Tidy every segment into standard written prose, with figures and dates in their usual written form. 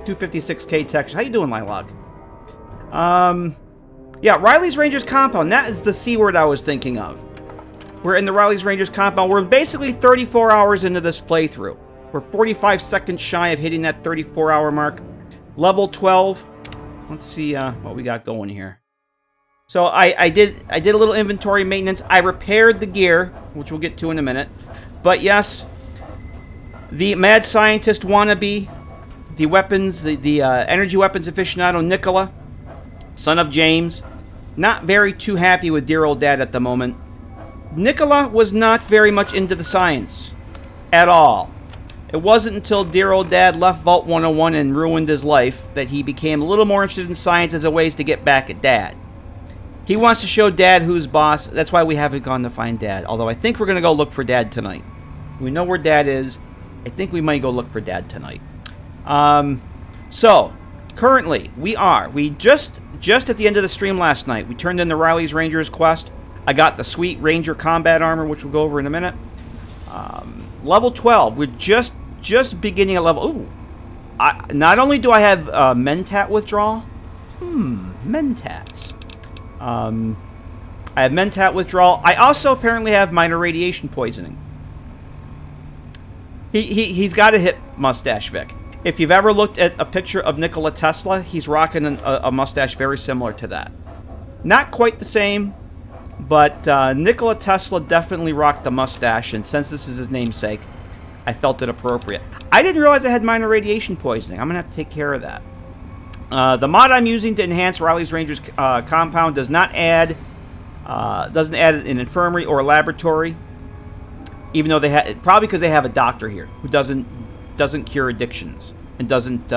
256K texture. How you doing, Lilac? Yeah, Riley's Rangers compound. That is the C word I was thinking of. We're in the Riley's Rangers compound. We're basically 34 hours into this playthrough. We're 45 seconds shy of hitting that 34-hour mark. Level 12. Let's see what we got going here. So I did a little inventory maintenance. I repaired the gear, which we'll get to in a minute. But yes, the mad scientist wannabe, the weapons, the energy weapons aficionado Nikola, son of James, not very too happy with dear old dad at the moment. Nikola was not very much into the science at all. It wasn't until dear old dad left Vault 101 and ruined his life that he became a little more interested in science as a ways to get back at dad. He wants to show dad who's boss. That's why we haven't gone to find dad. Although I think we're going to go look for dad tonight. We know where dad is. I think we might go look for dad tonight. So, currently, we just at the end of the stream last night, we turned in the Riley's Rangers quest. I got the sweet Ranger combat armor, which we'll go over in a minute. Level 12. We're just beginning at level... Ooh. Not only do I have Mentat withdrawal... Mentats. I have Mentat withdrawal. I also apparently have minor radiation poisoning. He's got a hip mustache, Vic. If you've ever looked at a picture of Nikola Tesla, he's rocking a mustache very similar to that. Not quite the same, but Nikola Tesla definitely rocked the mustache, and since this is his namesake, I felt it appropriate. I didn't realize I had minor radiation poisoning. I'm going to have to take care of that. The mod I'm using to enhance Riley's Rangers compound doesn't add an infirmary or a laboratory, even though probably because they have a doctor here who doesn't cure addictions and doesn't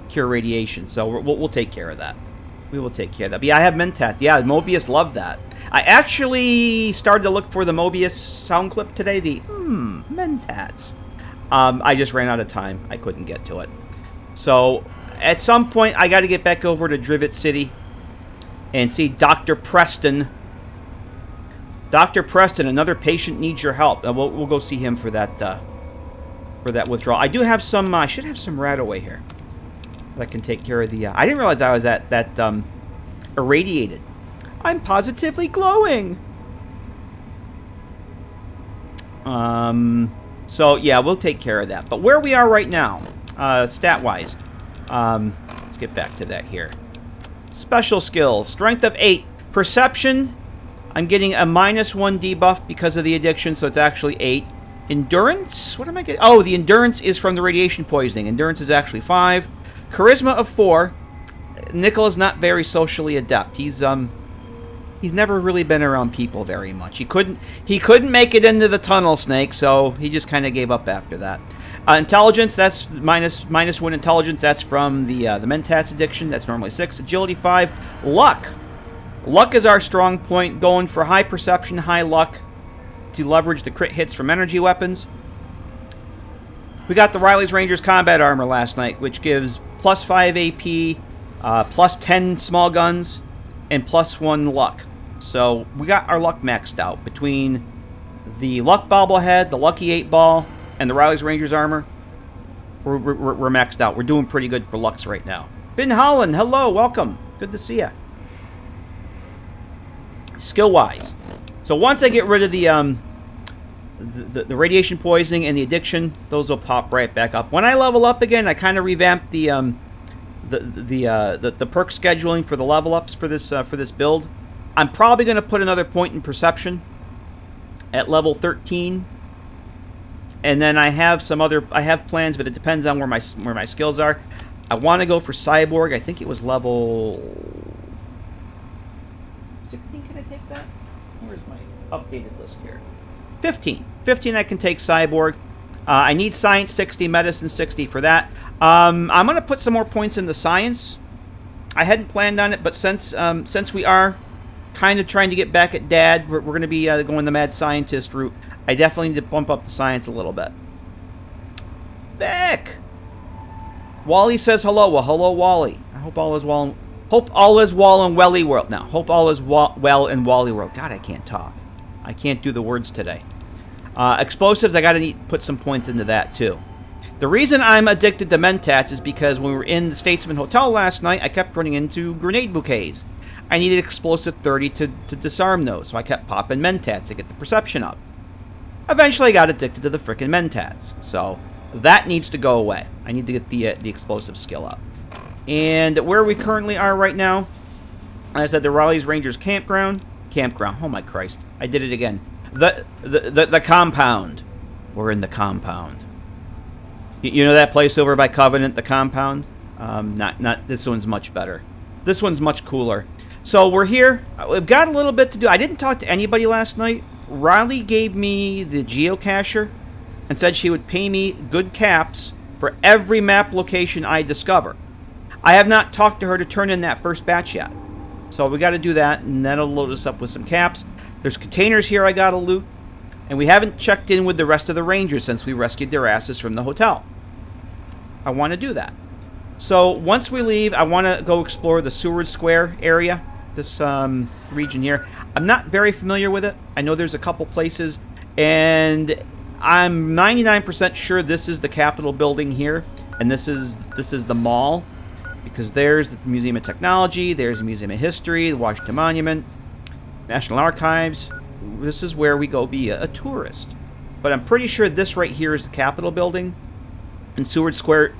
cure radiation. So we'll take care of that. We will take care of that. But yeah, I have Mentat. Yeah, Mobius loved that. I actually started to look for the Mobius sound clip today. The Mentats. I just ran out of time. I couldn't get to it. So at some point, I got to get back over to Drivet City and see Dr. Preston. Dr. Preston, another patient needs your help. We'll go see him for that withdrawal. I do have some. I should have some Radaway here that can take care of the. I didn't realize I was at that irradiated. I'm positively glowing. So yeah, we'll take care of that. But where we are right now, stat-wise, let's get back to that here. Special skills, strength of 8, perception. I'm getting a -1 debuff because of the addiction, so it's actually 8. Endurance, what am I getting? Oh, the endurance is from the radiation poisoning. Endurance is actually 5. Charisma of 4. Nikola's not very socially adept. He's never really been around people very much. He couldn't make it into the tunnel snake, so he just kind of gave up after that. Intelligence, that's -1 intelligence. That's from the Mentats addiction. That's normally 6. Agility 5. Luck. Luck is our strong point. Going for high perception, high luck to leverage the crit hits from energy weapons. We got the Riley's Rangers combat armor last night, which gives +5 AP, +10 small guns, and +1 luck. So we got our luck maxed out between the luck bobblehead, the lucky 8 ball, and the Riley's Rangers armor. We're maxed out. We're doing pretty good for lucks right now. Ben Holland, hello, welcome. Good to see ya. Skill-wise, so once I get rid of the radiation poisoning and the addiction, those will pop right back up. When I level up again, I kind of revamped the perk scheduling for the level ups for this build. I'm probably going to put another point in perception at level 13, and then I have plans, but it depends on where my skills are. I want to go for cyborg. I think it was level 16. Can I take that? Where's my updated list here? 15. 15 I can take cyborg. I need science 60, medicine 60 for that. I'm going to put some more points in the science. I hadn't planned on it, but since we are kind of trying to get back at Dad, we're going to be going the mad scientist route. I definitely need to bump up the science a little bit. Beck! Wally says hello. Well, hello, Wally. I hope all is well. Hope all is well in Welly World. Now, hope all is well in Wally World. God, I can't talk. I can't do the words today. Explosives, I got to put some points into that, too. The reason I'm addicted to mentats is because when we were in the Statesman Hotel last night, I kept running into grenade bouquets. I needed explosive 30 to disarm those, so I kept popping mentats to get the perception up. Eventually, I got addicted to the frickin' mentats, so that needs to go away. I need to get the explosive skill up. And where we currently are right now, I said the Raleigh's Rangers campground. Oh my Christ, I did it again. The compound. We're in the compound. You know that place over by Covenant, the compound? Not this one's much better. This one's much cooler. So we're here. We've got a little bit to do. I didn't talk to anybody last night. Riley gave me the geocacher and said she would pay me good caps for every map location I discover. I have not talked to her to turn in that first batch yet. So we got to do that, and that'll load us up with some caps. There's containers here I got to loot. And we haven't checked in with the rest of the Rangers since we rescued their asses from the hotel. I want to do that. So once we leave, I want to go explore the Seward Square area, this region here. I'm not very familiar with it. I know there's a couple places, and I'm 99% sure this is the Capitol building here, and this is the mall, because there's the Museum of Technology, there's the Museum of History, the Washington Monument, National Archives. This is where we go be a tourist. But I'm pretty sure this right here is the Capitol building, and Seward Square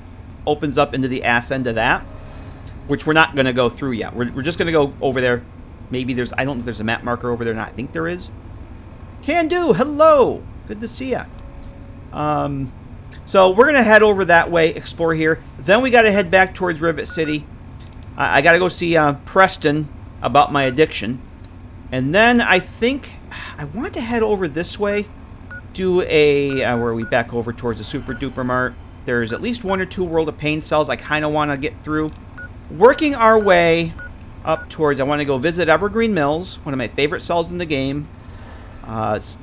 opens up into the ass end of that, which we're not going to go through yet. We're just going to go over there. Maybe there's, I don't know if there's a map marker over there or not. I think there is. Can do. Hello. Good to see ya. So we're going to head over that way, explore here. Then we got to head back towards Rivet City. I got to go see Preston about my addiction. And then I think I want to head over this way. Do a, where are we, back over towards the Super Duper Mart. There's at least 1 or 2 World of Pain cells I kind of want to get through. Working our way up towards, I want to go visit Evergreen Mills, one of my favorite cells in the game. It's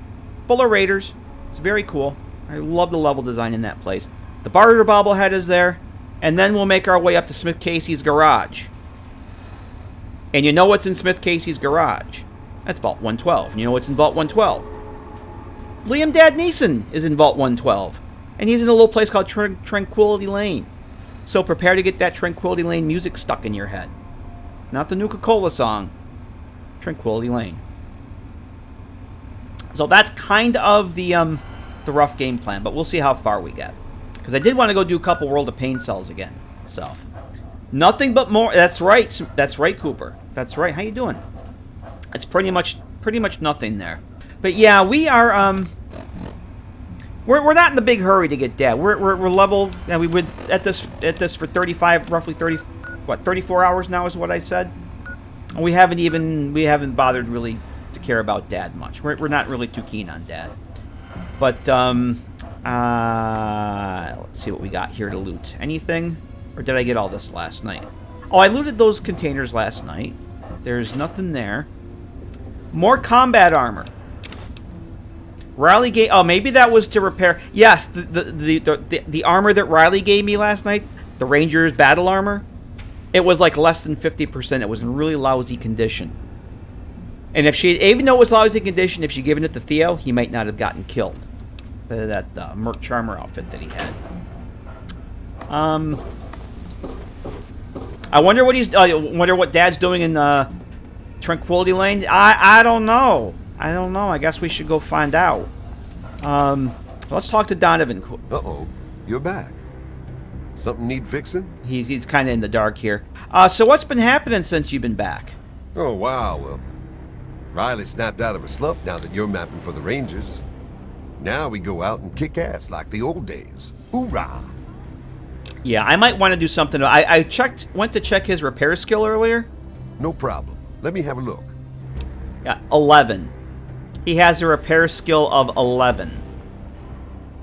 full of raiders. It's very cool. I love the level design in that place. The Barter Bobblehead is there. And then we'll make our way up to Smith Casey's garage. And you know what's in Smith Casey's garage? That's Vault 112. And you know what's in Vault 112? Liam Dad Neeson is in Vault 112. And he's in a little place called Tranquility Lane. So prepare to get that Tranquility Lane music stuck in your head. Not the Nuka-Cola song. Tranquility Lane. So that's kind of the rough game plan, but we'll see how far we get. Because I did want to go do a couple World of Pain cells again. So, nothing but more. That's right. That's right, Cooper. That's right. How you doing? It's pretty much nothing there. But yeah, we are we're not in the big hurry to get Dad. We're level. Yeah, we would at this for 35, roughly 34 hours now is what I said. And we haven't bothered really to care about Dad much. We're not really too keen on Dad. But let's see what we got here to loot. Anything? Or did I get all this last night? Oh, I looted those containers last night. There's nothing there. More combat armor. Riley gave... Oh, maybe that was to repair... Yes, the armor that Riley gave me last night, the Rangers battle armor, it was like less than 50%. It was in really lousy condition. And if she... Even though it was lousy condition, if she'd given it to Theo, he might not have gotten killed. That Merc Charmer outfit that he had. I wonder what he's... wonder what Dad's doing in Tranquility Lane. I don't know. I guess we should go find out. Let's talk to Donovan. Uh-oh. You're back. Something need fixing? He's kind of in the dark here. So what's been happening since you've been back? Oh, wow. Well, Riley snapped out of a slump now that you're mapping for the Rangers. Now we go out and kick ass like the old days. Hoorah! Yeah, I might want to do something. I went to check his repair skill earlier. No problem. Let me have a look. Yeah, 11. He has a repair skill of 11.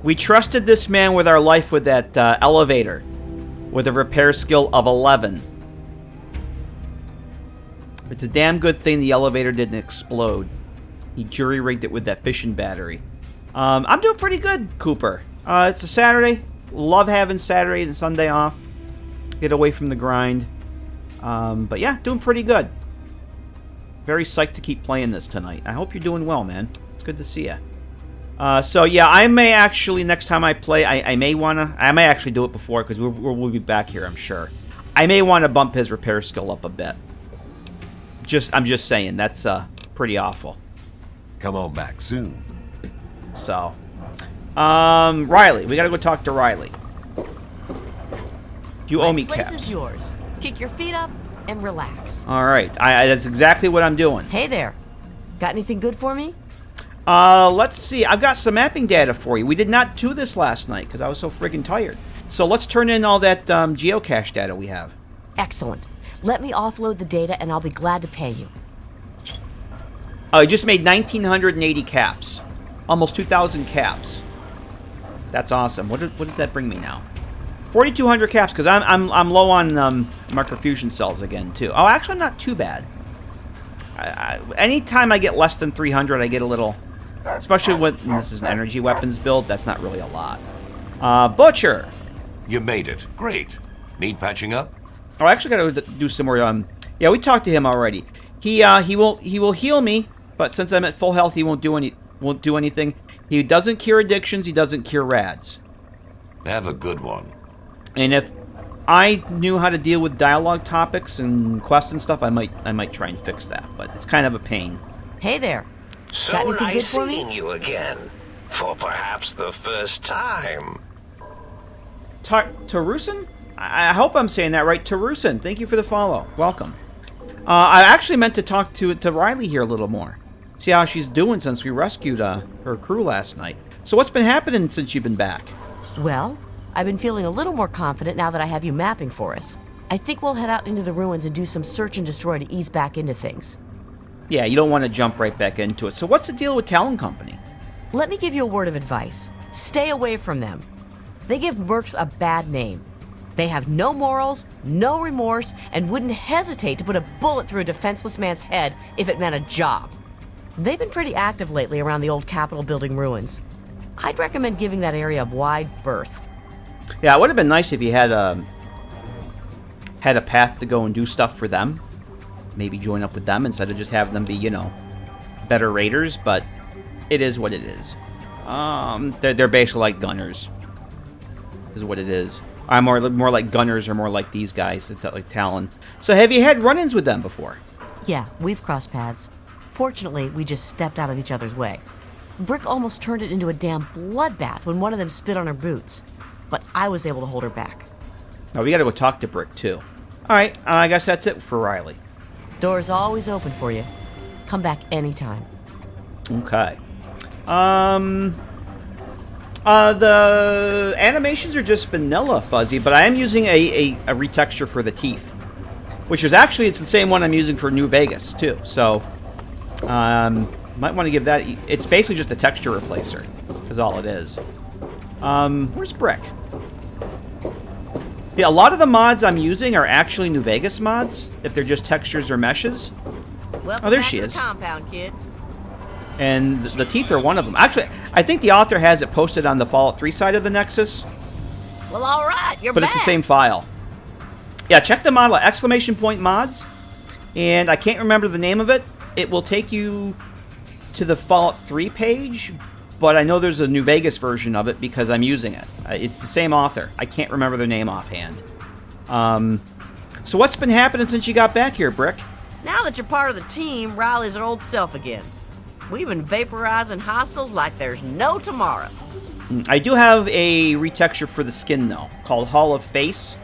We trusted this man with our life with that elevator with a repair skill of 11. It's a damn good thing the elevator didn't explode. He jury-rigged it with that fission battery. I'm doing pretty good, Cooper. It's a Saturday. Love having Saturdays and Sunday off. Get away from the grind. But yeah, doing pretty good. Very psyched to keep playing this tonight. I hope you're doing well, man. It's good to see you. So yeah, I may actually, next time I play, I may actually do it before, because we'll be back here, I'm sure. I may want to bump his repair skill up a bit. I'm just saying, that's pretty awful. Come on back soon. So, Riley, we gotta go talk to Riley. You owe me caps. The place is yours. Kick your feet up and relax. All right, that's exactly what I'm doing. Hey there. Got anything good for me? Let's see. I've got some mapping data for you. We did not do this last night because I was so friggin' tired. So let's turn in all that geocache data we have. Excellent. Let me offload the data and I'll be glad to pay you. Oh, I just made 1,980 caps. Almost 2,000 caps. That's awesome. What does that bring me now? 4,200 caps, because I'm low on microfusion cells again, too. Oh, actually, I'm not too bad. Anytime I get less than 300, I get a little... Especially when this is an energy weapons build, that's not really a lot. Butcher! You made it. Great. Need patching up? Oh, I actually got to do some more... yeah, we talked to him already. He will heal me, but since I'm at full health, he won't do anything. He doesn't cure addictions, he doesn't cure rads. Have a good one. And if I knew how to deal with dialogue topics and quests and stuff, I might try and fix that, but it's kind of a pain. Hey there. So Got anything nice good for seeing me? you again, for perhaps the first time. Tarusan? I hope I'm saying that right. Tarusan, thank you for the follow. Welcome. I actually meant to talk to Riley here a little more. See how she's doing since we rescued her crew last night. So what's been happening since you've been back? Well, I've been feeling a little more confident now that I have you mapping for us. I think we'll head out into the ruins and do some search and destroy to ease back into things. Yeah, you don't want to jump right back into it. So what's the deal with Talon Company? Let me give you a word of advice. Stay away from them. They give mercs a bad name. They have no morals, no remorse, and wouldn't hesitate to put a bullet through a defenseless man's head if it meant a job. They've been pretty active lately around the old Capitol building ruins. I'd recommend giving that area a wide berth. Yeah, it would have been nice if you had a path to go and do stuff for them. Maybe join up with them instead of just having them be, better raiders, but it is what it is. They're basically like gunners, is what it is. I'm more like gunners or more like these guys, like Talon. So have you had run-ins with them before? Yeah, we've crossed paths. Fortunately, we just stepped out of each other's way. Brick almost turned it into a damn bloodbath when one of them spit on her boots. But I was able to hold her back. Oh, we gotta go talk to Brick, too. Alright, I guess that's it for Riley. Door's always open for you. Come back anytime. Okay. The animations are just vanilla fuzzy, but I am using a retexture for the teeth. Which is actually, it's the same one I'm using for New Vegas, too. So, might want to give that... It's basically just a texture replacer, is all it is. Where's Brick? Yeah, a lot of the mods I'm using are actually New Vegas mods, if they're just textures or meshes. Welcome Oh, there back she to the is. compound, kid. And the teeth are one of them. Actually, I think the author has it posted on the Fallout 3 side of the Nexus, Well, all right, you're but back. it's the same file. Yeah, check the model, !mods, and I can't remember the name of it. It will take you to the Fallout 3 page, but I know there's a New Vegas version of it because I'm using it. It's the same author. I can't remember their name offhand. So what's been happening since you got back here, Brick? Now that you're part of the team, Riley's her old self again. We've been vaporizing hostiles like there's no tomorrow. I do have a retexture for the skin, though, called Hall of Face,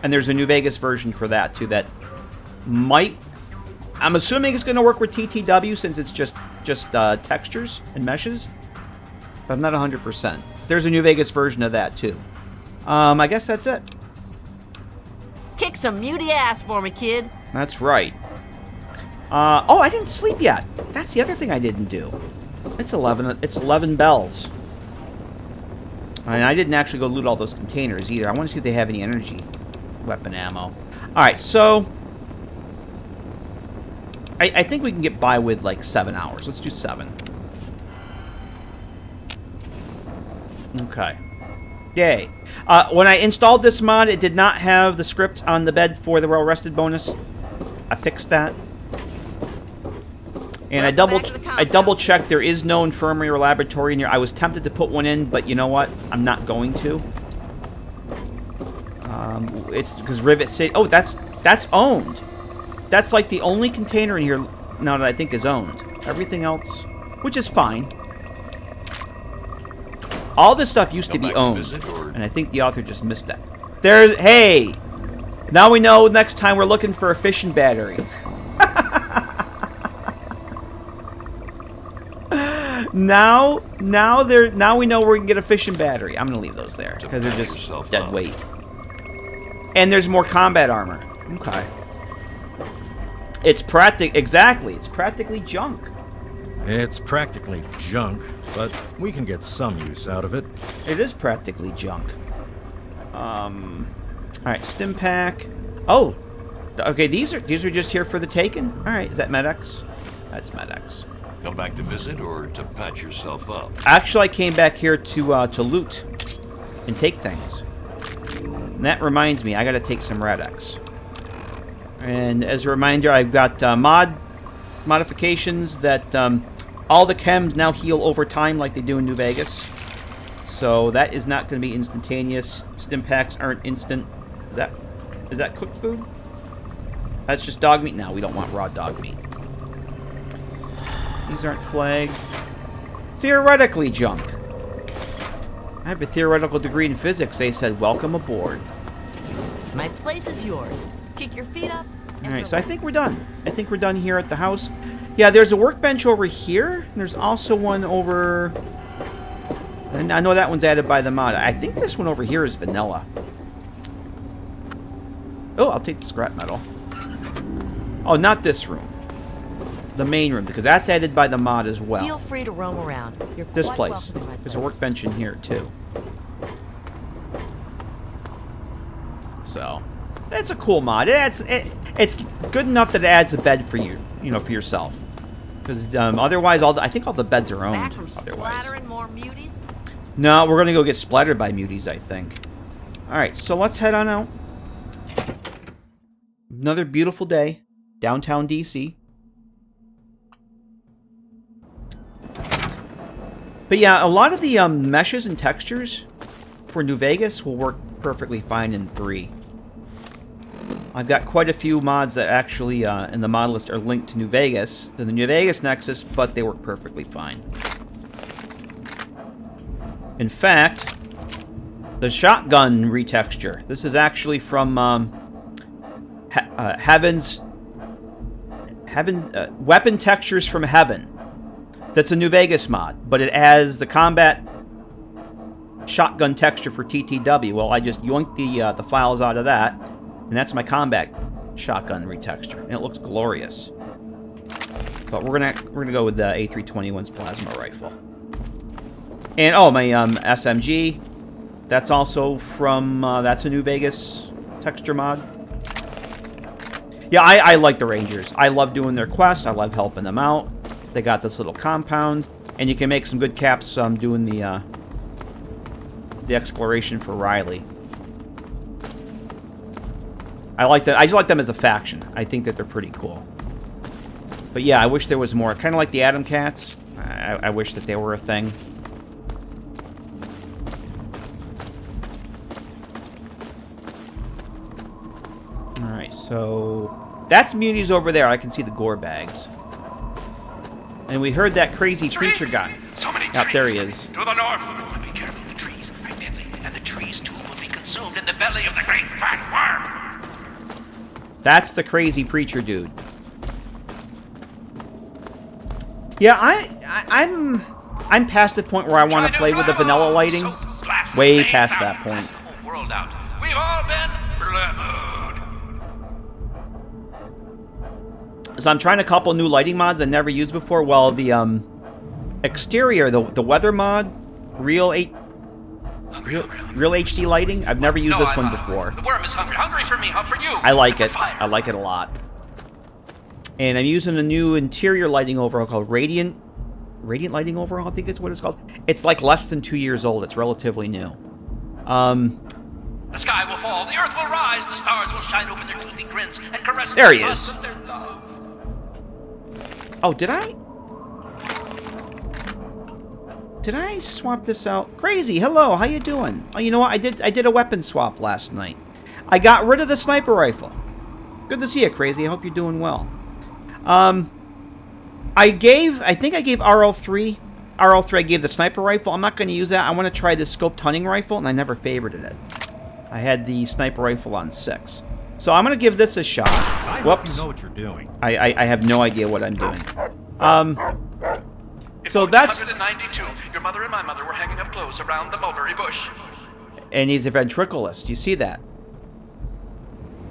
and there's a New Vegas version for that, too, that might... I'm assuming it's going to work with TTW since it's just textures and meshes, but I'm not 100%. There's a New Vegas version of that, too. I guess that's it. Kick some muty ass for me, kid. That's right. Oh, I didn't sleep yet. That's the other thing I didn't do. It's 11 bells. And I didn't actually go loot all those containers either. I want to see if they have any energy weapon ammo. Alright, so... I think we can get by with, like, 7 hours. Let's do 7. Okay. Yay. When I installed this mod, it did not have the script on the bed for the well-rested bonus. I fixed that. And I double checked. There is no infirmary or laboratory in here. I was tempted to put one in, but you know what? I'm not going to. It's because Rivet City. Oh, that's owned. That's like the only container in here now that I think is owned. Everything else, which is fine. All this stuff used to be owned, and I think the author just missed that. Hey! Now we know next time we're looking for a fishing battery. Now we know where we can get a fishing battery. I'm gonna leave those there because they're just dead weight. And there's more combat armor. Okay. It's practically junk. It's practically junk, but we can get some use out of it. It is practically junk. All right, stim pack. Oh, okay. These are just here for the taking. All right, is that Med-X? That's Med-X. Come back to visit or to patch yourself up? Actually, I came back here to loot and take things. And that reminds me, I got to take some Rad-X. And as a reminder, I've got modifications that all the chems now heal over time like they do in New Vegas. So that is not going to be instantaneous. Stim packs aren't instant. Is that cooked food? That's just dog meat? No, we don't want raw dog meat. These aren't flagged. Theoretically junk. I have a theoretical degree in physics. They said, welcome aboard. My place is yours. Kick your feet up. Alright, so I think we're done. I think we're done here at the house. Yeah, there's a workbench over here. There's also one over... And I know that one's added by the mod. I think this one over here is vanilla. Oh, I'll take the scrap metal. Oh, not this room. The main room, because that's added by the mod as well. Feel free to roam around. You're this quite place. welcome in my There's a place. workbench in here, too. So, it's a cool mod. It's good enough that it adds a bed for you, for yourself. Because otherwise, I think all the beds are owned. Back from Otherwise, splattering more muties? no, we're gonna go get splattered by muties, I think. All right, so let's head on out. Another beautiful day, downtown DC. But yeah, a lot of the meshes and textures for New Vegas will work perfectly fine in 3. I've got quite a few mods that actually, in the mod list, are linked to New Vegas, to the New Vegas Nexus, but they work perfectly fine. In fact, the shotgun retexture. This is actually from Weapon Textures from Heaven. That's a New Vegas mod, but it has the combat shotgun texture for TTW. Well, I just yoinked the files out of that, and that's my combat shotgun retexture, and it looks glorious. But we're gonna go with the A321's plasma rifle. And oh, my SMG. That's also from that's a New Vegas texture mod. Yeah, I like the Rangers. I love doing their quests. I love helping them out. They got this little compound, and you can make some good caps doing the exploration for Riley. I like that. I just like them as a faction. I think that they're pretty cool. But yeah, I wish there was more. Kind of like the Atom Cats. I wish that they were a thing. Alright, so that's muties over there. I can see the gore bags. And we heard that crazy preacher guy. So many Yep, trees. there he is. To the north. But be careful, the trees are deadly, and the trees too will be consumed in the belly of the great fat worm. That's the crazy preacher dude. Yeah, I'm past the point where I want to play with the vanilla lighting. Way past that point. World out. We've all been blurred. So I'm trying a couple new lighting mods I never used before. Well, the exterior, the weather mod, real HD lighting. I've never used this one before. The worm is hungry for me, for you. I like it. I like it a lot. And I'm using a new interior lighting overhaul called Radiant Lighting Overhaul, I think it's what it's called. It's like less than 2 years old. It's relatively new. The sky will fall, the earth will rise, the stars will shine open their toothy grins and caress There he the is. sons of their love. Oh, did I? Did I swap this out? Crazy, hello, how you doing? Oh, you know what? I did a weapon swap last night. I got rid of the sniper rifle. Good to see you, Crazy. I hope you're doing well. I think I gave RL3. RL3 I gave the sniper rifle. I'm not going to use that. I want to try this scoped hunting rifle, and I never favorited it. I had the sniper rifle on 6. So I'm going to give this a shot. I Whoops. hope you know what you're doing. I have no idea what I'm doing. In So that's... 1492, your mother and my mother were hanging up clothes around the mulberry bush. And he's a ventriloquist. You see that?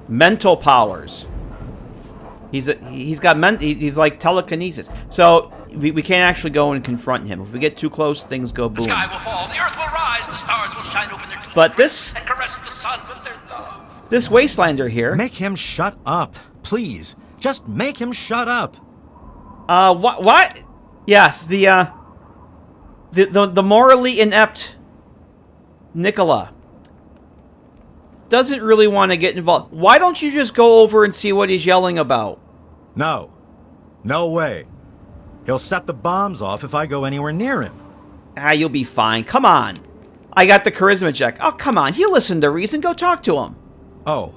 Mental powers. He's like telekinesis. So we can't actually go and confront him. If we get too close, things go The boom. sky will fall, the earth will rise, the stars will shine open their teeth But this- and caress the sun with their love. This Wastelander here. Make him shut up, please. Just make him shut up. What? Yes, the morally inept Nikola doesn't really want to get involved. Why don't you just go over and see what he's yelling about? No. No way. He'll set the bombs off if I go anywhere near him. Ah, you'll be fine. Come on. I got the charisma check. Oh, come on. He'll listen to reason. Go talk to him. Oh.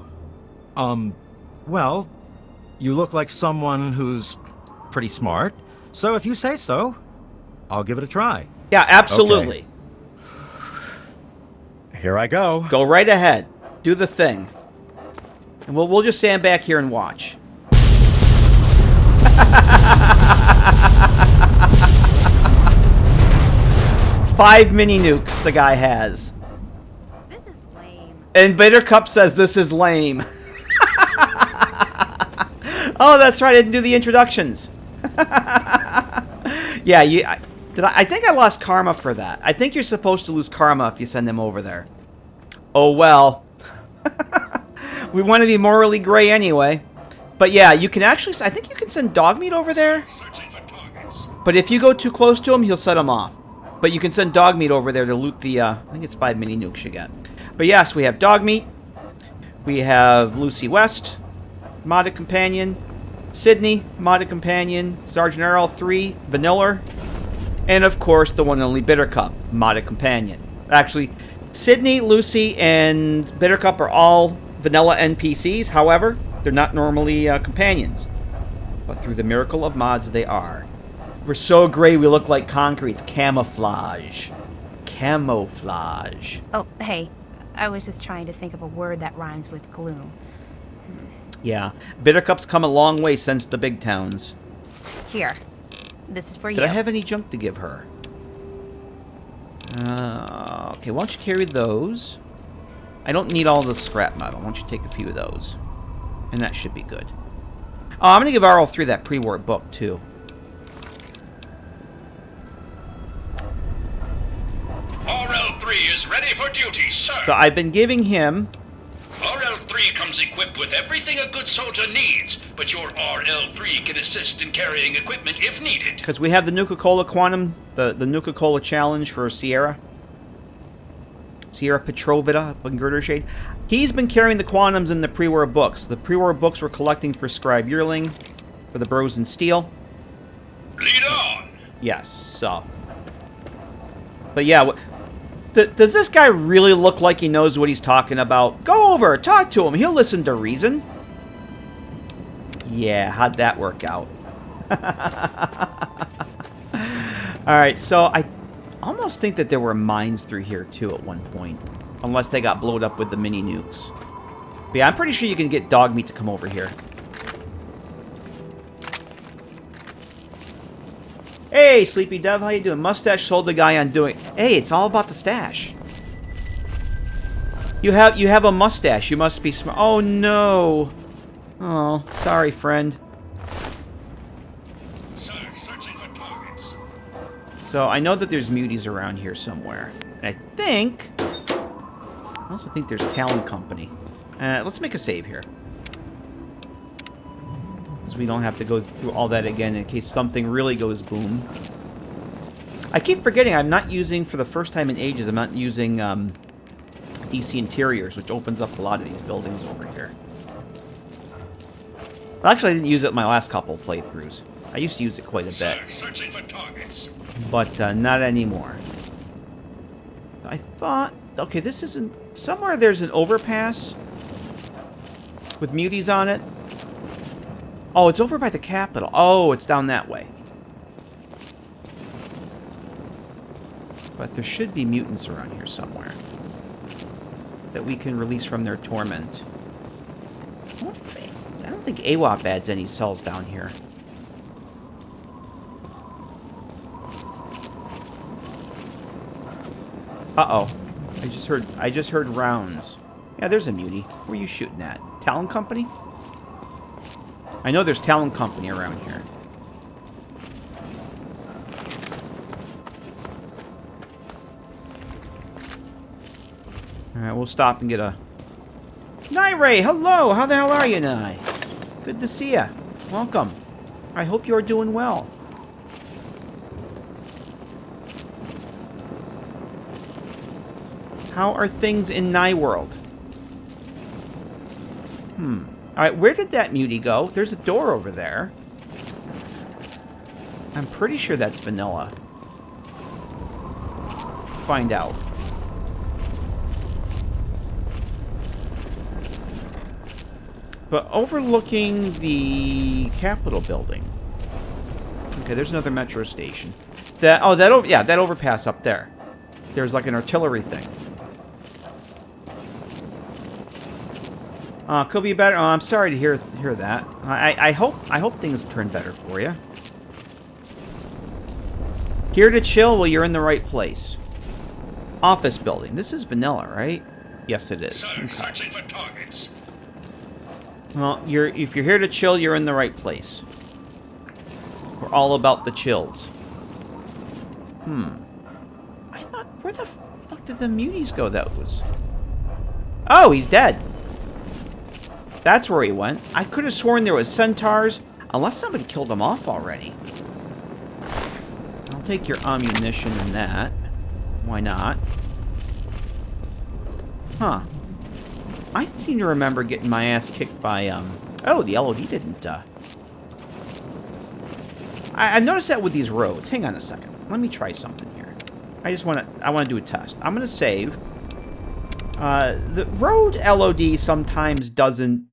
Well, you look like someone who's pretty smart. So if you say so, I'll give it a try. Yeah, absolutely. Okay. Here I go. Go right ahead. Do the thing. And we'll just stand back here and watch. Five mini nukes the guy has. This is lame. And Bittercup says this is lame. Oh, that's right. I didn't do the introductions. Yeah, I think I lost karma for that. I think you're supposed to lose karma if you send them over there. Oh, well. We want to be morally gray anyway. But yeah, you can actually... I think you can send Dogmeat over there. But if you go too close to him, he'll set him off. But you can send Dogmeat over there to loot the... I think it's 5 mini nukes you get. But yes, we have Dogmeat. We have Lucy West, modded companion. Sydney, modded companion. Sergeant RL3, vanilla. And of course, the one and only Bittercup, modded companion. Actually, Sydney, Lucy, and Bittercup are all vanilla NPCs. However, they're not normally companions. But through the miracle of mods, they are. We're so gray we look like concrete. It's camouflage. Camouflage. Oh, hey. I was just trying to think of a word that rhymes with gloom. Yeah. Bittercup's come a long way since the big towns. Here. This is for you. Did I have any junk to give her? Okay, why don't you carry those? I don't need all the scrap metal. Why don't you take a few of those? And that should be good. Oh, I'm going to give RL3 that pre-war book, too. RL3 is ready for duty, sir. So I've been giving him... RL3 comes equipped with everything a good soldier needs, but your RL3 can assist in carrying equipment if needed. Because we have the Nuka-Cola Quantum, the Nuka-Cola Challenge for Sierra. Sierra Petrovita up in Girder Shade. He's been carrying the Quantums in the pre-war books. The pre-war books we're collecting for Scribe Yearling, for the Bros in Steel. Lead on! Yes, so... But yeah, does this guy really look like he knows what he's talking about? Go over, talk to him, he'll listen to reason. Yeah, how'd that work out? Alright, so I almost think that there were mines through here too at one point. Unless they got blowed up with the mini nukes. But yeah, I'm pretty sure you can get Dogmeat to come over here. Hey, Sleepy Dev, how you doing? Mustache sold the guy on doing... Hey, it's all about the stash. You have a mustache. You must be smart. Oh, no. Oh, sorry, friend. Sir, searching for targets. So, I know that there's muties around here somewhere. And I think... I also think there's Talon Company. Let's make a save here. Because we don't have to go through all that again in case something really goes boom. I keep forgetting I'm not using, for the first time in ages, I'm not using DC Interiors, which opens up a lot of these buildings over here. Well, actually, I didn't use it in my last couple playthroughs. I used to use it quite a Sir, bit, searching for targets. but not anymore. I thought, okay, this isn't... Somewhere there's an overpass with muties on it. Oh, it's over by the Capitol. Oh, it's down that way. But there should be mutants around here somewhere that we can release from their torment. I don't think AWOP adds any cells down here. Uh-oh. I just heard rounds. Yeah, there's a mutie. Where are you shooting at? Talon Company? I know there's Talon Company around here. Alright, we'll stop and get a... Ray, hello! How the hell are you, Nye? Good to see ya. Welcome. I hope you're doing well. How are things in Nye World? Alright, where did that mutie go? There's a door over there. I'm pretty sure that's vanilla. Find out. But overlooking the Capitol building. Okay, there's another metro station. That overpass up there. There's like an artillery thing. Could be better. Oh, I'm sorry to hear that. I hope things turn better for you. Here to chill? Well, you're in the right place. Office building. This is vanilla, right? Yes, it is. Sir, Okay. searching for targets. Well, if you're here to chill, you're in the right place. We're all about the chills. I thought, where the fuck did the muties go? That was... Oh, he's dead. That's where he went. I could have sworn there was centaurs, unless somebody killed them off already. I'll take your ammunition and that. Why not? Huh. I seem to remember getting my ass kicked by, Oh, the LOD didn't, I've noticed that with these roads. Hang on a second. Let me try something here. I want to do a test. I'm gonna save. The road LOD sometimes doesn't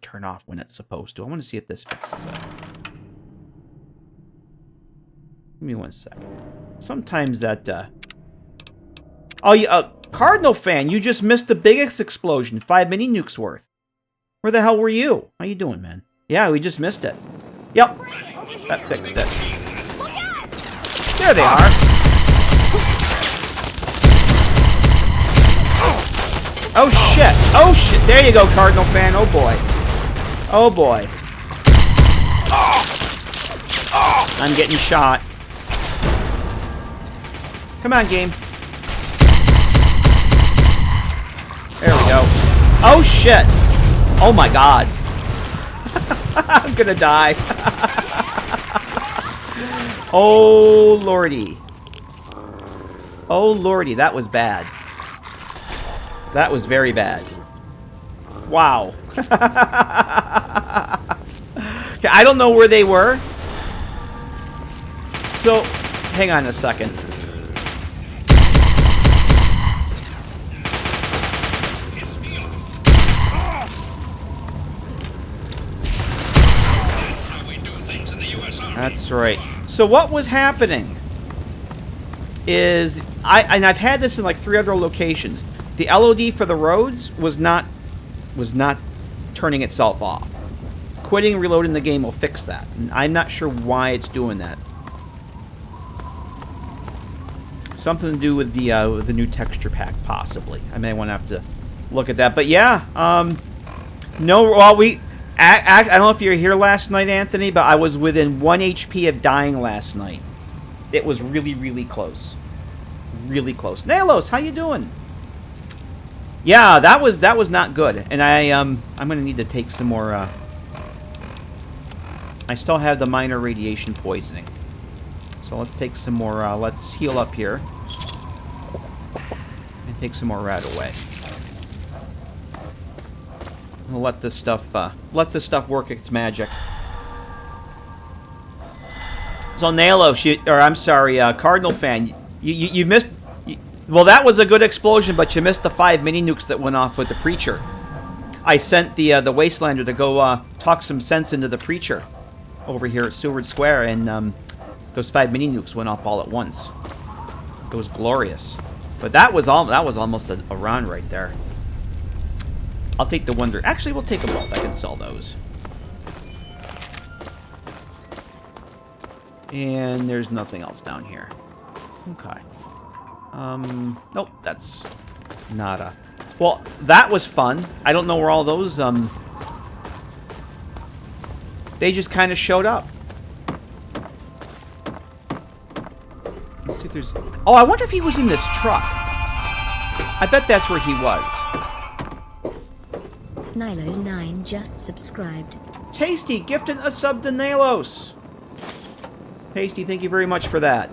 turn off when it's supposed to. I want to see if this fixes it. Give me 1 second. Sometimes that, Oh, yeah, Cardinal fan, you just missed the biggest explosion. 5 mini nukes worth. Where the hell were you? How you doing, man? Yeah, we just missed it. Yep. That fixed it. There they are. Oh, shit. Oh, shit. There you go, Cardinal fan. Oh, boy. Oh, boy. I'm getting shot. Come on, game. There we go. Oh, shit. Oh, my God. I'm gonna die. Oh, lordy. Oh, lordy. That was bad. That was very bad. Wow. Okay, I don't know where they were. So, hang on a second. That's right. So what was happening is I've had this in like 3 other locations. The LOD for the roads was not turning itself off. Quitting and reloading the game will fix that. And I'm not sure why it's doing that. Something to do with the new texture pack, possibly. I may want to have to look at that. But yeah, no. Well, I don't know if you were here last night, Anthony, but I was within 1 HP of dying last night. It was really, really close. Really close. Nalos, how you doing? Yeah, that was not good. And I'm gonna need to take some more. I still have the minor radiation poisoning, so let's take some more. Let's heal up here and take some more rad away. We'll let this stuff work its magic. So Nalo, Cardinal fan, you missed. Well, that was a good explosion, but you missed the 5 mini nukes that went off with the preacher. I sent the Wastelander to go talk some sense into the preacher over here at Seward Square, and those 5 mini nukes went off all at once. It was glorious. But that was almost a round right there. I'll take the Wonder. Actually, we'll take them both. I can sell those. And there's nothing else down here. Okay. Nope, that's nada. Well, that was fun. I don't know where all those, they just kind of showed up. Let's see if there's... Oh, I wonder if he was in this truck. I bet that's where he was. Nilos9 just subscribed. Tasty gifted a sub to Nalos. Tasty, thank you very much for that.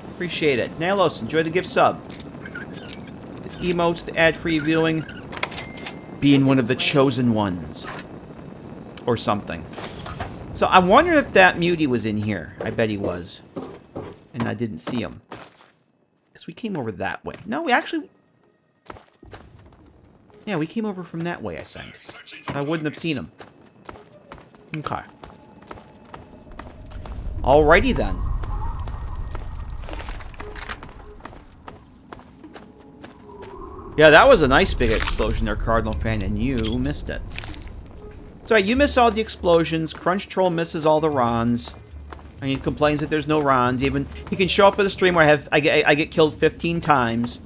Appreciate it. Nalos, enjoy the gift sub. The emotes, the ad-free viewing. Being one of the chosen ones. Or something. So I wonder if that mutie was in here. I bet he was. And I didn't see him. Because we came over that way. No, we actually... Yeah, we came over from that way, I think. I wouldn't have seen him. Okay. Alrighty then. Yeah, that was a nice big explosion there, Cardinal fan, and you missed it. It's alright, you miss all the explosions. Crunch Troll misses all the Rons. And he complains that there's no Rons. Even he can show up at a stream where I get killed 15 times,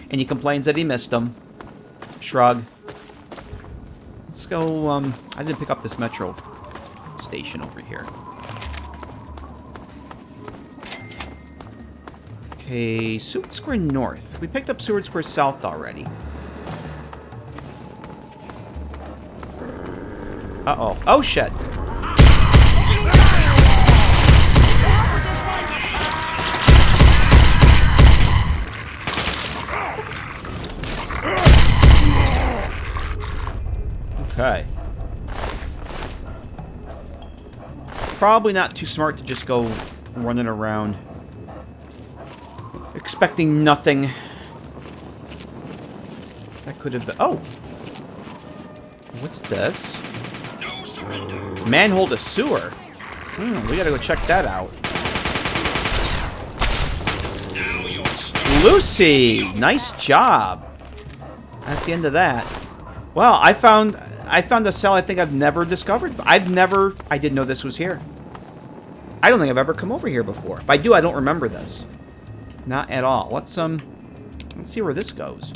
and he complains that he missed them. Shrug. Let's go. I didn't pick up this metro station over here. Okay, Seward Square North. We picked up Seward Square South already. Uh-oh. Oh, shit. Okay. Probably not too smart to just go running around expecting nothing. That could have been... Oh! What's this? Manhole to sewer. We gotta go check that out. Lucy! Nice job! That's the end of that. Well, I found a cell I think I've never discovered. I didn't know this was here. I don't think I've ever come over here before. If I do, I don't remember this. Not at all. Let's see where this goes.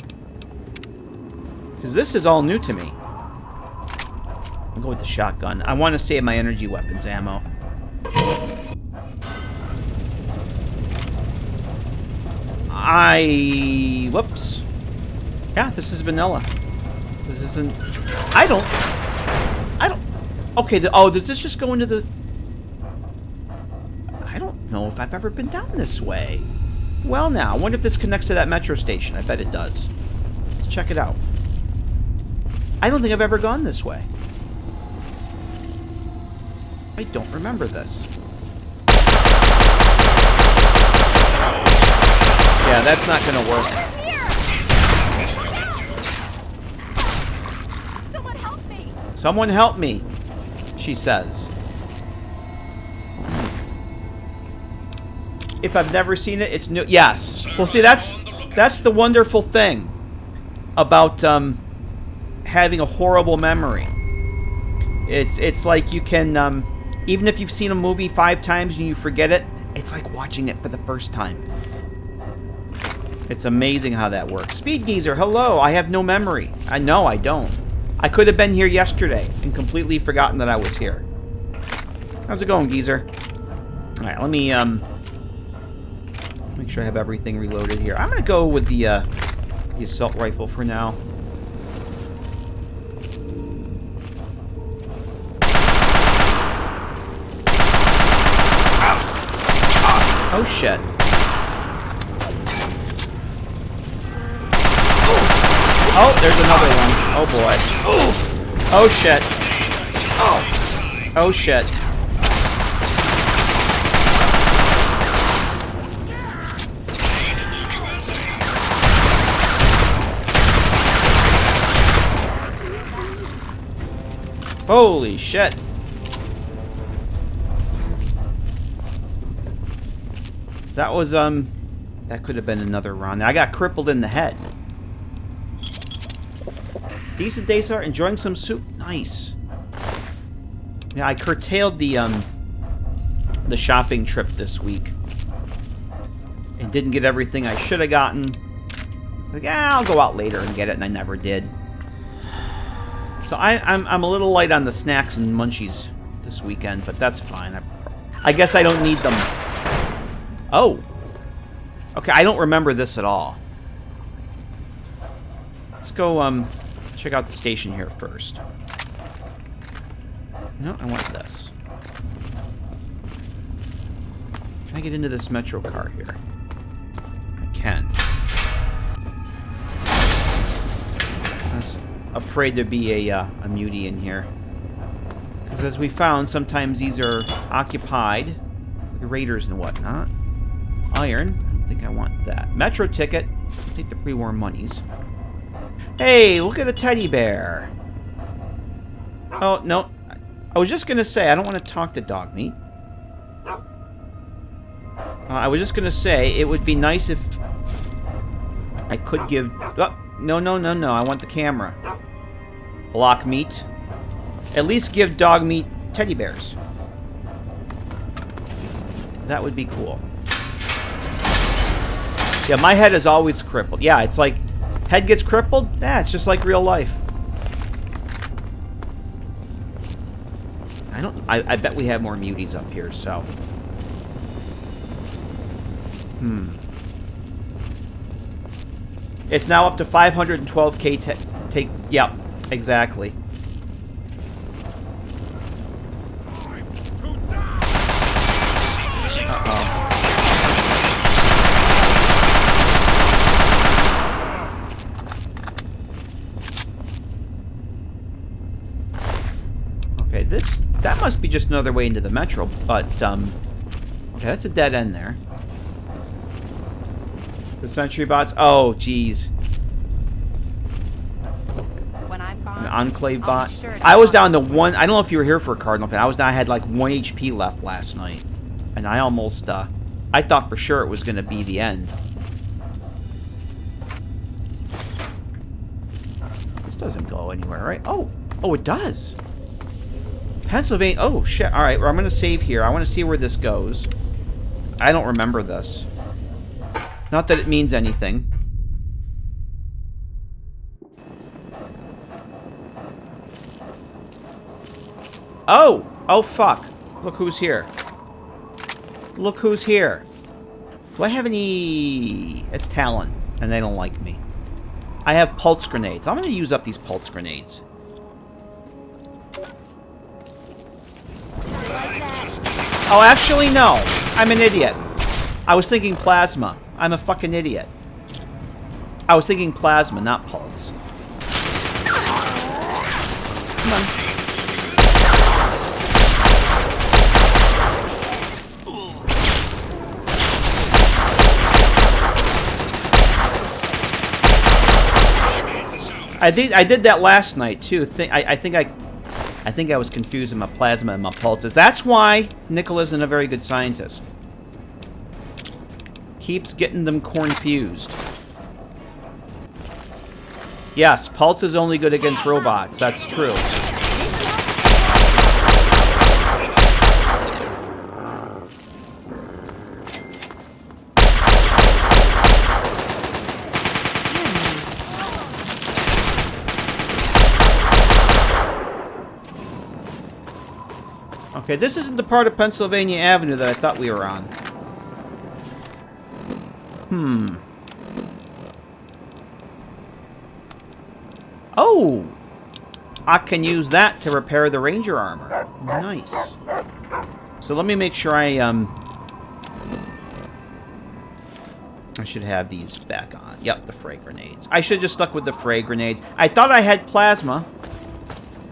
Because this is all new to me. I'll go with the shotgun. I want to save my energy weapons ammo. Whoops. Yeah, this is vanilla. This isn't... I don't... Okay, does this just go into the... I don't know if I've ever been down this way. Well, now, I wonder if this connects to that metro station. I bet it does. Let's check it out. I don't think I've ever gone this way. I don't remember this. Yeah, that's not gonna work. Someone help me! Someone help me, she says. If I've never seen it, it's new. Yes. Well, see, that's the wonderful thing about having a horrible memory. It's like you can, even if you've seen a movie 5 times and you forget it, it's like watching it for the first time. It's amazing how that works. Speed Geezer, hello. I have no memory. No, I don't. I could have been here yesterday and completely forgotten that I was here. How's it going, Geezer? All right, let me make sure I have everything reloaded here. I'm gonna go with the assault rifle for now. Oh shit. Oh, there's another one. Oh boy. Oh shit. Oh shit. Holy shit. That was, that could have been another run. I got crippled in the head. Decent day, sir. Enjoying some soup? Nice. Yeah, I curtailed the shopping trip this week. And didn't get everything I should have gotten. Like, yeah, I'll go out later and get it, and I never did. So I'm a little light on the snacks and munchies this weekend, but that's fine. I guess I don't need them. Oh. Okay, I don't remember this at all. Let's go check out the station here first. No, I want this. Can I get into this metro car here? I can. I was afraid there'd be a mutie in here. Because as we found, sometimes these are occupied with raiders and whatnot. Iron. I don't think I want that. Metro ticket. I'll take the pre-war monies. Hey, look at a teddy bear. Oh, no. I was just going to say, I don't want to talk to dog meat. I was just going to say, it would be nice if I could give... Oh, no, no, no, no. I want the camera. Block meat. At least give dog meat teddy bears. That would be cool. Yeah, my head is always crippled. Yeah, it's like... Head gets crippled? Yeah, it's just like real life. I bet we have more muties up here, so... It's now up to 512k take... Yep, exactly. Okay, that must be just another way into the metro, but, okay, that's a dead end there. The sentry bots? Oh, jeez. When I'm gone, an enclave bot. Sure I was down to one. I don't know if you were here for a Cardinal fan. I had like 1 HP left last night. And I almost, I thought for sure it was going to be the end. This doesn't go anywhere, right? Oh, it does. Pennsylvania. Oh, shit. All right, well, I'm going to save here. I want to see where this goes. I don't remember this. Not that it means anything. Oh! Oh, fuck. Look who's here. Look who's here. Do I have any... It's talent, and they don't like me. I have pulse grenades. I'm going to use up these pulse grenades. Oh, actually, no. I'm an idiot. I was thinking plasma. I'm a fucking idiot. I was thinking plasma, not pulse. Come on. I did that last night too. I think I was confusing my plasma and my pulses. That's why Nikola isn't a very good scientist. Keeps getting them confused. Yes, pulse is only good against robots. That's true. Okay, this isn't the part of Pennsylvania Avenue that I thought we were on. Oh! I can use that to repair the Ranger armor. Nice. So let me make sure I should have these back on. Yep, the fray grenades. I should have just stuck with the fray grenades. I thought I had plasma.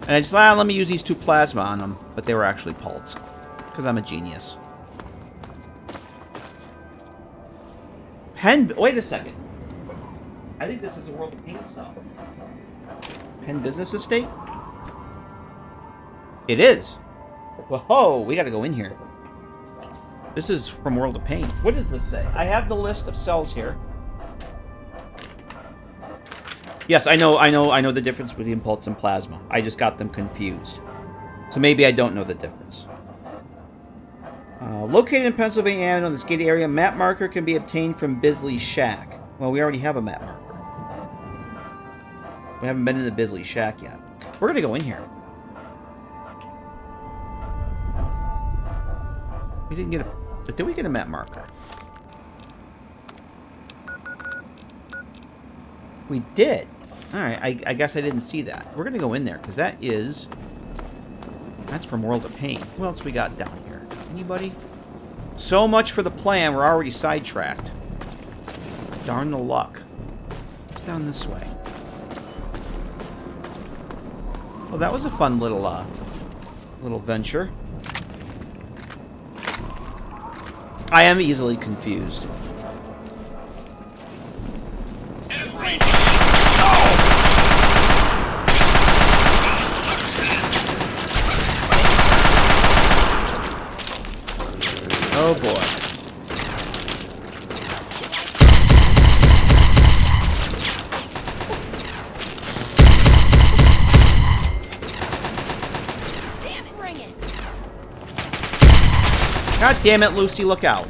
And I just thought, let me use these 2 plasma on them. But they were actually pulse. Because I'm a genius. Penn... Wait a second. I think this is the World of Paint stuff. Penn Business Estate? It is. Whoa, we gotta go in here. This is from World of Pain. What does this say? I have the list of cells here. Yes, I know the difference between pulse and plasma. I just got them confused. So maybe I don't know the difference. Located in Pennsylvania Avenue in the Skate area, map marker can be obtained from Bisley's Shack. Well, we already have a map marker. We haven't been in the Bisley Shack yet. We're gonna go in here. We didn't get a... Did we get a map marker? We did. Alright, I guess I didn't see that. We're gonna go in there, because that is... That's from World of Pain. What else we got down here? Anybody? So much for the plan, we're already sidetracked. Darn the luck. It's down this way. Well, that was a fun little venture. I am easily confused. Oh boy. Damn it, bring it. God damn it, Lucy, look out.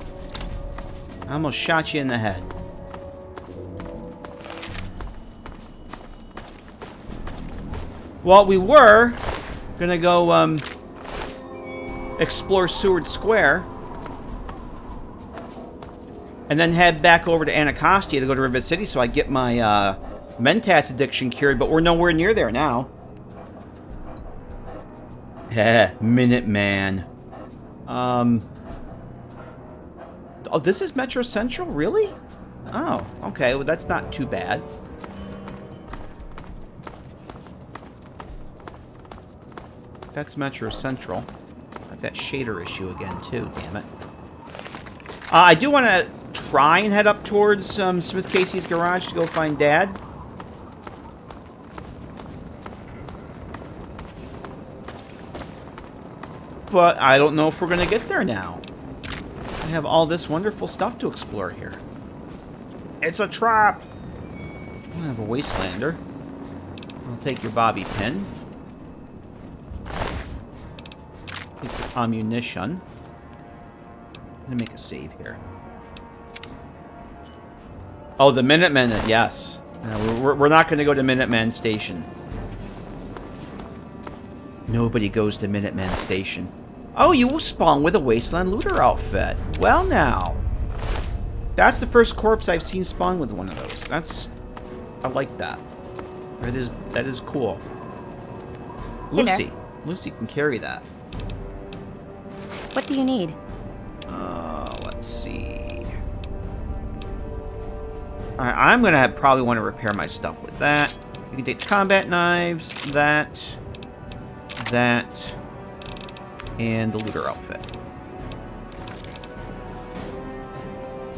I almost shot you in the head. Well, we were gonna go, explore Seward Square. And then head back over to Anacostia to go to Rivet City so I get my, Mentats addiction cured, but we're nowhere near there now. Heh, Minuteman. Oh, this is Metro Central? Really? Oh, okay. Well, that's not too bad. That's Metro Central. Got that shader issue again, too. Damn it. I do want to try and head up towards Smith Casey's garage to go find Dad. But I don't know if we're going to get there now. I have all this wonderful stuff to explore here. It's a trap! I have a Wastelander. I'll take your bobby pin. Take the ammunition. I'm gonna make a save here. Oh, the Minutemen, yes. We're not gonna go to Minuteman Station. Nobody goes to Minuteman Station. Oh, you will spawn with a Wasteland Looter outfit. Well, now. That's the first corpse I've seen spawn with one of those. I like that. That is cool. Lucy. Lucy can carry that. What do you need? Let's see. Alright, I'm gonna probably want to repair my stuff with that. You can take the combat knives, that, and the looter outfit.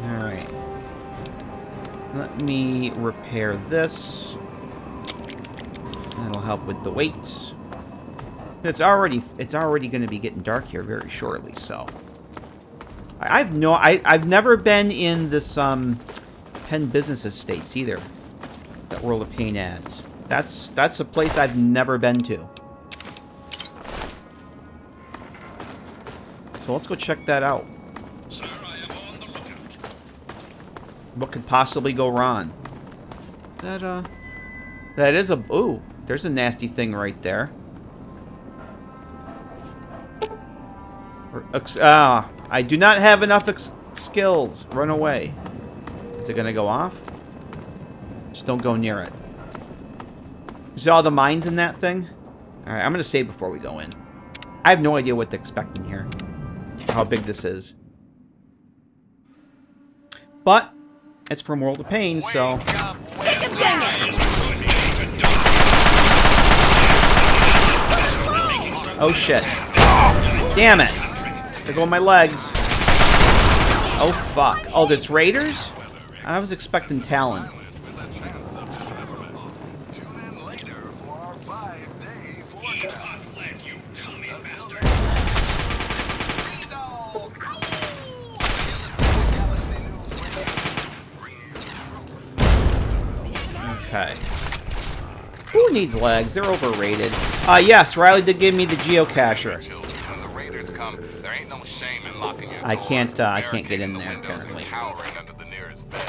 Alright. Let me repair this. That'll help with the weights. It's already going to be getting dark here very shortly, so. I've never been in this Penn Business Estates either. That World of Pain adds. That's a place I've never been to. So let's go check that out. Sir, I am on the lookout. What could possibly go wrong? That is a... Ooh, there's a nasty thing right there. I do not have enough skills. Run away. Is it going to go off? Just don't go near it. You see all the mines in that thing? Alright, I'm going to save before we go in. I have no idea what to expect in here. How big this is. But, it's from World of Pain, so... Oh shit. Damn it. There go my legs. Oh fuck. Oh, there's raiders? I was expecting Talon. Okay. Who needs legs? They're overrated. Yes, Riley did give me the geocacher. When the raiders come, there ain't no shame in locking your I doors, can't get in there, barricading the windows, and apparently. cowering under the nearest bed.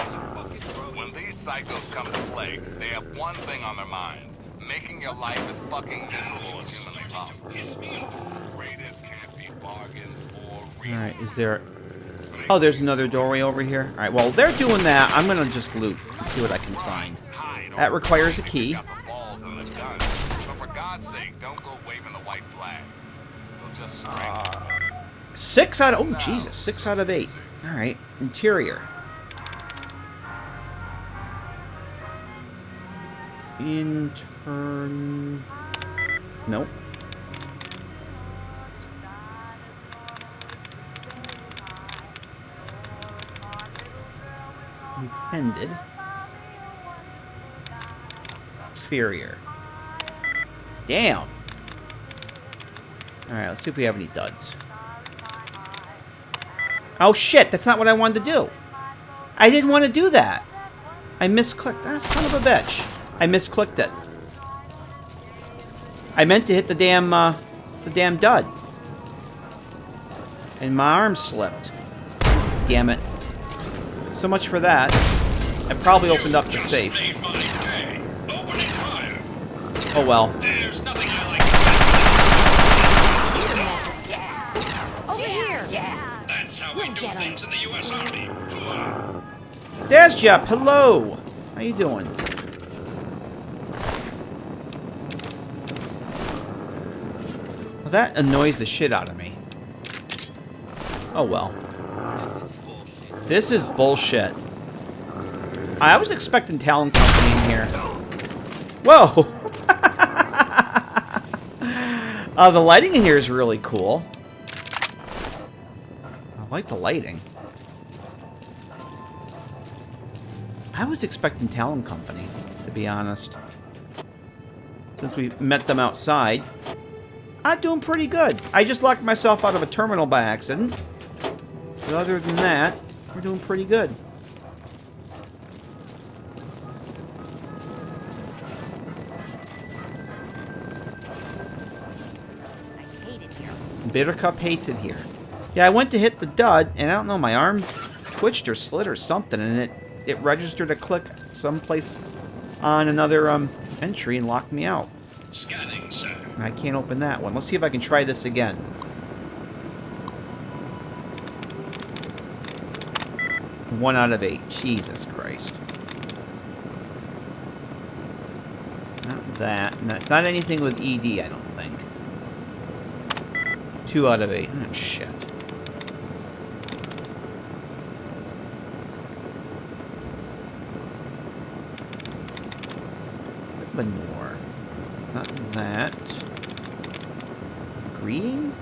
When these psychos come to play, they have one thing on their minds: making your life as fucking miserable as humanly possible. Raiders can't be bargained for. Alright, is there... Oh, there's another doorway over here. Alright, well, they're doing that. I'm gonna just loot and see what I can find. That requires a key. But for God's sake, don't go waving the white flag. They'll just strangle. 6 out of... Oh, Jesus. 6 out of 8. Alright, interior. Intern... Nope. Intended. Inferior. Damn. Alright, let's see if we have any duds. Oh shit, that's not what I wanted to do. I didn't want to do that. I misclicked. Ah, son of a bitch. I misclicked it. I meant to hit the damn dud. And my arm slipped. Damn it. So much for that. I probably opened up the safe. Oh well. There's nothing I like. Over here! That's how we do things in the U.S. Army. There's Jep. Hello. How you doing? Well, that annoys the shit out of me. Oh well. This is bullshit. I was expecting Talon Company in here. Whoa! The lighting in here is really cool. I like the lighting. I was expecting Talon Company, to be honest. Since we met them outside. I'm doing pretty good. I just locked myself out of a terminal by accident. But other than that, we're doing pretty good. Bittercup hates it here. Yeah, I went to hit the dud, and I don't know, my arm twitched or slid or something, and it registered a click someplace on another entry and locked me out. Scanning, sir. I can't open that one. Let's see if I can try this again. One out of 8. Jesus Christ. Not that. No, it's not anything with ED, I don't think. 2 out of 8. Oh, shit. Manure. It's not that. Green?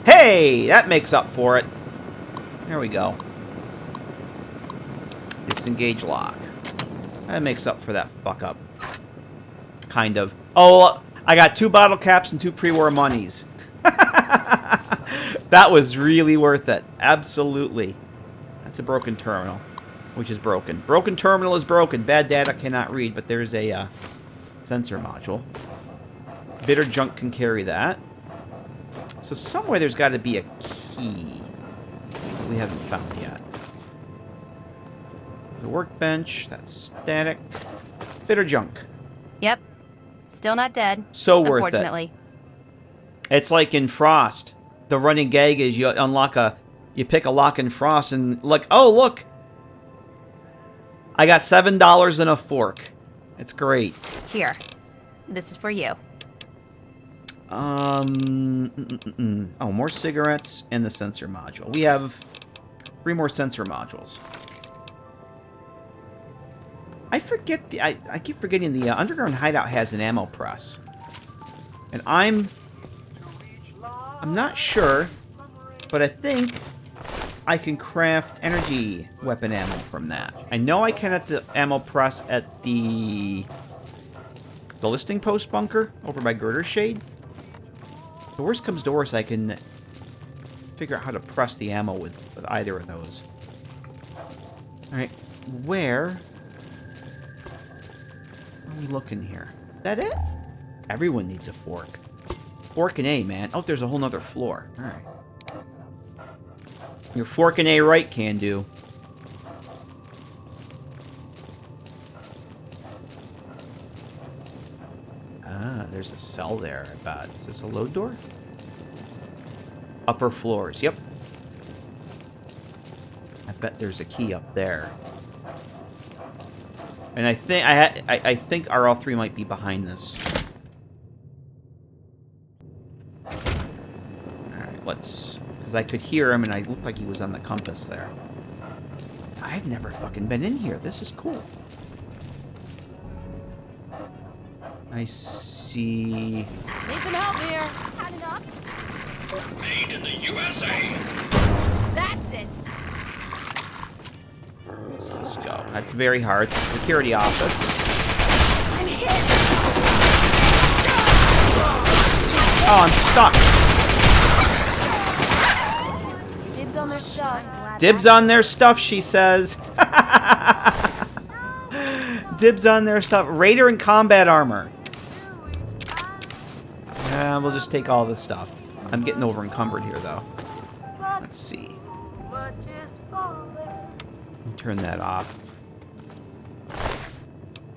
Hey! That makes up for it. There we go. Disengage lock. That makes up for that fuck up. Kind of. Oh, I got 2 bottle caps and 2 pre-war monies. That was really worth it. Absolutely. That's a broken terminal. Which is broken. Broken terminal is broken. Bad data cannot read, but there's a sensor module. Bitter junk can carry that. So somewhere there's got to be a key that we haven't found yet. The workbench, that's static. Bitter junk. Yep. Still not dead. So worth it. Unfortunately. It's like in Frost. The running gag is you you pick a lock in Frost and like, oh look, I got $7 and a fork. It's great. Here. This is for you. Oh, more cigarettes and the sensor module. We have 3 more sensor modules. I forget I keep forgetting the underground hideout has an ammo press, and I'm not sure, but I think I can craft energy weapon ammo from that. I know I can at the ammo press at the listing post bunker over by Girder Shade. The worst comes to worst, I can figure out how to press the ammo with either of those. Alright, where are we looking here? Is that it? Everyone needs a fork. Fork and A, man. Oh, there's a whole nother floor. Alright. Your fork and A right can do. Ah, there's a cell there, I bet. Is this a load door? Upper floors, yep. I bet there's a key up there. And I think RL3 might be behind this. Alright, let's... Because I could hear him, and I looked like he was on the compass there. I've never fucking been in here. This is cool. I see... Need some help here. Made in the USA. That's it. Let's go. That's very hard. Security office. I'm hit. Oh, I'm stuck. Dibs on their stuff. Dibs on their stuff, she says. Dibs on their stuff. Raider and combat armor. We'll just take all this stuff. I'm getting over encumbered here, though. Let's see. Turn that off.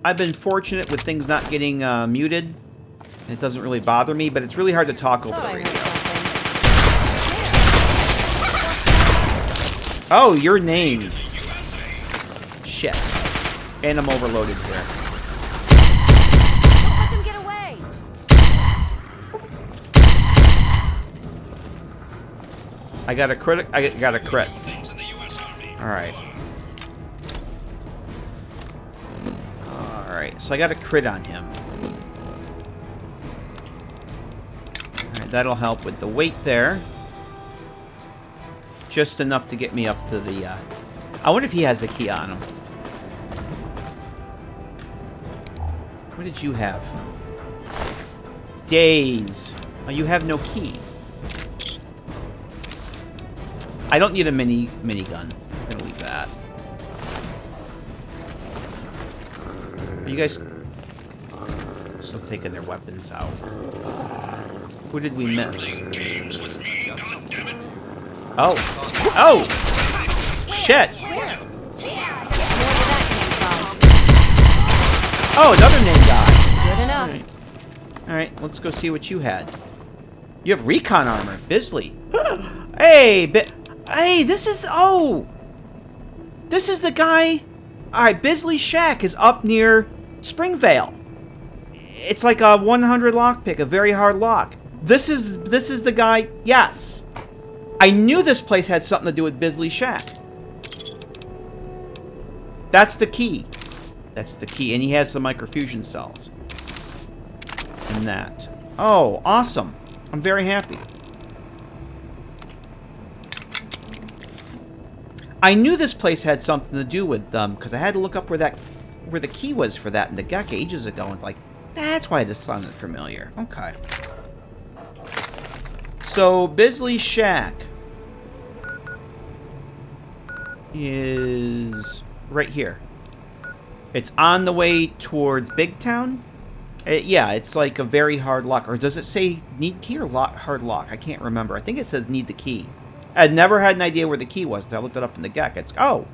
I've been fortunate with things not getting muted. It doesn't really bother me, but it's really hard to talk over the radio. Oh, your name. Shit. And I'm overloaded here. Don't let them get away. I got a crit. I got a crit. Alright. Alright, so I got a crit on him. Alright, that'll help with the weight there. Just enough to get me up to the, I wonder if he has the key on him. What did you have? Days. Oh, you have no key. I don't need a minigun. I'm gonna leave that. Are you guys still taking their weapons out? Who did we miss? Oh. Oh! Shit! Oh, another name guy. Good enough. Alright, let's go see what you had. You have recon armor. Bisley. Hey, hey, this is... Oh! This is the guy... Alright, Bisley's shack is up near Springvale. It's like a 100 lockpick, a very hard lock. This is the guy... Yes. I knew this place had something to do with Bisley's shack. That's the key. That's the key. And he has some microfusion cells. And that. Oh, awesome. I'm very happy. I knew this place had something to do with them, because I had to look up where the key was for that in the GEC ages ago. And it's like, that's why this sounded familiar. Okay. So, Bisley's shack is right here. It's on the way towards Big Town. Yeah, it's like a very hard lock. Or does it say need key or hard lock? I can't remember. I think it says need the key. I never had an idea where the key was until I looked it up in the GEC.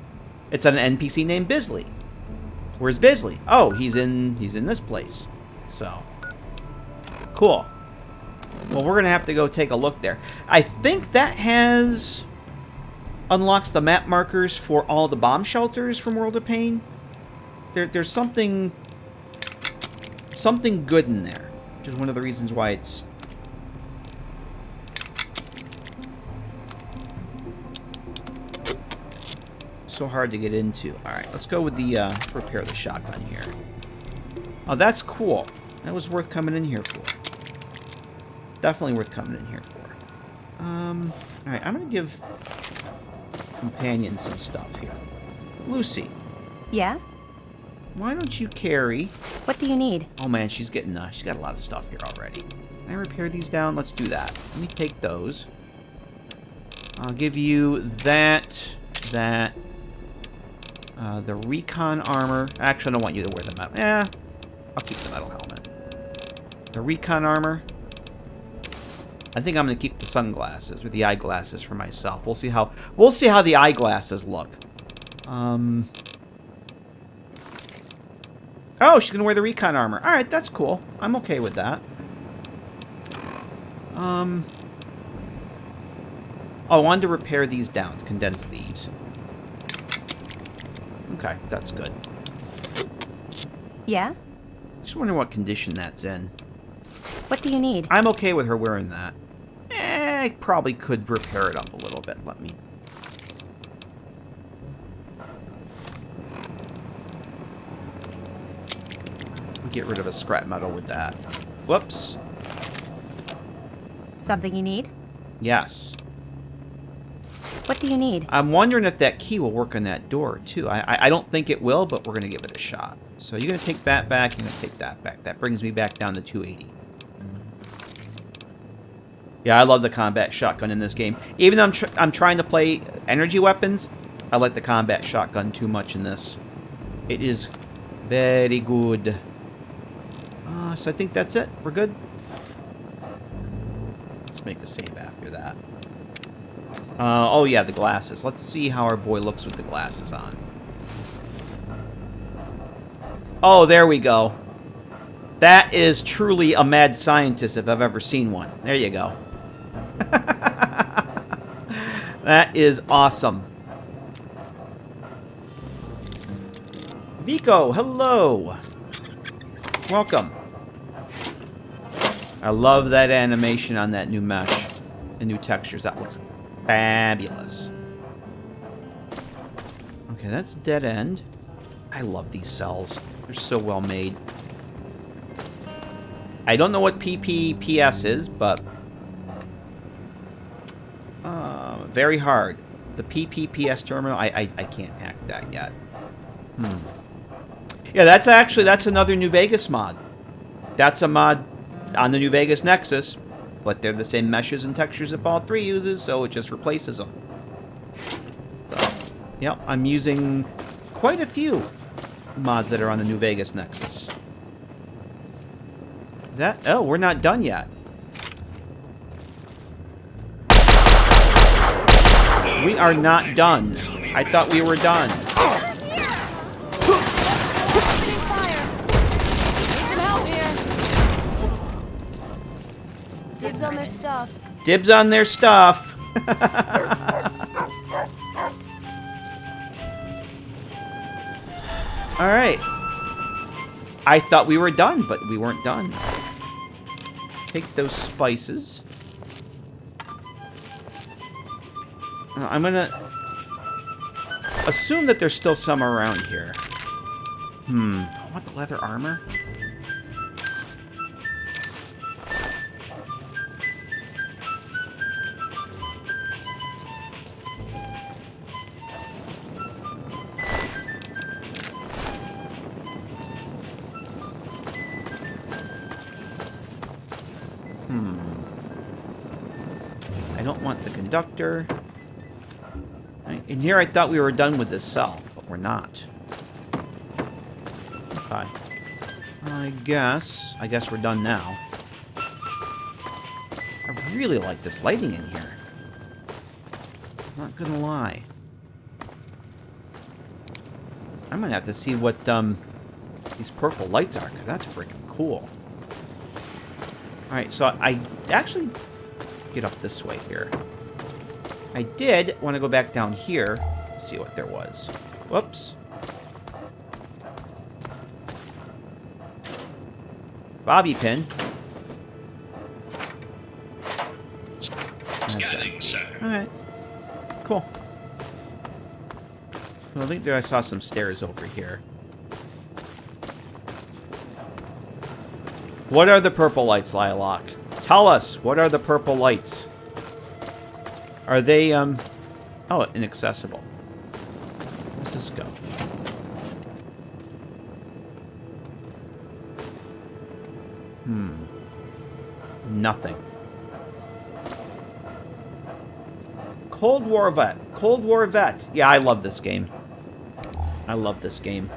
It's an NPC named Bisley. Where's Bisley? Oh, he's in this place. So, cool. Well, we're gonna have to go take a look there. I think that unlocks the map markers for all the bomb shelters from World of Pain. There's something good in there, which is one of the reasons why it's so hard to get into. Alright, let's go with the repair the shotgun here. Oh, that's cool. That was worth coming in here for. Definitely worth coming in here for. Alright, I'm gonna give companion some stuff here. Lucy. Yeah? Why don't you carry... What do you need? Oh man, she's got a lot of stuff here already. Can I repair these down? Let's do that. Let me take those. I'll give you that, The recon armor. Actually, I don't want you to wear the metal. Yeah, I'll keep the metal helmet. The recon armor. I think I'm gonna keep the sunglasses or the eyeglasses for myself. We'll see how the eyeglasses look. Oh, she's gonna wear the recon armor. All right, that's cool. I'm okay with that. Oh, I wanted to repair these down, condense these. Okay, that's good. Yeah? Just wondering what condition that's in. What do you need? I'm okay with her wearing that. I probably could repair it up a little bit. Let me... get rid of a scrap metal with that. Whoops. Something you need? Yes. What do you need? I'm wondering if that key will work on that door, too. I don't think it will, but we're going to give it a shot. So you're going to take that back, you're going to take that back. That brings me back down to 280. Yeah, I love the combat shotgun in this game. Even though I'm trying to play energy weapons, I like the combat shotgun too much in this. It is very good. So I think that's it. We're good. Let's make a save after that. Oh yeah, the glasses. Let's see how our boy looks with the glasses on. Oh, there we go. That is truly a mad scientist if I've ever seen one. There you go. That is awesome. Vico, hello. Welcome. I love that animation on that new mesh and new textures. That looks fabulous. Okay, that's dead end. I love these cells. They're so well made. I don't know what PPPS is, but very hard. The PPPS terminal, I can't hack that yet. Yeah, that's another New Vegas mod. That's a mod on the New Vegas Nexus, but they're the same meshes and textures that Fallout 3 uses, so it just replaces them. So, yep, I'm using quite a few mods that are on the New Vegas Nexus. Oh, we're not done yet. We are not done. I thought we were done. Dibs on their stuff. Dibs on their stuff. All right. I thought we were done, but we weren't done. Take those spices. I'm gonna assume that there's still some around here. I want the leather armor. I don't want the conductor. In here, I thought we were done with this cell, but we're not. Okay. I guess we're done now. I really like this lighting in here. I'm not gonna lie. I'm gonna have to see what these purple lights are, because that's freaking cool. Alright, so I actually get up this way here. I did want to go back down here and see what there was. Whoops. Bobby pin. Scanning, sir. Alright. Cool. Well, I think there I saw some stairs over here. What are the purple lights, Lilac? Tell us, what are the purple lights? Are they, oh, inaccessible. Where's this go? Nothing. Cold War Vet. Cold War Vet. Yeah, I love this game. I love this game.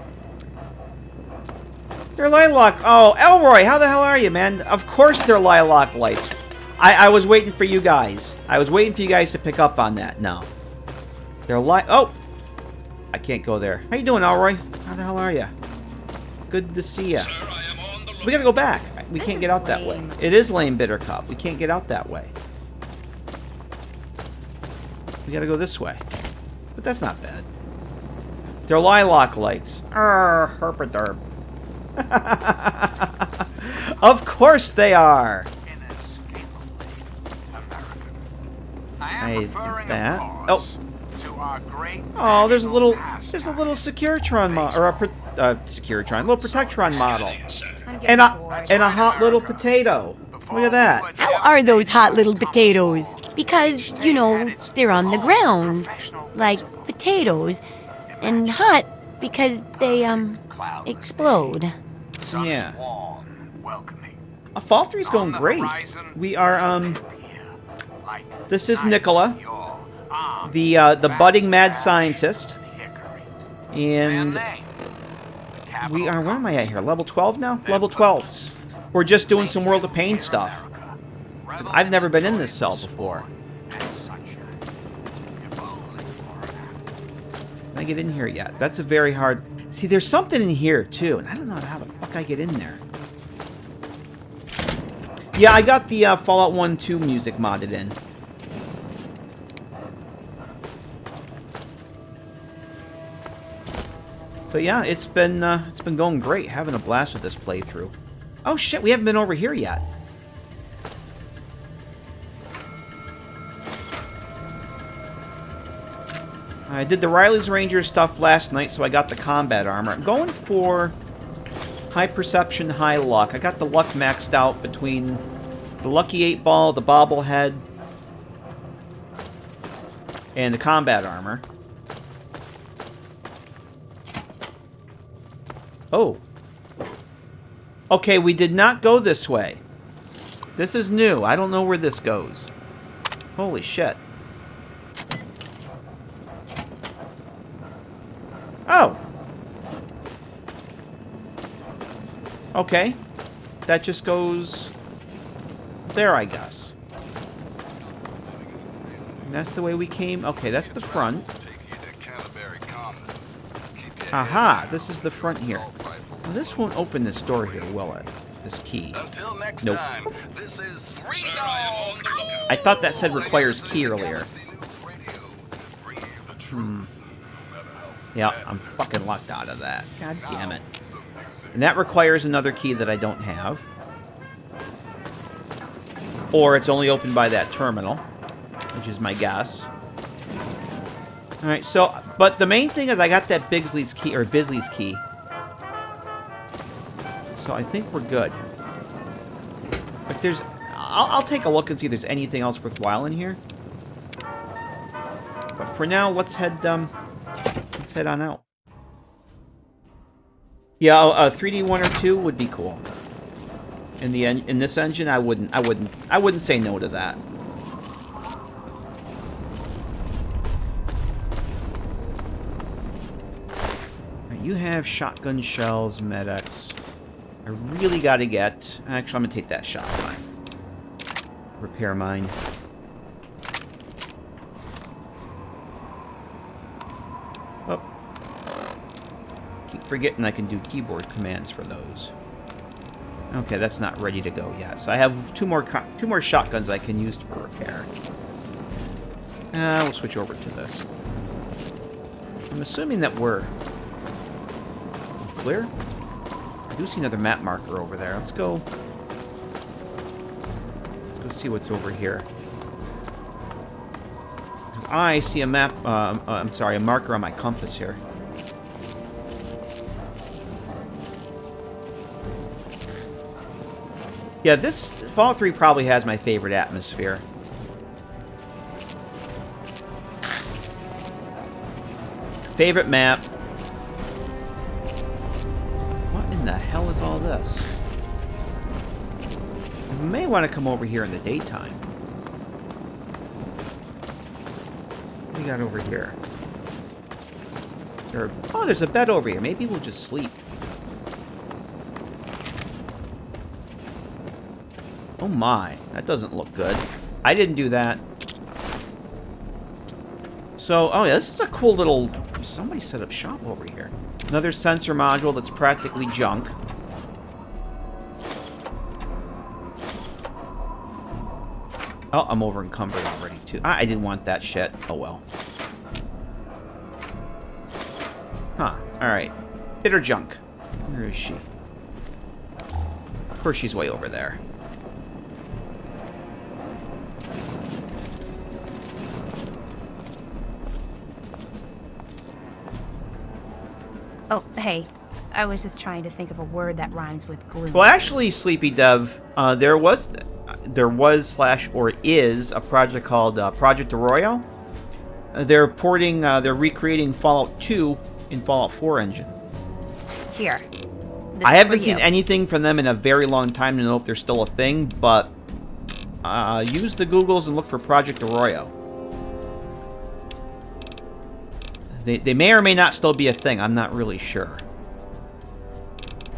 They're lilac. Oh, Elroy, how the hell are you, man? Of course they're lilac lights. I was waiting for you guys. I was waiting for you guys to pick up on that. No. They're oh! I can't go there. How you doing, Elroy? How the hell are you? Good to see you. We gotta go back. We can't get out that way. It is lame, Bittercup. We can't get out that way. We gotta go this way. But that's not bad. They're lilac lights. Herpaderp. Of course they are. That. Oh. Oh, there's a little Securitron model, or a Securitron, little Protectron model, and a hot little potato. Look at that. How are those hot little potatoes? Because, you know, they're on the ground, like potatoes, and hot because they, explode. Yeah. Fall 3's going great. We are, this is Nikola, the budding mad scientist, and we are, where am I at here? Level 12 now? Level 12. We're just doing some World of Pain stuff. I've never been in this cell before. Can I get in here yet? That's a very hard... See, there's something in here, too, and I don't know how the fuck I get in there. Yeah, I got the Fallout 1-2 music modded in. But yeah, it's been going great. Having a blast with this playthrough. Oh shit, we haven't been over here yet. I did the Riley's Ranger stuff last night, so I got the combat armor. I'm going for high perception, high luck. I got the luck maxed out between the lucky 8-ball, the bobblehead, and the combat armor. Oh. Okay, we did not go this way. This is new. I don't know where this goes. Holy shit. Oh. Okay. That just goes there, I guess. And that's the way we came. Okay, that's the front. Aha, this is the front here. Well, this won't open this door here, will it? This key. Until next nope. time, this is 3 I thought that said requires key earlier. Yeah, I'm fucking locked out of that. God damn it. And that requires another key that I don't have. Or it's only opened by that terminal, which is my guess. Alright, so, but the main thing is I got that Bisley's key, or Bisley's key. So I think we're good. But there's, I'll take a look and see if there's anything else worthwhile in here. But for now, let's head on out. Yeah, a 3D 1 or 2 would be cool. In this engine, I wouldn't say no to that. You have shotgun shells, medics. I really gotta get... Actually, I'm gonna take that shotgun. Repair mine. Oh. Keep forgetting I can do keyboard commands for those. Okay, that's not ready to go yet. So I have two more shotguns I can use for repair. We'll switch over to this. I'm assuming that we're... clear? I do see another map marker over there. Let's go see what's over here. Because I see a map, I'm sorry, a marker on my compass here. Yeah, this Fallout 3 probably has my favorite atmosphere. Favorite map. What in the hell is all this? I may want to come over here in the daytime. What do we got over here? Oh, there's a bed over here. Maybe we'll just sleep. Oh my, that doesn't look good. I didn't do that. So, oh yeah, this is a cool little... Somebody set up shop over here. Another sensor module that's practically junk. Oh, I'm over encumbered already, too. I didn't want that shit. Oh, well. Huh. Alright. Hit her junk. Where is she? Of course she's way over there. Oh, hey. I was just trying to think of a word that rhymes with glue. Well, actually, Sleepy Dev, there was / or is a project called Project Arroyo. They're recreating Fallout 2 in Fallout 4 engine. Here. I haven't seen anything from them in a very long time to know if they're still a thing, but use the Googles and look for Project Arroyo. They may or may not still be a thing. I'm not really sure.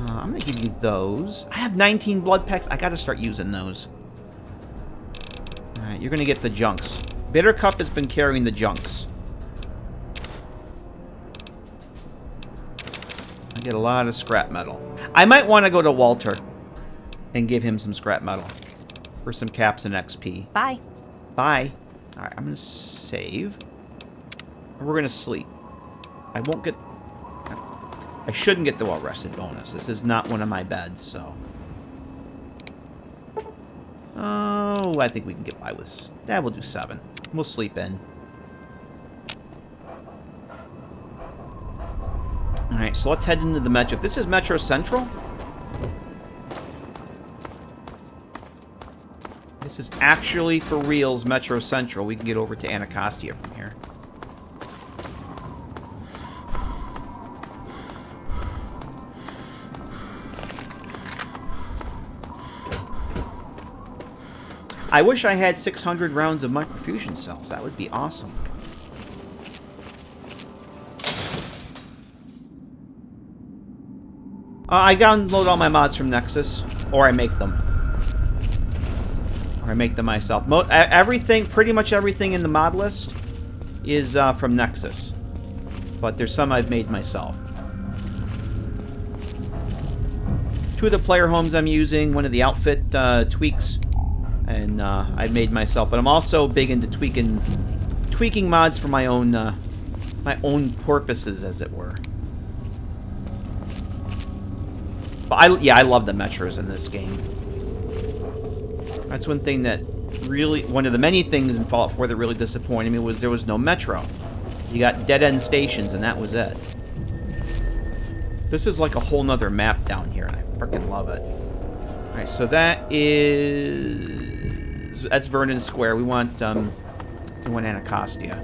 I'm going to give you those. I have 19 blood packs. I got to start using those. Alright, you're going to get the junks. Bitter Cup has been carrying the junks. I get a lot of scrap metal. I might want to go to Walter and give him some scrap metal for some caps and XP. Bye. Bye. Alright, I'm going to save. We're going to sleep. I won't get... I shouldn't get the well-rested bonus. This is not one of my beds, so... Oh, I think we can get by with... Yeah, we'll do 7. We'll sleep in. Alright, so let's head into the Metro. This is Metro Central. This is actually, for reals, Metro Central. We can get over to Anacostia from here. I wish I had 600 rounds of microfusion cells. That would be awesome. I download all my mods from Nexus, or I make them. Or I make them myself. Everything, pretty much everything in the mod list is from Nexus. But there's some I've made myself. 2 of the player homes I'm using, one of the outfit tweaks, and I've made myself. But I'm also big into tweaking mods for my own purposes, as it were. But I love the metros in this game. That's one thing that really, one of the many things in Fallout 4 that really disappointed me was there was no metro. You got dead-end stations, and that was it. This is like a whole nother map down here, and I freaking love it. Alright, so that's Vernon Square. We want Anacostia.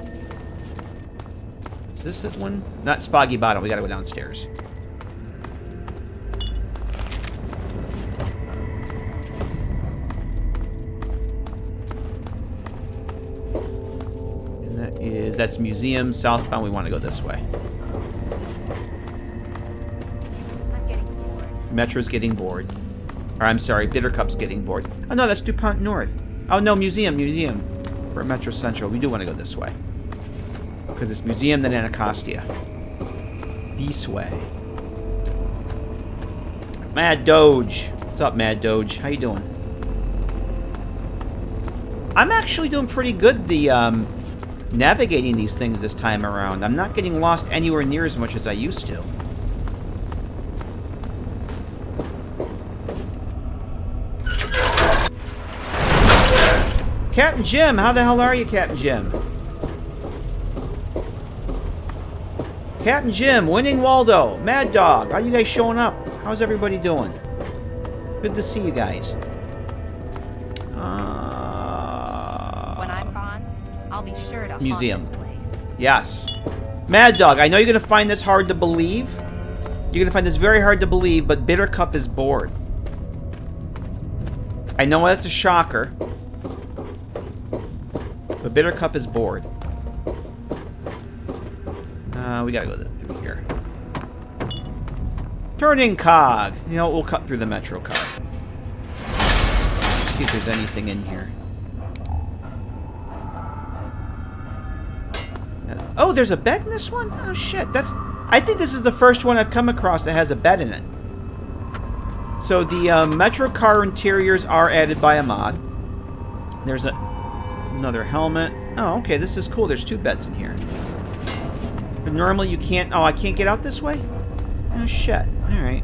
Is this it one? Not Spoggy Bottom. We gotta go downstairs. That's Museum, southbound. We want to go this way. I'm getting bored. Metro's getting bored. Or, I'm sorry, Bitter Cup's getting bored. Oh, no, that's DuPont North. Oh, no, Museum. We're at Metro Central. We do want to go this way. Because it's Museum, then Anacostia. This way. Mad Doge. What's up, Mad Doge? How you doing? I'm actually doing pretty good, navigating these things this time around. I'm not getting lost anywhere near as much as I used to. Captain Jim, how the hell are you, Captain Jim? Captain Jim, Winning Waldo, Mad Dog, how you guys showing up? How's everybody doing? Good to see you guys. When I'm gone, I'll be sure to Museum. haunt this place. Yes. Mad Dog, I know you're going to find this hard to believe. You're going to find this very hard to believe, but Bitter Cup is bored. I know that's a shocker. But Bitter Cup is bored. We gotta go through here. Turning cog. You know, we'll cut through the Metro car. See if there's anything in here. Oh, there's a bed in this one? Oh, shit. I think this is the first one I've come across that has a bed in it. So the Metro car interiors are added by a mod. There's another helmet. Oh, okay. This is cool. There's 2 beds in here. But normally you can't... Oh, I can't get out this way? Oh, shit. Alright.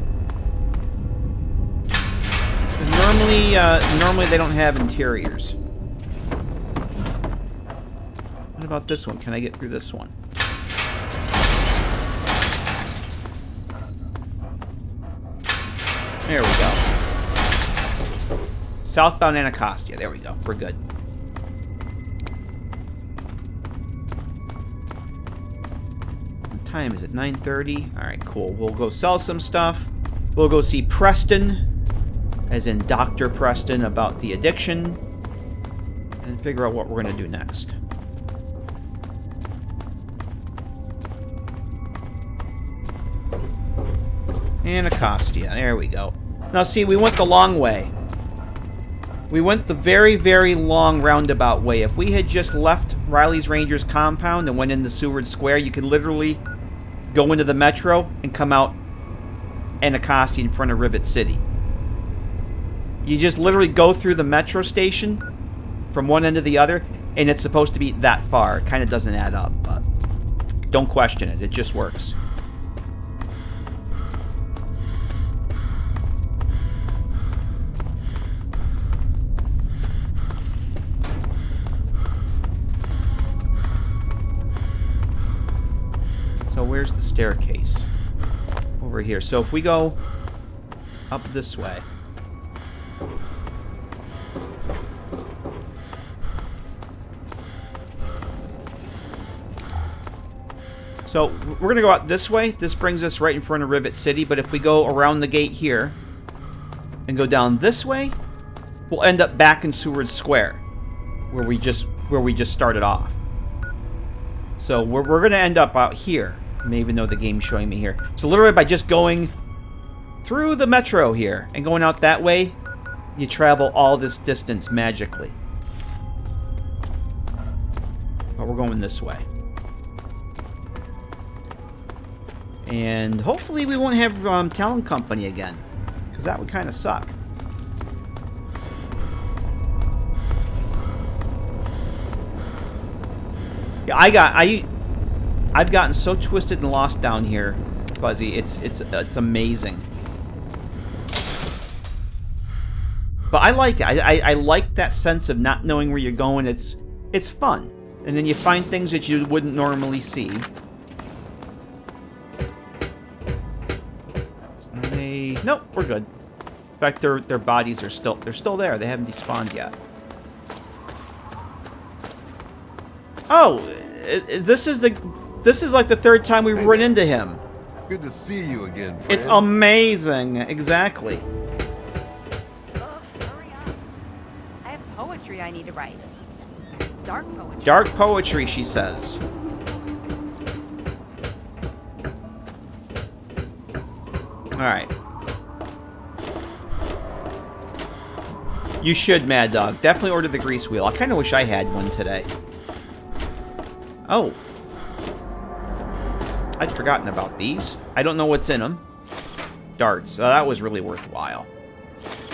Normally they don't have interiors. What about this one? Can I get through this one? There we go. Southbound Anacostia. There we go. We're good. What time is it? 9:30? Alright, cool. We'll go sell some stuff. We'll go see Preston, as in Dr. Preston, about the addiction, and figure out what we're going to do next. Anacostia. There we go. Now, see, we went the long way. We went the very, very long roundabout way. If we had just left Riley's Rangers compound and went into Seward Square, you could literally go into the Metro and come out Anacostia in front of Rivet City. You just literally go through the Metro station from one end to the other, and it's supposed to be that far. It kind of doesn't add up, but don't question it. It just works. So where's the staircase? Over here. So if we go up this way. So we're going to go out this way. This brings us right in front of Rivet City. But if we go around the gate here and go down this way, we'll end up back in Seward Square, where we just started off. So we're going to end up out here. I may even know the game's showing me here. So literally by just going through the Metro here and going out that way, you travel all this distance magically. But we're going this way. And hopefully we won't have Talon Company again, because that would kind of suck. Yeah, I've gotten so twisted and lost down here, Fuzzy. It's amazing. But I like it. I like that sense of not knowing where you're going. It's fun, and then you find things that you wouldn't normally see. Nope, we're good. In fact, their bodies are still there. They haven't despawned yet. Oh, this is like the 3rd time we've run into him. Good to see you again, friend. It's amazing. Exactly. Oh, hurry up. I have poetry I need to write. Dark poetry. Dark poetry, she says. Alright. You should, Mad Dog. Definitely order the grease wheel. I kind of wish I had one today. Oh. I'd forgotten about these. I don't know what's in them. Darts. That was really worthwhile.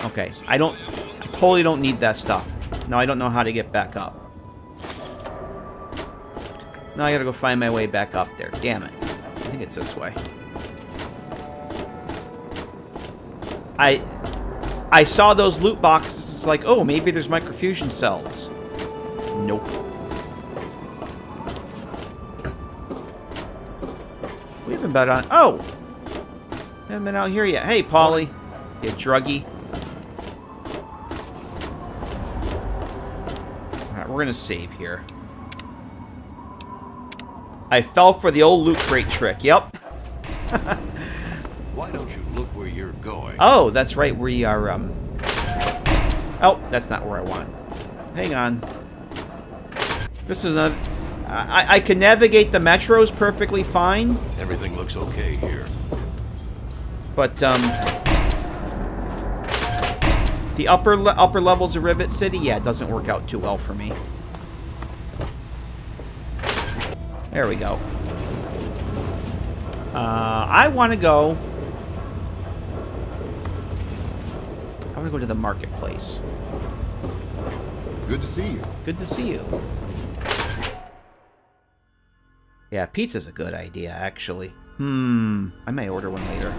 Okay. I totally don't need that stuff. Now I don't know how to get back up. Now I gotta go find my way back up there. Damn it. I think it's this way. I saw those loot boxes. It's like, oh, maybe there's microfusion cells. Nope. We haven't been on... Oh! We haven't been out here yet. Hey, Paulie. You druggie. Alright, we're gonna save here. I fell for the old loot crate trick. Yep. Why don't you look where you're going? Oh, that's right. We are, Oh, that's not where I want. Hang on. This is another... I can navigate the metros perfectly fine. Everything looks okay here. But the upper levels of Rivet City, yeah, it doesn't work out too well for me. There we go. I want to go. I want to go to the marketplace. Good to see you. Good to see you. Yeah, pizza's a good idea, actually. I may order one later.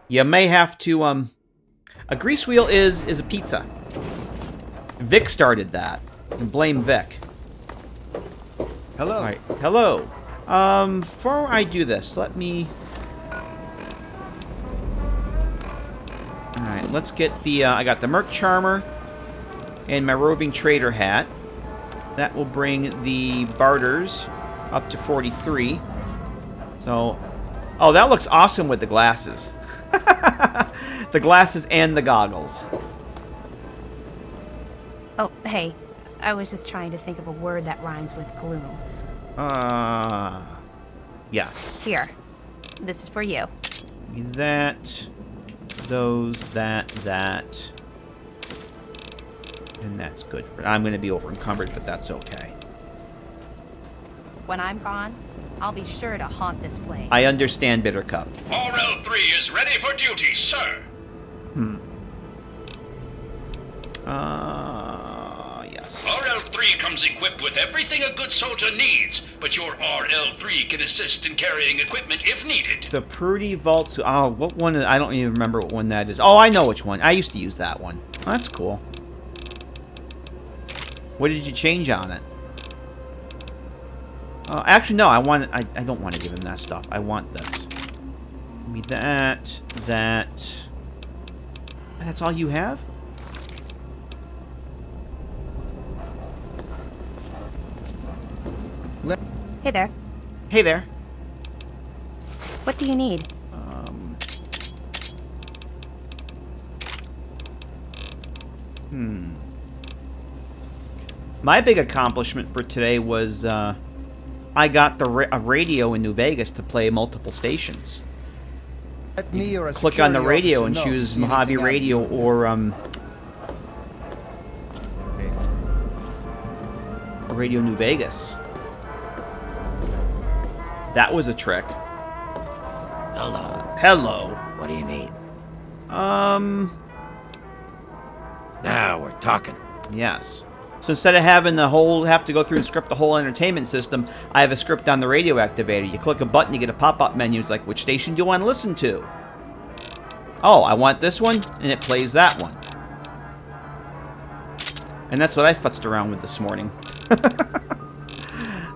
You may have to, a grease wheel is a pizza. Vic started that. And blame Vic. Hello. All right. Hello. Before I do this, let me... Alright, let's get the, I got the Merc Charmer and my Roving Trader hat. That will bring the barters up to 43. So, oh, that looks awesome with the glasses. The glasses and the goggles. Oh, hey. I was just trying to think of a word that rhymes with gloom. Yes. Here. This is for you. That, those, that. And that's good. I'm going to be over encumbered, but that's okay. When I'm gone, I'll be sure to haunt this place. I understand, Bittercup. RL3 is ready for duty, sir. Yes. RL3 comes equipped with everything a good soldier needs, but your RL3 can assist in carrying equipment if needed. The Prudy Vault. Oh, what one? I don't even remember what one that is. Oh, I know which one. I used to use that one. Oh, that's cool. What did you change on it? Actually, no. I don't want to give him that stuff. I want this. Give me that. That's all you have? Hey there. Hey there. What do you need? My big accomplishment for today was I got a radio in New Vegas to play multiple stations. Let me or a Click on the security radio officer and know choose if you need Mojave anything Radio or Radio New Vegas. That was a trick. Hello. Hello. What do you need? Now we're talking. Yes. So instead of having have to go through and script the whole entertainment system, I have a script on the radio activator. You click a button, you get a pop-up menu. It's like, which station do you want to listen to? Oh, I want this one, and it plays that one. And that's what I futzed around with this morning.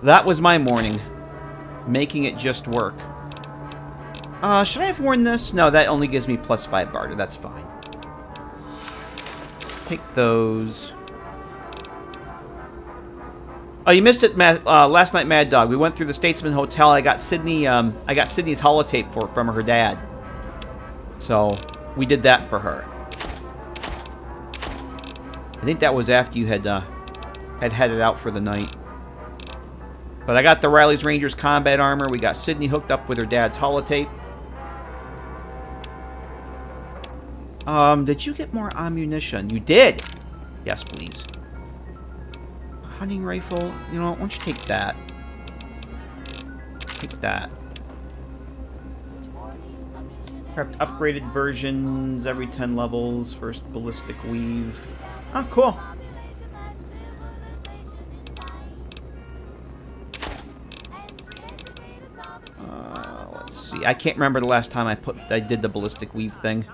That was my morning. Making it just work. Should I have worn this? No, that only gives me +5 barter. That's fine. Take those. Oh, you missed it, last night, Mad Dog. We went through the Statesman Hotel. I got Sydney's holotape from her dad. So we did that for her. I think that was after you had headed out for the night. But I got the Riley's Rangers combat armor. We got Sydney hooked up with her dad's holotape. Did you get more ammunition? You did. Yes, please. Hunting rifle. You know, why don't you take that? Take that. Craft upgraded versions every 10 levels. First ballistic weave. Oh, cool. Let's see. I can't remember the last time I did the ballistic weave thing.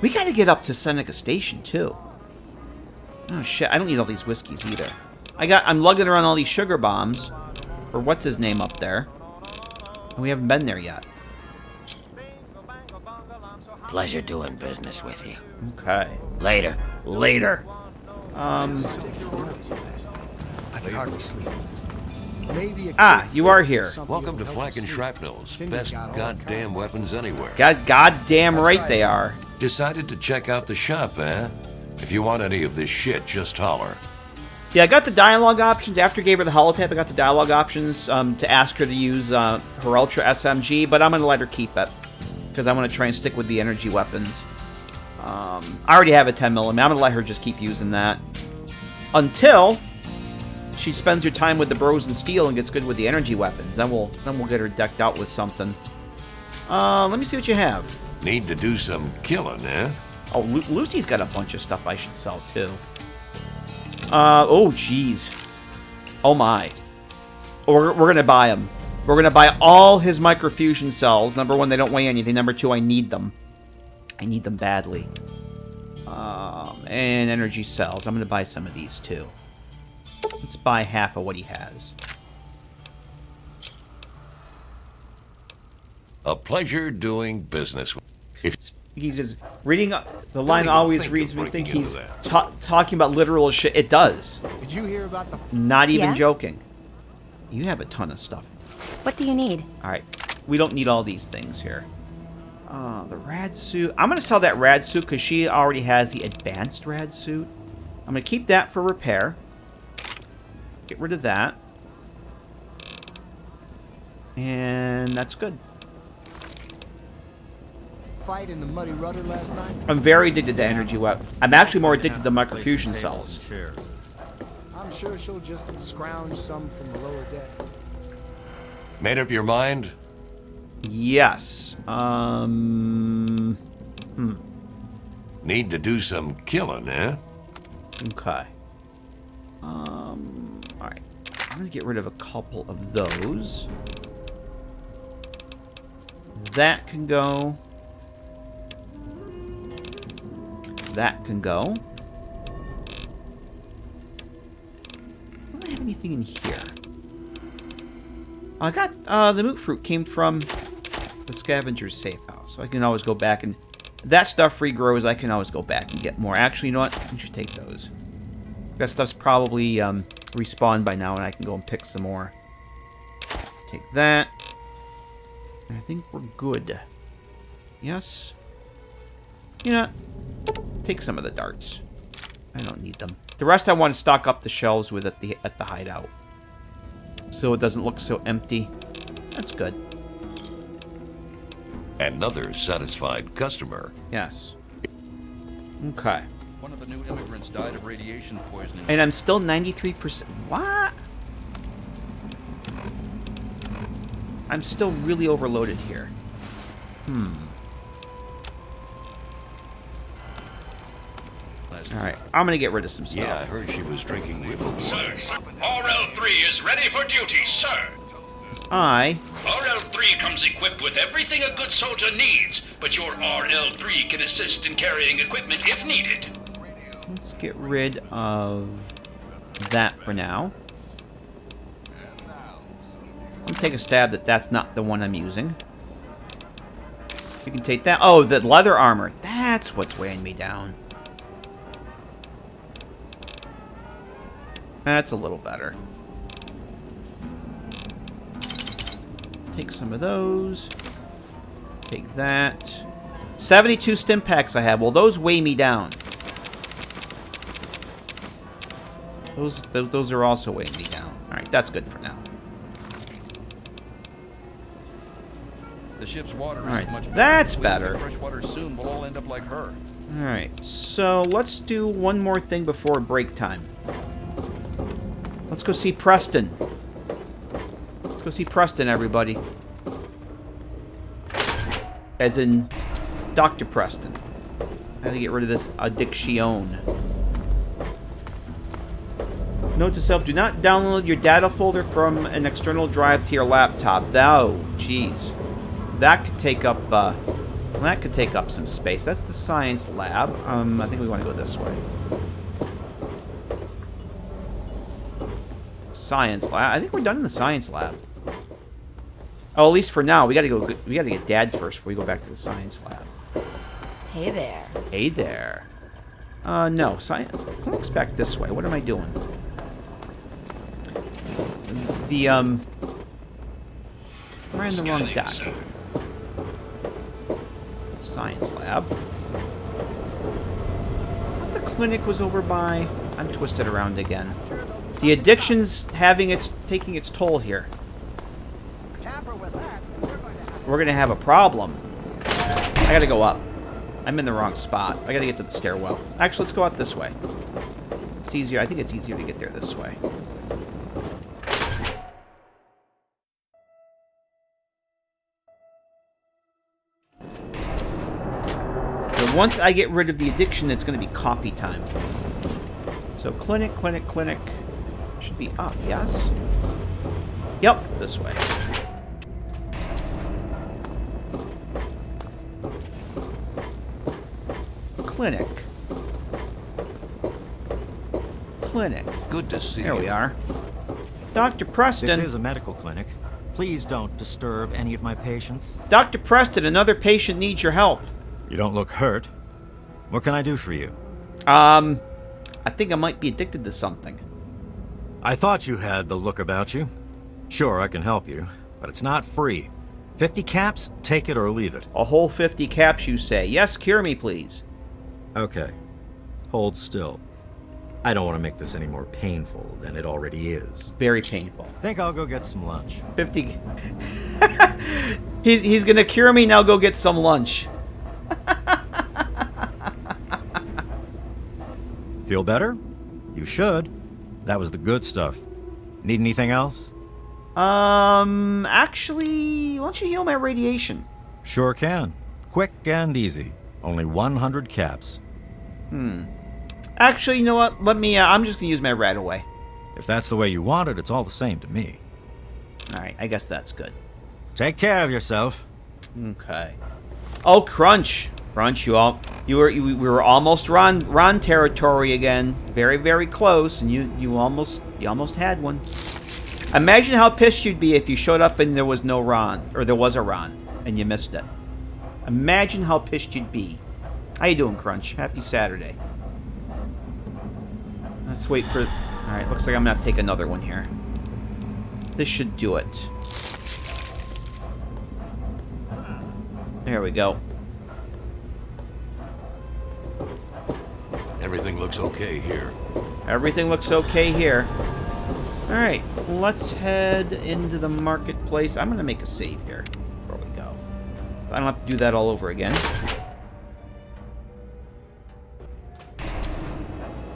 We gotta get up to Seneca Station too. Oh shit! I don't need all these whiskeys either. I'm lugging around all these sugar bombs. Or what's his name up there? And we haven't been there yet. Pleasure doing business with you. Okay. Later. Later. I could hardly sleep. Maybe you are here. Welcome to Flanking Shrapnels. Best goddamn weapons anywhere. Goddamn right they are. Decided to check out the shop, eh? If you want any of this shit, just holler. Yeah, I got the dialogue options. After I gave her the holotape, I got the dialogue options to ask her to use her Ultra SMG, but I'm going to let her keep it. because I want to try and stick with the energy weapons. I already have a 10mm. I'm gonna let her just keep using that until she spends her time with the bros and steel and gets good with the energy weapons. Then we'll get her decked out with something. Let me see what you have. Need to do some killing, eh? Oh, Lucy's got a bunch of stuff I should sell too. Oh jeez. Oh my. We're gonna buy them. We're gonna buy all his microfusion cells. Number one, they don't weigh anything. Number two, I need them. I need them badly. And energy cells. I'm gonna buy some of these too. Let's buy half of what he has. A pleasure doing business. If he's just reading, the line always reads me think he's talking about literal shit. It does. Did you hear about the... Not even joking. You have a ton of stuff. What do you need? Alright. We don't need all these things here. The rad suit. I'm going to sell that rad suit because she already has the advanced rad suit. I'm going to keep that for repair. Get rid of that. And that's good. Fight in the muddy rudder last night? I'm very addicted to energy weapons. I'm actually more addicted to microfusion cells. I'm sure she'll just scrounge some from the lower deck. Made up your mind? Yes. Need to do some killing, eh? Okay. Alright. I'm gonna get rid of a couple of those. That can go. That can go. I don't have anything in here. I got, the moot fruit came from the Scavenger's safe house, so I can always go back and... That stuff regrows, I can always go back and get more. Actually, you know what? I should take those. That stuff's probably, respawned by now, and I can go and pick some more. Take that. I think we're good. Yes? You know, take some of the darts. I don't need them. The rest I want to stock up the shelves with at the hideout, so it doesn't look so empty. That's good. Another satisfied customer. Yes. Okay. One of the new immigrants died of radiation poisoning. And I'm still 93%. What? I'm still really overloaded here. Alright, I'm gonna get rid of some stuff. Yeah, I heard she was drinking River. Sir, RL3 is ready for duty, sir. RL3 comes equipped with everything a good soldier needs, but your RL3 can assist in carrying equipment if needed. Let's get rid of that for now. I'm gonna take a stab that that's not the one I'm using. You can take that. Oh, the leather armor. That's what's weighing me down. That's a little better. Take some of those. Take that. 72 stim packs I have. Well, those weigh me down. Those are also weighing me down. Alright, that's good for now. The ship's water Alright, isn't much better. that's better. Fresh water soon will all end up like her. Alright, so let's do one more thing before break time. Let's go see Preston. Let's go see Preston, everybody. As in, Dr. Preston. I have to get rid of this addiction. Note to self, do not download your data folder from an external drive to your laptop. Oh, jeez. That could take up, some space. That's the science lab. I think we want to go this way. Science lab. I think we're done in the science lab. Oh, at least for now. We gotta go. We gotta get Dad first before we go back to the science lab. Hey there. Hey there. No. Science. Let's back this way. What am I doing? We're in the wrong deck. Science lab. The clinic was over by. I'm twisted around again. The addiction's taking its toll here. We're gonna have a problem. I gotta go up. I'm in the wrong spot. I gotta get to the stairwell. Actually, let's go out this way. It's easier. I think it's easier to get there this way. So once I get rid of the addiction, it's gonna be coffee time. So clinic, clinic, clinic. Should be up, yes? Yep, this way. Clinic. Clinic. Good to see you. There we are. Dr. Preston. This is a medical clinic. Please don't disturb any of my patients. Dr. Preston, another patient needs your help. You don't look hurt. What can I do for you? I think I might be addicted to something. I thought you had the look about you. Sure, I can help you, but it's not free. 50 caps, take it or leave it. A whole 50 caps, you say. Yes, cure me, please. Okay. Hold still. I don't want to make this any more painful than it already is. Very painful. Think I'll go get some lunch. 50... he's gonna cure me, now go get some lunch. Feel better? You should. That was the good stuff. Need anything else? Actually, why don't you heal my radiation? Sure can. Quick and easy. Only 100 caps. Actually, you know what? Let me, I'm just gonna use my rat away. If that's the way you want it, it's all the same to me. Alright, I guess that's good. Take care of yourself. Okay. Oh, Crunch! Crunch, we were almost Ron territory again. Very, very close, and you almost had one. Imagine how pissed you'd be if you showed up and there was no Ron, or there was a Ron, and you missed it. Imagine how pissed you'd be. How you doing, Crunch? Happy Saturday. Let's wait for... Alright, looks like I'm gonna have to take another one here. This should do it. There we go. Everything looks okay here. Everything looks okay here. Alright, let's head into the marketplace. I'm gonna make a save here before we go. I don't have to do that all over again.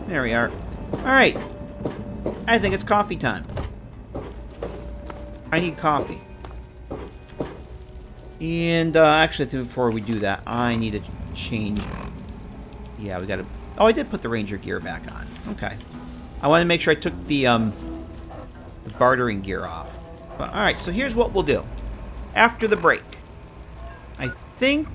There we are. Alright. I think it's coffee time. I need coffee. And, actually, before we do that, I need to change... Yeah, we gotta... Oh, I did put the Ranger gear back on. Okay. I wanted to make sure I took the bartering gear off. But, alright, so here's what we'll do. After the break, I think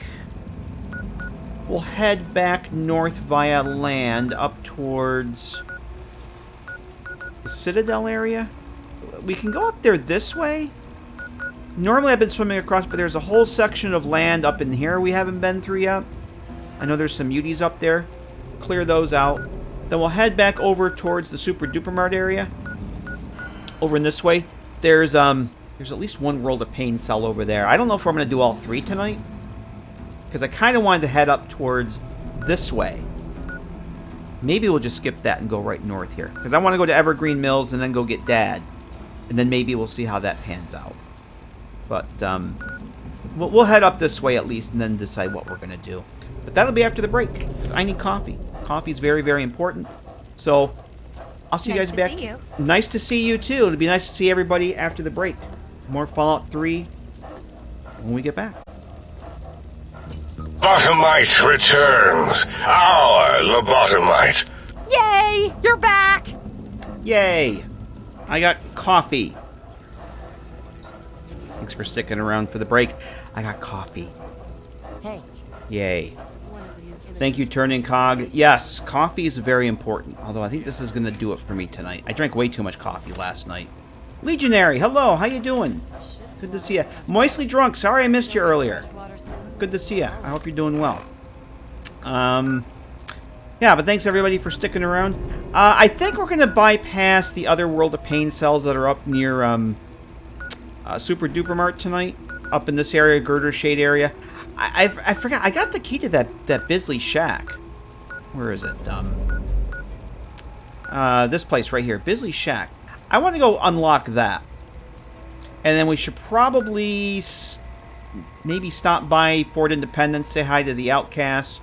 we'll head back north via land up towards the Citadel area. We can go up there this way. Normally I've been swimming across, but there's a whole section of land up in here we haven't been through yet. I know there's some muties up there. Clear those out. Then we'll head back over towards the Super Duper Mart area. Over in this way. There's at least one World of Pain cell over there. I don't know if I'm going to do all three tonight. Because I kind of wanted to head up towards this way. Maybe we'll just skip that and go right north here. Because I want to go to Evergreen Mills and then go get Dad. And then maybe we'll see how that pans out. But, we'll head up this way at least and then decide what we're going to do. But that'll be after the break. Because I need coffee. Coffee is very, very important. So, I'll see you guys back. See you. Nice to see you, too. It'll be nice to see everybody after the break. More Fallout 3 when we get back. Lobotomite returns. Our lobotomite. Yay! You're back! Yay! I got coffee. Thanks for sticking around for the break. I got coffee. Hey. Yay. Thank you, Turning Cog. Yes, coffee is very important. Although I think this is going to do it for me tonight. I drank way too much coffee last night. Legionary, hello. How you doing? Good to see you. Moistly Drunk. Sorry I missed you earlier. Good to see you. I hope you're doing well. Yeah, but thanks everybody for sticking around. I think we're going to bypass the other World of Pain cells that are up near Super Duper Mart tonight. Up in this area, Girder Shade area. I forgot. I got the key to that Bisley Shack. Where is it? This place right here. Bisley Shack. I want to go unlock that. And then we should probably maybe stop by Fort Independence, say hi to the Outcasts,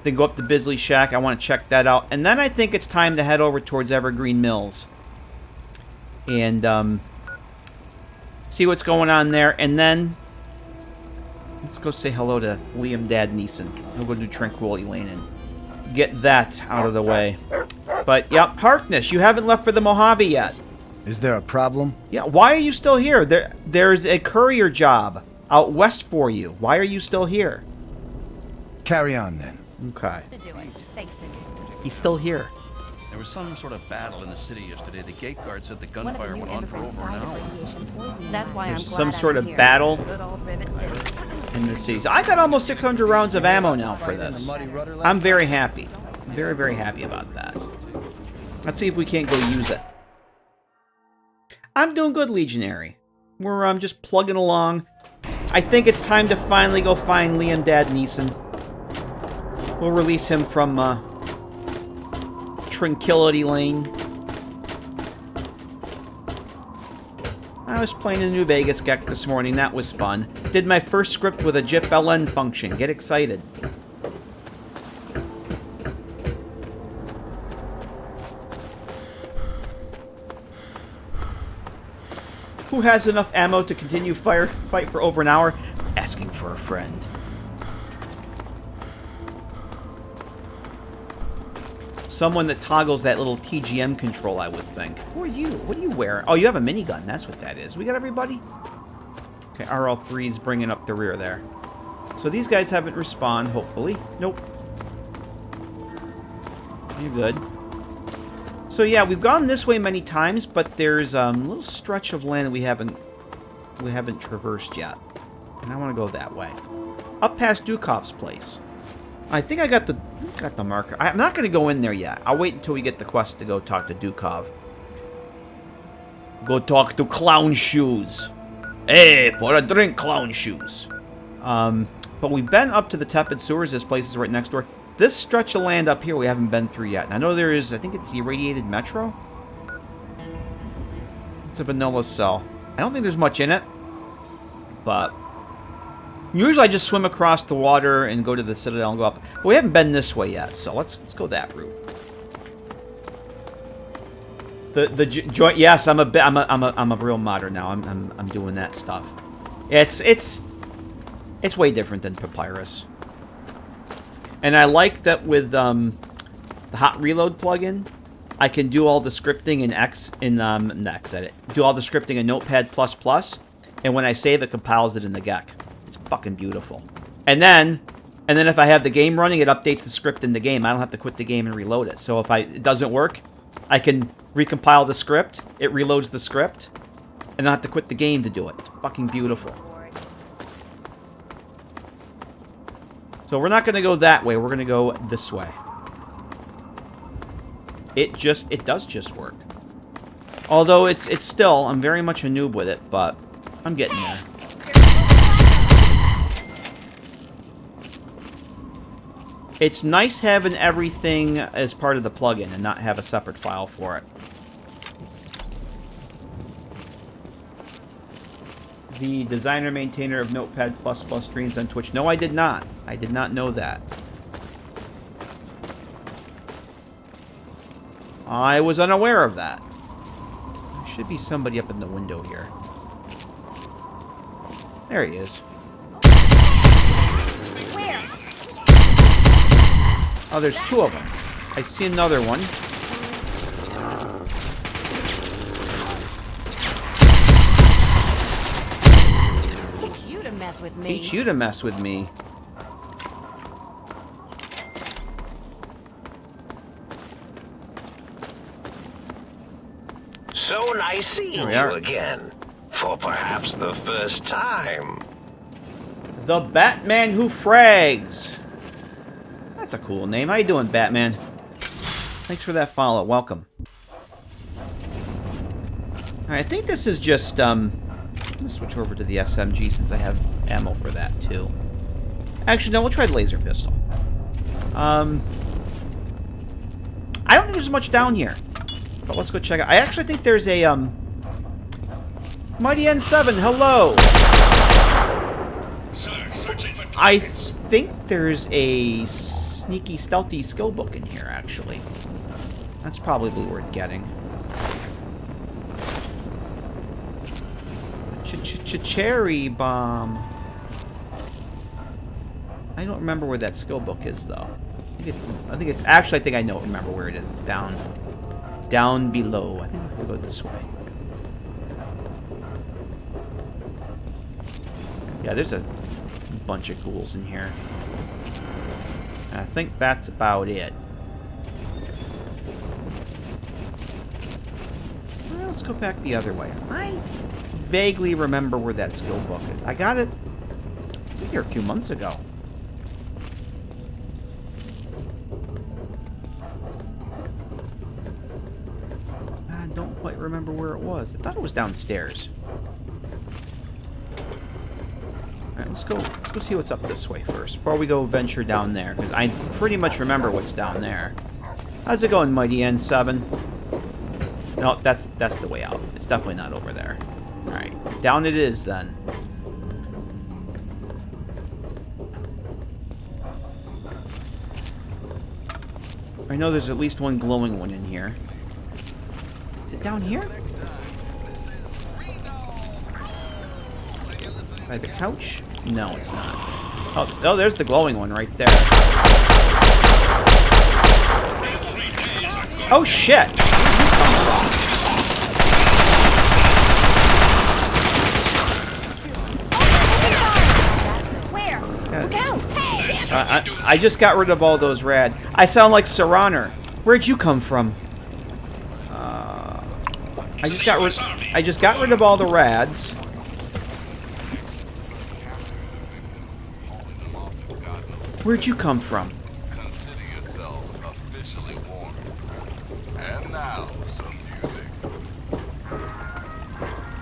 then go up to Bisley Shack. I want to check that out. And then I think it's time to head over towards Evergreen Mills. And see what's going on there. And then let's go say hello to Liam Dad Neeson. We'll go do Tranquility Lane and get that out of the way. But, yep, Harkness, you haven't left for the Mojave yet. Is there a problem? Yeah, why are you still here? There's a courier job out west for you. Why are you still here? Carry on, then. Okay. Thanks, Cindy. He's still here. There was some sort of battle in the city yesterday. The gate guard said the gunfire went on for over an hour. That's why There's I'm some glad sort I'm of here. battle Good old Rivet City. in the cities. I got almost 600 rounds of ammo now for this. I'm very happy. Very, very happy about that. Let's see if we can't go use it. I'm doing good, Legionary. We're just plugging along. I think it's time to finally go find Liam Dad Neeson. We'll release him from Tranquility Lane. I was playing a New Vegas Gek this morning. That was fun. Did my first script with a JIP-LN function. Get excited. Who has enough ammo to continue fight for over an hour? Asking for a friend. Someone that toggles that little TGM control, I would think. Who are you? What are you wearing? Oh, you have a minigun. That's what that is. We got everybody? Okay, RL3's bringing up the rear there. So these guys haven't respawned, hopefully. Nope. You're good. So yeah, we've gone this way many times, but there's a little stretch of land that we haven't traversed yet. And I want to go that way. Up past Dukov's place. I think I got the marker. I'm not going to go in there yet. I'll wait until we get the quest to go talk to Dukov. Go talk to Clown Shoes. Hey, pour a drink, Clown Shoes. But we've been up to the Tepid Sewers. This place is right next door. This stretch of land up here we haven't been through yet. And I know there is, I think it's the Irradiated Metro. It's a vanilla cell. I don't think there's much in it. But usually I just swim across the water and go to the Citadel and go up. But we haven't been this way yet, so let's go that route. The joint. Yes, I'm a real modder now. I'm doing that stuff. It's way different than Papyrus. And I like that with the Hot Reload plugin, I can do all the scripting in Xedit. Do all the scripting in Notepad++, and when I save it, compiles it in the GEC. It's fucking beautiful. And then if I have the game running, it updates the script in the game. I don't have to quit the game and reload it. So if it doesn't work, I can recompile the script. It reloads the script, and I don't have to quit the game to do it. It's fucking beautiful. So we're not going to go that way. We're going to go this way. It does just work. Although it's still, I'm very much a noob with it, but I'm getting there. It's nice having everything as part of the plugin and not have a separate file for it. The designer maintainer of Notepad++ streams on Twitch. No, I did not. I did not know that. I was unaware of that. There should be somebody up in the window here. There he is. Where? Oh, there's two of them. I see another one. Teach you to mess with me. Teach you to mess with me. So nice seeing you again. For perhaps the first time. The Batman Who Frags. That's a cool name. How you doing, Batman? Thanks for that follow. Welcome. Alright, I think this is just, I'm gonna switch over to the SMG since I have ammo for that, too. Actually, no, we'll try the laser pistol. I don't think there's much down here. But let's go check out. I actually think there's a, Mighty N7, hello! I think there's a sneaky, stealthy skill book in here, actually. That's probably worth getting. Cherry bomb. I don't remember where that skill book is, though. I think it's actually. I think I know. Remember where it is? It's down below. I think we'll go this way. Yeah, there's a bunch of ghouls in here. I think that's about it. Well, let's go back the other way. I vaguely remember where that skill book is. I got it. It was in here a few months ago. I don't quite remember where it was. I thought it was downstairs. Alright, let's go see what's up this way first, before we go venture down there, because I pretty much remember what's down there. How's it going, Mighty N7? No, that's the way out. It's definitely not over there. Alright, down it is then. I know there's at least one glowing one in here. Is it down here? By the couch? No, it's not. Oh, there's the glowing one right there. Oh, shit! Where? Look out! I just got rid of all those rads. I sound like Serraner. Where'd you come from? I just got rid of all the rads. Where'd you come from? Consider yourself officially warned. And now, some music.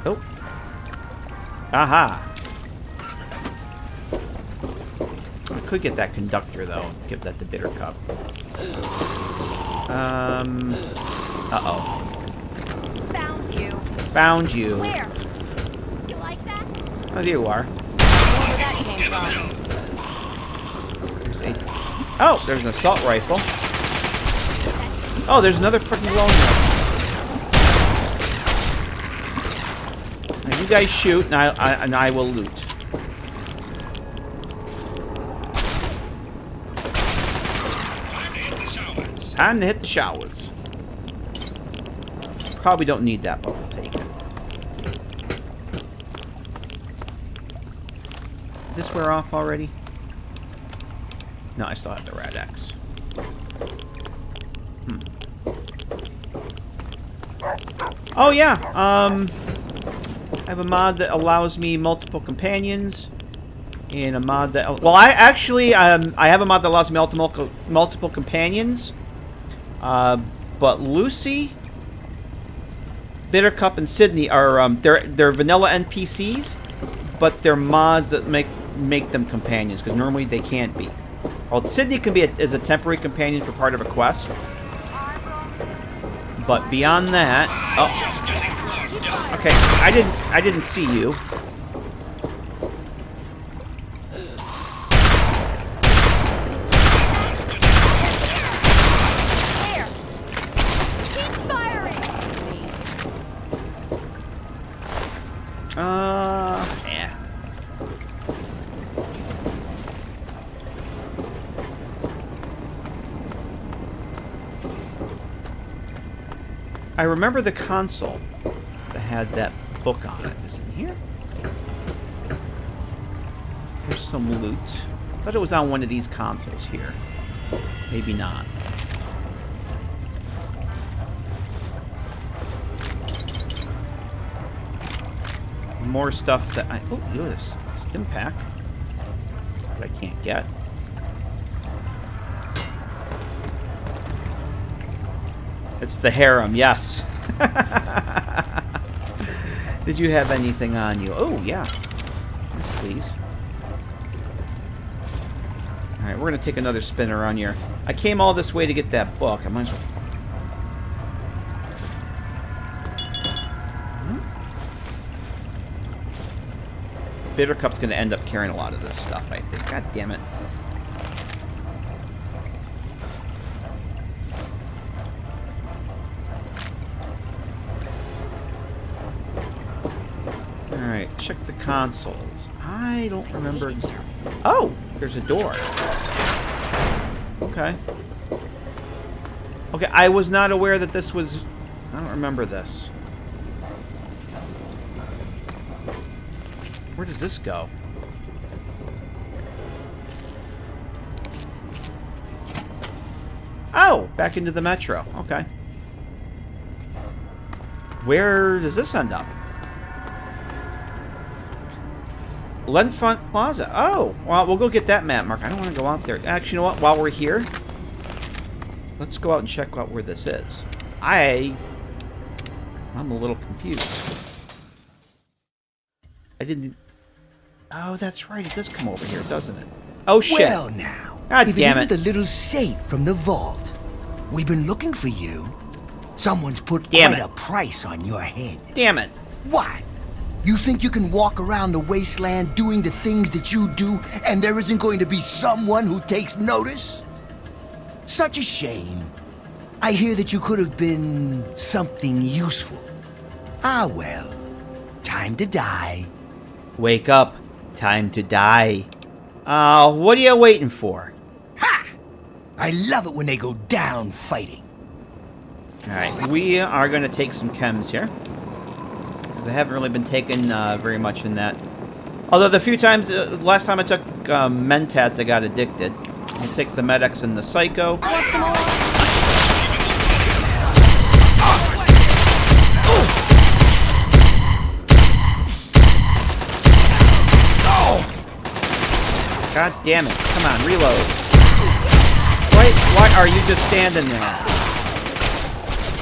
Oh. Aha. I could get that conductor, though. Give that to Bitter Cup. Uh-oh. Found you. Found you. Where? You like that? Oh, there you are. Where that came from? Oh, there's an assault rifle. Oh, there's another freaking glowing one. Now you guys shoot, and I will loot. Time to hit the showers. Probably don't need that, but we'll take it. Did this wear off already? No, I still have the Rad X. Oh yeah, I have a mod that allows me multiple companions, and a mod that I have a mod that allows me multiple companions. But Lucy, Bittercup, and Sydney are they're vanilla NPCs, but they're mods that make them companions, because normally they can't be. Well, Sydney can be as a temporary companion for part of a quest. But beyond that... Oh. Okay, I didn't see you. Yeah. I remember the console that had that book on it. Is it in here? There's some loot. I thought it was on one of these consoles here. Maybe not. More stuff that I... Oh, look at this. Stim pack. That I can't get. It's the harem, yes. Did you have anything on you? Oh, yeah. Yes, please. Alright, we're going to take another spin around here. I came all this way to get that book. I might as well... Bittercup's going to end up carrying a lot of this stuff, I think. God damn it. Alright, check the consoles. I don't remember... Oh! There's a door. Okay. Okay, I was not aware that this was... I don't remember this. Where does this go? Oh! Back into the metro. Okay. Where does this end up? Lenfront Plaza. Oh! Well, we'll go get that map mark. I don't want to go out there. Actually, you know what? While we're here, let's go out and check out where this is. I'm a little confused. I didn't... Oh, that's right. It does come over here, doesn't it? Oh, shit. Well, now. God if damn it isn't it. the little saint from the vault. We've been looking for you. Someone's put Damn quite it. a price on your head. Damn it. What? You think you can walk around the wasteland doing the things that you do, and there isn't going to be someone who takes notice? Such a shame. I hear that you could have been something useful. Ah, well. Time to die. Wake up. Time to die. What are you waiting for? Ha! I love it when they go down fighting. Alright, we are going to take some chems here. Because I haven't really been taking very much in that. Although the few times, last time I took Mentats, I got addicted. I'll take the Medics and the Psycho. God damn it. Come on, reload. Why are you just standing there?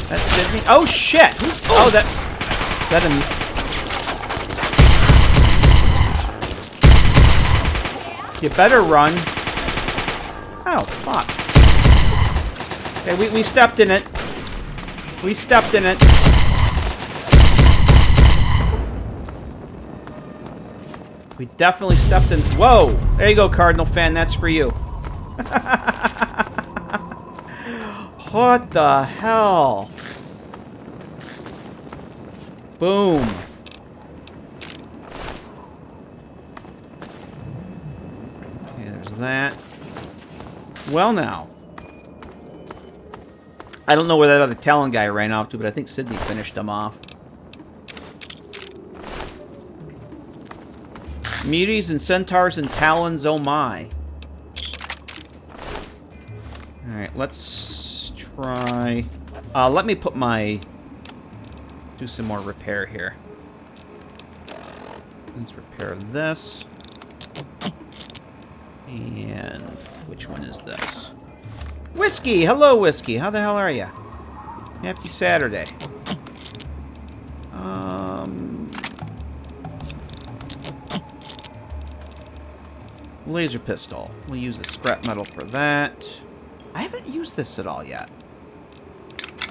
That's Sydney? Oh, shit! Oh, that You better run. Oh, fuck. Okay, we stepped in it. We stepped in it. We definitely stepped in. Whoa! There you go, Cardinal fan. That's for you. What the hell? Boom. Okay, there's that. Well, now. I don't know where that other Talon guy ran off to, but I think Sydney finished him off. Muties and Centaurs and Talons, oh my. Alright, let's try... let me put my... do some more repair here. Let's repair this. And... which one is this? Whiskey! Hello, Whiskey! How the hell are you? Happy Saturday. Laser pistol. We'll use the scrap metal for that. I haven't used this at all yet.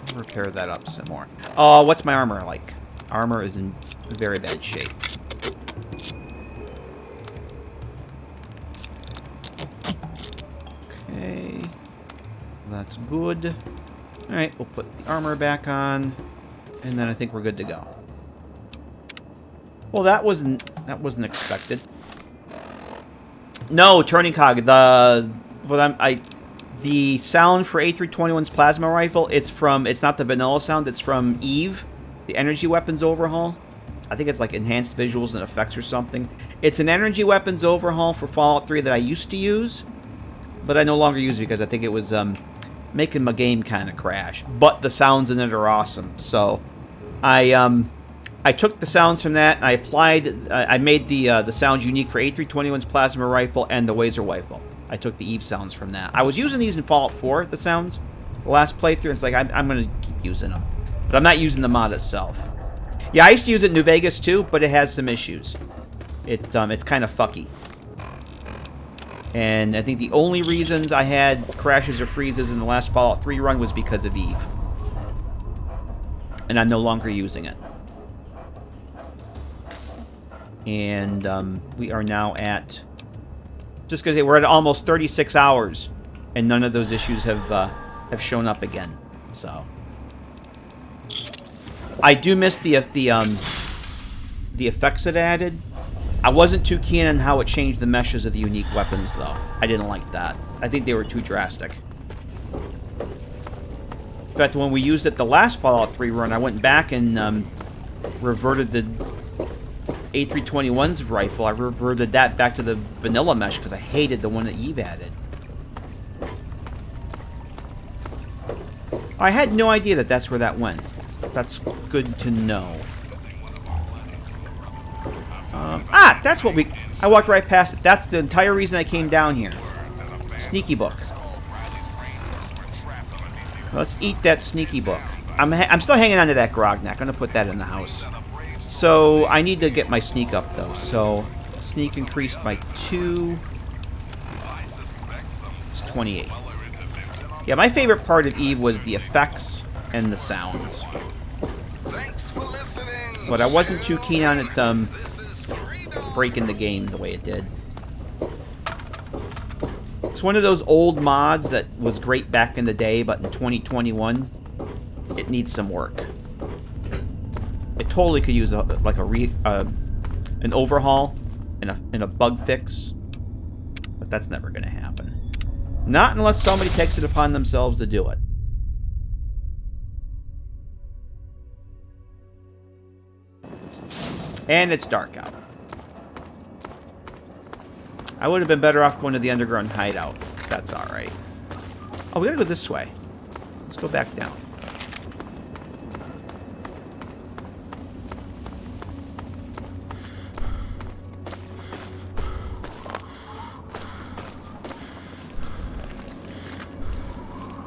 I'll repair that up some more. Oh, what's my armor like? Armor is in very bad shape. Okay. That's good. Alright, we'll put the armor back on. And then I think we're good to go. Well, that wasn't expected. No, turning cog. The sound for A321's plasma rifle, it's not the vanilla sound, it's from Eve, the energy weapons overhaul. I think it's like enhanced visuals and effects or something. It's an energy weapons overhaul for Fallout 3 that I used to use, but I no longer use it because I think it was making my game kind of crash. But the sounds in it are awesome. So I took the sounds from that, and I applied... I made the sounds unique for A321's plasma rifle and the Wazer rifle. I took the Eve sounds from that. I was using these in Fallout 4, the sounds, the last playthrough. It's like, I'm going to keep using them. But I'm not using the mod itself. Yeah, I used to use it in New Vegas, too, but it has some issues. It's kind of fucky. And I think the only reasons I had crashes or freezes in the last Fallout 3 run was because of Eve. And I'm no longer using it. And we are now at... Just because we're at almost 36 hours, and none of those issues have shown up again. So... I do miss the effects it added. I wasn't too keen on how it changed the meshes of the unique weapons, though. I didn't like that. I think they were too drastic. In fact, when we used it the last Fallout 3 run, I went back and reverted the A321's rifle. I reverted that back to the vanilla mesh because I hated the one that Eve added. I had no idea that that's where that went. That's good to know. That's what we... I walked right past it. That's the entire reason I came down here. Sneaky book. Let's eat that sneaky book. I'm still hanging on to that grog neck. I'm going to put that in the house. So, I need to get my sneak up, though. So, sneak increased by 2. It's 28. Yeah, my favorite part of Eve was the effects and the sounds. But I wasn't too keen on it breaking the game the way it did. It's one of those old mods that was great back in the day, but in 2021, it needs some work. It totally could use an overhaul and a bug fix, but that's never going to happen. Not unless somebody takes it upon themselves to do it. And it's dark out. I would have been better off going to the underground hideout. That's alright. Oh, we gotta go this way. Let's go back down.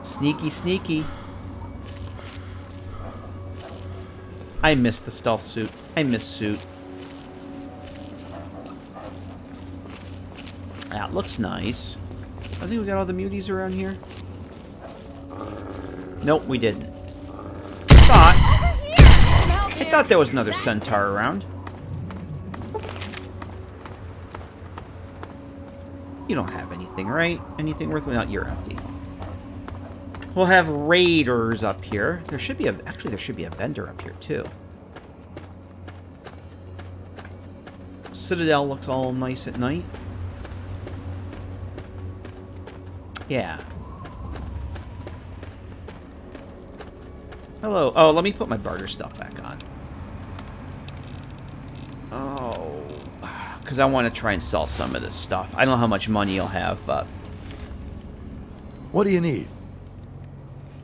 Sneaky, sneaky. I miss the stealth suit. I miss suit. That looks nice. I think we got all the muties around here. Nope, we didn't. I thought there was another centaur around. You don't have anything, right? Anything worth... No, you're empty. We'll have raiders up here. There should be a... Actually, there should be a vendor up here, too. Citadel looks all nice at night. Yeah. Hello. Oh, let me put my barter stuff back on. Oh. Because I want to try and sell some of this stuff. I don't know how much money you'll have, but... What do you need?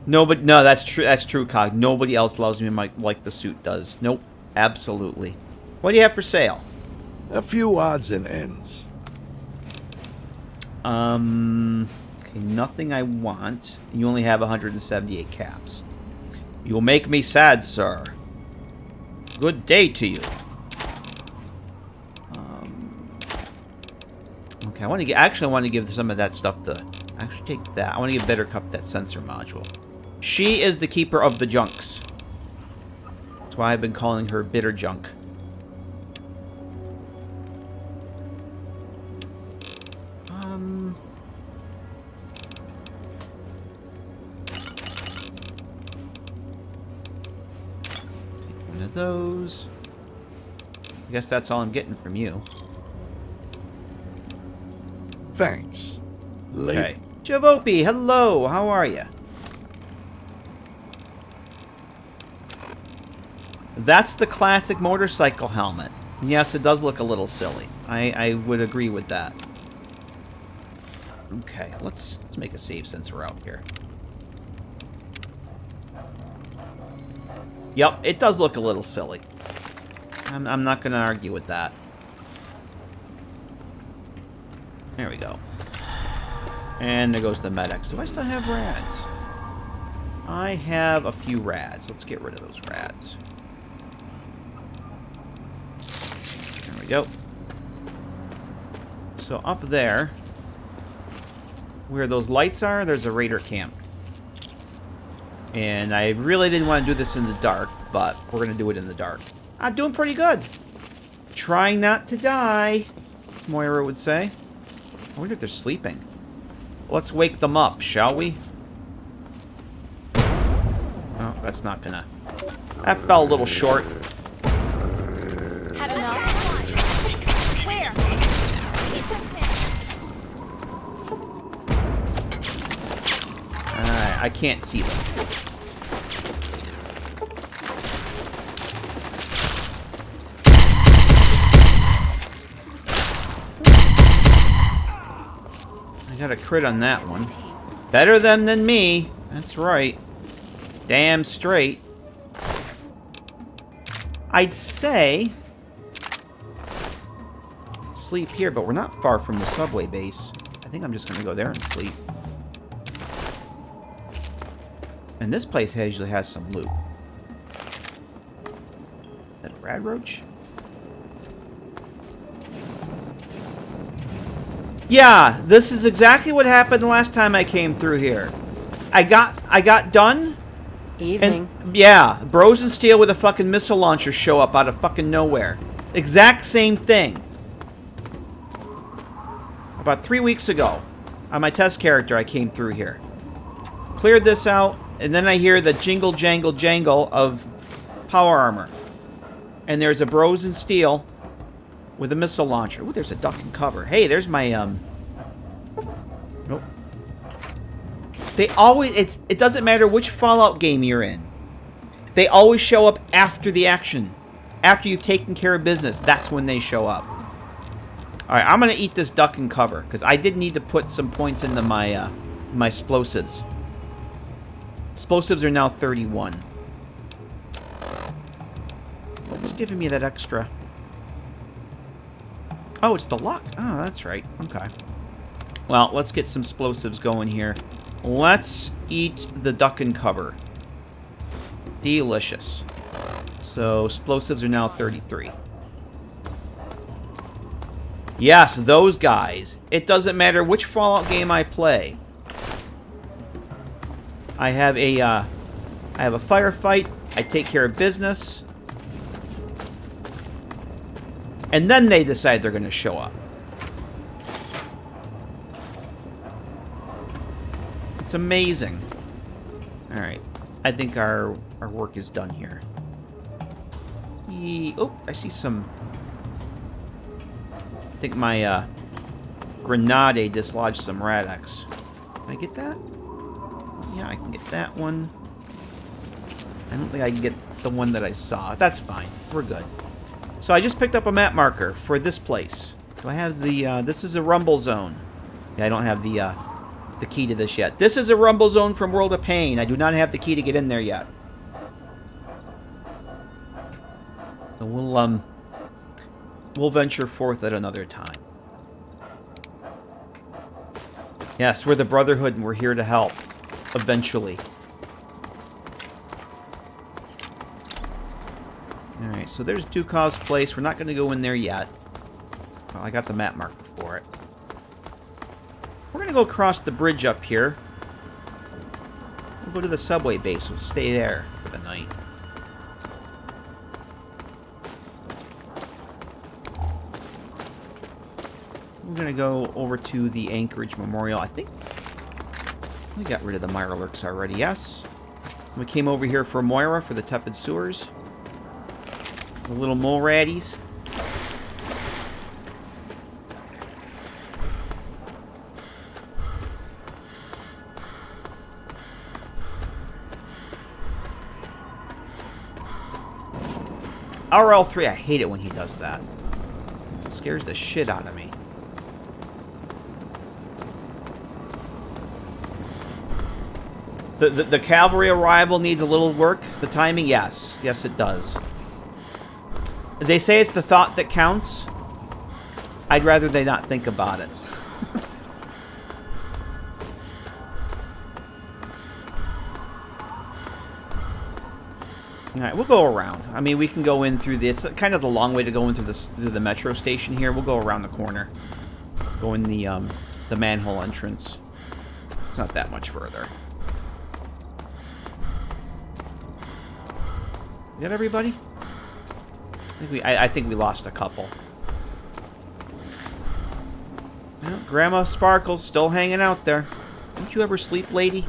No, but no, that's true. That's true, Cog. Nobody else loves me like the suit does. Nope. Absolutely. What do you have for sale? A few odds and ends. Okay, nothing I want. You only have 178 caps. You'll make me sad, sir. Good day to you. Okay, I want to get. Actually, I want to give some of that stuff to. Actually, take that. I want to give Better Cup that sensor module. She is the keeper of the junks. That's why I've been calling her Bitter Junk. Take one of those. I guess that's all I'm getting from you. Thanks. Okay. Javopi, hello. How are you? That's the classic motorcycle helmet. Yes, it does look a little silly. I would agree with that. Okay, let's make a save since we're out here. Yep, it does look a little silly. I'm not going to argue with that. There we go. And there goes the medics. Do I still have rads? I have a few rads. Let's get rid of those rads. There we go. So up there, where those lights are, there's a raider camp. And I really didn't want to do this in the dark, but we're going to do it in the dark. I'm doing pretty good. Trying not to die, as Moira would say. I wonder if they're sleeping. Let's wake them up, shall we? Oh, that's not gonna... That fell a little short. Had enough? Where? Alright, I can't see them. I got a crit on that one. Better them than me. That's right. Damn straight. I'd say sleep here, but we're not far from the subway base. I think I'm just going to go there and sleep. And this place usually has some loot. That a rad roach? Yeah, this is exactly what happened the last time I came through here. I got done. Evening. And, yeah, Bros and Steel with a fucking missile launcher show up out of fucking nowhere. Exact same thing. About 3 weeks ago, on my test character, I came through here. Cleared this out, and then I hear the jingle, jangle, jangle of power armor. And there's a Bros and Steel with a missile launcher. Ooh, there's a duck and cover. Hey, there's my, Nope. They always... It doesn't matter which Fallout game you're in. They always show up after the action. After you've taken care of business. That's when they show up. Alright, I'm going to eat this duck and cover. Because I did need to put some points into my, my explosives. Explosives are now 31. What's giving me that extra? Oh, it's the luck. Oh, that's right. Okay. Well, let's get some explosives going here. Let's eat the duck and cover. Delicious. So, explosives are now 33. Yes, those guys. It doesn't matter which Fallout game I play. I have a firefight. I take care of business. And then they decide they're going to show up. It's amazing. Alright. I think our work is done here. Oh, I see some... I think my grenade dislodged some Radex. Can I get that? Yeah, I can get that one. I don't think I can get the one that I saw. That's fine. We're good. So I just picked up a map marker for this place. Do I have the... this is a rumble zone. Yeah, I don't have the key to this yet. This is a rumble zone from World of Pain. I do not have the key to get in there yet. So we'll venture forth at another time. Yes, we're the Brotherhood and we're here to help. Eventually. Alright, so there's Dukav's place. We're not going to go in there yet. Well, I got the map marker for it. We're going to go across the bridge up here. We'll go to the subway base. We'll stay there for the night. We're going to go over to the Anchorage Memorial. I think we got rid of the Mirelurks already, yes. We came over here for Moira for the Tepid Sewers. The little mole ratties. RL3, I hate it when he does that. It scares the shit out of me. The cavalry arrival needs a little work. The timing, yes. Yes, it does. They say it's the thought that counts. I'd rather they not think about it. Alright, we'll go around. I mean, we can go in through the... It's kind of the long way to go in through the metro station here. We'll go around the corner. Go in the manhole entrance. It's not that much further. Got everybody? I think we lost a couple. Well, Grandma Sparkle's still hanging out there. Don't you ever sleep, lady?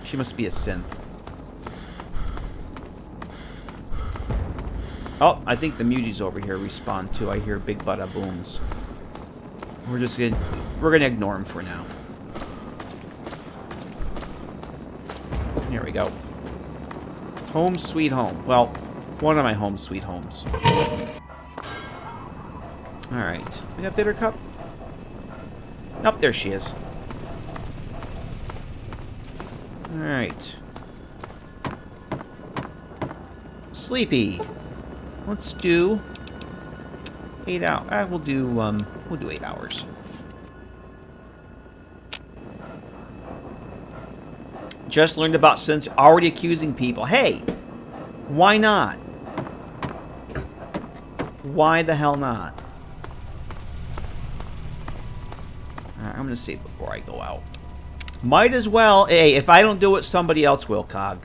She must be a synth. Oh, I think the muties over here respawn too. I hear big bada booms. We're gonna ignore them for now. Here we go. Home sweet home. Well, one of my home sweet homes. Alright. We got Bitter Cup? Nope, there she is. Alright. Sleepy. Let's do 8 hours. We'll do 8 hours. Just learned about sins. Already accusing people. Hey, why not? Why the hell not? Alright, I'm gonna save before I go out. Might as well. Hey, if I don't do it, somebody else will, Cog.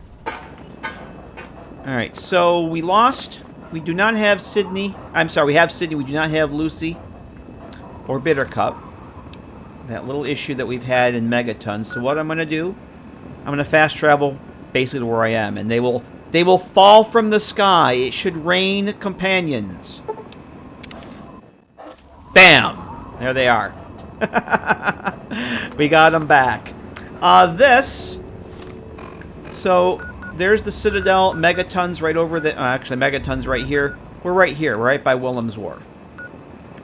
Alright, so we lost. We do not have Sydney. I'm sorry, we have Sydney. We do not have Lucy or Bitter Cup. That little issue that we've had in Megaton. So what I'm going to do, I'm going to fast travel basically to where I am. And they will fall from the sky. It should rain companions. Bam! There they are. We got them back. So there's the Citadel. Megaton's right over there. Actually, Megaton's right here. We're right here, right by Willem's Wharf.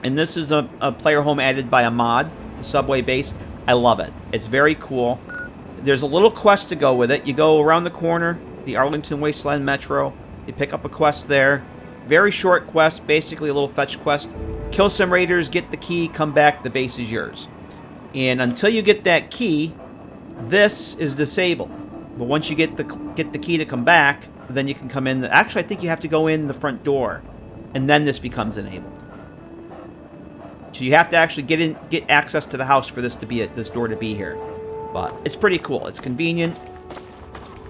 And this is a player home added by a mod, the subway base. I love it. It's very cool. There's a little quest to go with it. You go around the corner, the Arlington Wasteland Metro. You pick up a quest there. Very short quest, basically a little fetch quest. Kill some raiders, get the key, come back, the base is yours. And until you get that key, this is disabled. But once you get the key to come back, then you can come in. Actually, I think you have to go in the front door, and then this becomes enabled. So you have to actually get access to the house for this door to be here. But it's pretty cool. It's convenient.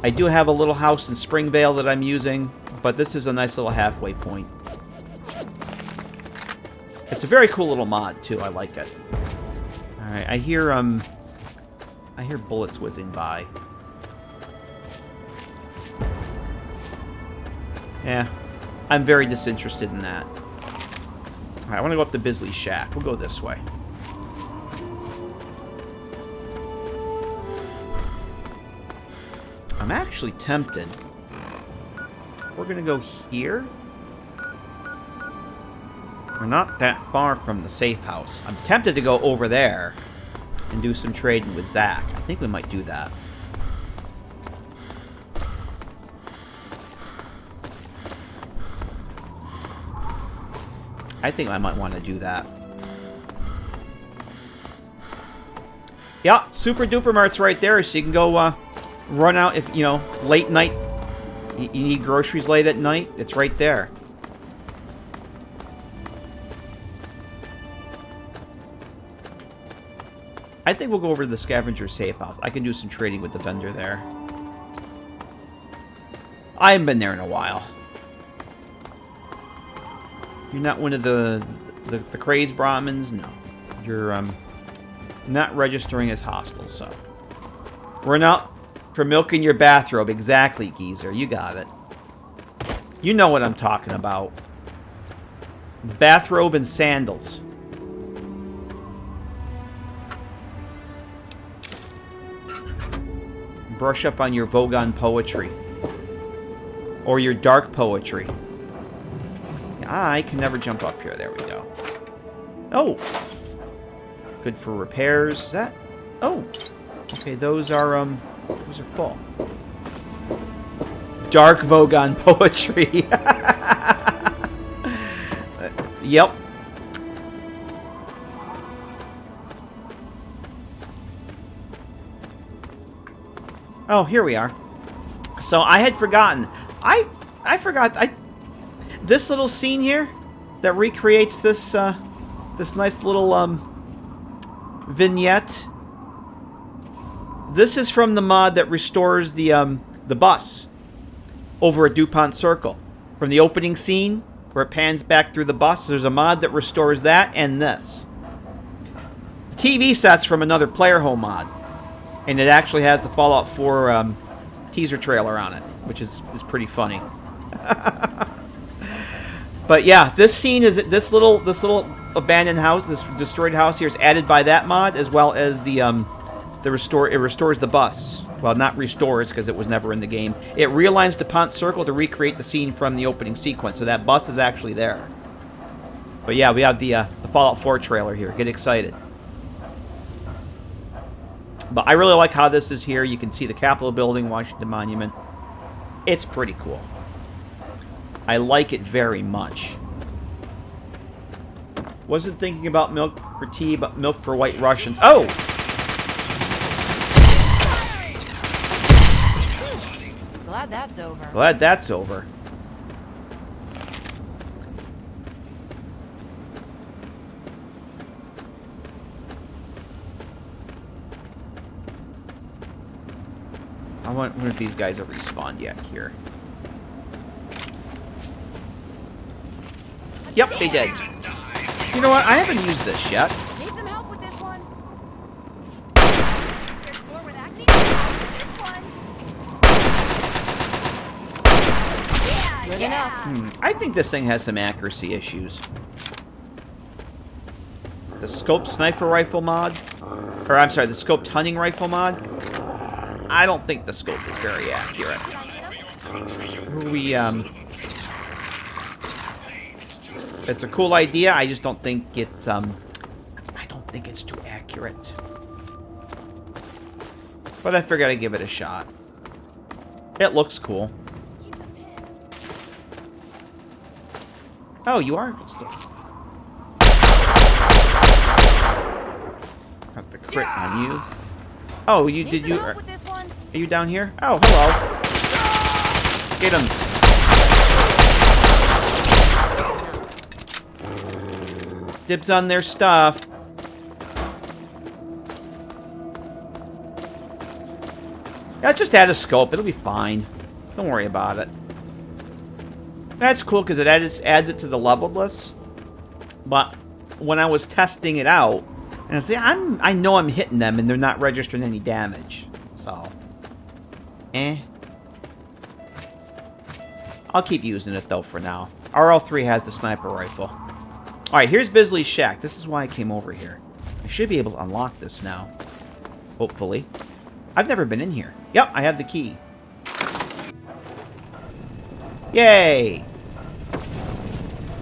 I do have a little house in Springvale that I'm using, but this is a nice little halfway point. It's a very cool little mod too. I like it. All right, I hear bullets whizzing by. Yeah, I'm very disinterested in that. Alright, I want to go up to Bisley's shack. We'll go this way. I'm actually tempted. We're going to go here. We're not that far from the safe house. I'm tempted to go over there and do some trading with Zach. I think we might do that. I think I might want to do that. Yeah, Super Duper Mart's right there, so you can go run out if, you know, late night. You need groceries late at night. It's right there. I think we'll go over to the Scavenger safe house. I can do some trading with the vendor there. I haven't been there in a while. You're not one of the crazed Brahmins? No. You're not registering as hostile, so. We're not for milking your bathrobe. Exactly, geezer. You got it. You know what I'm talking about. The bathrobe and sandals. Brush up on your Vogon poetry. Or your dark poetry. I can never jump up here. There we go. Oh! Good for repairs. Is that... Oh! Okay, those are full. Dark Vogon poetry. Yep. Oh, here we are. So I had forgotten. I forgot. This little scene here that recreates this this nice little vignette. This is from the mod that restores the bus over at DuPont Circle. From the opening scene, where it pans back through the bus. There's a mod that restores that and this. The TV set's from another player home mod, and it actually has the Fallout 4 teaser trailer on it, which is pretty funny. But yeah, this scene is this little abandoned house, this destroyed house here is added by that mod, as well as the restore. It restores the bus. Well, not restores because it was never in the game. It realigns DuPont Circle to recreate the scene from the opening sequence, so that bus is actually there. But yeah, we have the Fallout 4 trailer here. Get excited. But I really like how this is here. You can see the Capitol Building, Washington Monument. It's pretty cool. I like it very much. Wasn't thinking about milk for tea, but milk for white Russians. Oh! Glad that's over. Glad that's over. I wonder if these guys have respawned yet here. Yep, they did. You know what? I haven't used this yet. Need some help with this one? There's more where that came from. This one. Yeah, good enough. I think this thing has some accuracy issues. The scoped sniper rifle mod, or I'm sorry, the scoped hunting rifle mod. I don't think the scope is very accurate. It's a cool idea. I just don't think it's I don't think it's too accurate. But I figured I'd give it a shot. It looks cool. Oh, you are still. Got the crit on you. Oh, you did you? Are you down here? Oh, hello. Get him. Dibs on their stuff. Yeah, just add a scope. It'll be fine. Don't worry about it. That's cool because it adds it to the leveled list. But when I was testing it out, and I say I know I'm hitting them and they're not registering any damage. So, I'll keep using it though for now. RL3 has the sniper rifle. Alright, here's Bisley's shack. This is why I came over here. I should be able to unlock this now. Hopefully. I've never been in here. Yep, I have the key. Yay!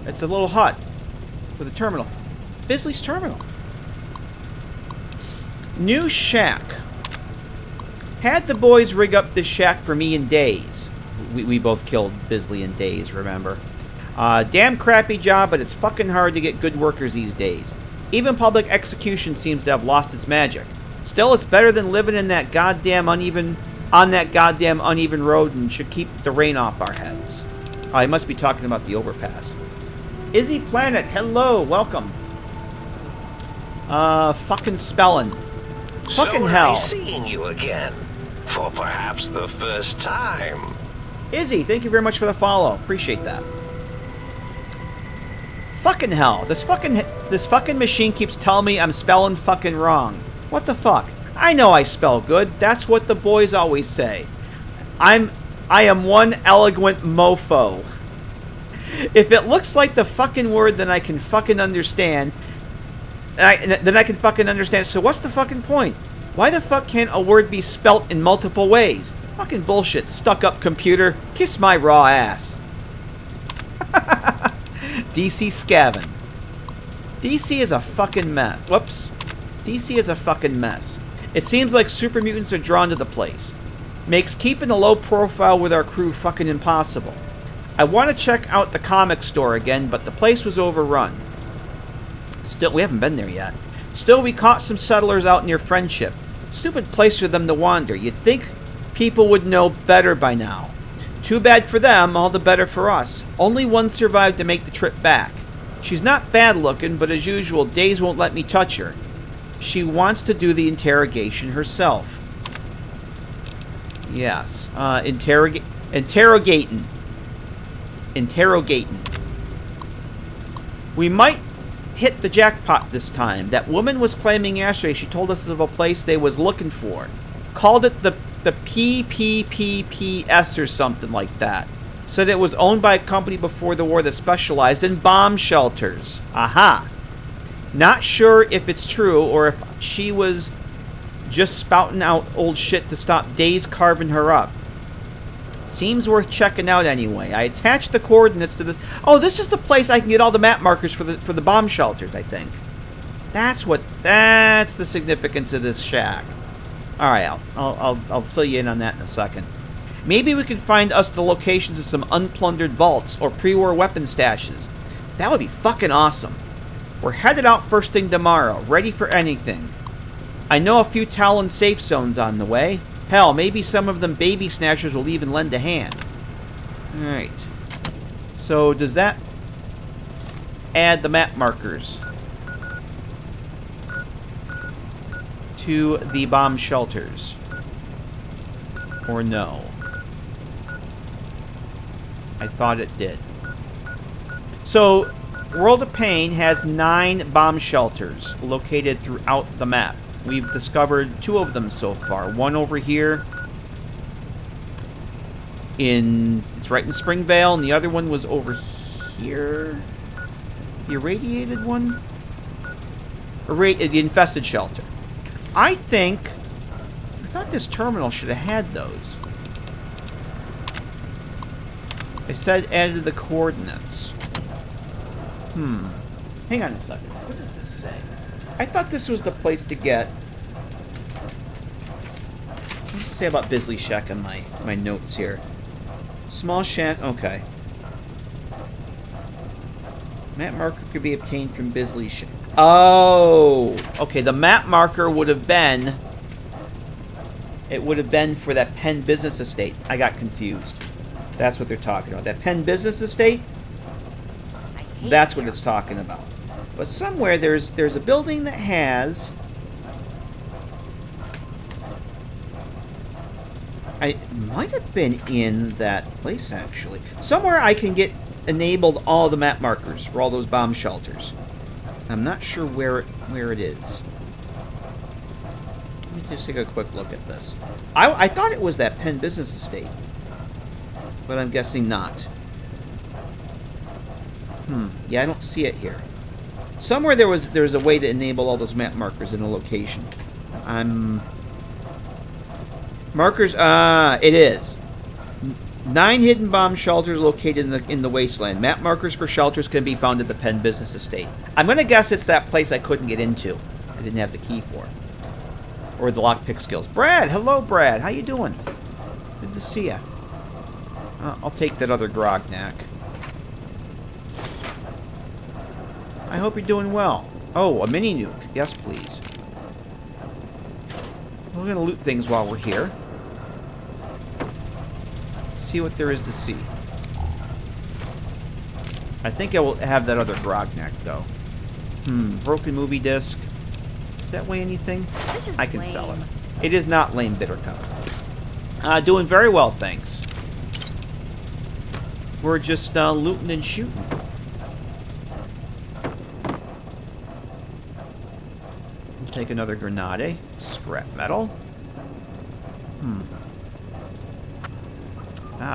It's a little hut with a terminal. Bisley's terminal. New shack. Had the boys rig up this shack for me in days. We both killed Bisley in days, remember? Damn crappy job, but it's fucking hard to get good workers these days. Even public execution seems to have lost its magic. Still, it's better than living in that goddamn uneven road and should keep the rain off our heads. Oh, I must be talking about the overpass. Izzy Planet, hello, welcome. Fucking spelling. Fucking hell. Seeing you again, for perhaps the first time. Izzy, thank you very much for the follow. Appreciate that. Fucking hell. This fucking machine keeps telling me I'm spelling fucking wrong. What the fuck? I know I spell good. That's what the boys always say. I am one eloquent mofo. If it looks like the fucking word, then I can fucking understand. Then I can fucking understand. So what's the fucking point? Why the fuck can't a word be spelt in multiple ways? Fucking bullshit. Stuck up computer. Kiss my raw ass. DC Scavin. DC is a fucking mess. Whoops. DC is a fucking mess. It seems like super mutants are drawn to the place. Makes keeping a low profile with our crew fucking impossible. I want to check out the comic store again, but the place was overrun. Still, we haven't been there yet. Still, we caught some settlers out near Friendship. Stupid place for them to wander. You'd think people would know better by now. Too bad for them, all the better for us. Only one survived to make the trip back. She's not bad looking, but as usual, Days won't let me touch her. She wants to do the interrogation herself. Yes. Interrogating. We might hit the jackpot this time. That woman was claiming yesterday she told us of a place they was looking for. Called it the PPPPS or something like that. Said it was owned by a company before the war that specialized in bomb shelters. Aha. Not sure if it's true or if she was just spouting out old shit to stop Days carving her up. Seems worth checking out anyway. I attached the coordinates to this. Oh, this is the place I can get all the map markers for the bomb shelters, I think. That's the significance of this shack. All right, I'll fill you in on that in a second. Maybe we could find us the locations of some unplundered vaults or pre-war weapon stashes. That would be fucking awesome. We're headed out first thing tomorrow, ready for anything. I know a few Talon safe zones on the way. Hell, maybe some of them baby snatchers will even lend a hand. Alright. So, does that add the map markers to the bomb shelters? Or no? I thought it did. So, World of Pain has 9 bomb shelters located throughout the map. We've discovered 2 of them so far. One over here it's right in Springvale, and the other one was over here. The irradiated one? The infested shelter. I thought this terminal should have had those. It said added the coordinates. Hang on a second. What does this say? I thought this was the place to get... What does it say about Bisley Shack in my notes here? Small shack, okay. Map marker could be obtained from Bisley Shack. Oh! Okay, the map marker would have been... It would have been for that Penn Business Estate. I got confused. That's what they're talking about. That Penn Business Estate? That's what it's talking about. But somewhere there's a building that has... I might have been in that place, actually. Somewhere I can get enabled all the map markers for all those bomb shelters. I'm not sure where it is. Let me just take a quick look at this. I thought it was that Penn Business Estate. But I'm guessing not. Yeah, I don't see it here. Somewhere there's a way to enable all those map markers in a location. Markers, it is. 9 hidden bomb shelters located in the wasteland. Map markers for shelters can be found at the Penn Business Estate. I'm gonna guess it's that place I couldn't get into. I didn't have the key for. Or the lockpick skills. Brad, hello Brad, how you doing? Good to see ya. I'll take that other grognak. I hope you're doing well. Oh, a mini nuke. Yes, please. We're gonna loot things while we're here. See what there is to see. I think I will have that other grognak, though. Broken movie disc. Does that weigh anything? I can sell it. It is not lame, bitter cup. Doing very well, thanks. We're just looting and shooting. Take another grenade. Scrap metal.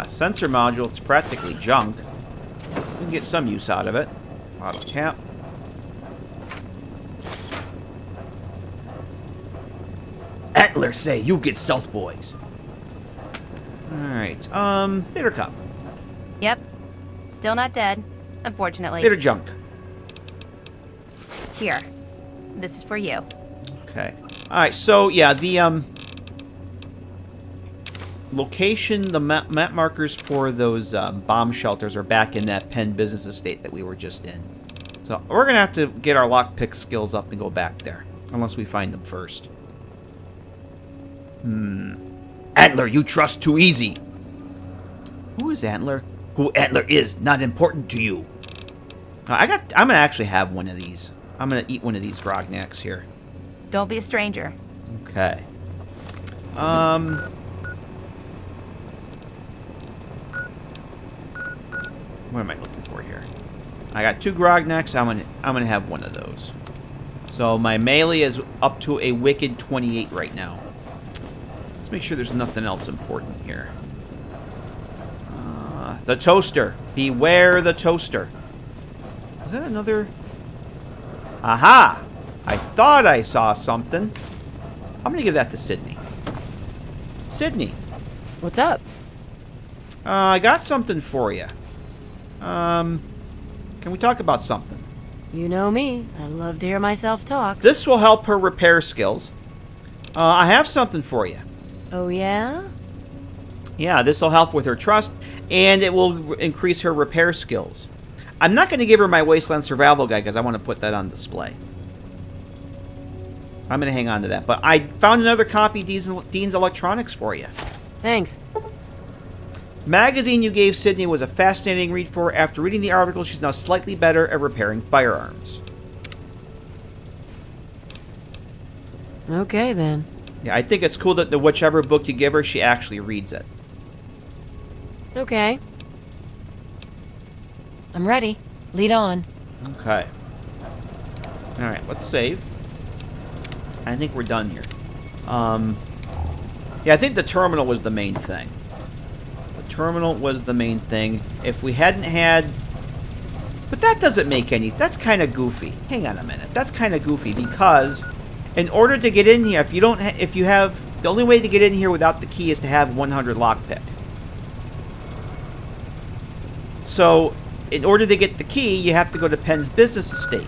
Sensor module. It's practically junk. We can get some use out of it. Bottle cap. Antler say you get stealth boys. Alright. Bitter cup. Yep. Still not dead, unfortunately. Bitter junk. Here. This is for you. Okay. Alright, so, yeah, the, location, the map markers for those, bomb shelters are back in that Penn Business Estate that we were just in. So, we're gonna have to get our lockpick skills up and go back there. Unless we find them first. Antler, you trust too easy. Who is Antler? Who Antler is not important to you. I'm gonna actually have one of these. I'm gonna eat one of these grognaks here. Don't be a stranger. Okay. What am I looking for here? I got 2 Grognecks. I'm gonna have one of those. So my melee is up to a wicked 28 right now. Let's make sure there's nothing else important here. The toaster. Beware the toaster. Is that another? Aha! I thought I saw something. I'm gonna give that to Sydney. Sydney. What's up? I got something for you. Can we talk about something? You know me. I love to hear myself talk. This will help her repair skills. I have something for you. Oh, yeah? Yeah, this will help with her trust, and it will increase her repair skills. I'm not going to give her my Wasteland Survival Guide because I want to put that on display. I'm going to hang on to that. But I found another copy of Dean's Electronics for you. Thanks. Magazine you gave Sydney was a fascinating read for her. After reading the article, she's now slightly better at repairing firearms. Okay, then. Yeah, I think it's cool that whichever book you give her, she actually reads it. Okay. I'm ready. Lead on. Okay. Alright, let's save. I think we're done here. Yeah, I think the terminal was the main thing. Terminal was the main thing. If we hadn't had... But that doesn't make any... That's kind of goofy. Hang on a minute. That's kind of goofy because in order to get in here, if you don't... if you have... The only way to get in here without the key is to have 100 lockpick. So, in order to get the key, you have to go to Penn's business estate.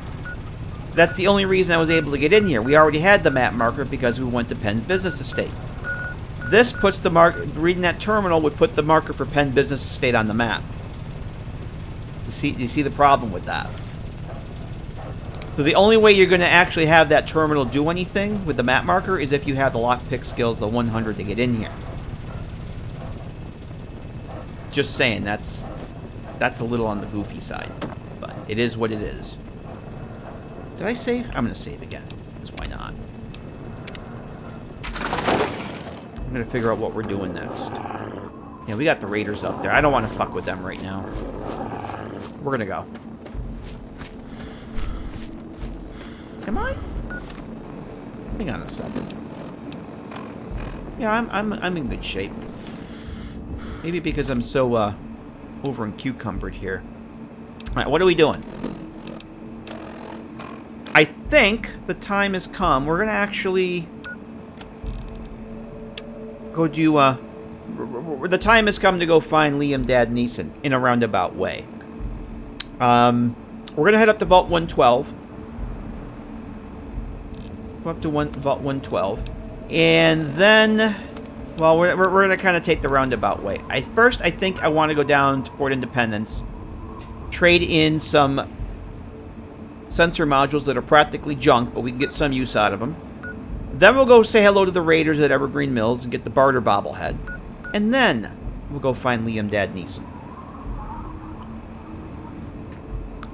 That's the only reason I was able to get in here. We already had the map marker because we went to Penn's business estate. This puts the reading that terminal would put the marker for Penn Business Estate on the map. You see the problem with that. So the only way you're going to actually have that terminal do anything with the map marker is if you have the lockpick skills, the 100 to get in here. Just saying, that's a little on the goofy side, but it is what it is. Did I save? I'm going to save again, because why not? I'm going to figure out what we're doing next. Yeah, we got the raiders up there. I don't want to fuck with them right now. We're going to go. Am I? Hang on a second. Yeah, I'm in good shape. Maybe because I'm so over and cucumbered here. Alright, what are we doing? I think the time has come. We're going to actually go do, the time has come to go find Liam Dad Neeson in a roundabout way. We're going to head up to Vault 112. Go up to Vault 112. And then, well, we're going to kind of take the roundabout way. First, I think I want to go down to Fort Independence, trade in some sensor modules that are practically junk, but we can get some use out of them. Then we'll go say hello to the raiders at Evergreen Mills and get the barter bobblehead. And then we'll go find Liam Dad Neeson.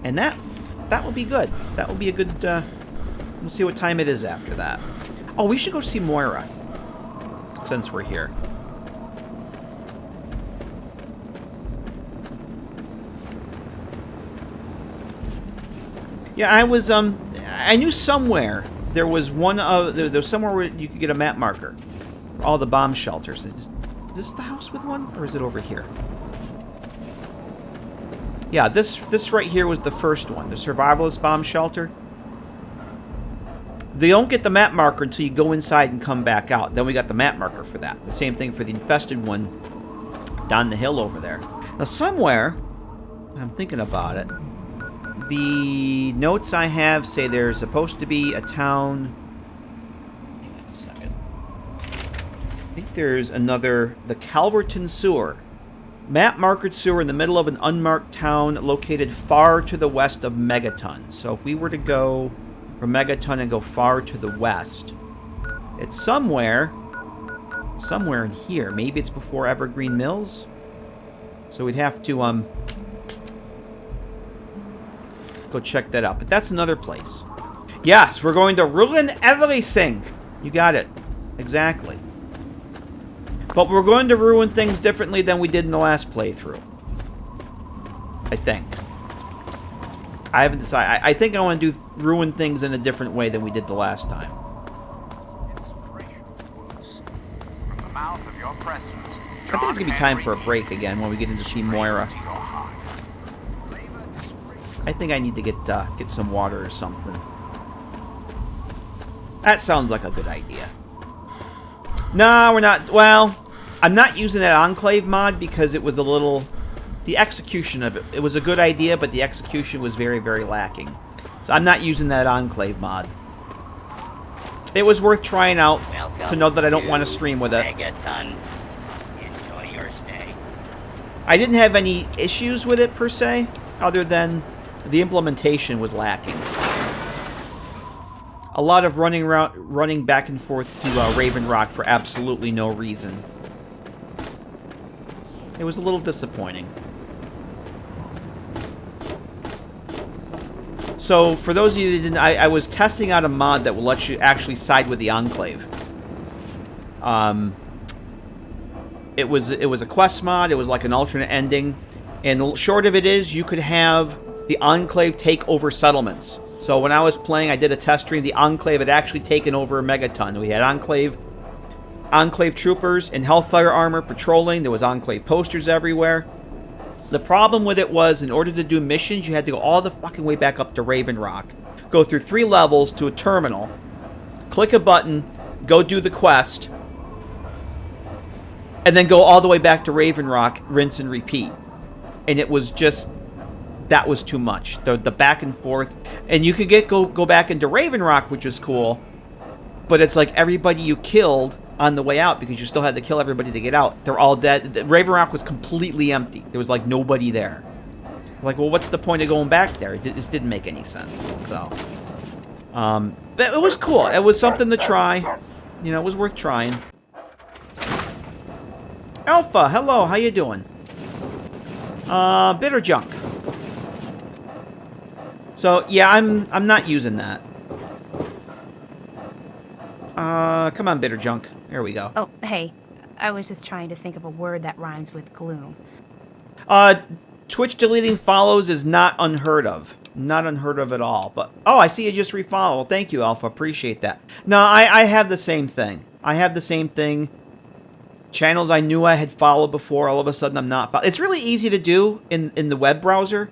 And that will be good. That will be a good, we'll see what time it is after that. Oh, we should go see Moira, since we're here. Yeah, I knew somewhere there was there's somewhere where you could get a map marker for all the bomb shelters. Is this the house with one, or is it over here? Yeah, this right here was the first one, the survivalist bomb shelter. They don't get the map marker until you go inside and come back out. Then we got the map marker for that. The same thing for the infested one down the hill over there. Now somewhere, I'm thinking about it, the notes I have say there's supposed to be a town... Wait a second. I think there's another... The Calverton Sewer. Map markered sewer in the middle of an unmarked town located far to the west of Megaton. So if we were to go from Megaton and go far to the west, it's somewhere in here. Maybe it's before Evergreen Mills. So we'd have to go check that out. But that's another place. Yes, we're going to ruin everything. You got it. Exactly. But we're going to ruin things differently than we did in the last playthrough. I think. I haven't decided. I think I want to ruin things in a different way than we did the last time. I think it's going to be time for a break again when we get into see Moira. I think I need to get some water or something. That sounds like a good idea. No, we're not. Well, I'm not using that Enclave mod because it was a little... The execution of it. It was a good idea, but the execution was very, very lacking. So I'm not using that Enclave mod. It was worth trying out to know that I don't want to stream with it. Megaton. Enjoy your stay. I didn't have any issues with it, per se, other than the implementation was lacking. A lot of running back and forth to Raven Rock for absolutely no reason. It was a little disappointing. So, for those of you that didn't, I was testing out a mod that will let you actually side with the Enclave. It was a quest mod. It was like an alternate ending, and the short of it is, you could have the Enclave take over settlements. So when I was playing, I did a test stream. The Enclave had actually taken over a megaton. We had Enclave troopers in Hellfire armor patrolling. There was Enclave posters everywhere. The problem with it was, in order to do missions, you had to go all the fucking way back up to Raven Rock, go through 3 levels to a terminal, click a button, go do the quest, and then go all the way back to Raven Rock, rinse and repeat. And it was just... That was too much. The back and forth. And you could go back into Raven Rock, which was cool, but it's like everybody you killed on the way out, because you still had to kill everybody to get out. They're all dead. Raven Rock was completely empty. There was like nobody there. Like, well, what's the point of going back there? It just didn't make any sense. So, but it was cool. It was something to try. You know, it was worth trying. Alpha, hello. How you doing? Bitter junk. So yeah, I'm not using that. Come on, bitter junk. There we go. Oh, hey. I was just trying to think of a word that rhymes with gloom. Twitch deleting follows is not unheard of. Not unheard of at all. But oh, I see you just refollow. Well, thank you, Alpha. Appreciate that. No, I have the same thing. I have the same thing. Channels I knew I had followed before, all of a sudden I'm not. It's really easy to do in the web browser.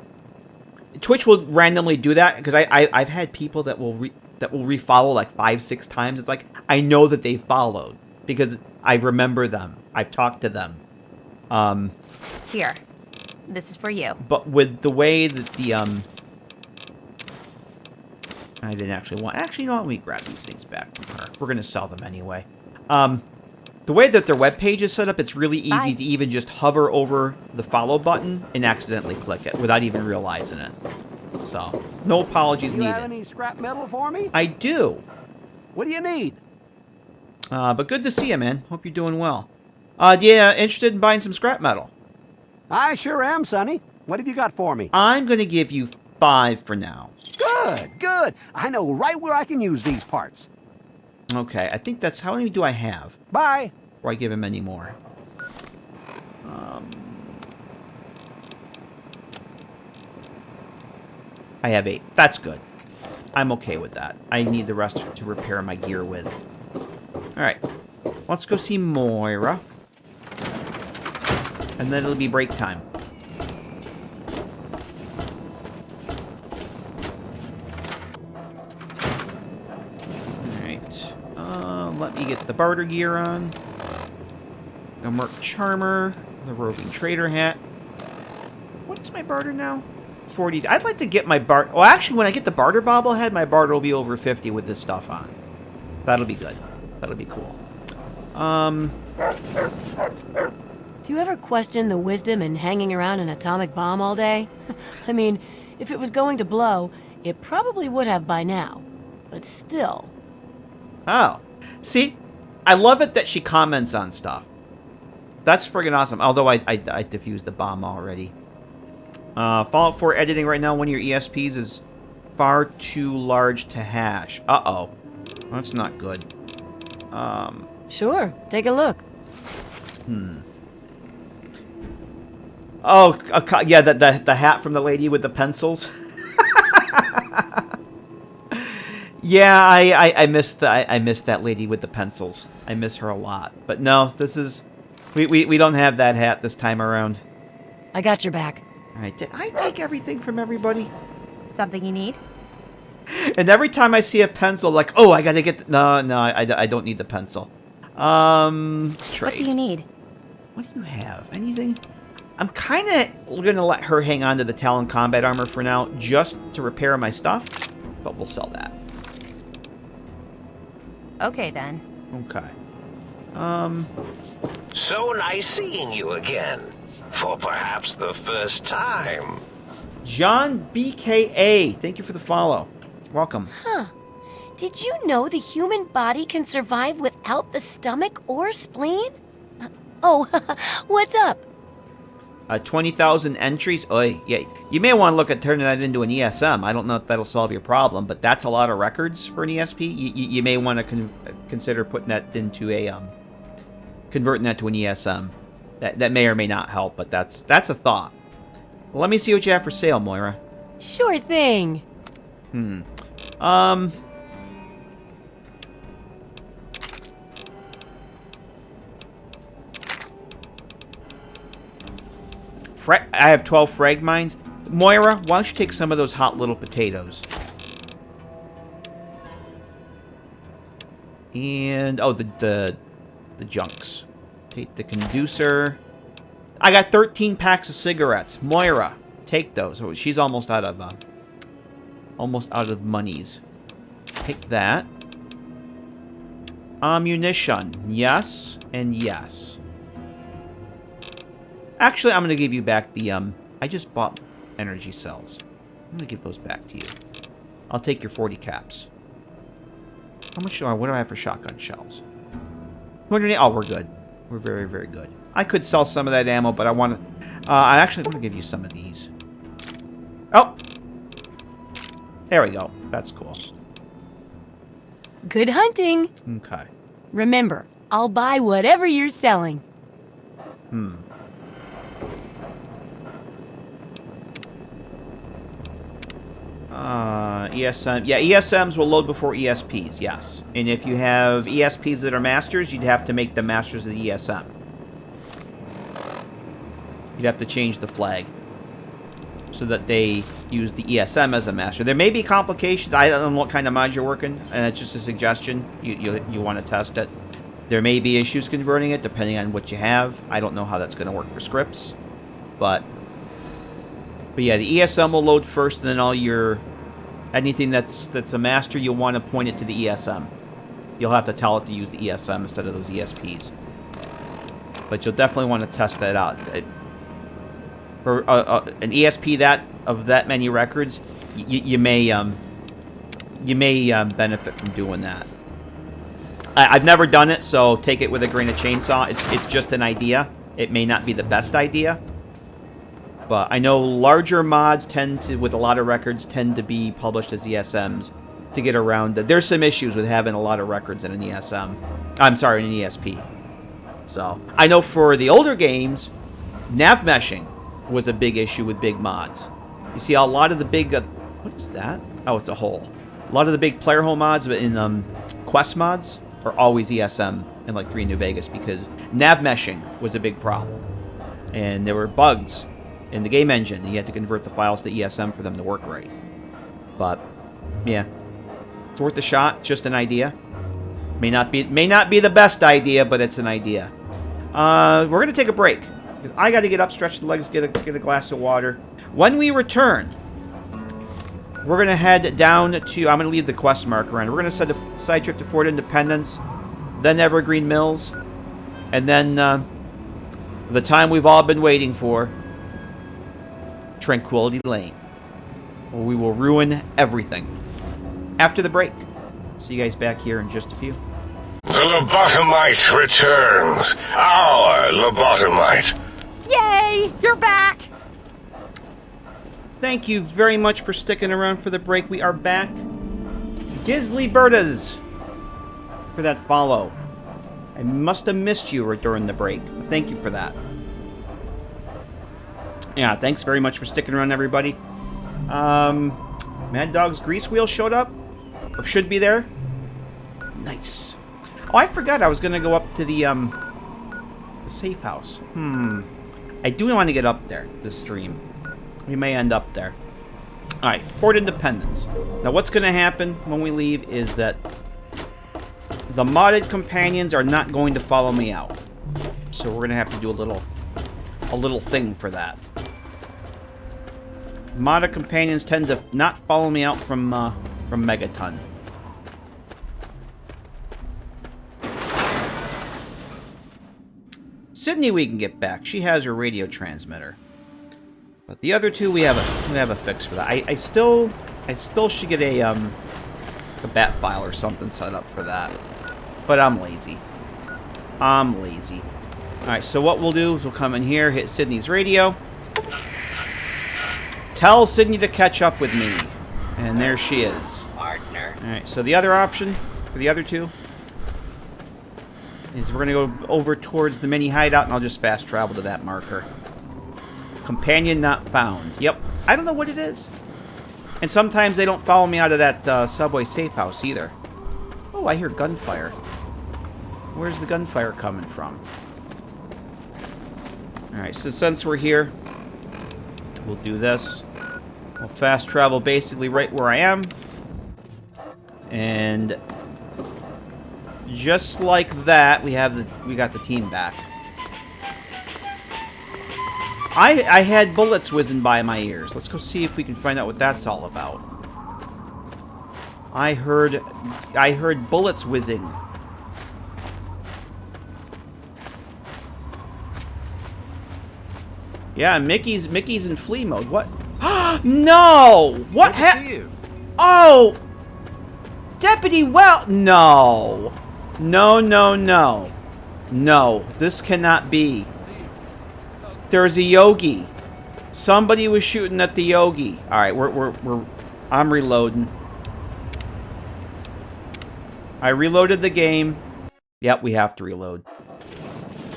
Twitch will randomly do that because I've had people that will refollow like 5-6 times. It's like I know that they followed because I remember them. I've talked to them. Here, this is for you. But with the way that the I didn't actually want. Actually, you know what? Let me grab these things back from her. We're gonna sell them anyway. The way that their webpage is set up, it's really easy to even just hover over the follow button and accidentally click it without even realizing it. So, no apologies needed. You have any scrap metal for me? I do. What do you need? But good to see you, man. Hope you're doing well. Yeah, interested in buying some scrap metal? I sure am, Sonny. What have you got for me? I'm going to give you 5 for now. Good, good. I know right where I can use these parts. Okay, I think that's... How many do I have? Bye. Or I give him any more? I have 8. That's good. I'm okay with that. I need the rest to repair my gear with. Alright. Let's go see Moira. And then it'll be break time. Alright. Let me get the barter gear on. The Merc Charmer. The Roving Trader hat. What is my barter now? 40. I'd like to get my barter... Well, actually, when I get the barter bobblehead, my barter will be over 50 with this stuff on. That'll be good. That'll be cool. Do you ever question the wisdom in hanging around an atomic bomb all day? I mean, if it was going to blow, it probably would have by now. But still. Oh. See? I love it that she comments on stuff. That's friggin' awesome. Although I defused the bomb already. Fallout 4 editing right now, one of your ESPs is far too large to hash. Uh-oh. That's not good. Sure, take a look. Oh, yeah, the hat from the lady with the pencils. Yeah, I missed that lady with the pencils. I miss her a lot. But no, this is we don't have that hat this time around. I got your back. All right, did I take everything from everybody? Something you need? And every time I see a pencil, like, oh, I gotta get no, I don't need the pencil. Let's trade. What do you need? What do you have? Anything? I'm kind of gonna let her hang on to the Talon combat armor for now, just to repair my stuff. But we'll sell that. Okay, then. Okay. So nice seeing you again. For perhaps the first time. John BKA, thank you for the follow. Welcome. Huh. Did you know the human body can survive without the stomach or spleen? Oh, what's up? 20,000 entries. Oh, yeah. You may want to look at turning that into an ESM. I don't know if that'll solve your problem, but that's a lot of records for an ESP. You may want to consider putting that into a converting that to an ESM. That may or may not help, but that's a thought. Well, let me see what you have for sale, Moira. Sure thing. I have 12 frag mines. Moira, why don't you take some of those hot little potatoes? And oh, the junks. Take the conducer. I got 13 packs of cigarettes. Moira, take those. Oh, she's almost out of monies. Take that. Ammunition. Yes and yes. Actually, I'm going to give you back the, I just bought energy cells. I'm going to give those back to you. I'll take your 40 caps. How much what do I have for shotgun shells? 208. Oh, we're good. We're very, very good. I could sell some of that ammo, but I want to, I actually want to give you some of these. Oh! There we go. That's cool. Good hunting. Okay. Remember, I'll buy whatever you're selling. ESM. Yeah, ESMs will load before ESPs, yes. And if you have ESPs that are masters, you'd have to make them masters of the ESM. You'd have to change the flag so that they use the ESM as a master. There may be complications. I don't know what kind of mod you're working, and it's just a suggestion. You want to test it. There may be issues converting it, depending on what you have. I don't know how that's going to work for scripts. But yeah, the ESM will load first, and then all your... anything that's a master, you'll want to point it to the ESM. You'll have to tell it to use the ESM instead of those ESPs. But you'll definitely want to test that out. For an ESP of that many records, you may benefit from doing that. I've never done it, so take it with a grain of chainsaw. It's just an idea. It may not be the best idea. But I know larger mods with a lot of records, tend to be published as ESMs to get around it. There's some issues with having a lot of records in an ESM. I'm sorry, in an ESP. So, I know for the older games, nav meshing was a big issue with big mods. You see, a lot of the big... what is that? Oh, it's a hole. A lot of the big player hole mods in quest mods are always ESM in like 3 New Vegas because nav meshing was a big problem. And there were bugs in the game engine, and you had to convert the files to ESM for them to work right. But yeah, it's worth a shot. Just an idea. May not be the best idea, but it's an idea. We're gonna take a break because I got to get up, stretch the legs, get a glass of water. When we return, we're gonna head down to. I'm gonna leave the quest marker on. We're gonna set a side trip to Fort Independence, then Evergreen Mills, and then the time we've all been waiting for. Tranquility Lane, where we will ruin everything. After the break. See you guys back here in just a few. The lobotomite returns. Our lobotomite. Yay! You're back! Thank you very much for sticking around for the break. We are back. Gisley Bertas for that follow. I must have missed you during the break. Thank you for that. Yeah, thanks very much for sticking around, everybody. Mad Dog's grease wheel showed up. Or should be there. Nice. Oh, I forgot I was going to go up to the safe house. I do want to get up there this stream. We may end up there. Alright, Port Independence. Now what's going to happen when we leave is that the modded companions are not going to follow me out. So we're going to have to do a little thing for that. Modded companions tend to not follow me out from Megaton. Sydney we can get back. She has her radio transmitter. But the other two we have a fix for that. I still should get a bat file or something set up for that. But I'm lazy. Alright, so what we'll do is we'll come in here, hit Sydney's radio. Tell Sydney to catch up with me. And there she is. Alright, so the other option for the other two is we're going to go over towards the mini hideout, and I'll just fast travel to that marker. Companion not found. Yep. I don't know what it is. And sometimes they don't follow me out of that subway safe house either. Oh, I hear gunfire. Where's the gunfire coming from? Alright, so since we're here, we'll do this. We'll fast travel basically right where I am. And just like that, we got the team back. I had bullets whizzing by my ears. Let's go see if we can find out what that's all about. I heard bullets whizzing. Yeah, Mickey's in flee mode. What? No! What happened? Oh! Deputy No! No. No, this cannot be. There's a Yogi. Somebody was shooting at the Yogi. Alright, I'm reloading. I reloaded the game. Yep, we have to reload.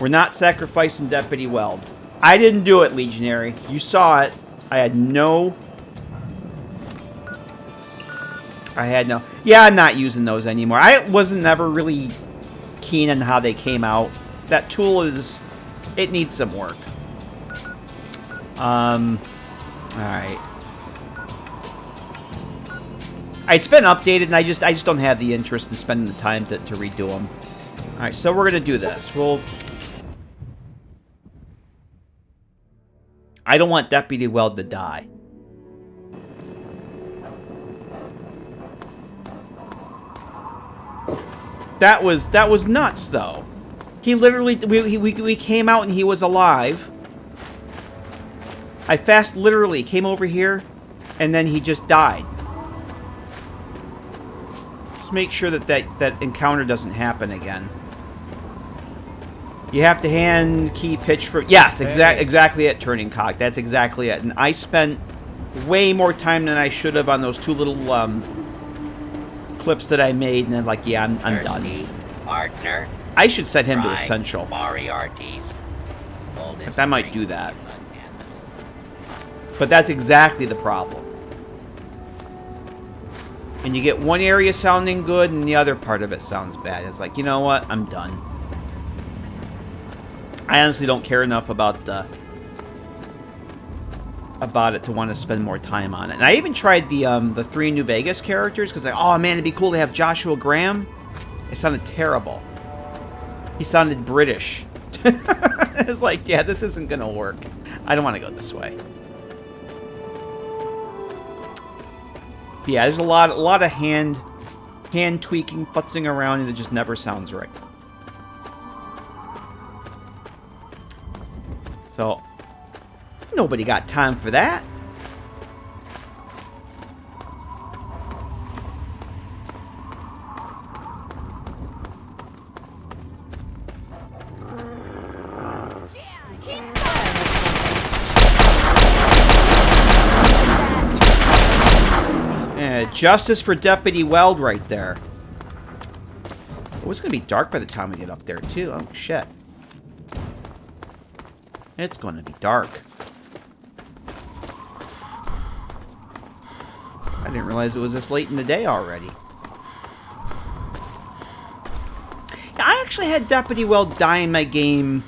We're not sacrificing Deputy Weld. I didn't do it, Legionary. You saw it. I had no... Yeah, I'm not using those anymore. I wasn't never really keen on how they came out. That tool is... It needs some work. Alright. It's been updated, and I just don't have the interest in spending the time to redo them. Alright, so we're gonna do this. I don't want Deputy Weld to die. That was nuts, though. He literally... We came out and he was alive. I literally came over here, and then he just died. Let's make sure that encounter doesn't happen again. You have to hand key pitch for... Yes, exactly it, Turning Cock. That's exactly it. And I spent way more time than I should have on those two little clips that I made, and then like, yeah, I'm done. Partner. I should set him to essential. Moriarty's. I might do that. But that's exactly the problem. And you get one area sounding good, and the other part of it sounds bad. It's like, you know what? I'm done. I honestly don't care enough about it to want to spend more time on it. And I even tried the 3 New Vegas characters, because like, oh man, it'd be cool to have Joshua Graham. It sounded terrible. He sounded British. It's like, yeah, this isn't gonna work. I don't want to go this way. But yeah, there's a lot of hand tweaking, futzing around, and it just never sounds right. So, nobody got time for that. Yeah, justice for Deputy Weld right there. Oh, it's going to be dark by the time we get up there, too. Oh, shit. It's going to be dark. I didn't realize it was this late in the day already. Yeah, I actually had Deputy Weld die in my game.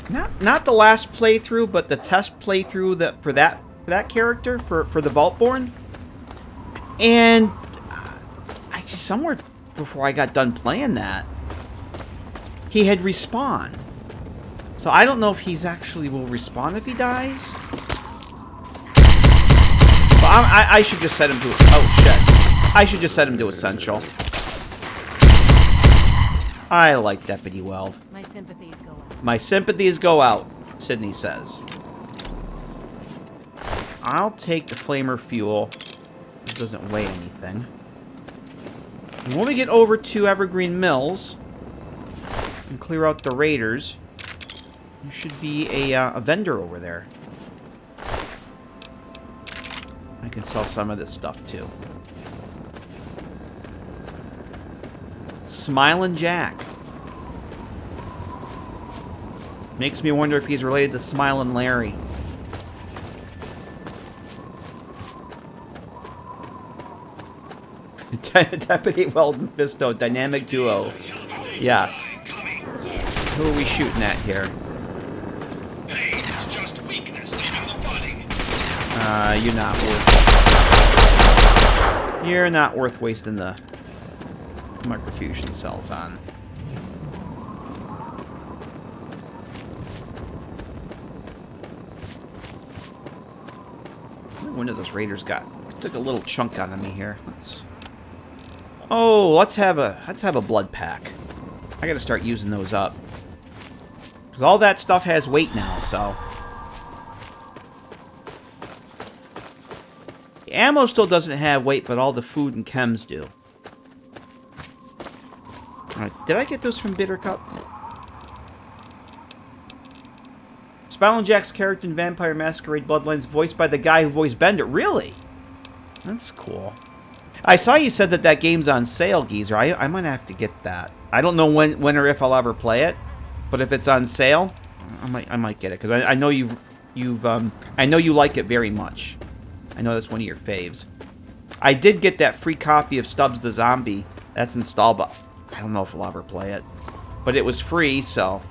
Not the last playthrough, but the test playthrough for that character, for the Vaultborn. And I just, somewhere before I got done playing that, he had respawned. So I don't know if he's actually will respawn if he dies. But I should just set him to... Oh, shit. I should just set him to Essential. I like Deputy Weld. My sympathies go out. My sympathies go out, Sydney says. I'll take the flamer fuel. It doesn't weigh anything. And when we get over to Evergreen Mills and clear out the raiders, there should be a vendor over there. I can sell some of this stuff too. Smilin' Jack. Makes me wonder if he's related to Smilin' Larry. Deputy Weld and Fisto, dynamic duo. Yes. Who are we shooting at here? Hey, it's just weakness leaving the body. You're not worth... You're not worth wasting the microfusion cells on. One of those raiders took a little chunk out of me here. Let's have a blood pack. I gotta start using those up. Because all that stuff has weight now, so. The ammo still doesn't have weight, but all the food and chems do. Alright, did I get those from Bitter Cup? Smilin' Jack's character in Vampire Masquerade Bloodlines voiced by the guy who voiced Bender. Really? That's cool. I saw you said that game's on sale, Geezer. I might have to get that. I don't know when or if I'll ever play it, but if it's on sale, I might get it because I know I know you like it very much. I know that's one of your faves. I did get that free copy of Stubbs the Zombie. That's installed, but I don't know if I'll ever play it. But it was free, so.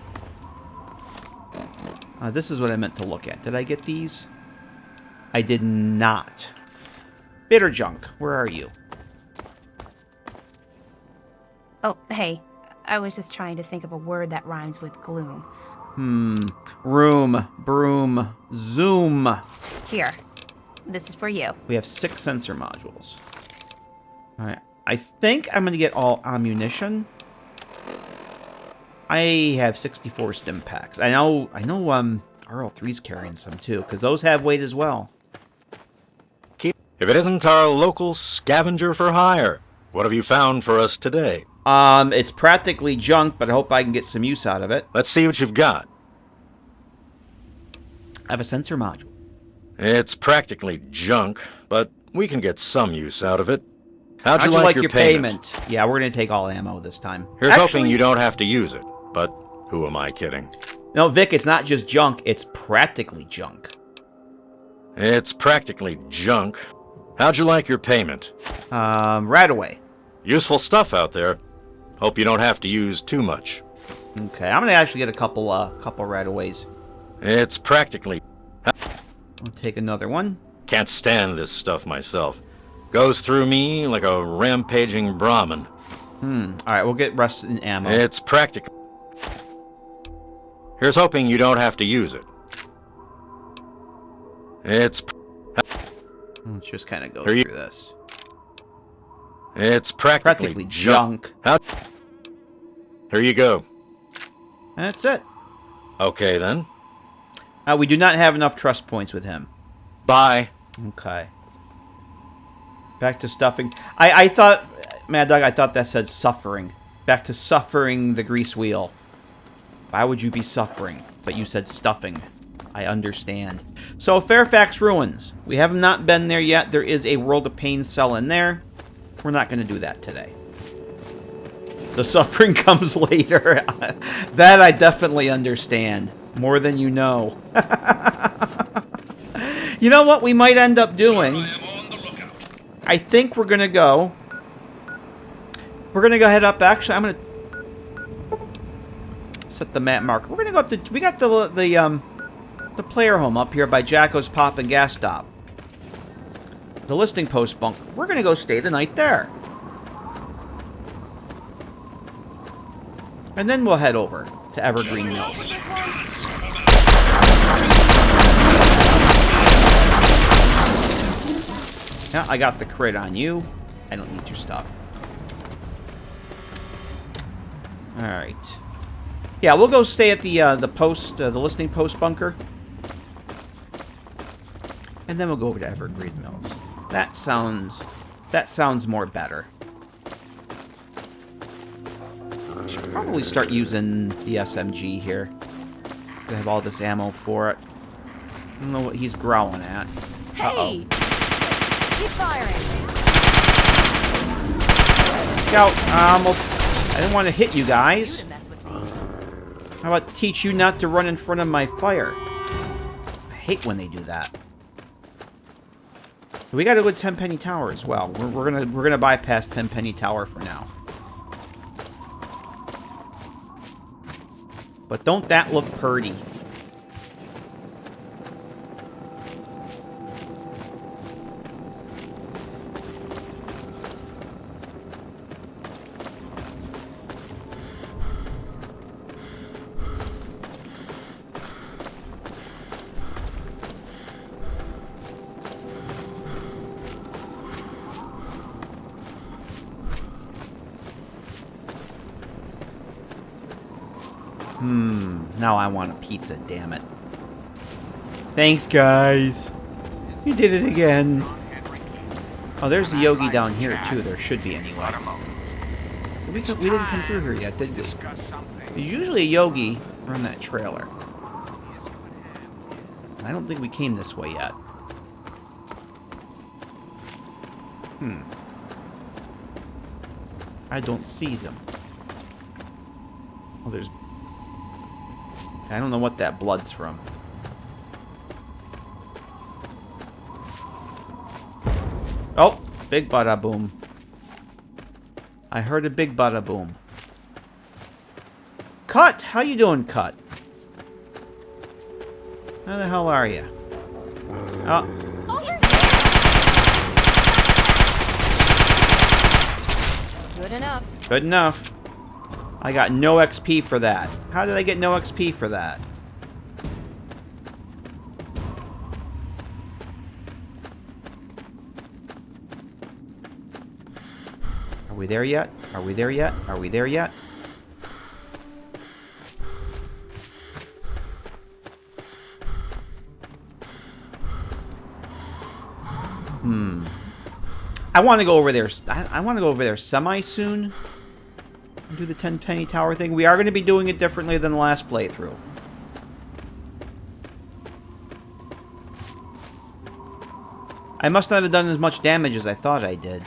This is what I meant to look at. Did I get these? I did not. Bitter Junk, where are you? Oh, hey. I was just trying to think of a word that rhymes with gloom. Room, broom, zoom. Here. This is for you. We have 6 sensor modules. Alright. I think I'm going to get all ammunition. I have 64 stim packs. I know RL3's carrying some too, because those have weight as well. If it isn't our local scavenger for hire, what have you found for us today? It's practically junk, but I hope I can get some use out of it. Let's see what you've got. I have a sensor module. It's practically junk, but we can get some use out of it. How'd you like your payment? Yeah, we're going to take all ammo this time. Here's hoping you don't have to use it, but who am I kidding? No, Vic, it's not just junk, it's practically junk. It's practically junk. How'd you like your payment? Right away. Useful stuff out there. Hope you don't have to use too much. Okay, I'm going to actually get a couple right aways. It's practically... I'll take another one. Can't stand this stuff myself. Goes through me like a rampaging Brahmin. Alright, we'll get rest in ammo. It's practical. Here's hoping you don't have to use it. Let's just kind of go through this. It's practically junk. Here you go. That's it. Okay, then. We do not have enough trust points with him. Bye. Okay. Back to stuffing. I thought, Mad Dog, I thought that said suffering. Back to suffering the grease wheel. Why would you be suffering? But you said stuffing. I understand. So, Fairfax Ruins. We have not been there yet. There is a World of Pain cell in there. We're not going to do that today. The suffering comes later. That I definitely understand. More than you know. You know what we might end up doing? I think we're gonna go. We're gonna go head up. Actually, I'm gonna set the map marker. We're gonna go up to. We got the player home up here by Jacko's Pop and Gas Stop. The listing post bunker. We're gonna go stay the night there, and then we'll head over to Evergreen Mills. Yeah, I got the crit on you. I don't need your stuff. All right. Yeah, we'll go stay at the listing post bunker, and then we'll go over to Evergreen Mills. That sounds more better. Should probably start using the SMG here. I have all this ammo for it. I don't know what he's growling at. Hey! Keep firing. Look out! I didn't want to hit you guys. How about teach you not to run in front of my fire? I hate when they do that. We got to go to Tenpenny Tower as well. We're gonna bypass Tenpenny Tower for now. But don't that look purty? Now I want a pizza, damn it. Thanks, guys. You did it again. Oh, there's a Yogi down here, too. There should be, anyway. We didn't come through here yet, did we? There's usually a Yogi around that trailer. I don't think we came this way yet. I don't see them. Oh, there's... I don't know what that blood's from. Oh, big bada boom. I heard a big bada boom. Cut! How you doing, Cut? How the hell are you? Oh. Good enough. Good enough. I got no XP for that. How did I get no XP for that? Are we there yet? Are we there yet? Are we there yet? I want to go over there. I want to go over there semi soon. Do the Tenpenny Tower thing. We are going to be doing it differently than the last playthrough. I must not have done as much damage as I thought I did.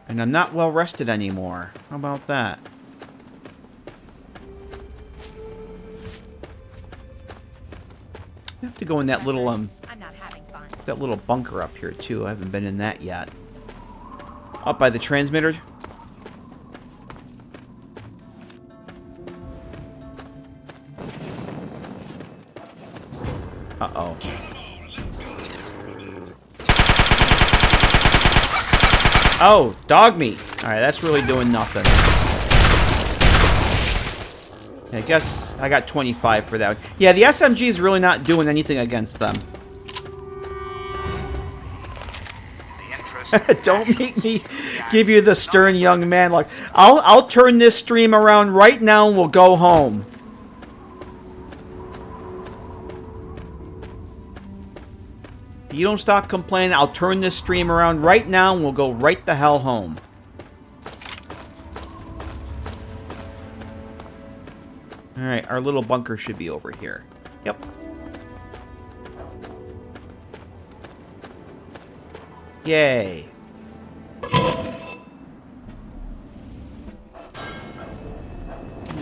And I'm not well rested anymore. How about that? I have to go in that little that little bunker up here too. I haven't been in that yet. Up by the transmitter. Uh-oh. Oh, dog meat. Alright, that's really doing nothing. I guess I got 25 for that. Yeah, the SMG is really not doing anything against them. Don't make me give you the stern young man look. I'll turn this stream around right now and we'll go home. If you don't stop complaining, I'll turn this stream around right now and we'll go right the hell home. Alright, our little bunker should be over here. Yep. Yay.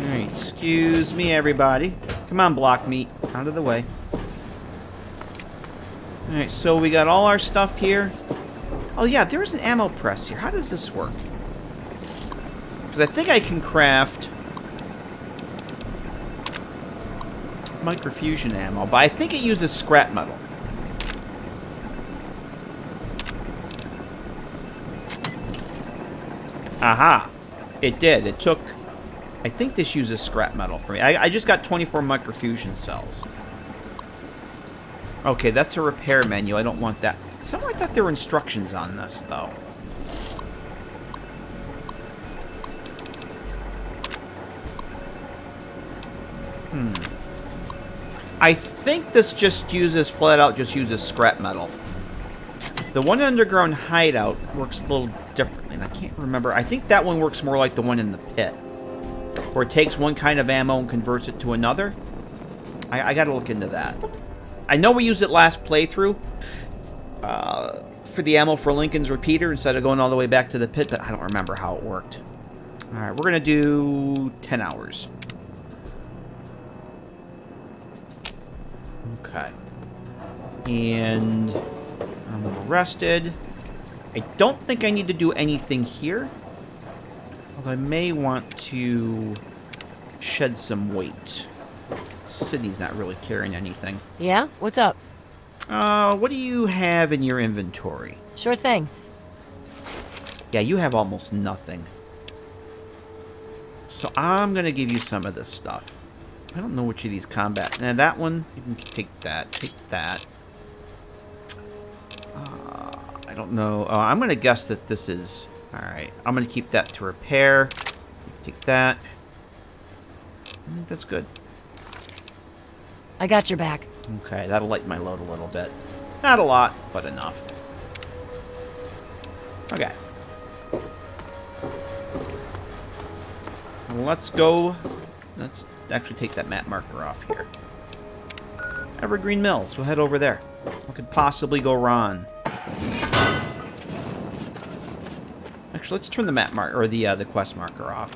Alright, excuse me everybody. Come on, block meat. Out of the way. Alright, so we got all our stuff here. Oh yeah, there's an ammo press here. How does this work? Because I think I can craft microfusion ammo, but I think it uses scrap metal. Aha! It did. It took... I think this uses scrap metal for me. I just got 24 microfusion cells. Okay, that's a repair menu. I don't want that. Somewhere I thought there were instructions on this, though. I think this just uses, flat out, just uses scrap metal. The one underground hideout works a little differently, and I can't remember. I think that one works more like the one in the pit, where it takes one kind of ammo and converts it to another. I gotta look into that. I know we used it last playthrough for the ammo for Lincoln's repeater instead of going all the way back to the pit, but I don't remember how it worked. Alright, we're gonna do 10 hours. Okay. And I'm arrested. I don't think I need to do anything here. Although I may want to shed some weight. City's not really carrying anything. Yeah? What's up? What do you have in your inventory? Sure thing. Yeah, you have almost nothing. So I'm going to give you some of this stuff. I don't know which of these combat... Now, that one, you can take that. Take that. I don't know. I'm going to guess that this is... Alright, I'm going to keep that to repair. Take that. I think that's good. I got your back. Okay, that'll lighten my load a little bit. Not a lot, but enough. Okay. Let's go. Let's actually take that map marker off here. Evergreen Mills. We'll head over there. What could possibly go wrong? Actually, let's turn the map marker or the quest marker off.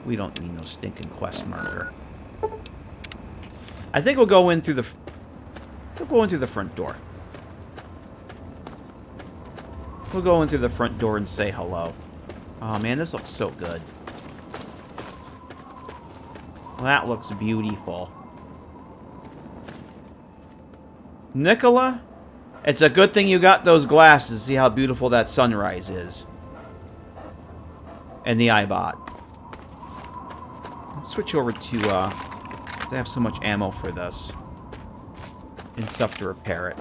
We don't need no stinking quest marker. I think we'll go in through the. We'll go in through the front door. We'll go in through the front door and say hello. Oh man, this looks so good. Well, that looks beautiful. Nikola, it's a good thing you got those glasses to see how beautiful that sunrise is. And the iBot. Let's switch over to, I have so much ammo for this. And stuff to repair it.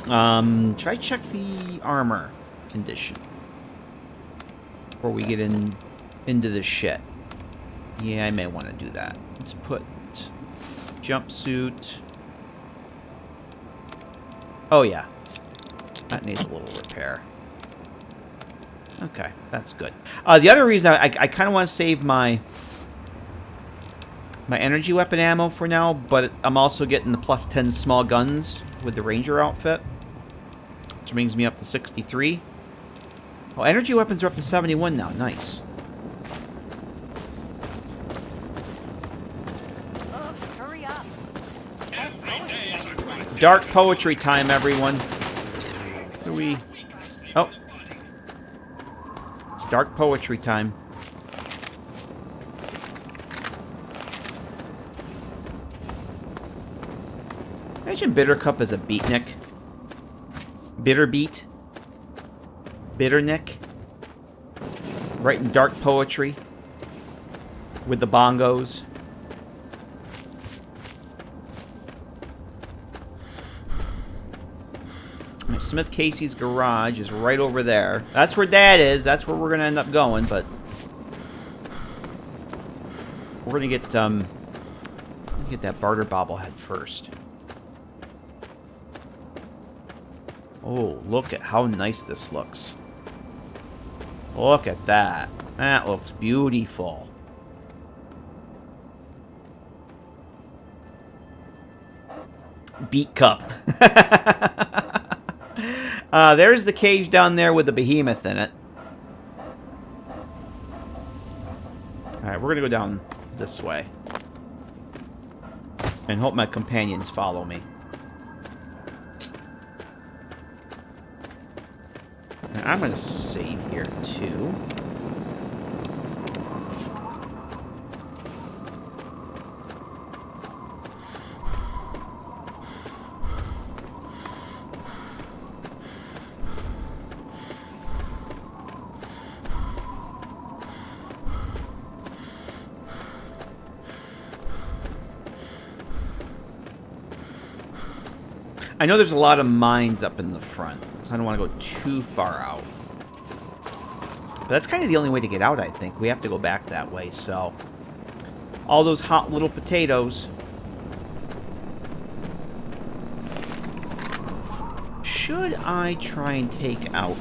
Should I check the armor condition before we get into this shit? Yeah, I may want to do that. Let's put jumpsuit. Oh yeah, that needs a little repair. Okay, that's good. The other reason I kind of want to save my energy weapon ammo for now, but I'm also getting the +10 small guns with the Ranger outfit, which brings me up to 63. Oh, energy weapons are up to 71 now. Nice. Hurry up. Dark poetry time, everyone. Are we? Oh. It's dark poetry time. Imagine Bitter Cup as a beatnik. Bitter beat. Bitternick. Writing dark poetry. With the bongos. Smith Casey's garage is right over there. That's where Dad is. That's where we're going to end up going, but... We're going to get that barter bobblehead first. Oh, look at how nice this looks. Look at that. That looks beautiful. Beat cup. There's the cage down there with the behemoth in it. Alright, we're gonna go down this way. And hope my companions follow me. Now, I'm gonna save here, too. I know there's a lot of mines up in the front, so I don't want to go too far out. But that's kind of the only way to get out, I think. We have to go back that way, so... All those hot little potatoes. Should I try and take out...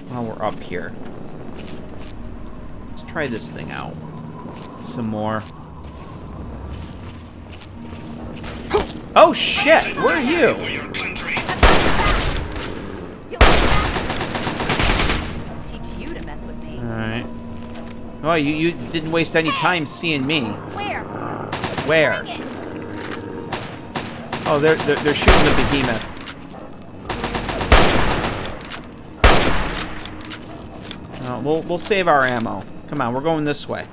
while we're up here? Let's try this thing out. Some more. Oh shit! Where are you? Teach you to mess with me. Alright. Oh, you didn't waste any time seeing me. Where? Where? Oh, they're shooting the behemoth. We'll save our ammo. Come on, we're going this way.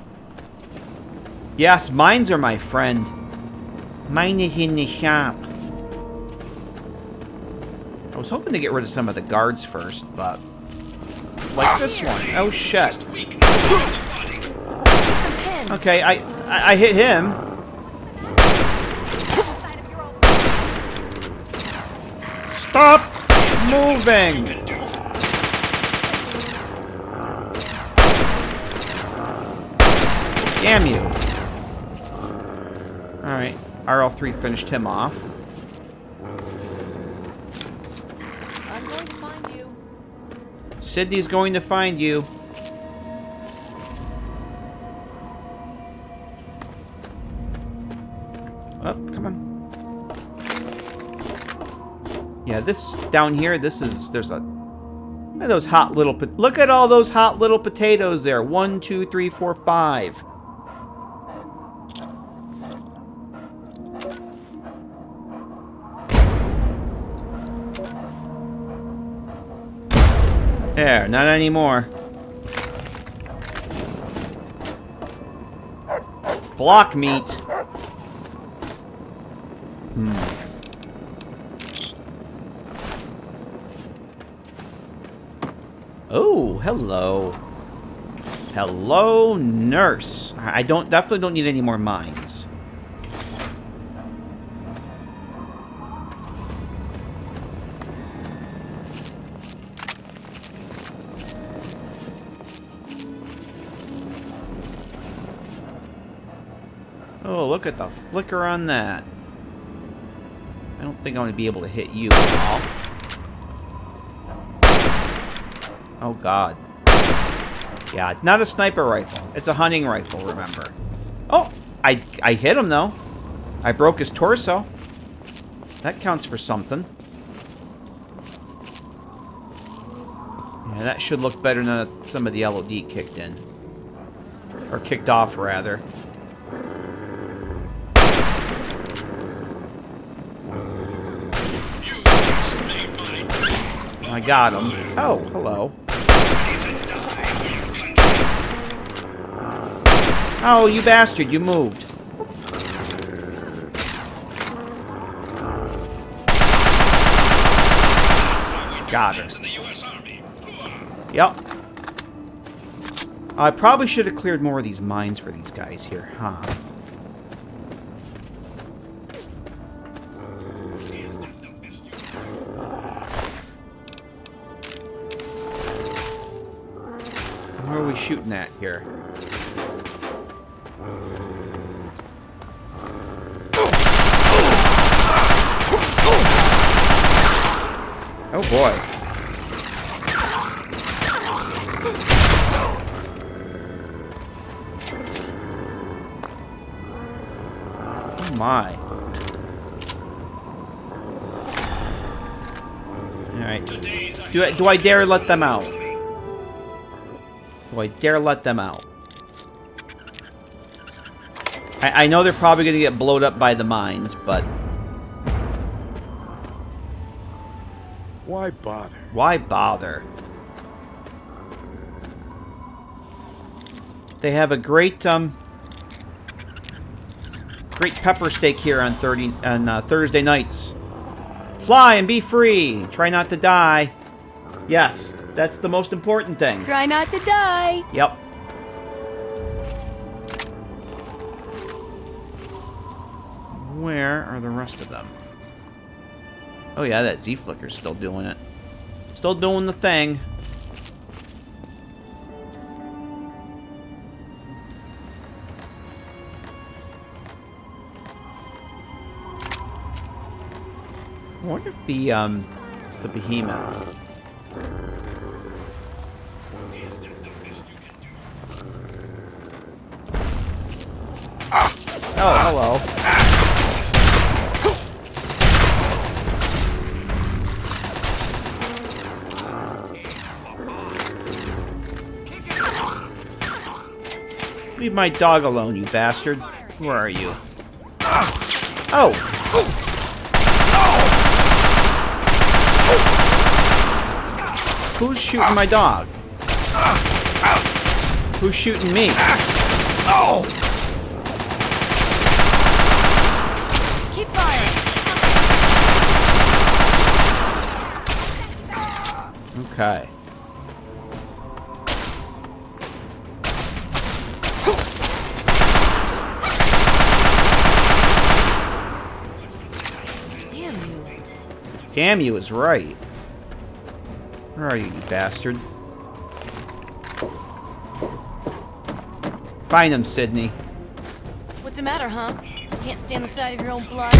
Yes, mines are my friend. Mine is in the shop. I was hoping to get rid of some of the guards first, but... Like this one. Oh, shit. Okay, I hit him. Stop moving! Damn you. Alright. RL3 finished him off. I'm going to find you. Sydney's going to find you. Oh, come on. Yeah, this down here, there's a... Look at those hot little... Look at all those hot little potatoes there. 1, 2, 3, 4, 5. There, not anymore. Block meat. Oh, hello. Hello, nurse. I definitely don't need any more mines. Oh, look at the flicker on that. I don't think I'm going to be able to hit you at all. Oh, God. Yeah, not a sniper rifle. It's a hunting rifle, remember. Oh, I hit him, though. I broke his torso. That counts for something. Yeah, that should look better now that some of the LOD kicked in. Or kicked off, rather. I got him. Oh, hello. Oh, you bastard, you moved. Got her. Yep. I probably should have cleared more of these mines for these guys here, huh? Where are we shooting at here? Oh boy. Oh my. Alright. Do I dare let them out? Do I dare let them out? I know they're probably going to get blowed up by the mines, but... Why bother? Why bother? They have a great, great pepper steak here on Thursday nights. Fly and be free. Try not to die. Yes, that's the most important thing. Try not to die. Yep. Where are the rest of them? Oh yeah, that Z-Flicker's still doing it. Still doing the thing. I wonder if the, it's the behemoth. Oh, hello. Leave my dog alone, you bastard. Where are you? Oh! Who's shooting my dog? Who's shooting me? Keep firing. Okay. Damn you. Damn you is right. Where are you, you bastard? Find him, Sydney. What's the matter, huh? Can't stand the sight of your own blood.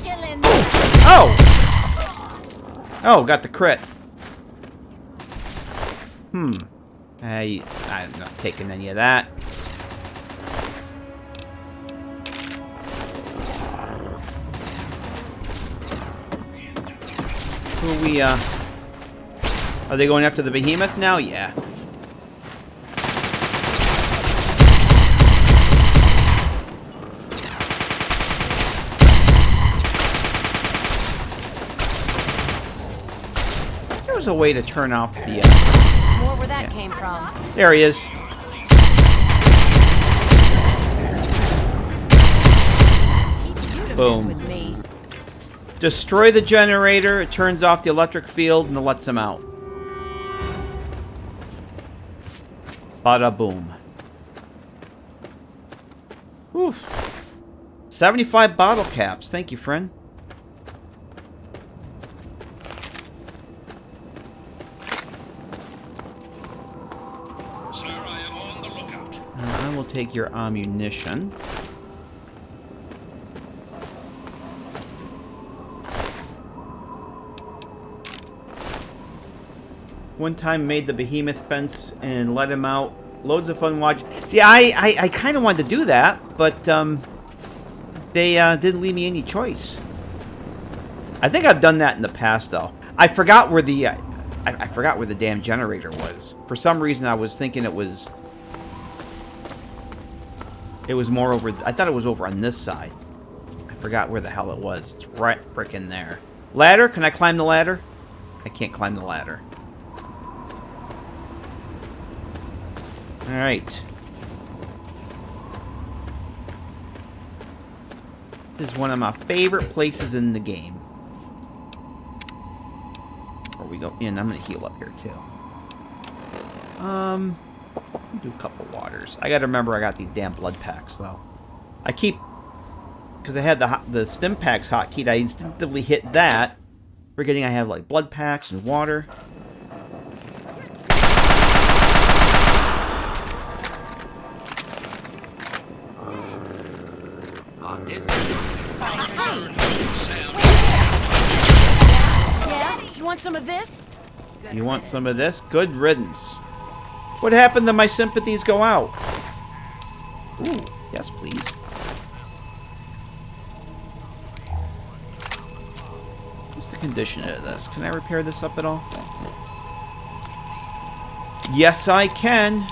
Killing. Oh! Oh, got the crit. I'm not taking any of that. Who are we, are they going after the behemoth now? Yeah. There's a way to turn off the, More where that came from. There he is. Boom. Destroy the generator, it turns off the electric field, and it lets him out. Bada boom. Whew. 75 bottle caps. Thank you, friend. Sir, I am on the lookout. I will take your ammunition. One time made the behemoth fence and let him out. Loads of fun watch. See, I kind of wanted to do that, but they didn't leave me any choice. I think I've done that in the past, though. I forgot where the I forgot where the damn generator was. For some reason, I was thinking it was more over. I thought it was over on this side. I forgot where the hell it was. It's right frickin' there. Ladder? Can I climb the ladder? I can't climb the ladder. Alright. This is one of my favorite places in the game. Before we go in, I'm gonna heal up here too. Do a couple waters. I gotta remember I got these damn blood packs though. I keep, because I had the stim packs hotkeyed, I instinctively hit that, forgetting I have like blood packs and water. Yeah? You want some of this? You want some of this? Good riddance. What happened to my sympathies go out? Ooh, yes, please. What's the condition of this? Can I repair this up at all? Yes, I can.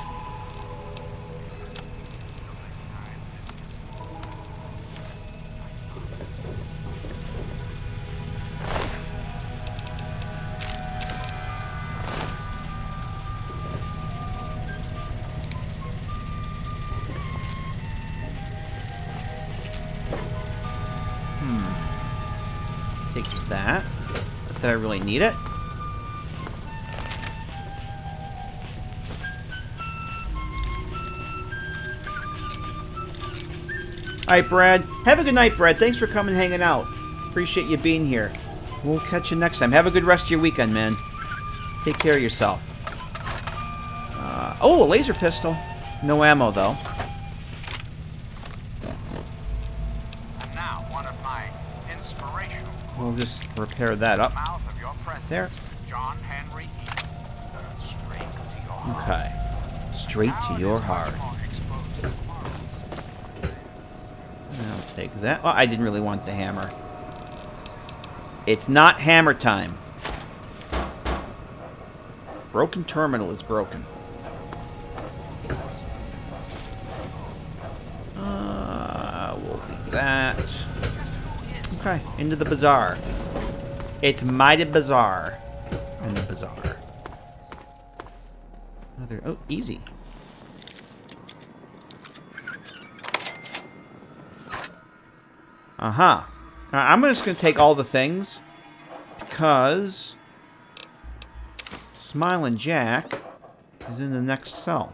that I really need it. Alright, Brad. Have a good night, Brad. Thanks for coming and hanging out. Appreciate you being here. We'll catch you next time. Have a good rest of your weekend, man. Take care of yourself. Oh, a laser pistol. No ammo, though. Now, one of my inspirational. We'll just repair that up. There. John Henry Straight to your heart. Okay. Straight to your heart. I'll take that. Oh, I didn't really want the hammer. It's not hammer time. Broken terminal is broken. We'll leave that. Okay, into the bazaar. It's mighty bizarre. In the bazaar. Another. Oh, easy. Uh-huh. I'm just going to take all the things because Smiling Jack is in the next cell.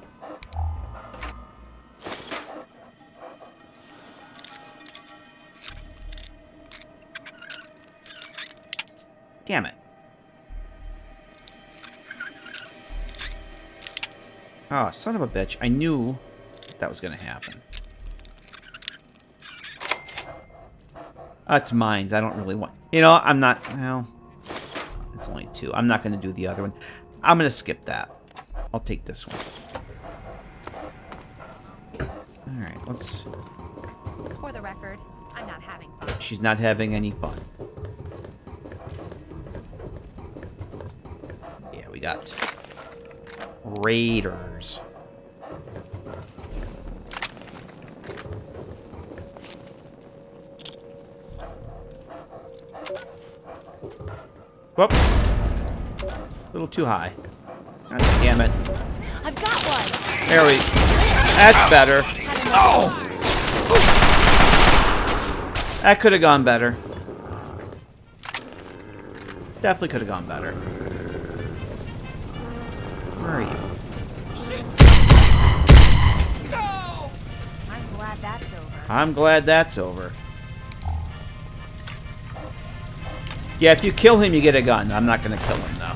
Damn it. Oh, son of a bitch. I knew that was going to happen. It's mines. I don't really want... You know, I'm not... Well, it's only 2. I'm not going to do the other one. I'm going to skip that. I'll take this one. Alright, let's... For the record, I'm not having fun. She's not having any fun. Yeah, we got... Raiders. Whoops. A little too high. God damn it. I've got one. There we... That's better. Oh! That could have gone better. Definitely could have gone better. Where are you? I'm glad that's over. I'm glad that's over. Yeah, if you kill him, you get a gun. I'm not going to kill him, though.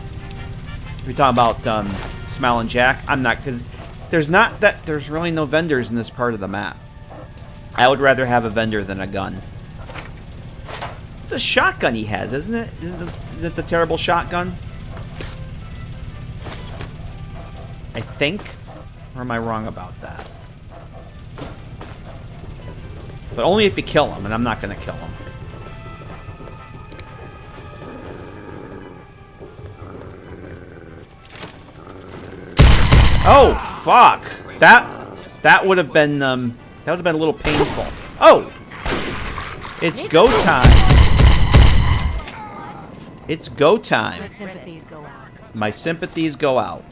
If you're talking about Smiling Jack, I'm not, because there's really no vendors in this part of the map. I would rather have a vendor than a gun. It's a shotgun he has, isn't it? Isn't it the terrible shotgun? I think? Or am I wrong about that? But only if you kill him, and I'm not going to kill him. Oh, fuck. That would have been a little painful. Oh! It's go time. It's go time. My sympathies go out. My sympathies go out.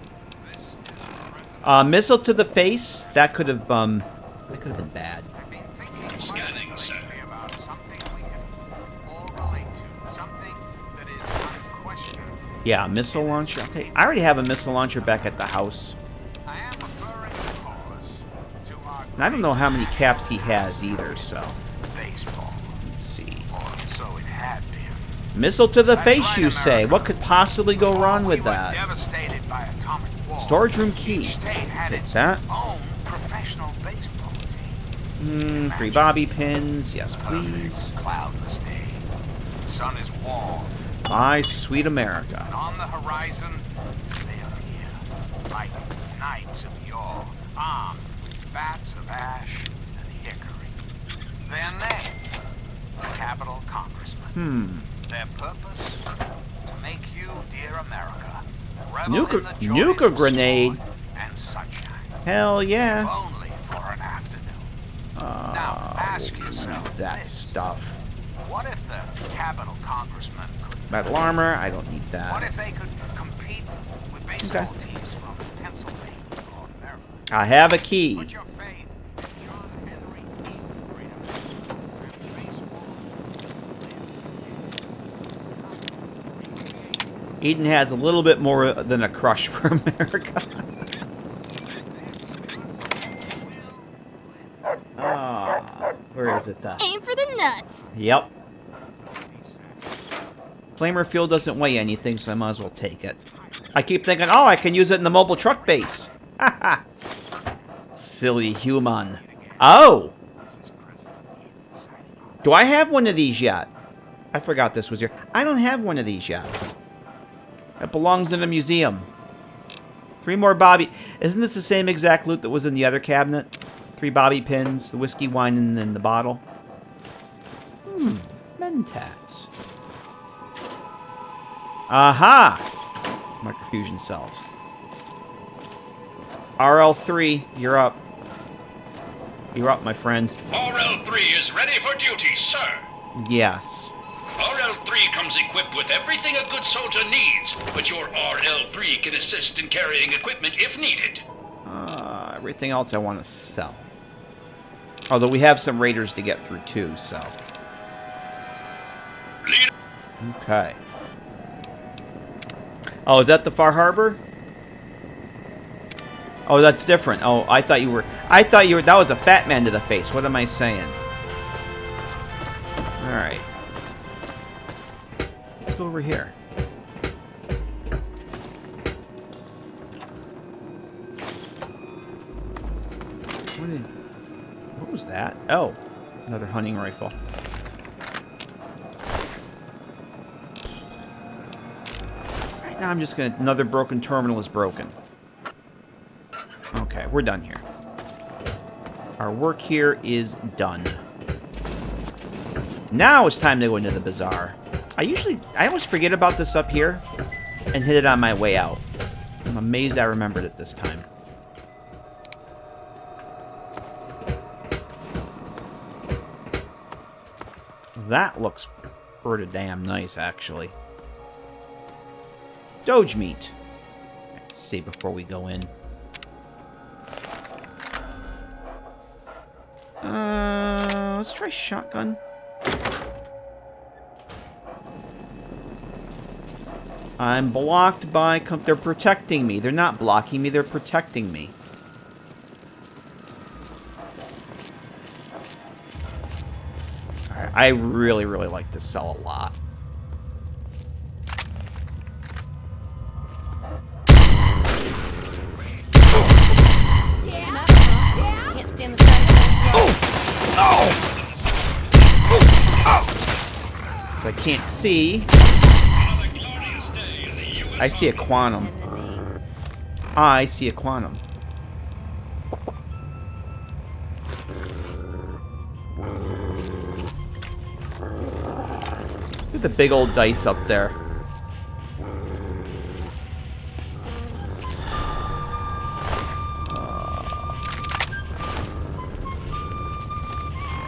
Missile to the face. That could have been bad. Scanning, sir. Yeah, missile launcher. I already have a missile launcher back at the house. And I don't know how many caps he has either, so. Let's see. Missile to the face, you say? What could possibly go wrong with that? Storage room key. Take that. 3 bobby pins. Yes, please. Sun is warm. My sweet America. On the horizon, they appear like knights of yore, armed with bats of ash and hickory. Their name, the Capitol Congressman. Their purpose, to make you, dear America, Nuka grenade. And sunshine. Hell yeah. Only for an afternoon. Now ask yourself that this. stuff. What if the Capitol Congressman could... Metal armor, I don't need that. What if they could compete with baseball teams from Pennsylvania or Maryland? I have a key. Put your faith in John Henry Eden has a little bit more than a crush for America. Where is it then? Aim for the nuts. Yep. Flamer fuel doesn't weigh anything, so I might as well take it. I keep thinking, oh, I can use it in the mobile truck base. Haha. Silly human. Oh! Do I have one of these yet? I forgot this was here. I don't have one of these yet. It belongs in a museum. 3 more bobby... Isn't this the same exact loot that was in the other cabinet? 3 bobby pins, the whiskey, wine, and the bottle. Mentats. Aha! Microfusion cells. RL3, you're up. You're up, my friend. RL3 is ready for duty, sir. Yes. RL3 comes equipped with everything a good soldier needs, but your RL3 can assist in carrying equipment if needed. Everything else I want to sell. Although we have some raiders to get through too, so. Okay. Oh, is that the Far Harbor? Oh, that's different. Oh, I thought you were, that was a fat man to the face. What am I saying? Alright. Let's go over here. What was that? Oh, another hunting rifle. Right now I'm just gonna, another broken terminal is broken. Okay, we're done here. Our work here is done. Now it's time to go into the bazaar. I always forget about this up here and hit it on my way out. I'm amazed I remembered it this time. That looks pretty damn nice, actually. Doge meat. Let's see before we go in. Let's try shotgun. I'm blocked by... They're protecting me. They're not blocking me. They're protecting me. Alright, I really, really like this cell a lot. Can't stand the sight of So I can't see. I see a quantum. I see a quantum. Look at the big old dice up there.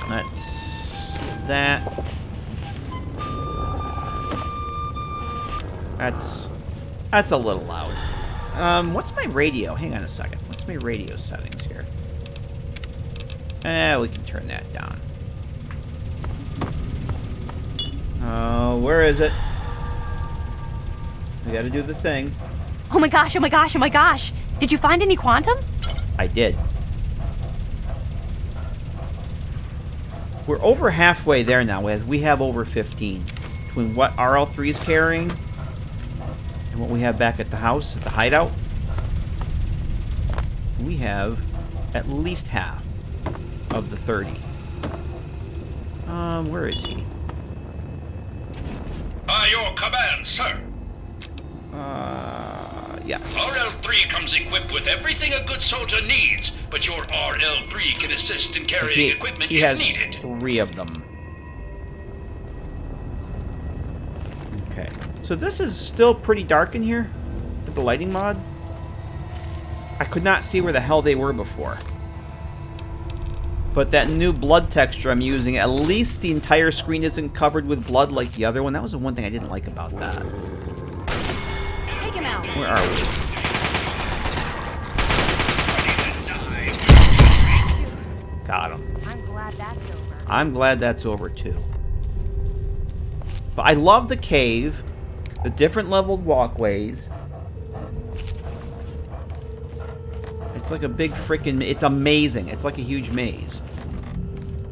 That's that. That's a little loud. What's my radio? Hang on a second. What's my radio settings here? We can turn that down. Where is it? We gotta do the thing. Oh my gosh, oh my gosh, oh my gosh. Did you find any quantum? I did. We're over halfway there now. We have over 15. Between what RL3 is carrying and what we have back at the house, at the hideout, we have at least half of the 30. Where is he? By your command, sir. Yes. RL3 comes equipped with everything a good soldier needs, but your RL3 can assist in carrying equipment he if has needed. 3 of them. Okay. So this is still pretty dark in here with the lighting mod. I could not see where the hell they were before. But that new blood texture I'm using, at least the entire screen isn't covered with blood like the other one. That was the one thing I didn't like about that. Take him out. Where are we? Got him. I'm glad that's over. I'm glad that's over too. But I love the cave. The different leveled walkways. It's like a big freaking... It's amazing. It's like a huge maze.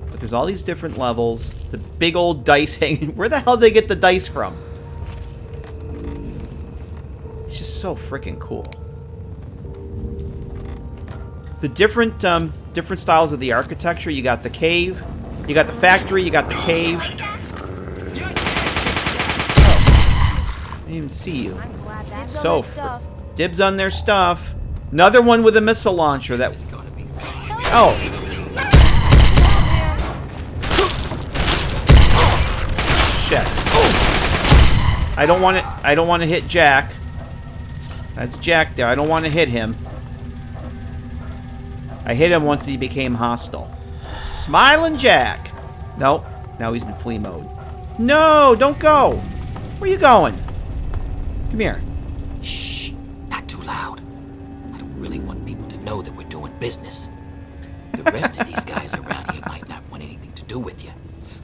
But there's all these different levels. The big old dice hanging... Where the hell did they get the dice from? It's just so freaking cool. The different styles of the architecture. You got the cave. You got the factory. You got the cave. I didn't even see you. So... Dibs on their stuff. Another one with a missile launcher that... Oh. Shit. I don't want to hit Jack. That's Jack there. I don't want to hit him. I hit him once he became hostile. Smiling Jack. Nope. Now he's in flee mode. No, don't go. Where you going? Come here. Shh. Not too loud. I don't really want people to know that we're doing business. The rest of these guys around here might not want anything to do with you.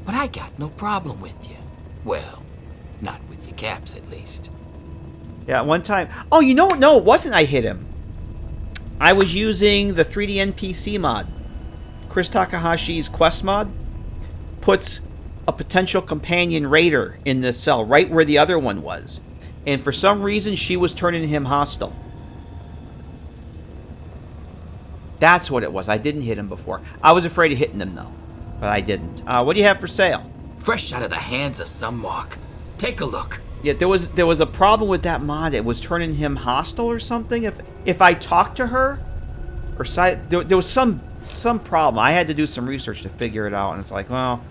But I got no problem with you. Well, not with your caps, at least. Yeah, one time... Oh, you know what? No, it wasn't I hit him. I was using the 3D NPC mod. Chris Takahashi's quest mod puts a potential companion raider in this cell, right where the other one was. And for some reason, she was turning him hostile. That's what it was. I didn't hit him before. I was afraid of hitting him, though. But I didn't. What do you have for sale? Fresh out of the hands of some mark. Take a look. Yeah, there was a problem with that mod. It was turning him hostile or something. If I talked to her, or there was some problem. I had to do some research to figure it out, and it's like, well,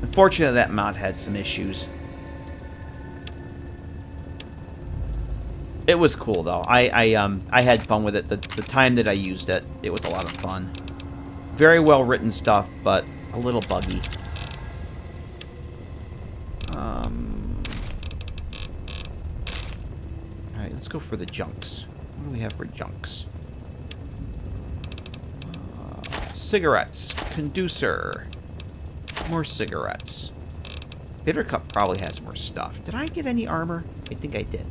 unfortunately, that mod had some issues. It was cool though. I had fun with it. The time that I used it, it was a lot of fun. Very well written stuff, but a little buggy. Alright, let's go for the junks. What do we have for junks? Cigarettes. Conducer. More cigarettes. Bitter Cup probably has more stuff. Did I get any armor? I think I did.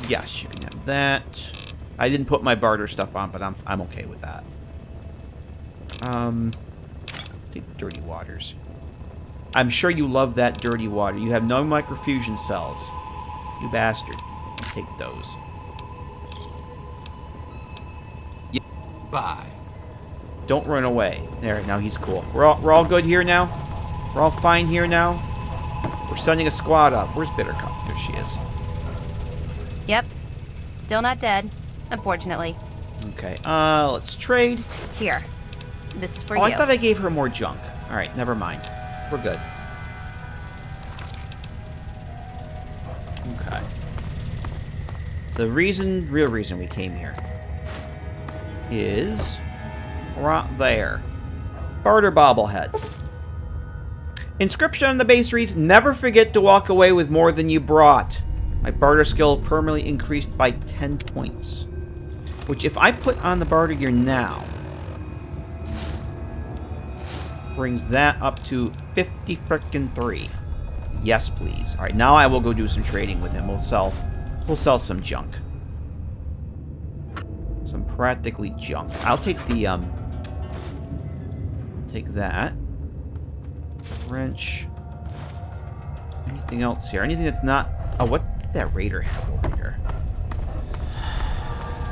Yes, you can have that. I didn't put my barter stuff on, but I'm okay with that. Take the dirty waters. I'm sure you love that dirty water. You have no microfusion cells. You bastard. Take those. Bye. Don't run away. There, now he's cool. We're all good here now? We're all fine here now? We're sending a squad up. Where's Bittercup? There she is. Yep. Still not dead, unfortunately. Okay, let's trade. Here. This is for you. I thought I gave her more junk. Alright, never mind. We're good. Okay. The real reason we came here is right there. Barter bobblehead. Inscription on the base reads, never forget to walk away with more than you brought. My barter skill permanently increased by 10 points. Which, if I put on the barter gear now, brings that up to 53. Yes, please. Alright, now I will go do some trading with him. We'll sell some junk. Some practically junk. I'll take the, take that. Wrench. Anything else here? Anything that's not... Oh, what did that raider have over here?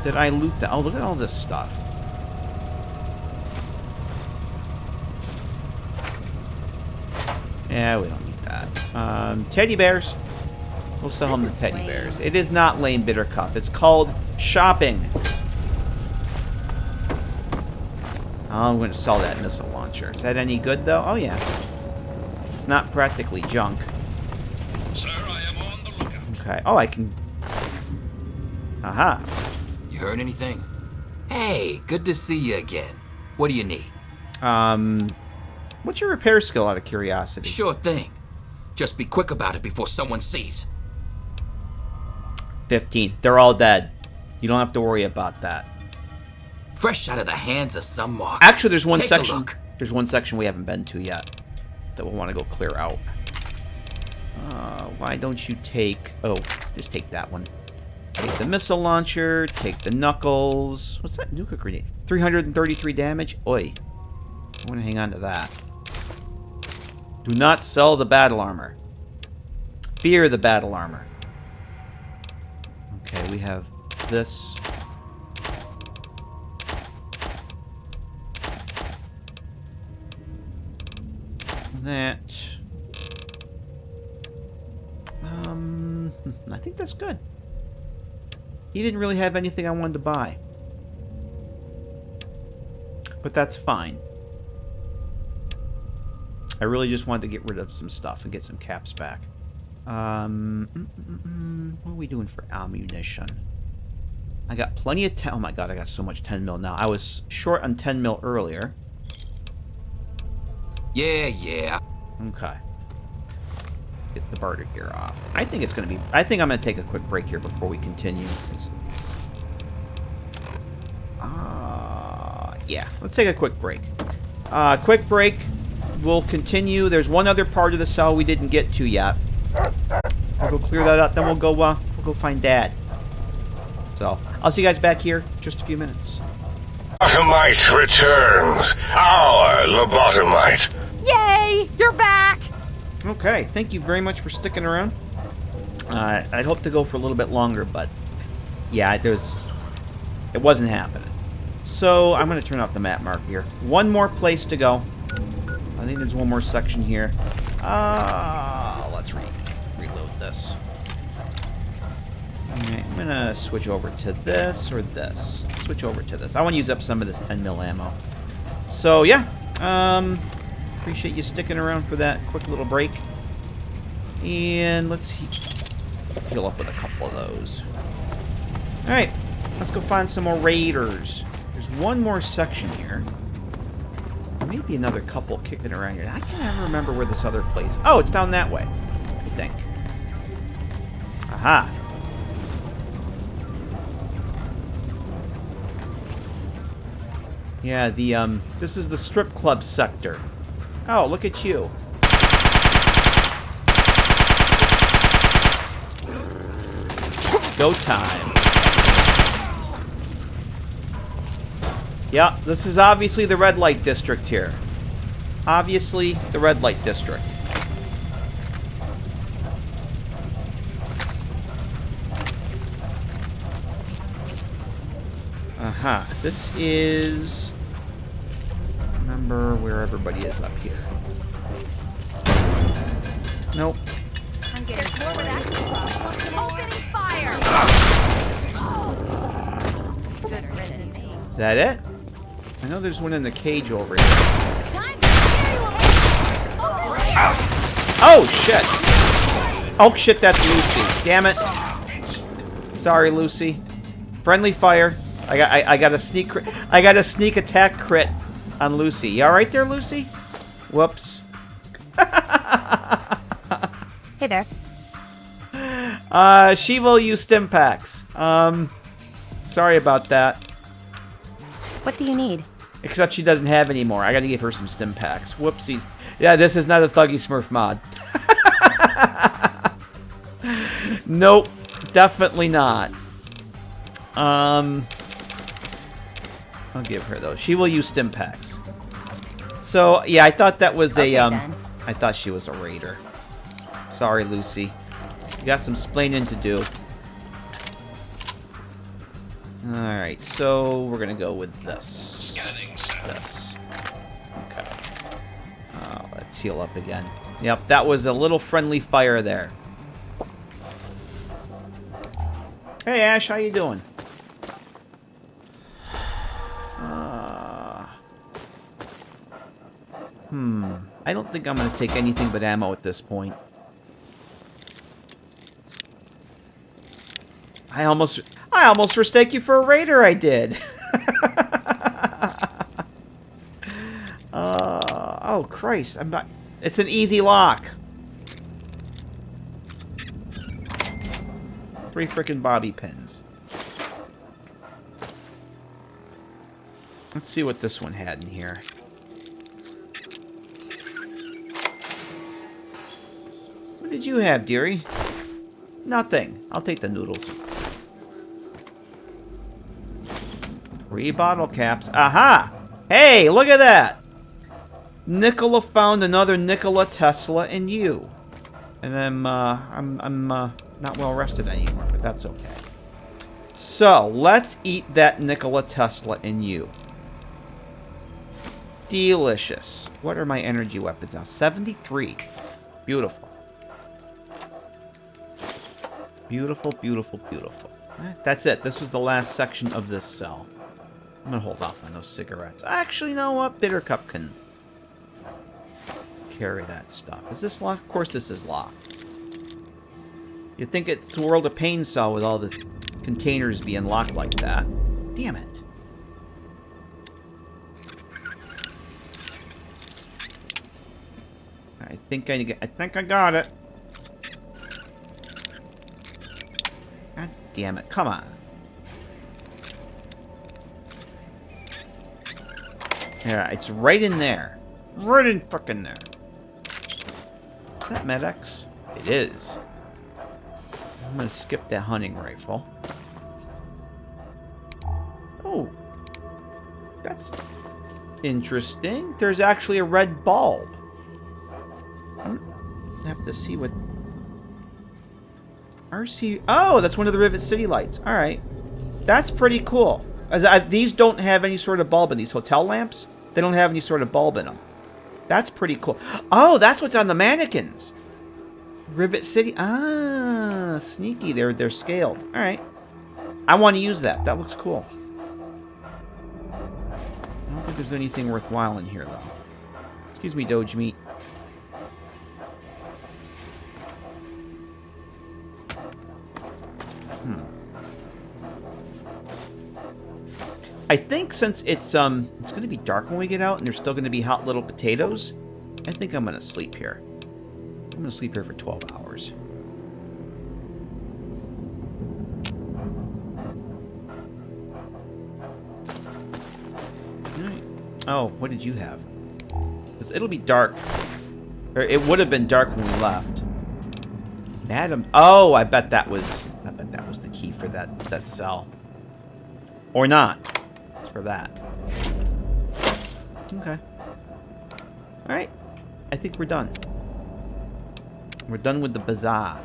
Did I loot that? Oh, look at all this stuff. Yeah, we don't need that. Teddy bears. We'll sell him the teddy bears. It is not lame, Bittercup. It's called shopping. I'm going to sell that missile launcher. Is that any good, though? Oh, yeah. It's not practically junk. Sir, I am on the lookout. Okay. Oh, I can... Aha. You heard anything? Hey, good to see you again. What do you need? What's your repair skill, out of curiosity? Sure thing. Just be quick about it before someone sees. 15. They're all dead. You don't have to worry about that. Fresh out of the hands of some mark. Actually, there's one Take section. a look. There's one section we haven't been to yet. that we'll want to go clear out. Why don't you take... Oh, just take that one. Take the missile launcher, take the knuckles. What's that nuka grenade? 333 damage? Oi. I want to hang on to that. Do not sell the battle armor. Fear the battle armor. Okay, we have this. That. I think that's good. He didn't really have anything I wanted to buy. But that's fine. I really just wanted to get rid of some stuff and get some caps back. What are we doing for ammunition? I got plenty of 10... Oh my god, I got so much 10 mil now. I was short on 10 mil earlier. Yeah. Okay. Get the barter gear off. I think it's going to be... I think I'm going to take a quick break here before we continue. Yeah, let's take a quick break. Quick break. We'll continue. There's one other part of the cell we didn't get to yet. We'll go clear that up, then we'll go find Dad. So, I'll see you guys back here in just a few minutes. Lobotomite returns. Our lobotomite. Yay! You're back! Okay, thank you very much for sticking around. I'd hope to go for a little bit longer, but yeah, it wasn't happening. So I'm going to turn off the map mark here. One more place to go. I think there's one more section here. Let's reload this. Alright, I'm going to switch over to this or this. Switch over to this. I want to use up some of this 10 mil ammo. So yeah, appreciate you sticking around for that quick little break. And let's heal up with a couple of those. Alright, let's go find some more raiders. There's one more section here. Maybe another couple kicking around here. I can't ever remember where this other place... Oh, it's down that way, I think. Aha. Yeah, this is the strip club sector. Oh, look at you. Go time. Yeah, this is obviously the red light district here. Obviously, the red light district. Aha, this is... Remember where everybody is up here. Nope. I'm getting more with that. Opening fire! Is that it? I know there's one in the cage over here. Oh, shit. Oh, shit, that's Lucy. Damn it. Sorry, Lucy. Friendly fire. I got a sneak attack crit on Lucy. You all right there, Lucy? Whoops. Hey there. She will use stim packs. Sorry about that. What do you need? Except she doesn't have any more. I gotta give her some stim packs. Whoopsies. Yeah, this is not a Thuggy Smurf mod. Nope. Definitely not. I'll give her those. She will use stim packs. So, yeah, I thought that was I thought she was a raider. Sorry, Lucy. You got some splaining to do. Alright, so we're gonna go with this. Scanning this. Okay. Let's heal up again. Yep, that was a little friendly fire there. Hey, Ash, how you doing? I don't think I'm gonna take anything but ammo at this point. I almost mistake you for a raider. I did. Oh Christ! I'm not. It's an easy lock. 3 frickin' bobby pins. Let's see what this one had in here. did you have, dearie? Nothing. I'll take the noodles. 3 bottle caps. Aha! Hey, look at that! Nikola found another Nikola Tesla in you. And I'm not well rested anymore, but that's okay. So, let's eat that Nikola Tesla in you. Delicious. What are my energy weapons now? 73. Beautiful. Beautiful, beautiful, beautiful. That's it. This was the last section of this cell. I'm gonna hold off on those cigarettes. Actually, you know what? Bittercup can carry that stuff. Is this locked? Of course this is locked. You'd think it's a World of Pain cell with all the containers being locked like that. Damn it. I think I got it. God damn it. Come on. Yeah, it's right in there. Right in fucking there. Is that Med-X? It is. I'm gonna skip that hunting rifle. Oh. That's interesting. There's actually a red bulb. I have to see what... RC... Oh, that's one of the Rivet City lights. Alright. That's pretty cool. These don't have any sort of bulb in these hotel lamps. They don't have any sort of bulb in them. That's pretty cool. Oh, that's what's on the mannequins. Rivet City. Ah, sneaky. They're scaled. All right. I want to use that. That looks cool. I don't think there's anything worthwhile in here, though. Excuse me, Doge Meat. I think since it's going to be dark when we get out and there's still going to be hot little potatoes, I think I'm going to sleep here. I'm going to sleep here for 12 hours. All right. Oh, what did you have? Because it'll be dark. Or it would have been dark when we left. Madam. Oh, I bet that was the key for that cell. Or not. For that. Okay. Alright. I think we're done. We're done with the bazaar.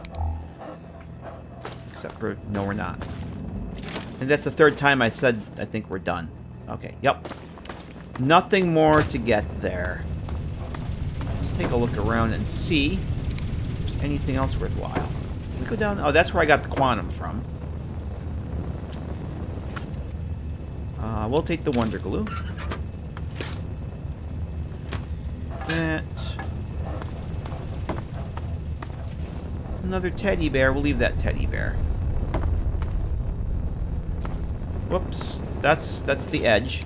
Except for, no, we're not. And that's the third time I said I think we're done. Okay, yep. Nothing more to get there. Let's take a look around and see if there's anything else worthwhile. Can we go down? Oh, that's where I got the quantum from. We'll take the Wonder Glue. That. Another teddy bear. We'll leave that teddy bear. Whoops. That's the edge.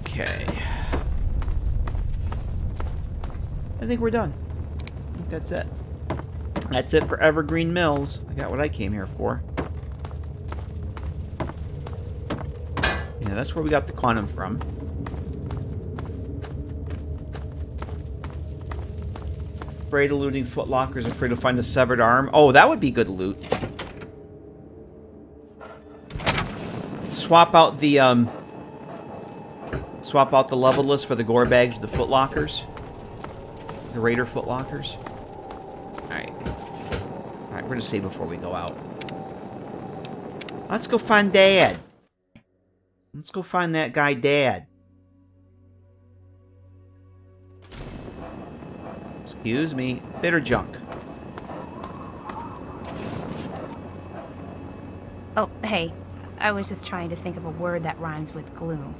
Okay. I think we're done. I think that's it. That's it for Evergreen Mills. I got what I came here for. Yeah, that's where we got the quantum from. Afraid of looting footlockers, afraid to find a severed arm. Oh, that would be good loot. Swap out the level list for the gore bags, the footlockers. The Raider footlockers. Alright. Alright, we're gonna save before we go out. Let's go find Dad. Let's go find that guy, Dad. Excuse me. Bitter junk. Oh, hey. I was just trying to think of a word that rhymes with gloom.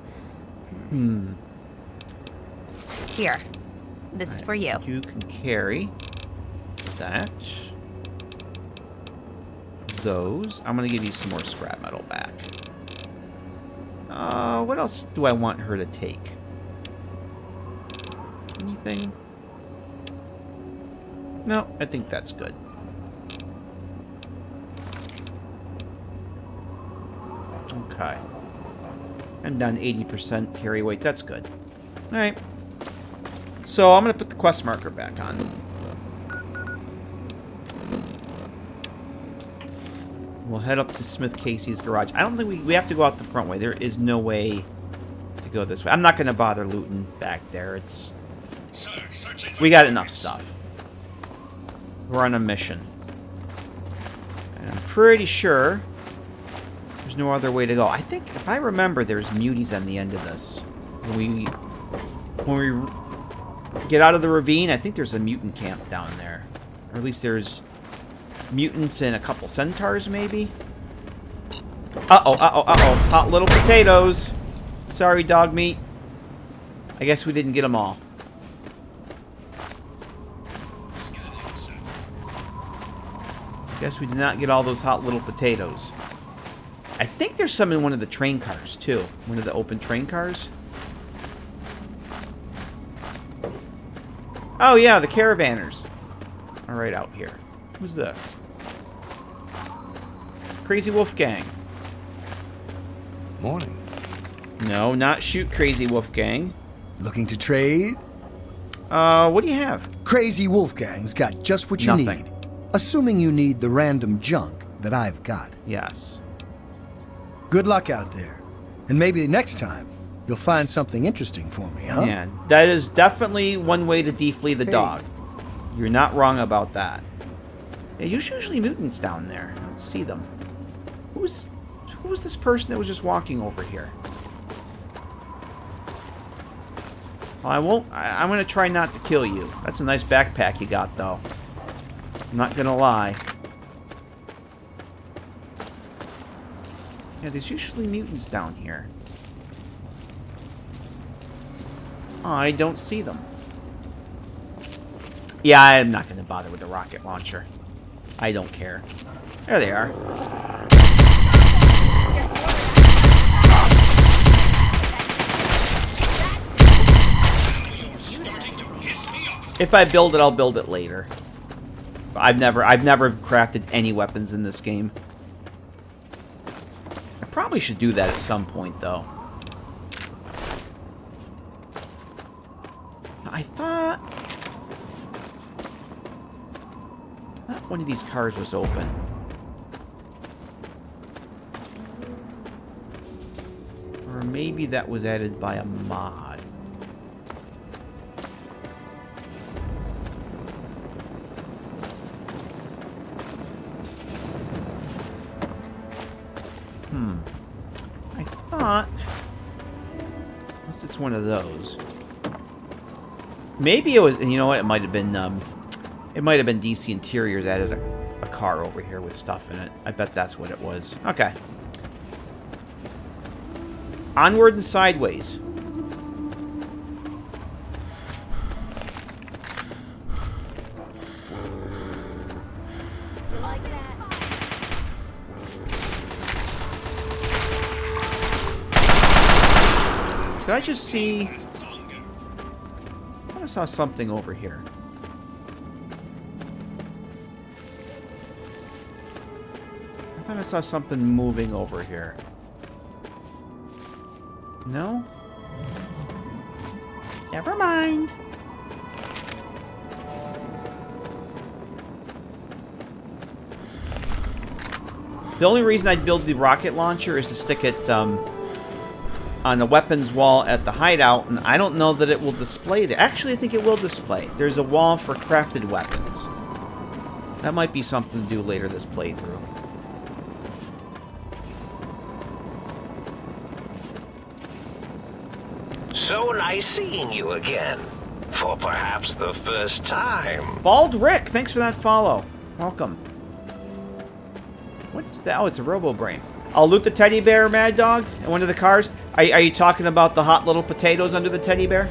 Here. This is for you. You can carry that. Those. I'm going to give you some more scrap metal back. What else do I want her to take? Anything? No, I think that's good. Okay. And down 80% carry weight. That's good. Alright. So I'm going to put the quest marker back on. We'll head up to Smith Casey's garage. I don't think we have to go out the front way. There is no way to go this way. I'm not going to bother looting back there. It's... We got enough stuff. We're on a mission. And I'm pretty sure there's no other way to go. I think, if I remember, there's muties on the end of this. When we get out of the ravine, I think there's a mutant camp down there. Or at least there's mutants and a couple centaurs, maybe? Uh-oh, uh-oh, uh-oh. Hot little potatoes. Sorry, dog meat. I guess we didn't get them all. Guess we did not get all those hot little potatoes. I think there's some in one of the train cars, too. One of the open train cars. Oh, yeah, the caravanners are right out here. Who's this? Crazy Wolfgang. Morning. No, not shoot Crazy Wolfgang. Looking to trade? What do you have? Crazy Wolfgang's got just what you Nothing. need. Assuming you need the random junk that I've got. Yes. Good luck out there. And maybe next time, you'll find something interesting for me, huh? Yeah, that is definitely one way to deflee the dog. You're not wrong about that. Yeah, there's usually mutants down there. I don't see them. Who was this person that was just walking over here? Well, I won't... I'm going to try not to kill you. That's a nice backpack you got, though. I'm not going to lie. Yeah, there's usually mutants down here. I don't see them. Yeah, I'm not going to bother with the rocket launcher. I don't care. There they are. If I build it, I'll build it later. I've never crafted any weapons in this game. I probably should do that at some point, though. I thought one of these cars was open. Or maybe that was added by a mod. I thought... Unless it's one of those. Maybe it was... You know what? It might have been... It might have been DC Interiors added a car over here with stuff in it. I bet that's what it was. Okay. Onward and sideways. Did I just see... I thought I saw something over here. I thought I saw something moving over here. No? Never mind. The only reason I'd build the rocket launcher is to stick it on the weapons wall at the hideout, and I don't know that it will display there. Actually, I think it will display. There's a wall for crafted weapons. That might be something to do later this playthrough. So nice seeing you again. For perhaps the first time. Bald Rick, thanks for that follow. Welcome. What is that? Oh, it's a Robo-Brain. I'll loot the teddy bear, Mad Dog, in one of the cars. Are you talking about the hot little potatoes under the teddy bear?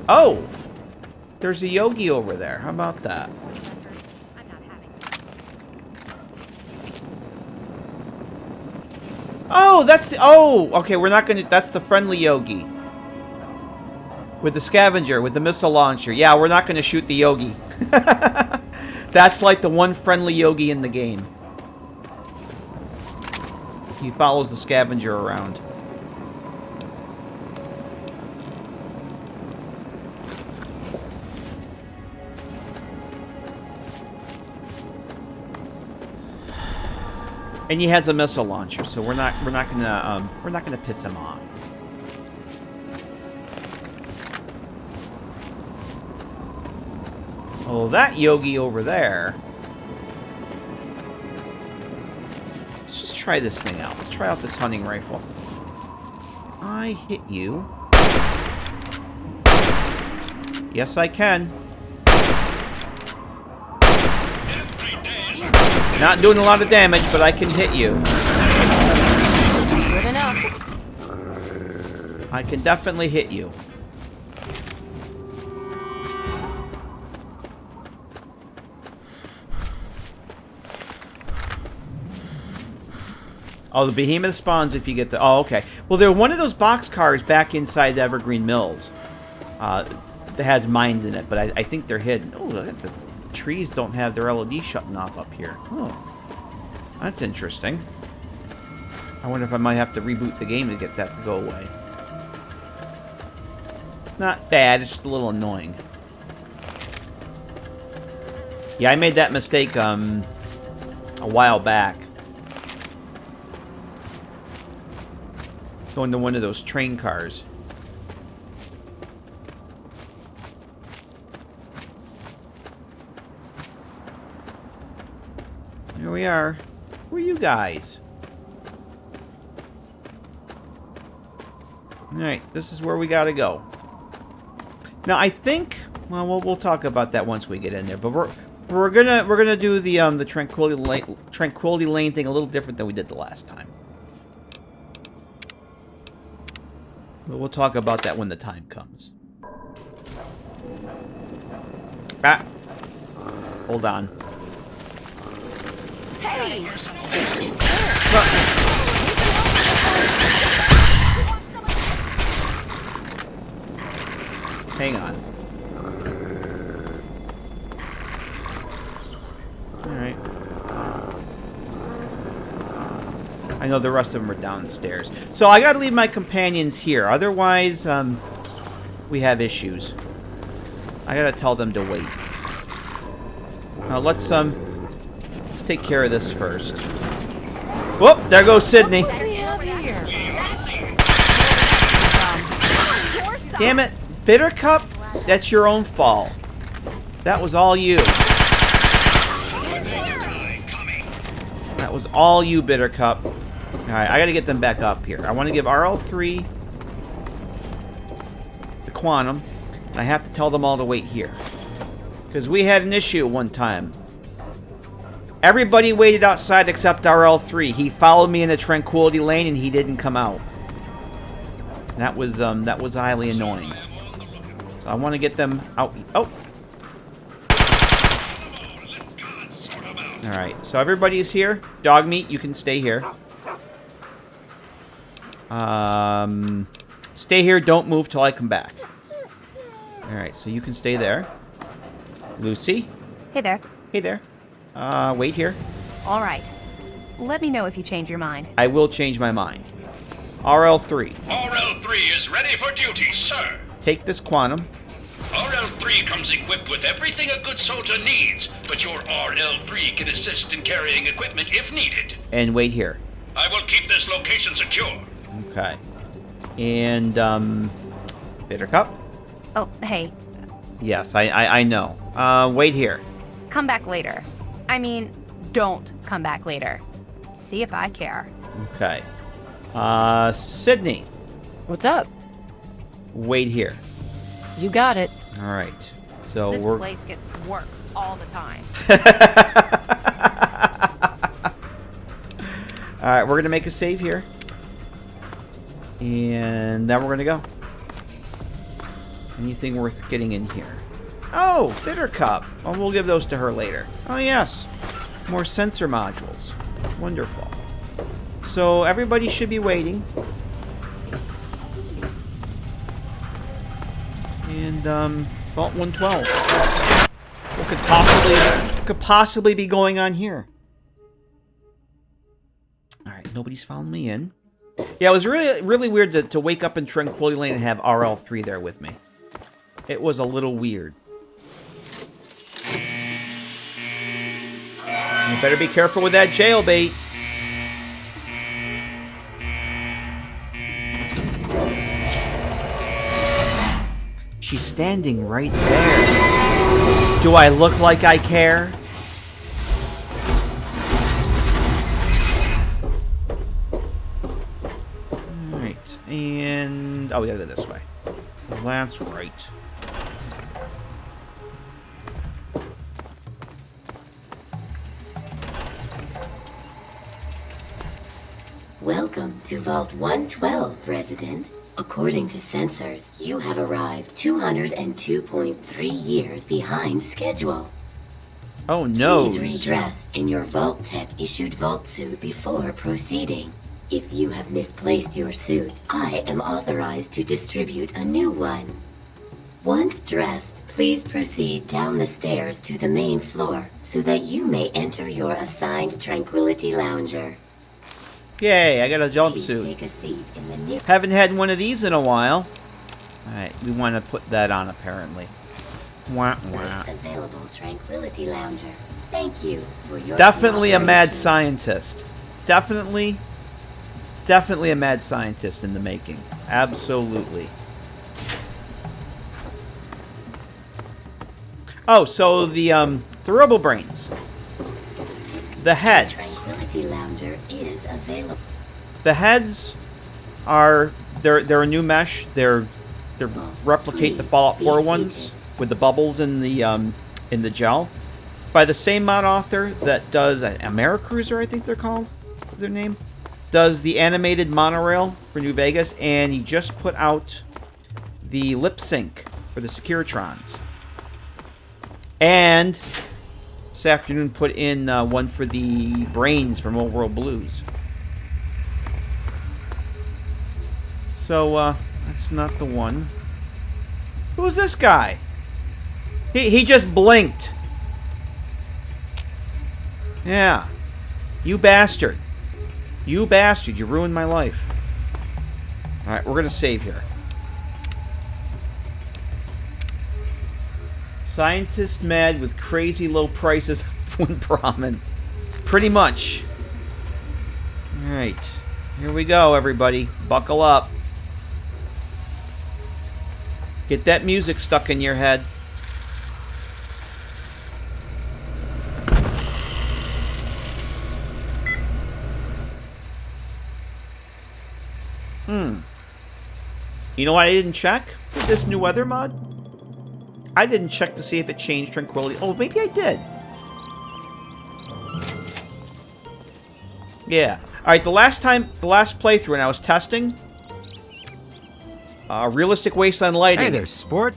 Oh! There's a yogi over there. How about that? Oh, that's the... Oh! Okay, we're not gonna... That's the friendly yogi. With the Scavenger, with the missile launcher. Yeah, we're not going to shoot the Yogi. That's like the one friendly Yogi in the game. He follows the Scavenger around. And he has a missile launcher, so we're not gonna piss him off. Oh, that Yogi over there. Let's just try this thing out. Let's try out this hunting rifle. I hit you. Yes, I can. Not doing a lot of damage, but I can hit you. Good enough. I can definitely hit you. Oh, the behemoth spawns if you get the... Oh, okay. Well, they're one of those boxcars back inside the Evergreen Mills that has mines in it, but I think they're hidden. Oh, look at the trees don't have their LED shutting off up here. Oh, that's interesting. I wonder if I might have to reboot the game to get that to go away. It's not bad, it's just a little annoying. Yeah, I made that mistake a while back. Going to one of those train cars. Here we are. Who are you guys? Alright, this is where we gotta go. Now I think, well, we'll talk about that once we get in there, but we're gonna do the Tranquility Lane thing a little different than we did the last time. But we'll talk about that when the time comes. Ah. Hold on. Hey! Hang on. Alright. I know the rest of them are downstairs. So I gotta leave my companions here. Otherwise, we have issues. I gotta tell them to wait. Now let's take care of this first. Whoop! There goes Sydney. What do we have here? Damn it, Bittercup! That's your own fault. That was all you. That was all you, Bittercup. Alright, I gotta get them back up here. I want to give RL3 the Quantum. And I have to tell them all to wait here. Because we had an issue one time. Everybody waited outside except RL3. He followed me in a Tranquility Lane and he didn't come out. That was highly annoying. So I want to get them out. Oh! Alright, so everybody's here. Dog meat, you can stay here. Stay here, don't move till I come back. Alright, so you can stay there. Lucy? Hey there. Hey there. Wait here. All right. Let me know if you change your mind. I will change my mind. RL3. RL3 is ready for duty, sir. Take this Quantum. RL3 comes equipped with everything a good soldier needs, but your RL3 can assist in carrying equipment if needed. And wait here. I will keep this location secure. Okay. And, Bittercup? Oh, hey. Yes, I know. Wait here. Come back later. I mean, don't come back later. See if I care. Okay. Sydney. What's up? Wait here. You got it. All right. So This we're... place gets worse all the time. All right, we're going to make a save here. And then we're going to go. Anything worth getting in here? Oh, Bittercup. Well, we'll give those to her later. Oh, yes. More sensor modules. Wonderful. So everybody should be waiting. And, Vault 112. What could possibly be going on here? Alright, nobody's following me in. Yeah, it was really weird to wake up in Tranquility Lane and have RL3 there with me. It was a little weird. You better be careful with that jailbait. She's standing right there. Do I look like I care? Alright, and... oh, we gotta go this way. That's right. Welcome to Vault 112, resident. According to sensors, you have arrived 202.3 years behind schedule. Oh no. Please redress in your Vault Tech issued Vault suit before proceeding. If you have misplaced your suit, I am authorized to distribute a new one. Once dressed, please proceed down the stairs to the main floor so that you may enter your assigned Tranquility Lounger. Yay, I got a Please jumpsuit. take a seat in the near... Haven't had one of these in a while. Alright, we want to put that on apparently. Wah, wah. First available Tranquility Lounger. Thank you for your Definitely a mad cooperation. scientist. Definitely a mad scientist in the making. Absolutely. Oh, so the Robo Brains. The heads. Tranquility Lounger is available. The heads are they're a new mesh. They're replicate the Fallout 4 ones with the bubbles in the gel. By the same mod author that does Americruiser, I think they're called. What's their name? Does the animated monorail for New Vegas, and he just put out the lip sync for the Securitrons. And this afternoon put in one for the brains from Old World Blues. So, that's not the one. Who's this guy? He just blinked. Yeah. You bastard. You bastard. You ruined my life. Alright, we're gonna save here. Scientist mad with crazy low prices when Brahmin. Pretty much. Alright. Here we go, everybody. Buckle up. Get that music stuck in your head. You know what I didn't check with this new weather mod? I didn't check to see if it changed Tranquility. Oh, maybe I did. Yeah. Alright, the last playthrough when I was testing, realistic wasteland lighting. Hey there, sport.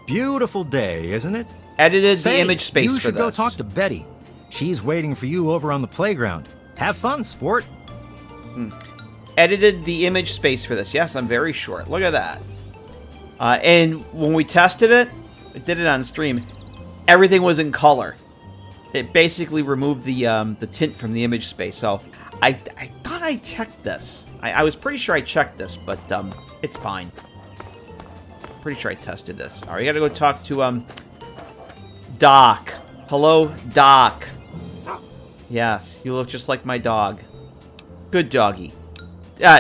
Beautiful day, isn't it? Edited the image space for this. You should go talk to Betty. She's waiting for you over on the playground. Have fun, sport. Edited the image space for this. Yes, I'm very short. Look at that. And when we tested it, I did it on stream, everything was in color. It basically removed the tint from the image space. So I thought I checked this. I was pretty sure I checked this, but it's fine. Pretty sure I tested this. All right, we gotta go talk to Doc. Hello, Doc. Yes, you look just like my dog. Good doggy.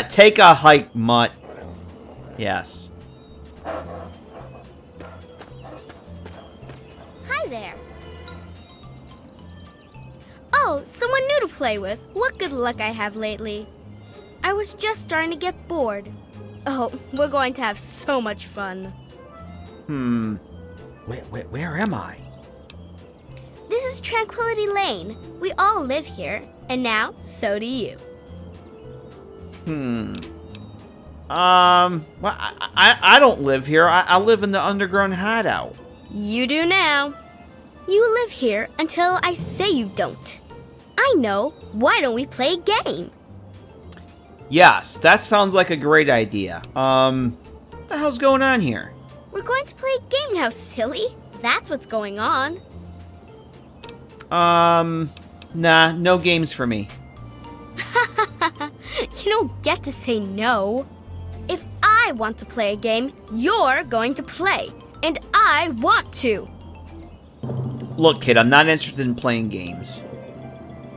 Take a hike, mutt. Yes. Hi there. Oh, someone new to play with. What good luck I have lately. I was just starting to get bored. Oh, we're going to have so much fun. Where am I? This is Tranquility Lane. We all live here, and now so do you. Well, I don't live here. I live in the underground hideout. You do now. You live here until I say you don't. I know. Why don't we play a game? Yes, that sounds like a great idea. What the hell's going on here? We're going to play a game now, silly. That's what's going on. Nah, no games for me. You don't get to say no. If I want to play a game, you're going to play. And I want to. Look, kid, I'm not interested in playing games.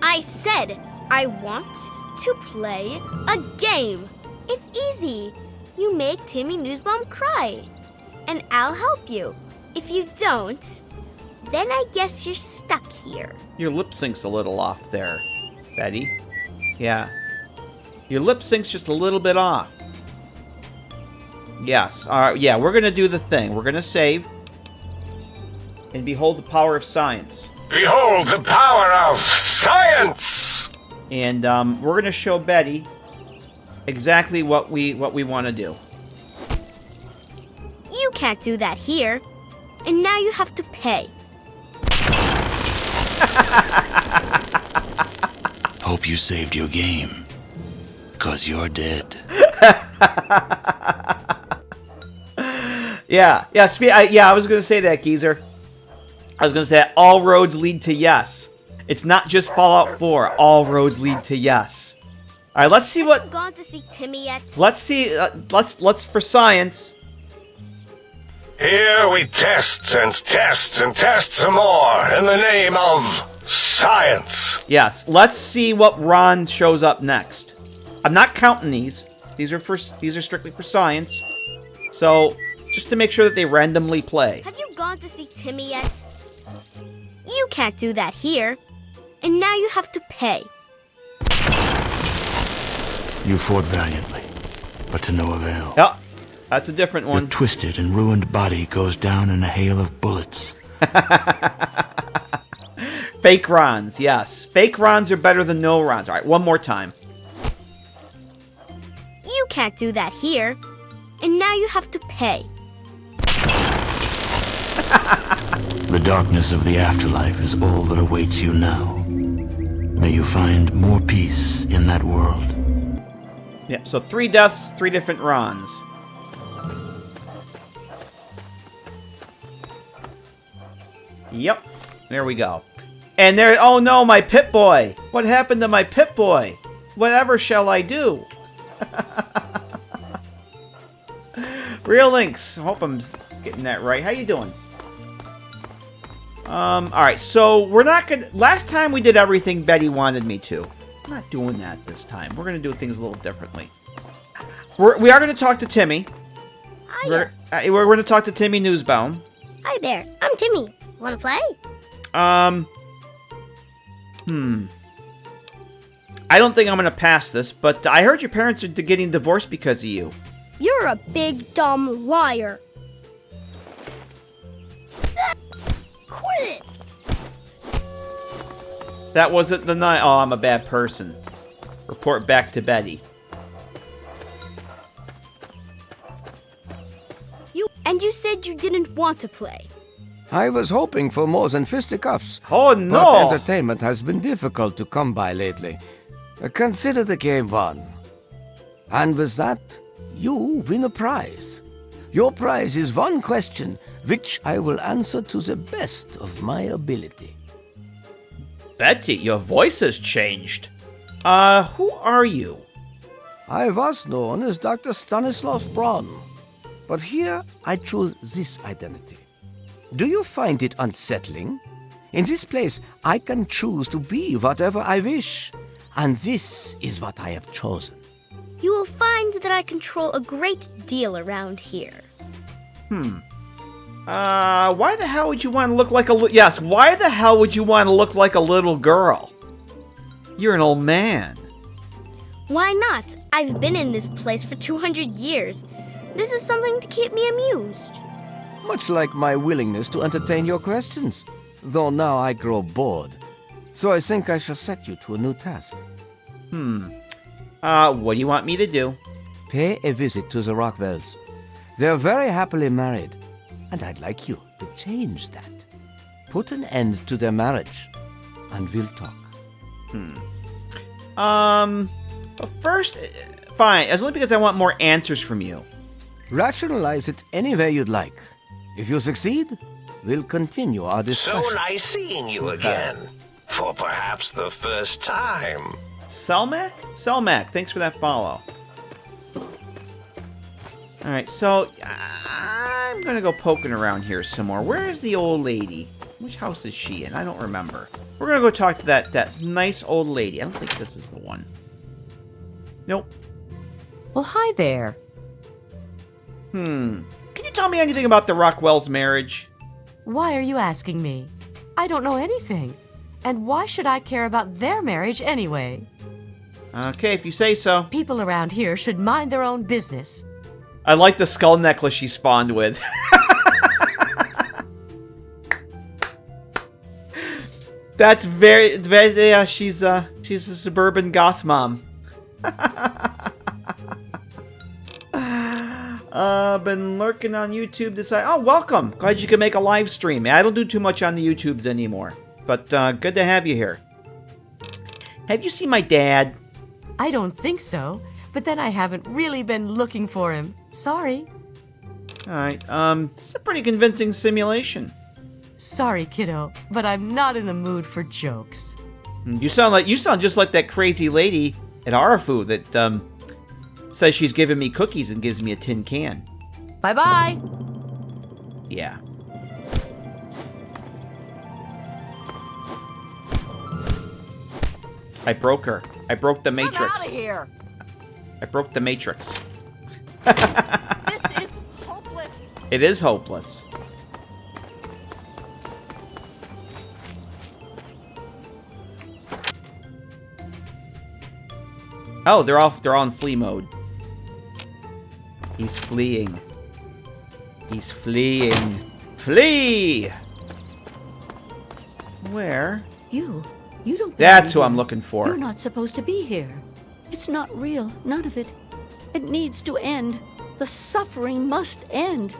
I said I want to play a game. It's easy. You make Timmy Newsbaum cry. And I'll help you. If you don't, then I guess you're stuck here. Your lip sync's a little off there, Betty. Yeah. Your lip sync's just a little bit off. Yes. All right. Yeah, we're going to do the thing. We're going to save. And behold the power of science. Behold the power of science! And we're going to show Betty exactly what we want to do. You can't do that here. And now you have to pay. Hope you saved your game. 'Cause you're dead. Yeah. I was going to say that, geezer. I was going to say all roads lead to yes. It's not just Fallout 4. All roads lead to yes. All right, let's see what... Have you gone to see Timmy yet? Let's see... let's for science. Here we test and test and test some more in the name of science. Yes, let's see what Ron shows up next. I'm not counting these. These are strictly for science. So, just to make sure that they randomly play. Have you gone to see Timmy yet? You can't do that here. And now you have to pay. You fought valiantly, but to no avail. Yep, that's a different one. Your twisted and ruined body goes down in a hail of bullets. Fake Rons, yes. Fake Rons are better than no Rons. All right, one more time. You can't do that here. And now you have to pay. The darkness of the afterlife is all that awaits you now. May you find more peace in that world. Yeah, so 3 deaths, 3 different Rons. Yep, there we go. And there, oh no, my Pip-Boy! What happened to my Pip-Boy? Whatever shall I do? Real Links. I hope I'm getting that right. How you doing? Alright, so we're not gonna... Last time we did everything Betty wanted me to. I'm not doing that this time. We're gonna do things a little differently. We are gonna talk to Timmy. Hiya. We're gonna talk to Timmy Newsbaum. Hi there, I'm Timmy. Wanna play? I don't think I'm gonna pass this, but I heard your parents are getting divorced because of you. You're a big dumb liar. Quit it. That wasn't the night. Oh, I'm a bad person. Report back to Betty. You said you didn't want to play. I was hoping for more than fisticuffs. Oh, no! But entertainment has been difficult to come by lately. Consider the game won. And with that, you win a prize. Your prize is one question, which I will answer to the best of my ability. Betty, your voice has changed. Who are you? I was known as Dr. Stanislav Braun, but here I choose this identity. Do you find it unsettling? In this place, I can choose to be whatever I wish, and this is what I have chosen. You will find that I control a great deal around here. Why the hell would you want to look like a... Yes, why the hell would you want to look like a little girl? You're an old man. Why not? I've been in this place for 200 years. This is something to keep me amused. Much like my willingness to entertain your questions. Though now I grow bored. So I think I shall set you to a new task. What do you want me to do? Pay a visit to the Rockwells. They're very happily married. And I'd like you to change that. Put an end to their marriage. And we'll talk. But first... Fine, it's only because I want more answers from you. Rationalize it any way you'd like. If you succeed, we'll continue our discussion. So nice seeing you again. For perhaps the first time. Selmac? Selmac, thanks for that follow. Alright, so I'm gonna go poking around here some more. Where is the old lady? Which house is she in? I don't remember. We're gonna go talk to that nice old lady. I don't think this is the one. Nope. Well, hi there. Can you tell me anything about the Rockwell's marriage? Why are you asking me? I don't know anything. And why should I care about their marriage anyway? Okay, if you say so. People around here should mind their own business. I like the skull necklace she spawned with. That's very yeah, she's a suburban goth mom. Been lurking on YouTube to say, oh, welcome. Glad you can make a live stream. I don't do too much on the YouTubes anymore, but good to have you here. Have you seen my dad? I don't think so, but then I haven't really been looking for him. Sorry. Alright, this is a pretty convincing simulation. Sorry, kiddo, but I'm not in the mood for jokes. You sound just like that crazy lady at Arafu that says she's giving me cookies and gives me a tin can. Bye-bye. Yeah. I broke her. I broke the Matrix. I'm out of here. I broke the Matrix. This is hopeless. It is hopeless. Oh, they're all in flee mode. He's fleeing. He's fleeing. Flee! Where? You don't. That's who I'm looking for. You're not supposed to be here. It's not real. None of it. It needs to end. The suffering must end.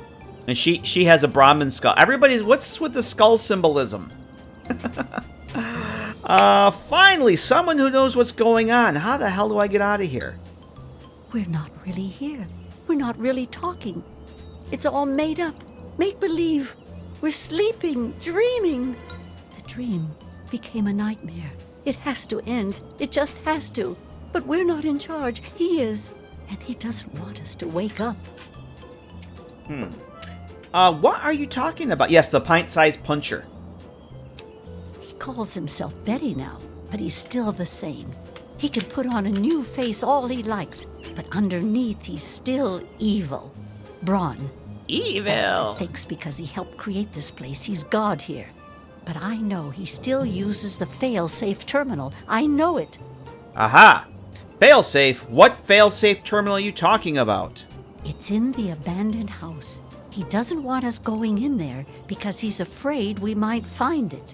And she has a Brahmin skull. Everybody's, what's with the skull symbolism? Finally, someone who knows what's going on. How the hell do I get out of here? We're not really here. We're not really talking. It's all made up. Make believe. We're sleeping, dreaming. The dream became a nightmare. It has to end. It just has to. But we're not in charge. He is. And he doesn't want us to wake up. What are you talking about? Yes, the pint-sized puncher. He calls himself Betty now, but he's still the same. He can put on a new face all he likes, but underneath he's still evil. Braun. Evil. Bastard thinks because he helped create this place, he's God here. But I know he still uses the fail-safe terminal. I know it. Aha! Failsafe? What failsafe terminal are you talking about? It's in the abandoned house. He doesn't want us going in there because he's afraid we might find it.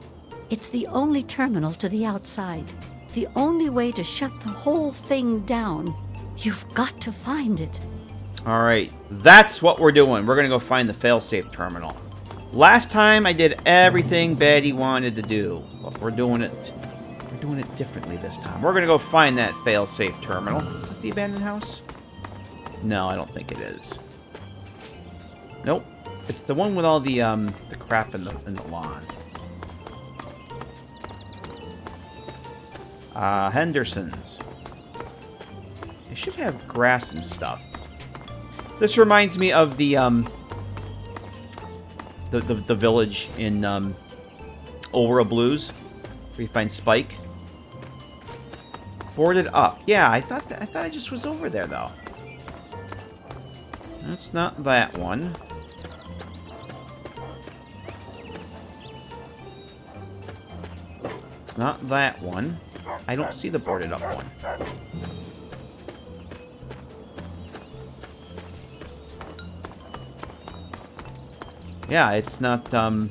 It's the only terminal to the outside. The only way to shut the whole thing down. You've got to find it. Alright, that's what we're doing. We're gonna go find the failsafe terminal. Last time I did everything Betty wanted to do, but we're doing it differently this time. We're gonna go find that failsafe terminal. Is this the abandoned house? No, I don't think it is. Nope. It's the one with all the crap in the lawn. Henderson's. They should have grass and stuff. This reminds me of the village in Aura Blues, where you find Spike. Boarded up. Yeah, I thought I just was over there though. That's not that one. It's not that one. I don't see the boarded up one. Yeah, it's not, Aha!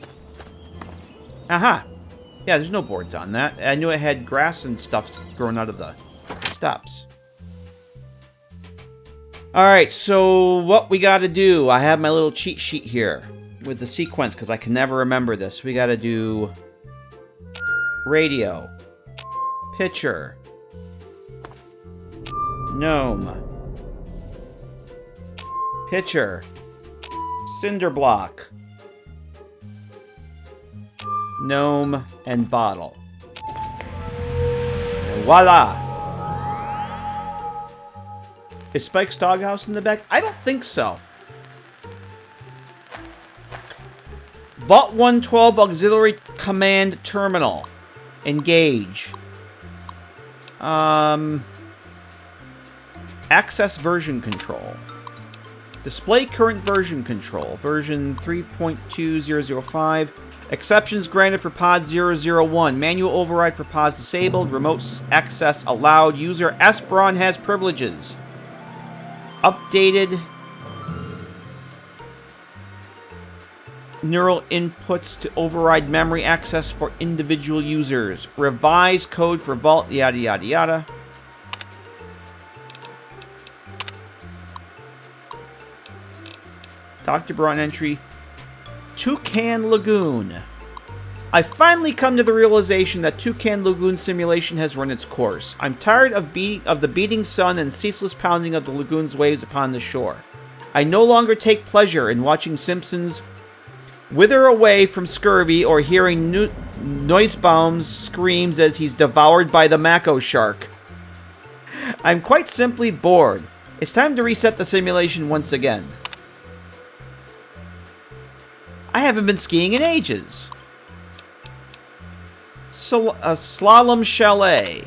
Yeah, there's no boards on that. I knew it had grass and stuff growing out of the steps. Alright, so what we gotta do... I have my little cheat sheet here with the sequence, because I can never remember this. We gotta do... radio. Pitcher. Gnome. Pitcher. Cinderblock. Gnome and bottle. And voila! Is Spike's doghouse in the back? I don't think so. Vault 112 Auxiliary Command Terminal. Engage. Access version control. Display current version control. Version 3.2005. Exceptions granted for pod 001. Manual override for pods disabled. Remote access allowed. User S. Braun has privileges. Updated neural inputs to override memory access for individual users. Revised code for Vault, yada yada yada. Dr. Braun entry. Toucan Lagoon. I finally come to the realization that Toucan Lagoon simulation has run its course. I'm tired of the beating sun and ceaseless pounding of the lagoon's waves upon the shore. I no longer take pleasure in watching Simpsons wither away from scurvy or hearing Noisebaum's screams as he's devoured by the Mako shark. I'm quite simply bored. It's time to reset the simulation once again. I haven't been skiing in ages. Slalom Chalet.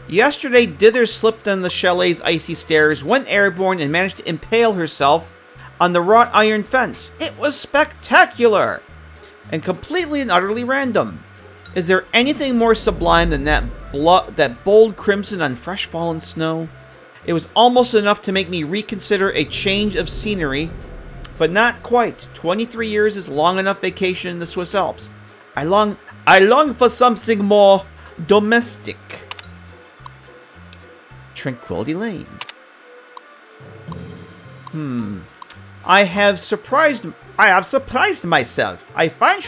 Yesterday, Dither slipped on the chalet's icy stairs, went airborne, and managed to impale herself on the wrought iron fence. It was spectacular! And completely and utterly random. Is there anything more sublime than that bold crimson on fresh fallen snow? It was almost enough to make me reconsider a change of scenery, but not quite. 23 years is long enough vacation in the Swiss Alps. I long for something more domestic. Tranquility Lane. I have surprised myself. I find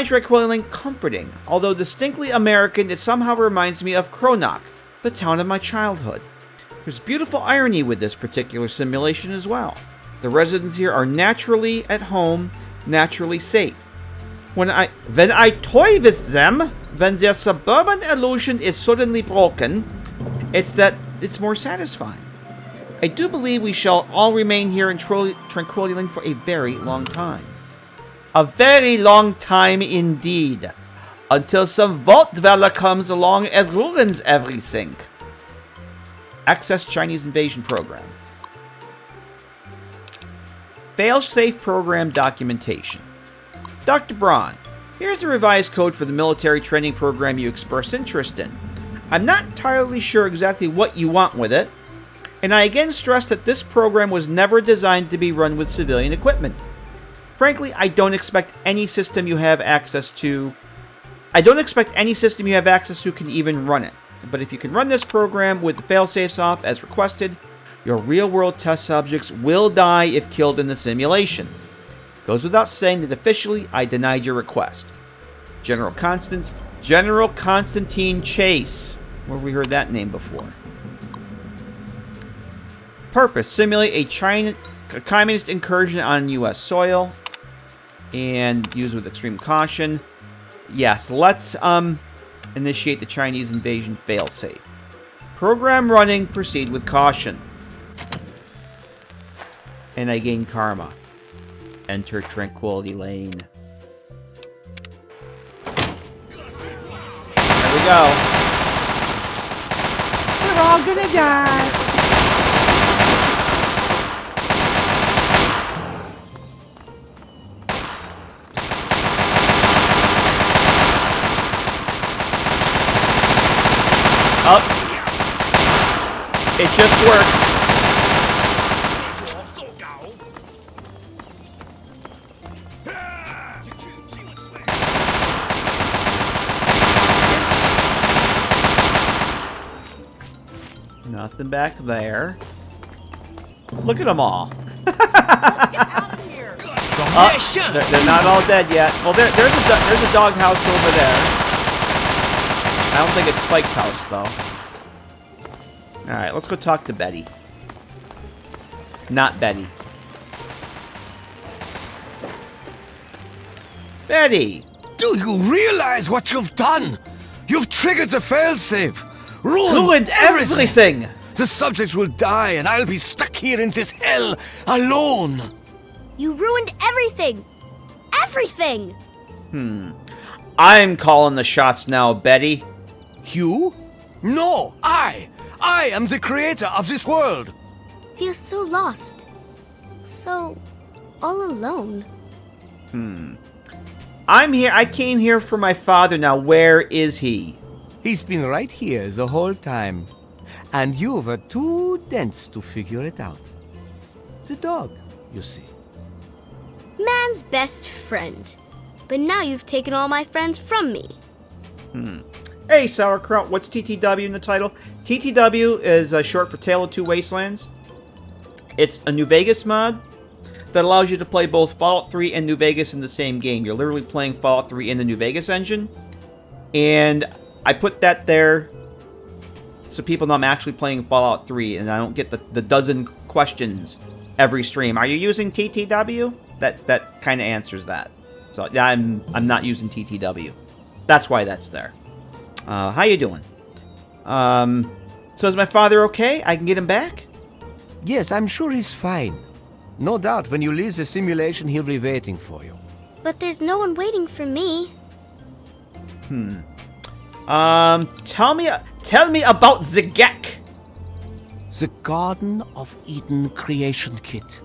Tranquility Lane comforting. Although distinctly American, it somehow reminds me of Kronach, the town of my childhood. There's beautiful irony with this particular simulation as well. The residents here are naturally at home, naturally safe. When I toy with them, when their suburban illusion is suddenly broken, it's more satisfying. I do believe we shall all remain here in Tranquility Lane for a very long time. A very long time indeed. Until some Vault Dweller comes along and ruins everything. Access Chinese Invasion Program. Failsafe Program Documentation. Dr. Braun, here's a revised code for the military training program you express interest in. I'm not entirely sure exactly what you want with it, and I again stress that this program was never designed to be run with civilian equipment. Frankly, I don't expect any system you have access to can even run it. But if you can run this program with the failsafes off as requested, your real-world test subjects will die if killed in the simulation. Goes without saying that officially, I denied your request. General Constantine Chase. Where have we heard that name before? Purpose: simulate a communist incursion on U.S. soil, and use with extreme caution. Yes, let's initiate the Chinese invasion failsafe. Program running. Proceed with caution. And I gain karma. Enter Tranquility Lane. There we go. We're all gonna die. Up. It just works. Nothing back there. Look at them all. They're not all dead yet. Well, there's a doghouse over there. I don't think it's Spike's house, though. Alright, let's go talk to Betty. Not Betty. Betty! Do you realize what you've done? You've triggered the failsafe. Ruined everything. The subjects will die and I'll be stuck here in this hell alone. You ruined everything. Everything. I'm calling the shots now, Betty. You? No, I am the creator of this world. Feels so lost. So all alone. I'm here. I came here for my father. Now, where is he? He's been right here the whole time. And you were too dense to figure it out. The dog, you see. Man's best friend. But now you've taken all my friends from me. Hey, Sauerkraut, what's TTW in the title? TTW is short for Tale of Two Wastelands. It's a New Vegas mod that allows you to play both Fallout 3 and New Vegas in the same game. You're literally playing Fallout 3 in the New Vegas engine. And I put that there so people know I'm actually playing Fallout 3 and I don't get the dozen questions every stream. Are you using TTW? That kind of answers that. So yeah, I'm not using TTW. That's why that's there. How you doing? So is my father okay? I can get him back? Yes, I'm sure he's fine. No doubt when you leave the simulation, he'll be waiting for you. But there's no one waiting for me. Tell me about Zagek. The Garden of Eden creation kit.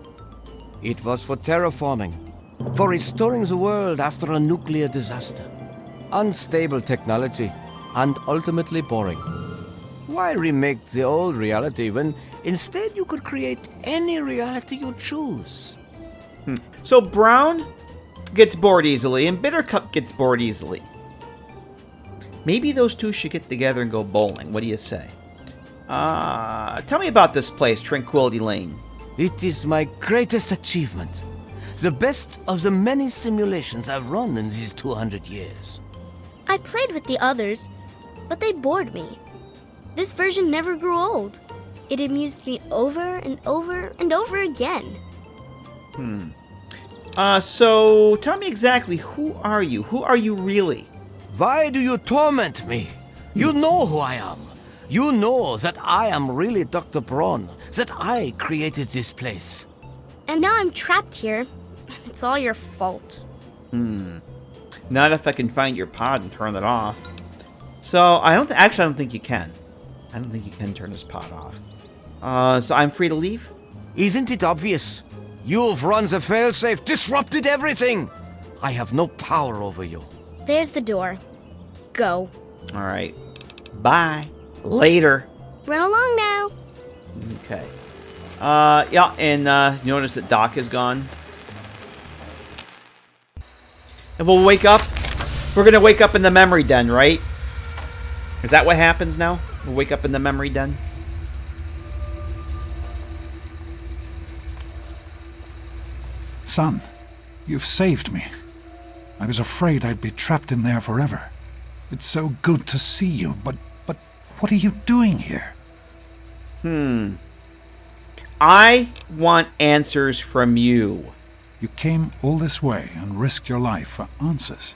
It was for terraforming, for restoring the world after a nuclear disaster. Unstable technology, and ultimately boring. Why remake the old reality when instead you could create any reality you choose? So Brown gets bored easily, and Bittercup gets bored easily. Maybe those two should get together and go bowling. What do you say? Tell me about this place, Tranquility Lane. It is my greatest achievement. The best of the many simulations I've run in these 200 years. I played with the others, but they bored me. This version never grew old. It amused me over and over and over again. So tell me exactly, who are you? Who are you really? Why do you torment me? You know who I am. You know that I am really Dr. Braun, that I created this place. And now I'm trapped here. It's all your fault. Not if I can find your pod and turn it off. So I don't think you can. I don't think you can turn this pod off. So I'm free to leave? Isn't it obvious? You've run the failsafe, disrupted everything. I have no power over you. There's the door. Go. All right. Bye. Later. Run along now. Okay. Yeah, and you notice that Doc is gone. And we'll wake up. We're gonna wake up in the memory den, right? Is that what happens now? We'll wake up in the memory den. Son, you've saved me. I was afraid I'd be trapped in there forever. It's so good to see you, but what are you doing here? I want answers from you. You came all this way and risked your life for answers.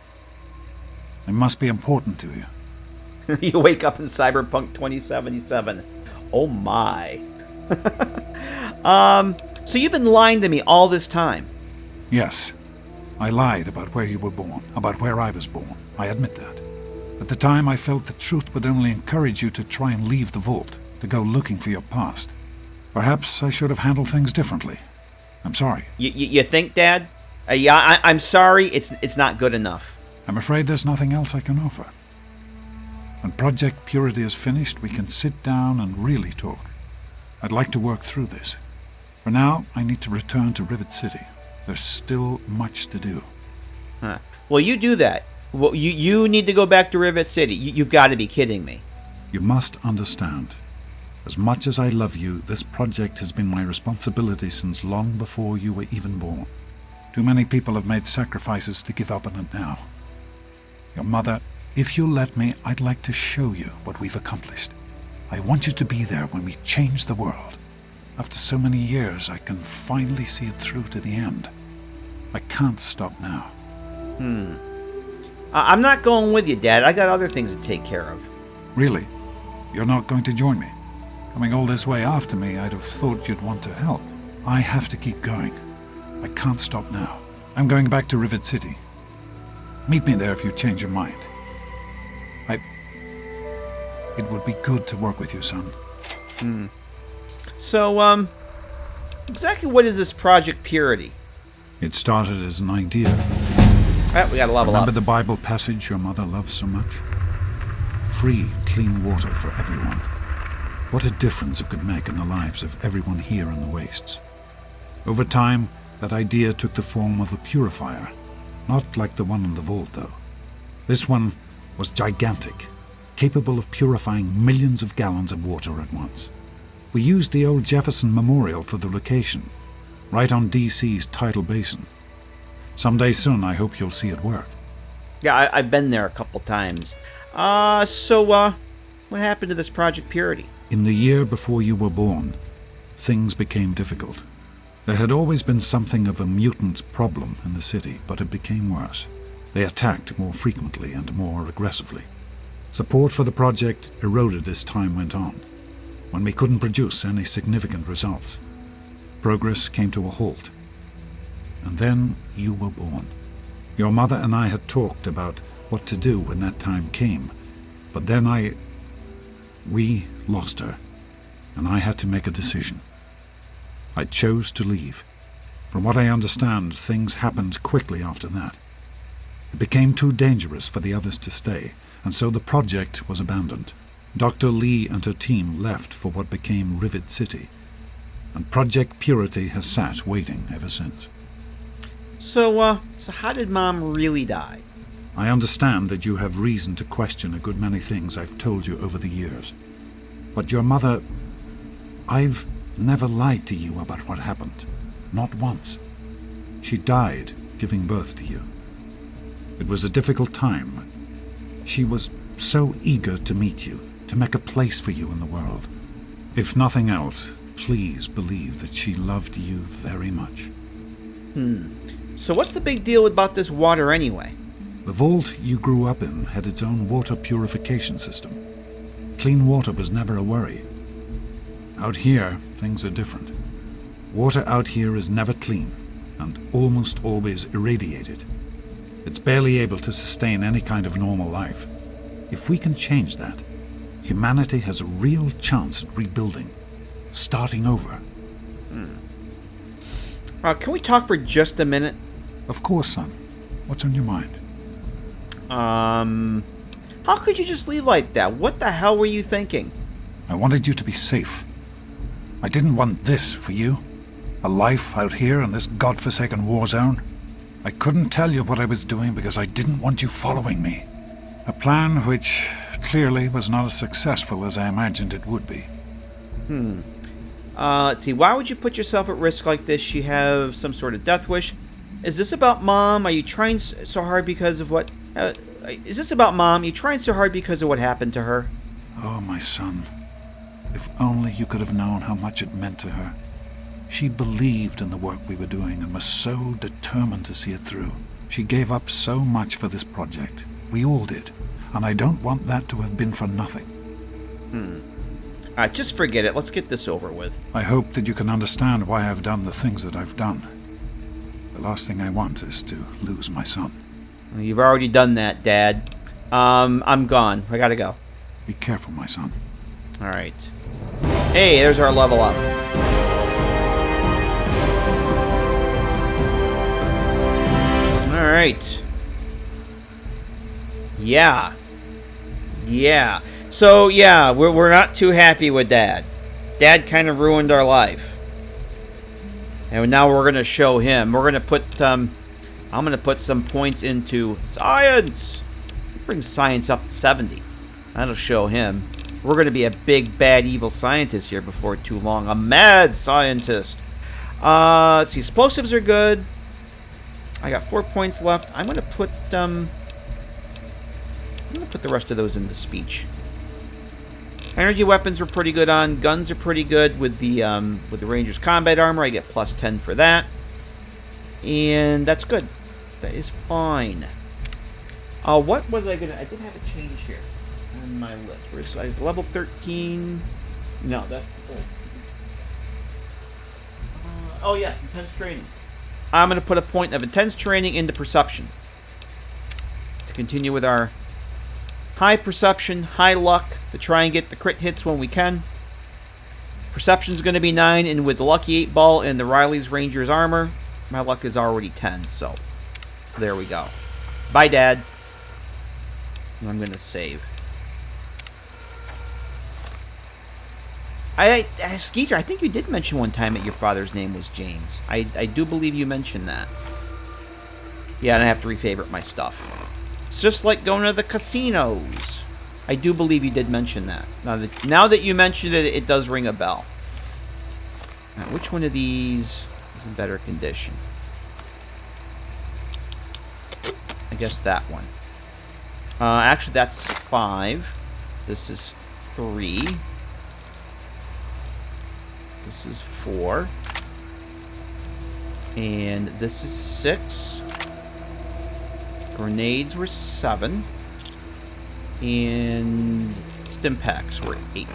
They must be important to you. You wake up in Cyberpunk 2077. Oh my. So you've been lying to me all this time? Yes. I lied about where you were born, about where I was born. I admit that. At the time, I felt the truth would only encourage you to try and leave the vault, to go looking for your past. Perhaps I should have handled things differently. I'm sorry. You think, Dad? Yeah, I'm sorry. It's not good enough. I'm afraid there's nothing else I can offer. When Project Purity is finished, we can sit down and really talk. I'd like to work through this. For now, I need to return to Rivet City. There's still much to do. Well, you do that. Well, you need to go back to Rivet City. You've got to be kidding me. You must understand. As much as I love you, this project has been my responsibility since long before you were even born. Too many people have made sacrifices to give up on it now. Your mother, if you'll let me, I'd like to show you what we've accomplished. I want you to be there when we change the world. After so many years, I can finally see it through to the end. I can't stop now. I'm not going with you, Dad. I got other things to take care of. Really? You're not going to join me? Coming all this way after me, I'd have thought you'd want to help. I have to keep going. I can't stop now. I'm going back to Rivet City. Meet me there if you change your mind. It would be good to work with you, son. So, exactly what is this Project Purity? It started as an idea. We gotta level Remember up. the Bible passage your mother loves so much? Free, clean water for everyone. What a difference it could make in the lives of everyone here in the wastes. Over time, that idea took the form of a purifier. Not like the one in the vault, though. This one was gigantic, capable of purifying millions of gallons of water at once. We used the old Jefferson Memorial for the location, right on DC's tidal basin. Someday soon, I hope you'll see it work. Yeah, I've been there a couple times. So, what happened to this Project Purity? In the year before you were born, things became difficult. There had always been something of a mutant problem in the city, but it became worse. They attacked more frequently and more aggressively. Support for the project eroded as time went on, when we couldn't produce any significant results. Progress came to a halt. And then you were born. Your mother and I had talked about what to do when that time came, but then we lost her, and I had to make a decision. I chose to leave. From what I understand, things happened quickly after that. It became too dangerous for the others to stay, and so the project was abandoned. Dr. Lee and her team left for what became Rivet City, and Project Purity has sat waiting ever since. So how did Mom really die? I understand that you have reason to question a good many things I've told you over the years. But your mother... I've never lied to you about what happened. Not once. She died giving birth to you. It was a difficult time. She was so eager to meet you, to make a place for you in the world. If nothing else, please believe that she loved you very much. So what's the big deal about this water anyway? The vault you grew up in had its own water purification system. Clean water was never a worry. Out here, things are different. Water out here is never clean, and almost always irradiated. It's barely able to sustain any kind of normal life. If we can change that, humanity has a real chance at rebuilding, starting over. Can we talk for just a minute? Of course, son. What's on your mind? How could you just leave like that? What the hell were you thinking? I wanted you to be safe. I didn't want this for you. A life out here in this godforsaken war zone. I couldn't tell you what I was doing because I didn't want you following me. A plan which clearly was not as successful as I imagined it would be. Let's see. Why would you put yourself at risk like this? You have some sort of death wish. Is this about Mom? Are you trying so hard because of what... is this about Mom? Are you trying so hard because of what happened to her? Oh, my son. If only you could have known how much it meant to her. She believed in the work we were doing and was so determined to see it through. She gave up so much for this project. We all did. And I don't want that to have been for nothing. Alright, just forget it. Let's get this over with. I hope that you can understand why I've done the things that I've done. The last thing I want is to lose my son. Well, you've already done that, Dad. I'm gone. I gotta go. Be careful, my son. Alright. Hey, there's our level up. Alright. Yeah. So, yeah, we're not too happy with Dad. Dad kind of ruined our life. And now we're going to show him. We're going to put, I'm going to put some points into science. Bring science up to 70. That'll show him. We're going to be a big, bad, evil scientist here before too long. A mad scientist. Let's see. Explosives are good. I got 4 points left. I'm going to put the rest of those into speech. Energy weapons are pretty good on. Guns are pretty good with the Ranger's combat armor. I get plus 10 for that. And that's good. That is fine. What was I gonna... I did have a change here on my list. Where's level 13? No, that's... Oh, yes, intense training. I'm going to put a point of intense training into perception. To continue with our high perception, high luck, to try and get the crit hits when we can. Perception's going to be 9, and with the Lucky 8 Ball and the Riley's Ranger's armor, my luck is already 10, so there we go. Bye, Dad. And I'm going to save. Skeeter, I think you did mention one time that your father's name was James. I do believe you mentioned that. Yeah, and I have to refavorite my stuff. It's just like going to the casinos. I do believe you did mention that. Now that you mentioned it, it does ring a bell. Now, which one of these is in better condition? I guess that one. Actually, that's 5. This is 3. This is 4. And this is 6. Grenades were 7. And stim packs were 8.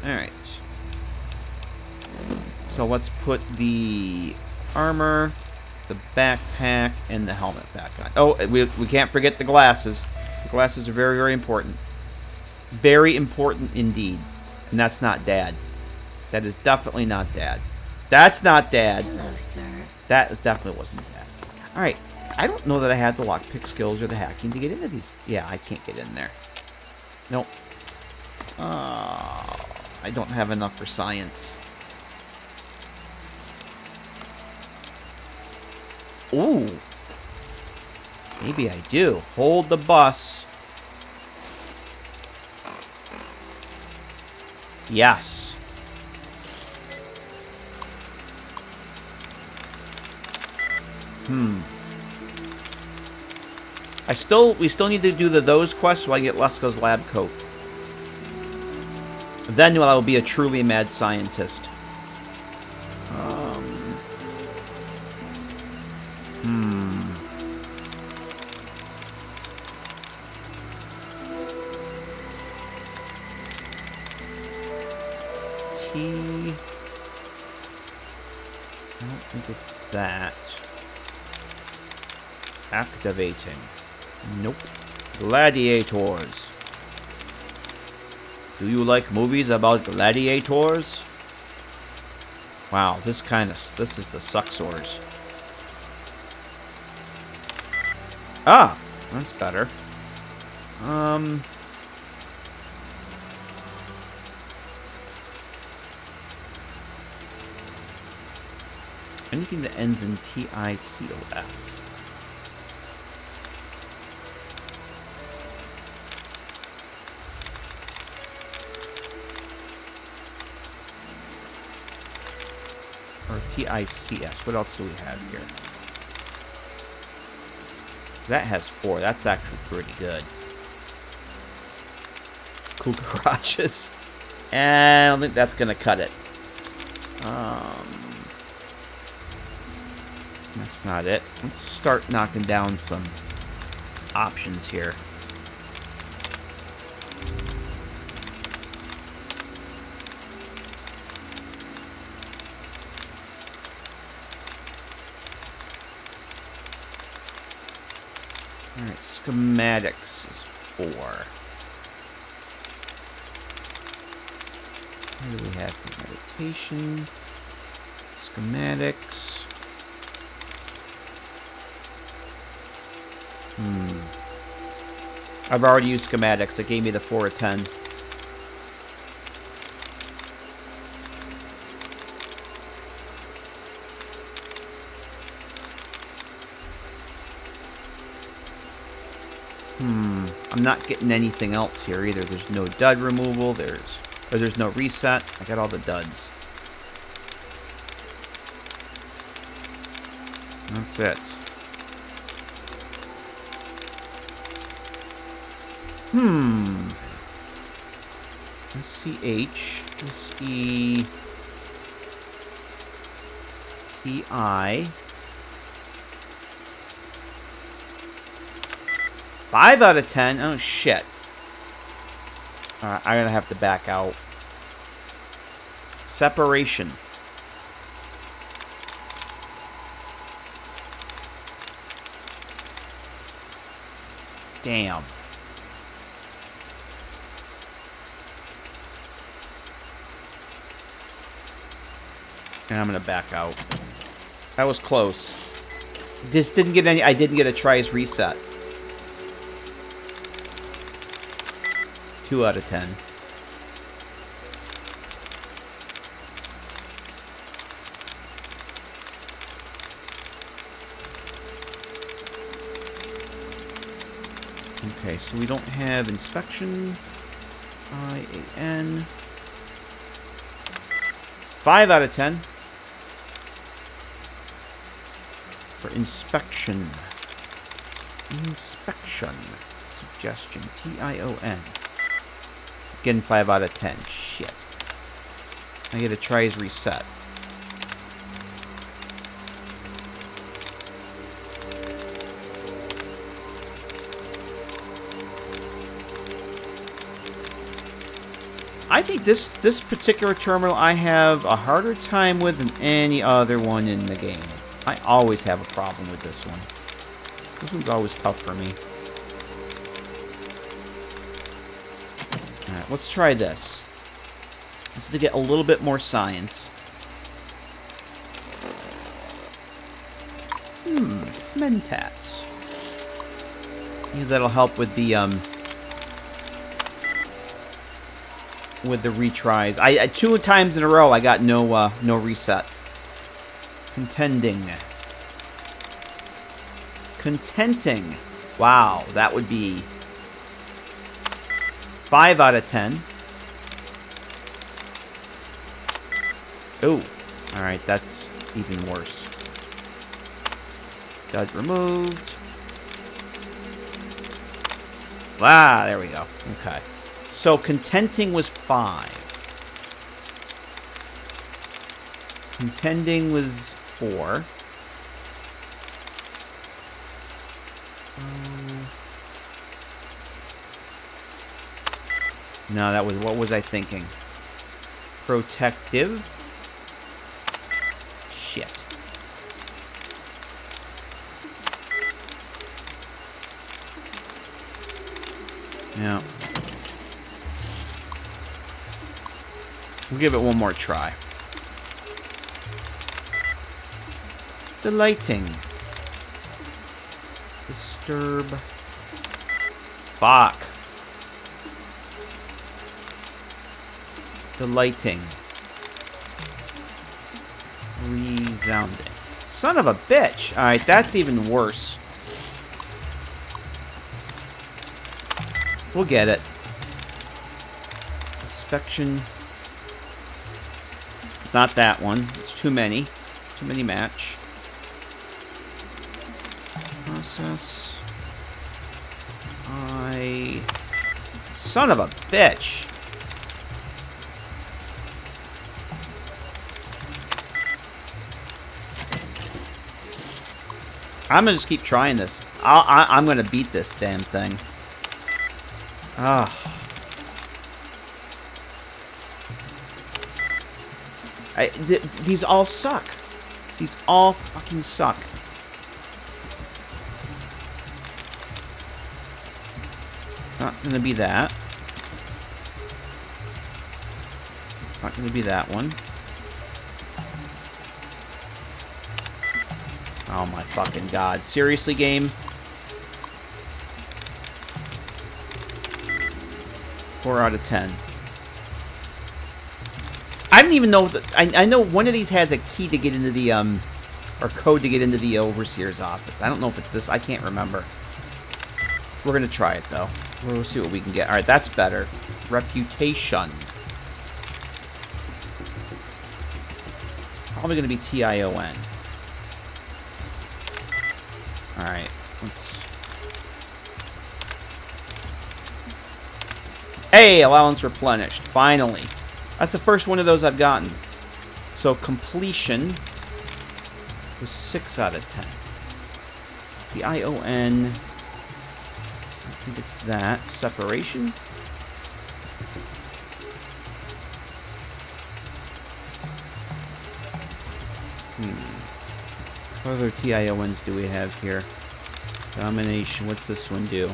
Alright. So let's put the armor, the backpack, and the helmet back on. Oh, we can't forget the glasses. The glasses are very, very important. Very important indeed. And that's not Dad. That is definitely not Dad. That's not Dad. Hello, sir. That definitely wasn't Dad. Alright. I don't know that I have the lockpick skills or the hacking to get into these. Yeah, I can't get in there. Nope. I don't have enough for science. Ooh. Maybe I do. Hold the bus. Yes. We still need to do those quests so I get Lesko's lab coat. Then I will be a truly mad scientist. T. I don't think it's that. Activating. Nope. Gladiators. Do you like movies about gladiators? Wow, this is the sucksores. Ah, that's better. Anything that ends in TICOS. Or TICS. What else do we have here? That has 4. That's actually pretty good. Cool garages. And I don't think that's going to cut it. That's not it. Let's start knocking down some options here. Alright, schematics is 4. What do we have for meditation? Schematics. I've already used schematics. It gave me the 4 of 10. I'm not getting anything else here either. There's no dud removal. There's no reset. I got all the duds. That's it. SCH, SETI. 5 out of 10. Oh, shit. Alright, I'm gonna have to back out. Separation. Damn. And I'm gonna back out. That was close. This didn't get any. I didn't get a tries reset. 2 out of 10. Okay, so we don't have inspection. IAN. 5 out of 10. For inspection. Inspection. Suggestion. TION. Again, 5 out of 10. Shit. I get a tries reset. I think this particular terminal I have a harder time with than any other one in the game. I always have a problem with this one. This one's always tough for me. Alright, let's try this. This is to get a little bit more science. Mentats. Maybe that'll help with the retries. I 2 times in a row I got no reset. Contending. Contenting. Wow, that would be 5 out of 10. Oh, all right, that's even worse. Dodge removed. Ah, there we go. Okay. So contenting was 5. Contending was 4. No, that was, what was I thinking? Protective. Shit. Yeah. We'll give it one more try. Delighting. Disturb. Fuck. Delighting. Resounding. Son of a bitch. Alright, that's even worse. We'll get it. Inspection. It's not that one. It's too many. Too many match. Process. Son of a bitch. I'm gonna just keep trying this. I'm gonna beat this damn thing. Ah. These all suck. These all fucking suck. It's not gonna be that. It's not gonna be that one. Oh my fucking god. Seriously, game? 4 out of 10. I didn't even know that. I know one of these has a key to get into the, or code to get into the overseer's office. I don't know if it's this. I can't remember. We're gonna try it, though. We'll see what we can get. Alright, that's better. Reputation. It's probably gonna be TION. Alright, let's... Hey, allowance replenished. Finally. That's the first one of those I've gotten. So completion was 6 out of 10. The ION, I think it's that. Separation? What other TIONs do we have here? Domination. What's this one do?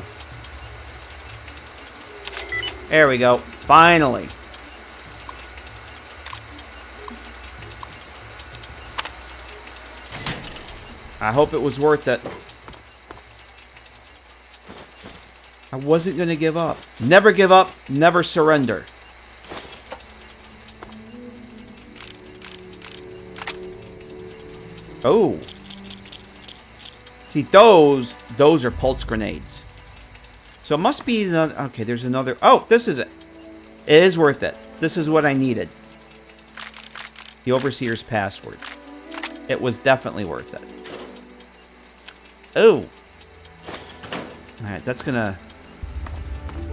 There we go. Finally. I hope it was worth it. I wasn't going to give up. Never give up. Never surrender. Oh. See, those are pulse grenades. So it must be the... Okay, there's another... Oh, this is it. It is worth it. This is what I needed. The Overseer's password. It was definitely worth it. Oh. Alright, that's gonna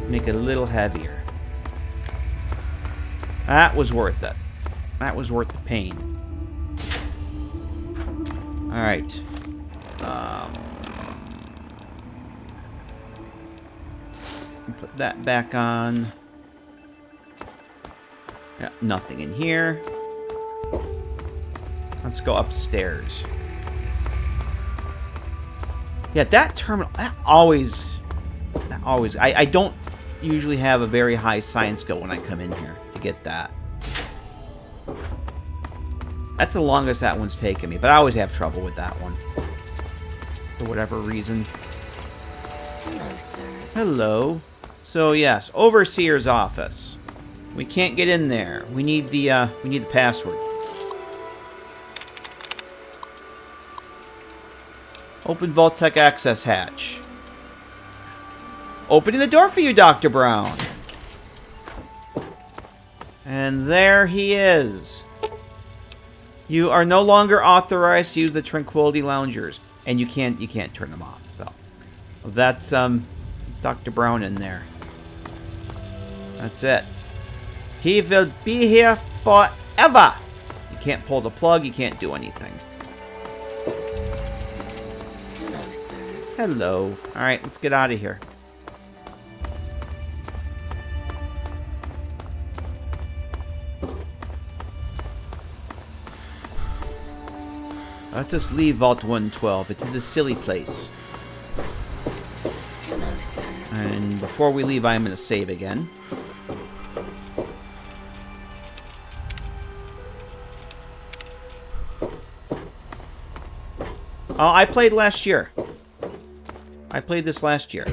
make it a little heavier. That was worth it. That was worth the pain. Alright. Put that back on. Yeah, nothing in here. Let's go upstairs. Yeah, that terminal, that always, I don't usually have a very high science skill when I come in here to get that. That's the longest that one's taken me, but I always have trouble with that one. For whatever reason. Hello, sir. Hello. So yes, Overseer's office. We can't get in there. We need the password. Open Vault-Tec access hatch. Opening the door for you, Dr. Brown. And there he is. You are no longer authorized to use the Tranquility Loungers, and you can't turn them off. So that's it's Dr. Brown in there. That's it. He will be here forever. You can't pull the plug. You can't do anything. Hello, sir. Hello. All right, let's get out of here. Let us leave Vault 112. It is a silly place. Hello, sir. And before we leave, I'm going to save again. Oh, I played last year. I played this last year.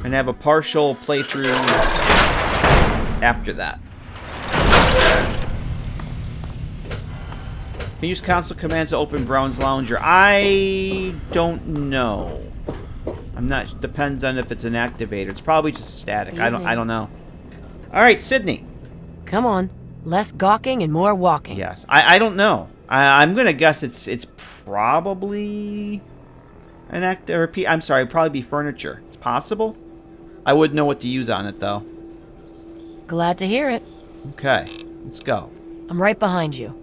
And have a partial playthrough after that. Can you use console commands to open Brown's Lounger? I don't know. I'm not. Depends on if it's an activator. It's probably just static. I don't know. All right, Sydney. Come on. Less gawking and more walking. Yes. I don't know. I'm gonna guess it's probably an I'm sorry. It'd probably be furniture. It's possible. I wouldn't know what to use on it though. Glad to hear it. Okay. Let's go. I'm right behind you.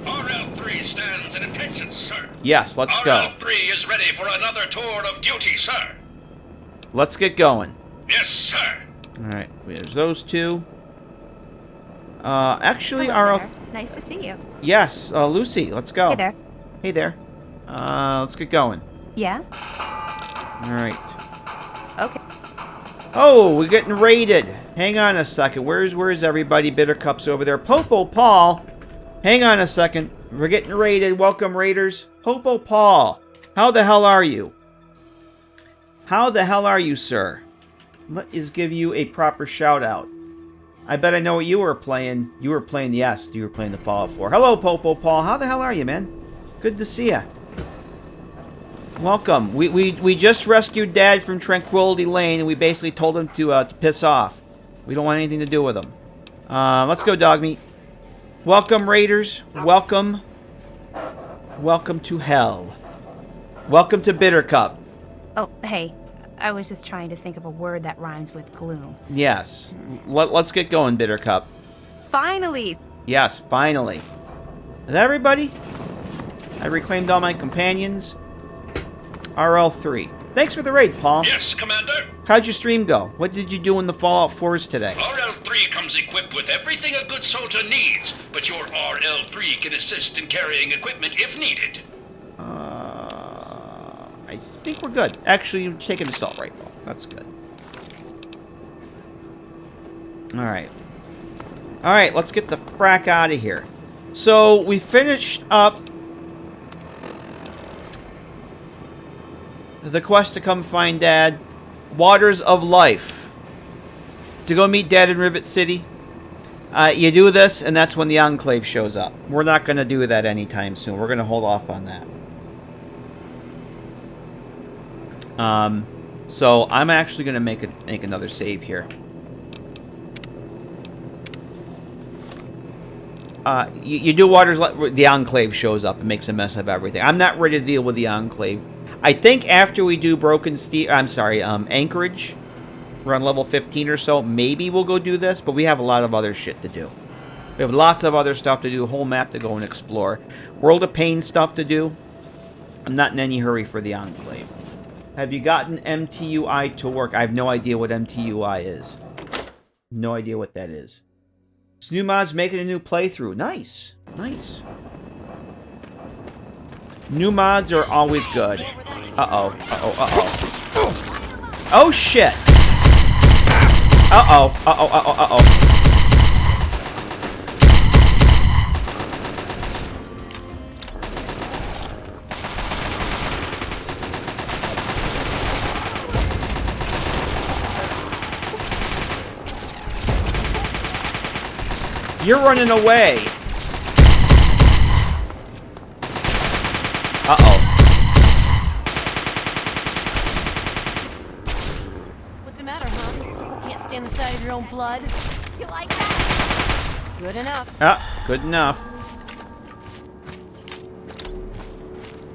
RL3 stands at attention, sir. Yes, let's go. RL3 is ready for another tour of duty, sir. Let's get going. Yes, sir. Alright, there's those two. Actually, Hello RL... there. Nice to see you. Yes, Lucy, let's go. Hey there. Hey there. Let's get going. Yeah? Alright. Okay. Oh, we're getting raided. Hang on a second. Where's everybody? Bittercup's over there. Popo Paul. Hang on a second. We're getting raided. Welcome, raiders. Popo Paul. How the hell are you? How the hell are you, sir? Let us give you a proper shout out. I bet I know what you were playing. You were playing the Fallout 4. Hello, Popo Paul. How the hell are you, man? Good to see ya. Welcome. We just rescued Dad from Tranquility Lane, and we basically told him to piss off. We don't want anything to do with him. Let's go, dog meat. Welcome, raiders. Welcome. Welcome to hell. Welcome to Bitter Cup. Oh, hey. I was just trying to think of a word that rhymes with gloom. Yes. Let's get going, Bitter Cup. Finally! Yes, finally. Is that everybody? I reclaimed all my companions. RL3. Thanks for the raid, Paul. Yes, Commander. How'd your stream go? What did you do in the Fallout 4s today? RL3 comes equipped with everything a good soldier needs, but your RL3 can assist in carrying equipment if needed. I think we're good. Actually, you're taking an assault rifle. That's good. Alright. Alright, let's get the frack out of here. So, we finished up the quest to come find Dad. Waters of Life. To go meet Dad in Rivet City. You do this, and that's when the Enclave shows up. We're not going to do that anytime soon. We're going to hold off on that. So I'm actually going to make another save here. You do Waters Life. The Enclave shows up and makes a mess of everything. I'm not ready to deal with the Enclave. I think after we do Broken Steel, Anchorage, we're on level 15 or so, maybe we'll go do this, but we have a lot of other shit to do. We have lots of other stuff to do, a whole map to go and explore. World of Pain stuff to do. I'm not in any hurry for the Enclave. Have you gotten MTUI to work? I have no idea what MTUI is. No idea what that is. New mods making a new playthrough. Nice. Nice. New mods are always good. Uh-oh. Uh-oh. Uh-oh. Oh, shit. Uh-oh. Uh-oh. Uh-oh. Uh-oh. You're running away. Uh-oh. What's the matter, huh? Can't stand the sight of your own blood? You like that? Good enough. Ah, good enough.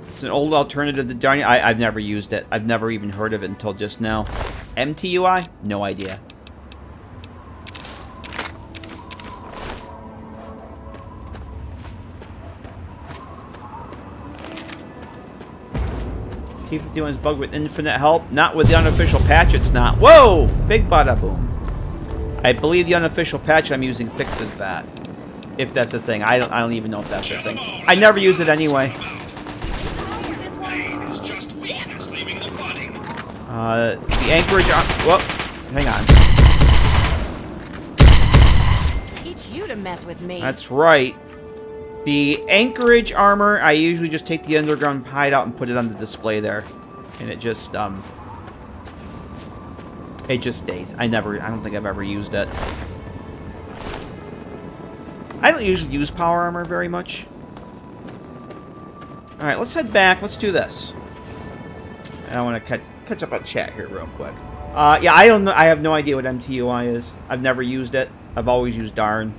It's an old alternative to Darn. I've never used it. I've never even heard of it until just now. MTUI? No idea. T51 is bugged with infinite help. Not with the unofficial patch, it's not. Whoa! Big bada boom. I believe the unofficial patch I'm using fixes that. If that's a thing. I don't even know if that's a thing. I never use it anyway. The Anchorage... Whoop. Hang on. Teach you to mess with me. That's right. The Anchorage armor, I usually just take the underground hideout and put it on the display there. And it just stays. I don't think I've ever used it. I don't usually use power armor very much. Alright, let's head back. Let's do this. I want to catch up on chat here real quick. Yeah, I don't know. I have no idea what MTUI is. I've never used it. I've always used Darn.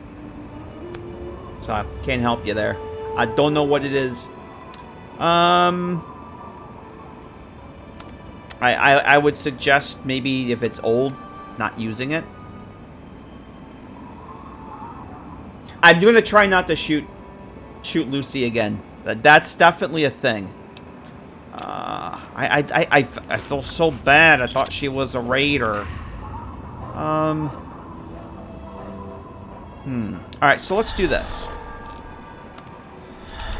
So I can't help you there. I don't know what it is. I would suggest maybe if it's old, not using it. I'm gonna try not to shoot Lucy again. That's definitely a thing. I feel so bad. I thought she was a raider. Alright, so let's do this.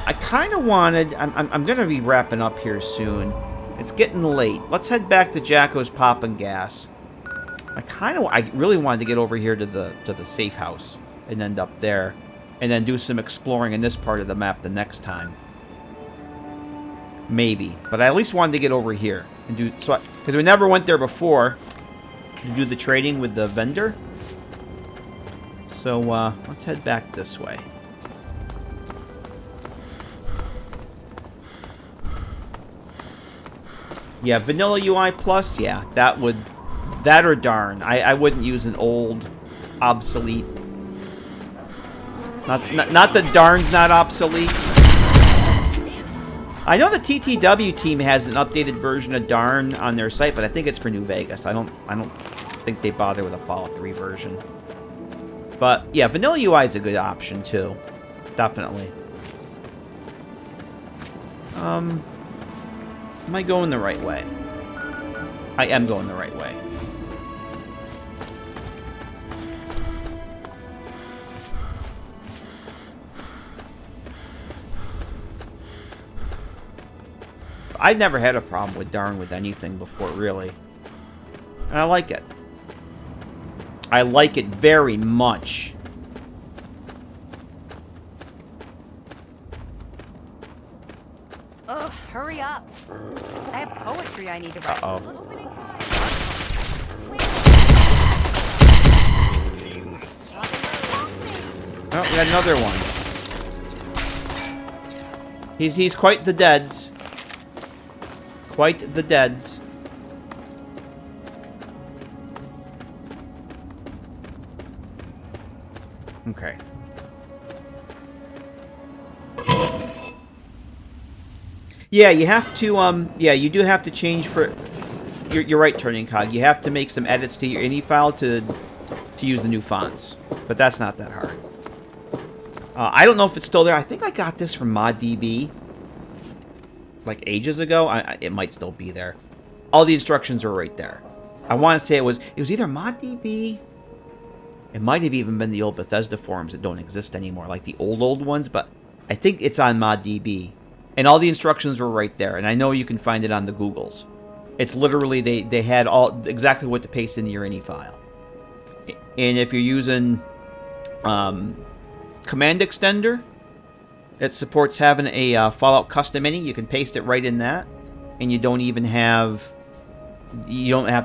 I kind of wanted... I'm going to be wrapping up here soon. It's getting late. Let's head back to Jacko's Poppin' Gas. I really wanted to get over here to the safe house and end up there. And then do some exploring in this part of the map the next time. Maybe. But I at least wanted to get over here. And do so because we never went there before. To do the trading with the vendor. So, let's head back this way. Yeah, Vanilla UI Plus, yeah, that or Darn. I wouldn't use an old, obsolete. Not that Darn's not obsolete. I know the TTW team has an updated version of Darn on their site, but I think it's for New Vegas. I don't think they bother with a Fallout 3 version. But yeah, vanilla UI is a good option too. Definitely. Am I going the right way? I am going the right way. I've never had a problem with Darn with anything before, really. And I like it. I like it very much. Ugh, hurry up. I have poetry I need to write. Uh-oh. Oh, we got another one. He's quite the deads. Quite the deads. Okay. Yeah, you have to, yeah, you do have to change for... You're right, Turning Cog. You have to make some edits to your INI file to use the new fonts. But that's not that hard. I don't know if it's still there. I think I got this from ModDB. Like ages ago. It might still be there. All the instructions are right there. I want to say it was either ModDB. It might have even been the old Bethesda forums that don't exist anymore, like the old ones, but I think it's on ModDB. And all the instructions were right there, and I know you can find it on the Googles. It's literally, they had exactly what to paste into your INI file. And if you're using Command Extender, it supports having a Fallout custom INI. You can paste it right in that, and you don't have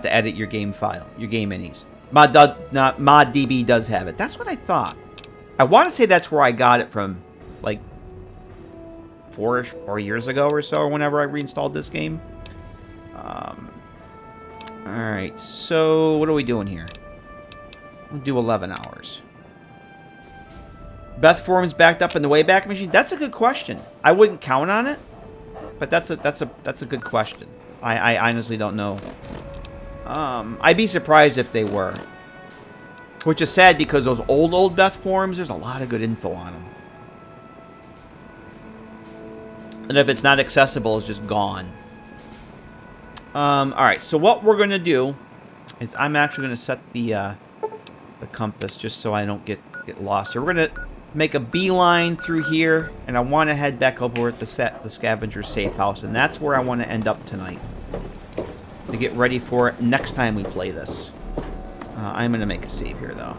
to edit your game file, your game INIs. ModDB does have it. That's what I thought. I want to say that's where I got it from, like 4 years ago or so, or whenever I reinstalled this game. Alright, so what are we doing here? We'll do 11 hours. Beth Forum's backed up in the Wayback Machine? That's a good question. I wouldn't count on it, but that's a good question. I honestly don't know. I'd be surprised if they were. Which is sad because those old Beth forums, there's a lot of good info on them. And if it's not accessible, it's just gone. Alright, so what we're going to do is I'm actually going to set the compass just so I don't get lost here. We're going to make a beeline through here, and I want to head back over at the Scavenger safe house, and that's where I want to end up tonight. To get ready for it next time we play this. I'm going to make a save here, though.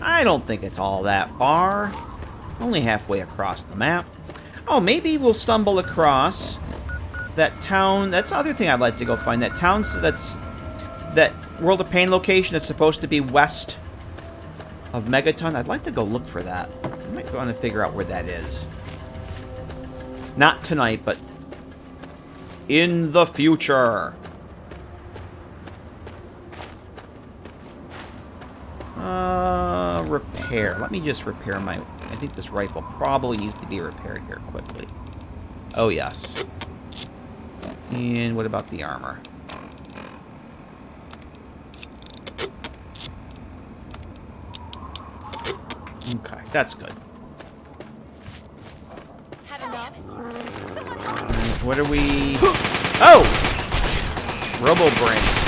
I don't think it's all that far. Only halfway across the map. Oh, maybe we'll stumble across that town. That's the other thing I'd like to go find. That town that World of Pain location that's supposed to be west of Megaton. I'd like to go look for that. I might want to figure out where that is. Not tonight, but in the future. Repair. Let me just repair my... I think this rifle probably needs to be repaired here quickly. Oh, yes. And what about the armor? Okay, that's good. Had enough? What are we... Oh! Robo-Brain.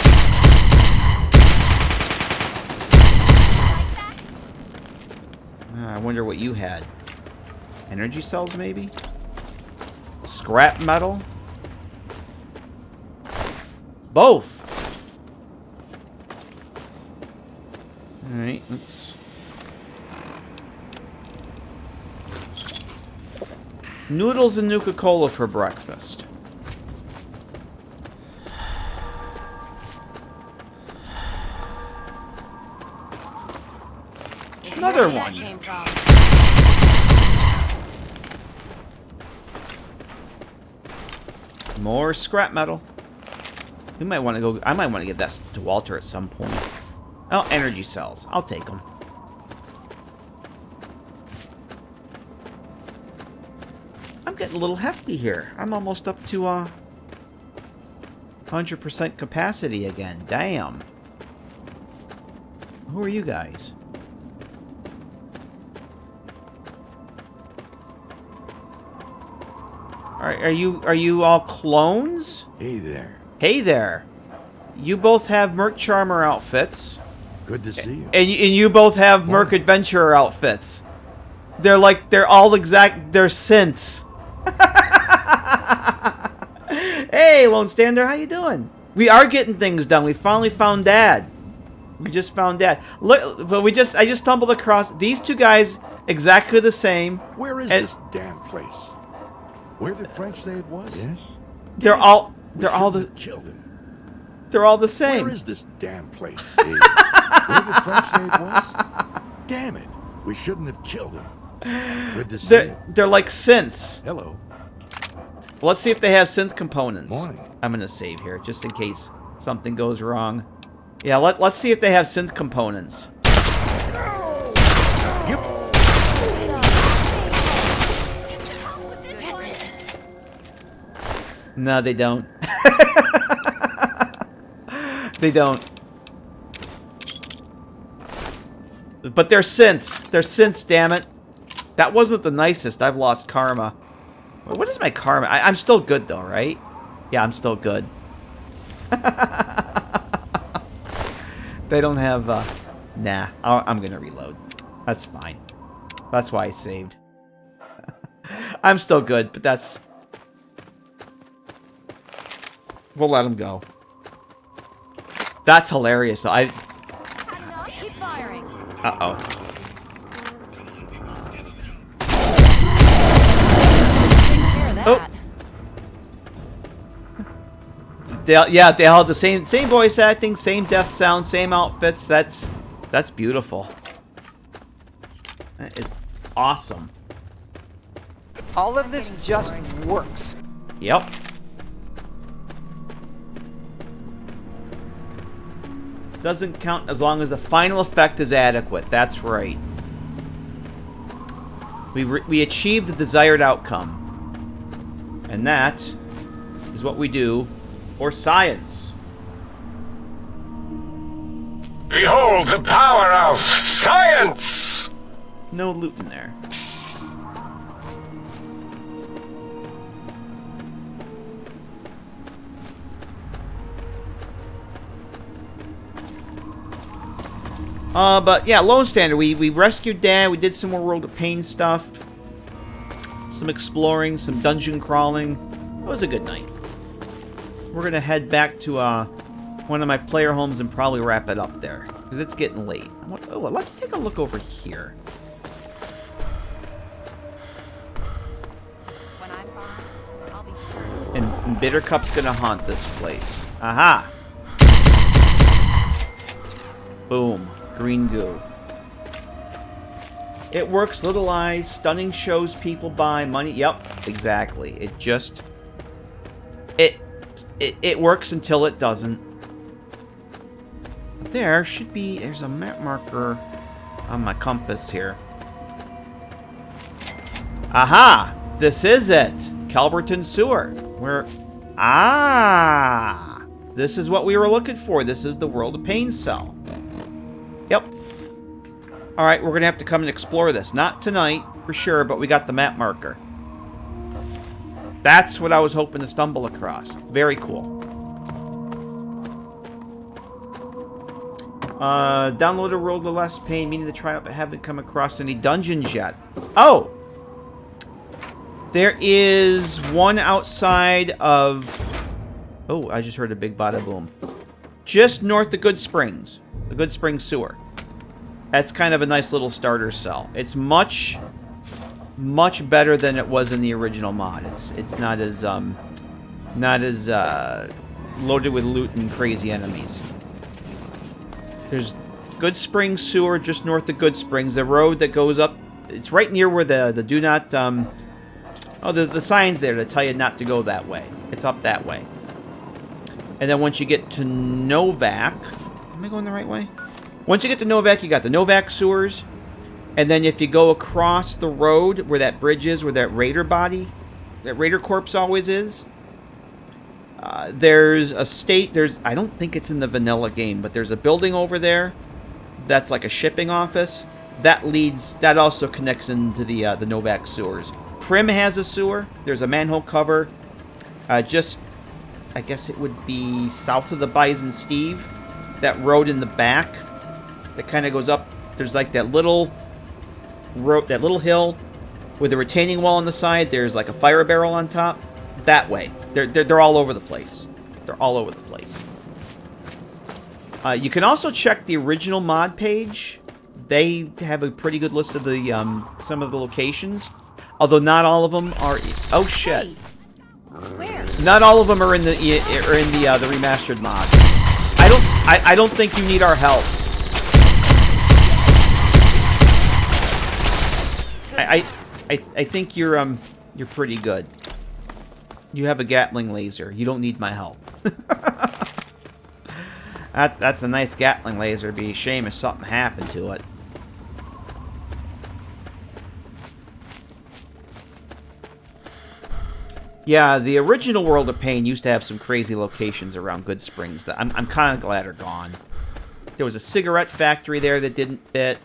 I wonder what you had. Energy cells, maybe? Scrap metal? Both! Alright, let's... Noodles and Nuka-Cola for breakfast. Another one. More scrap metal. We might want to go... I might want to give that to Walter at some point. Oh, energy cells. I'll take them. I'm getting a little hefty here. I'm almost up to 100% capacity again. Damn. Who are you guys? Are you all clones? Hey there. Hey there. You both have Merc Charmer outfits. Good to see you. And you both have Merc Adventurer outfits. They're synths. Hey, Lone Stander, how you doing? We are getting things done. We finally found Dad. We just found Dad. Look, but I just stumbled across these two guys, exactly the same. Where is this damn place? Where did French say it was? Yes. They're all killed him. They're all the same. Where is this damn place? Where did French say it was? Damn it! We shouldn't have killed him. Good to see you. They're like synths. Hello. Well, let's see if they have synth components. Morning. I'm gonna save here just in case something goes wrong. Yeah, let's see if they have synth components. Yep. No, they don't. They don't. But they're synths. They're synths, damn it. That wasn't the nicest. I've lost karma. What is my karma? I'm still good, though, right? Yeah, I'm still good. They don't have, Nah, I'm gonna reload. That's fine. That's why I saved. I'm still good, but that's... We'll let him go. That's hilarious. Keep firing. Uh-oh. Oh. They all had the same voice acting, same death sound, same outfits. That's beautiful. That is awesome. All of this just works. Yep. Doesn't count as long as the final effect is adequate. That's right. We achieved the desired outcome. And that is what we do for science. Behold the power of science! No loot in there. But yeah, Lone Stander, we rescued Dad, we did some more World of Pain stuff. Some exploring, some dungeon crawling. It was a good night. We're gonna head back to one of my player homes and probably wrap it up there. Because it's getting late. Oh, well, let's take a look over here. When I'm gone, I'll be sure. And Bittercup's gonna haunt this place. Aha! Boom. Green goo. It works, little eyes, stunning shows people buy, money. Yep, exactly. It just... It works until it doesn't. There should be... There's a map marker on my compass here. Aha! This is it! Calverton Sewer. Where... Ah! This is what we were looking for. This is the World of Pain cell. Yep. Alright, we're going to have to come and explore this. Not tonight, for sure, but we got the map marker. That's what I was hoping to stumble across. Very cool. Downloaded World of Less Pain, meaning to try out, but haven't come across any dungeons yet. Oh! There is one outside of... Oh, I just heard a big bada boom. Just north of Good Springs. The Good Springs Sewer. That's kind of a nice little starter cell. It's much better than it was in the original mod. It's not as loaded with loot and crazy enemies. There's Good Springs Sewer just north of Good Springs. The road that goes up, it's right near where the do not the sign's there to tell you not to go that way. It's up that way. And then once you get to Novak... Am I going the right way? Once you get to Novak, you got the Novak sewers. And then if you go across the road where that bridge is, where that Raider body, that Raider corpse always is, there's a state... I don't think it's in the vanilla game, but there's a building over there that's like a shipping office. That also connects into the Novak sewers. Prim has a sewer. There's a manhole cover. I guess it would be south of the Bison Steve. That road in the back that kind of goes up. There's like that little road, that little hill with a retaining wall on the side. There's like a fire barrel on top. That way. They're all over the place. They're all over the place. You can also check the original mod page. They have a pretty good list of the some of the locations, although not all of them are. Oh shit! Where? Not all of them are in the remastered mod. I don't think you need our help. I think you're pretty good. You have a Gatling laser. You don't need my help. That's a nice Gatling laser. It'd be a shame if something happened to it. Yeah, the original World of Pain used to have some crazy locations around Good Springs that I'm kind of glad are gone. There was a cigarette factory there that didn't fit.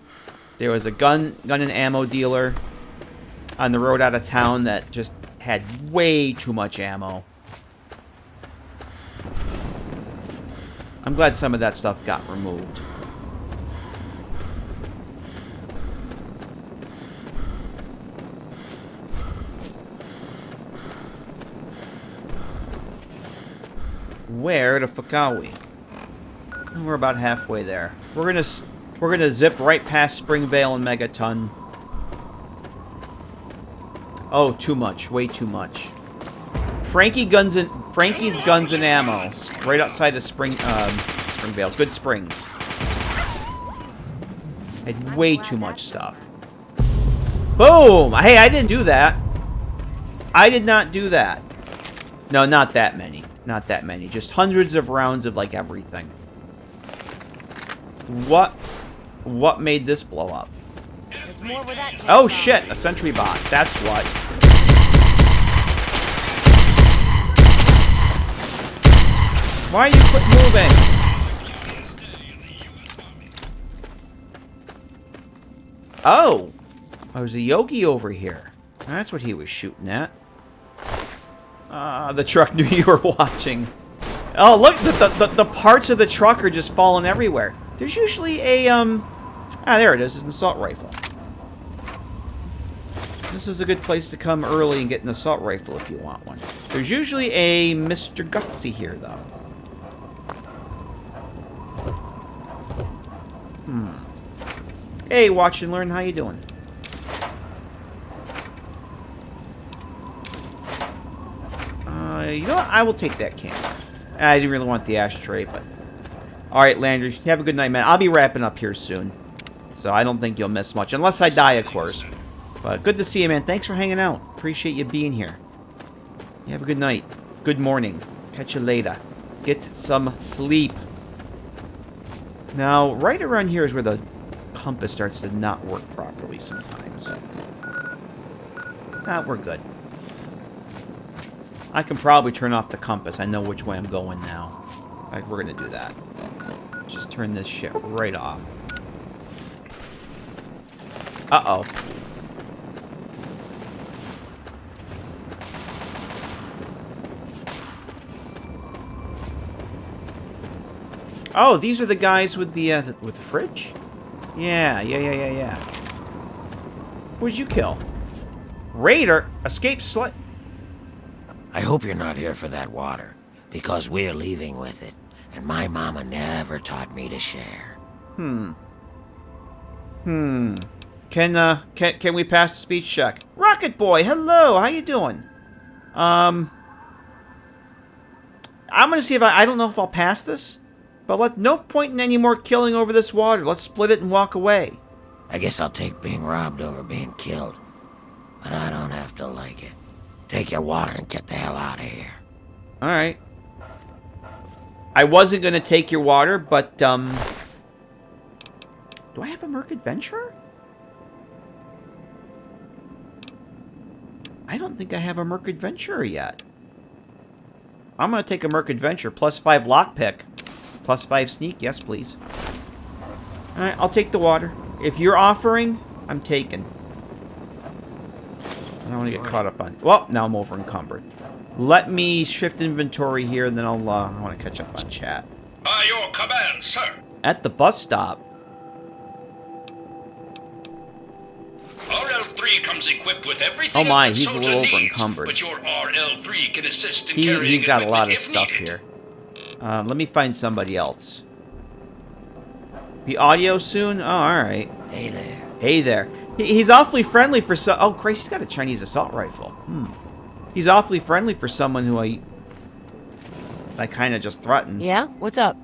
There was a gun and ammo dealer on the road out of town that just had way too much ammo. I'm glad some of that stuff got removed. Where the fuck are we? We're about halfway there. We're gonna zip right past Springvale and Megaton. Oh, too much. Way too much. Frankie's Guns and Ammo, right outside of Springvale. Good Springs. Had way too much stuff. Boom! Hey, I didn't do that. I did not do that. No, not that many. Not that many. Just hundreds of rounds of, like, everything. What made this blow up? There's more where that came Oh, from. shit! A sentry bot. That's what. Why you quit moving? Oh! There's a Yogi over here. That's what he was shooting at. The truck knew you were watching. Oh, look! The parts of the truck are just falling everywhere. There's usually a, there it is. It's an assault rifle. This is a good place to come early and get an assault rifle if you want one. There's usually a Mr. Gutsy here, though. Hey, watch and learn. How you doing? You know what? I will take that camera. I didn't really want the ashtray, but... Alright, Landry. You have a good night, man. I'll be wrapping up here soon. So I don't think you'll miss much. Unless I die, of course. But good to see you, man. Thanks for hanging out. Appreciate you being here. You have a good night. Good morning. Catch you later. Get some sleep. Now, right around here is where the compass starts to not work properly sometimes. Nah, we're good. I can probably turn off the compass. I know which way I'm going now. Alright, we're gonna do that. Just turn this shit right off. Uh-oh. Oh, these are the guys with the fridge? Yeah. Who'd you kill? Raider? Escape slave? I hope you're not here for that water, because we're leaving with it, and my mama never taught me to share. Can we pass the speech check? Rocket Boy, hello, how you doing? I'm gonna see if I don't know if I'll pass this, but no point in any more killing over this water. Let's split it and walk away. I guess I'll take being robbed over being killed, but I don't have to like it. Take your water and get the hell out of here. Alright. I wasn't going to take your water, but, do I have a Merc Adventure? I don't think I have a Merc Adventure yet. I'm going to take a Merc Adventure. +5 lockpick. +5 sneak. Yes, please. Alright, I'll take the water. If you're offering, I'm taking. I don't want to get caught up on... Well, now I'm over encumbered. Let me shift inventory here, and then I want to catch up on chat. By your command, sir. At the bus stop. RL3 comes equipped with everything. Oh my, a good he's a soldier little needs, over encumbered. But your RL3 can assist in carrying He's got a lot of equipment if stuff needed. here. Let me find somebody else. The audio soon? Oh, alright. Hey there. Hey there. He's awfully friendly for so... Oh, Christ, he's got a Chinese assault rifle. He's awfully friendly for someone who I kind of just threatened. Yeah? What's up?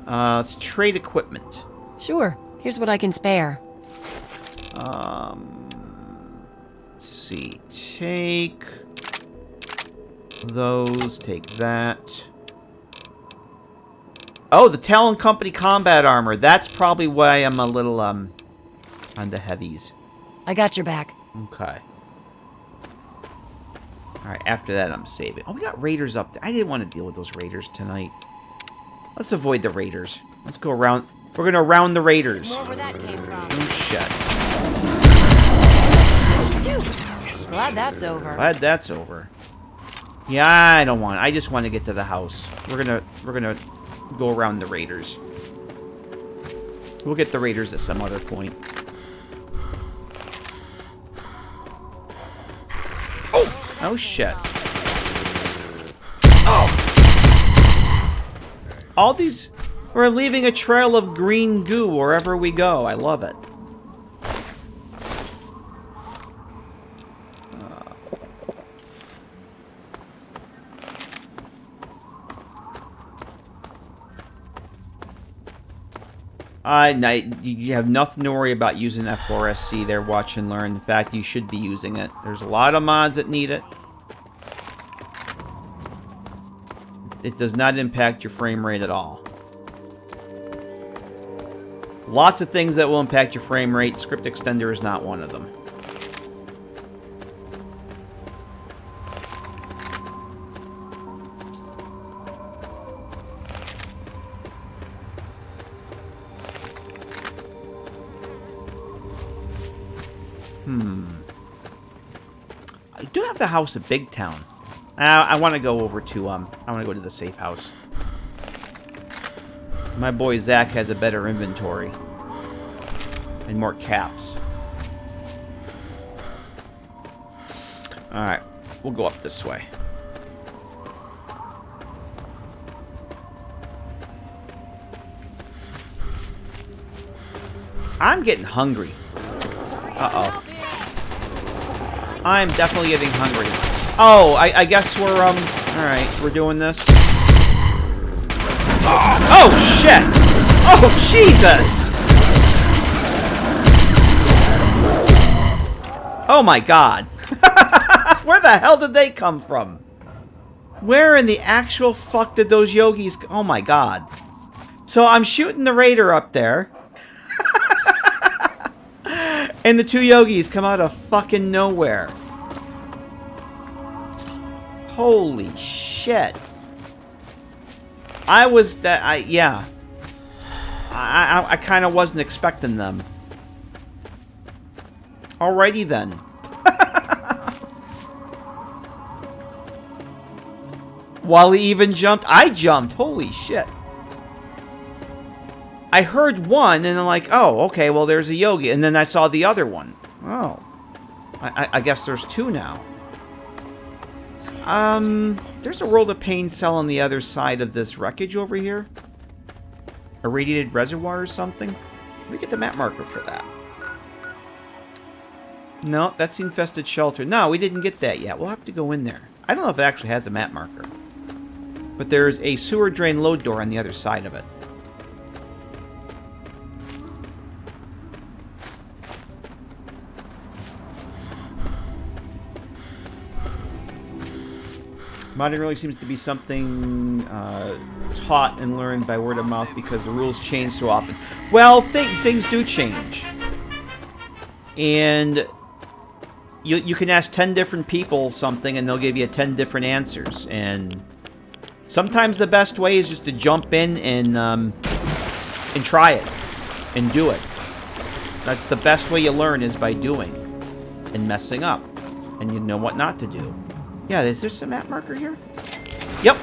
Let's trade equipment. Sure. Here's what I can spare. Let's see. Take those. Take that. Oh, the Talon Company combat armor. That's probably why I'm a little, on the heavies. I got your back. Okay. Alright, after that, I'm saving. Oh, we got raiders up there. I didn't want to deal with those raiders tonight. Let's avoid the raiders. Let's go around. We're going to round the raiders. More where that came from. Oh, shit. Glad that's over. Glad that's over. Yeah, I don't want it. I just want to get to the house. We're gonna go around the raiders. We'll get the raiders at some other point. Oh shit. All these... We're leaving a trail of green goo wherever we go. I love it. You have nothing to worry about using F4SC there, watch and learn. In fact, you should be using it. There's a lot of mods that need it. It does not impact your frame rate at all. Lots of things that will impact your frame rate. Script Extender is not one of them. I do have the house at Big Town. I want to go over to, I want to go to the safe house. My boy Zach has a better inventory. And more caps. Alright, we'll go up this way. I'm getting hungry. Uh-oh. I'm definitely getting hungry. Oh, I guess we're, alright, we're doing this. Oh, shit! Oh, Jesus! Oh, my God. Where the hell did they come from? Where in the actual fuck did those yogis... Oh, my God. So I'm shooting the raider up there. And the two yogis come out of fucking nowhere. Holy shit. I kind of wasn't expecting them. Alrighty then. Wally even jumped. I jumped. Holy shit. I heard one, and I'm like, oh, okay, well, there's a yogi. And then I saw the other one. Oh. I guess there's two now. There's a World of Pain cell on the other side of this wreckage over here. A radiated reservoir or something. Let me get the map marker for that. No, that's the infested shelter. No, we didn't get that yet. We'll have to go in there. I don't know if it actually has a map marker. But there's a sewer drain load door on the other side of it. Modding really seems to be something taught and learned by word of mouth because the rules change so often. Well, things do change. And you can ask 10 different people something and they'll give you 10 different answers. And sometimes the best way is just to jump in and try it and do it. That's the best way you learn, is by doing and messing up. And you know what not to do. Yeah, is there some map marker here? Yep.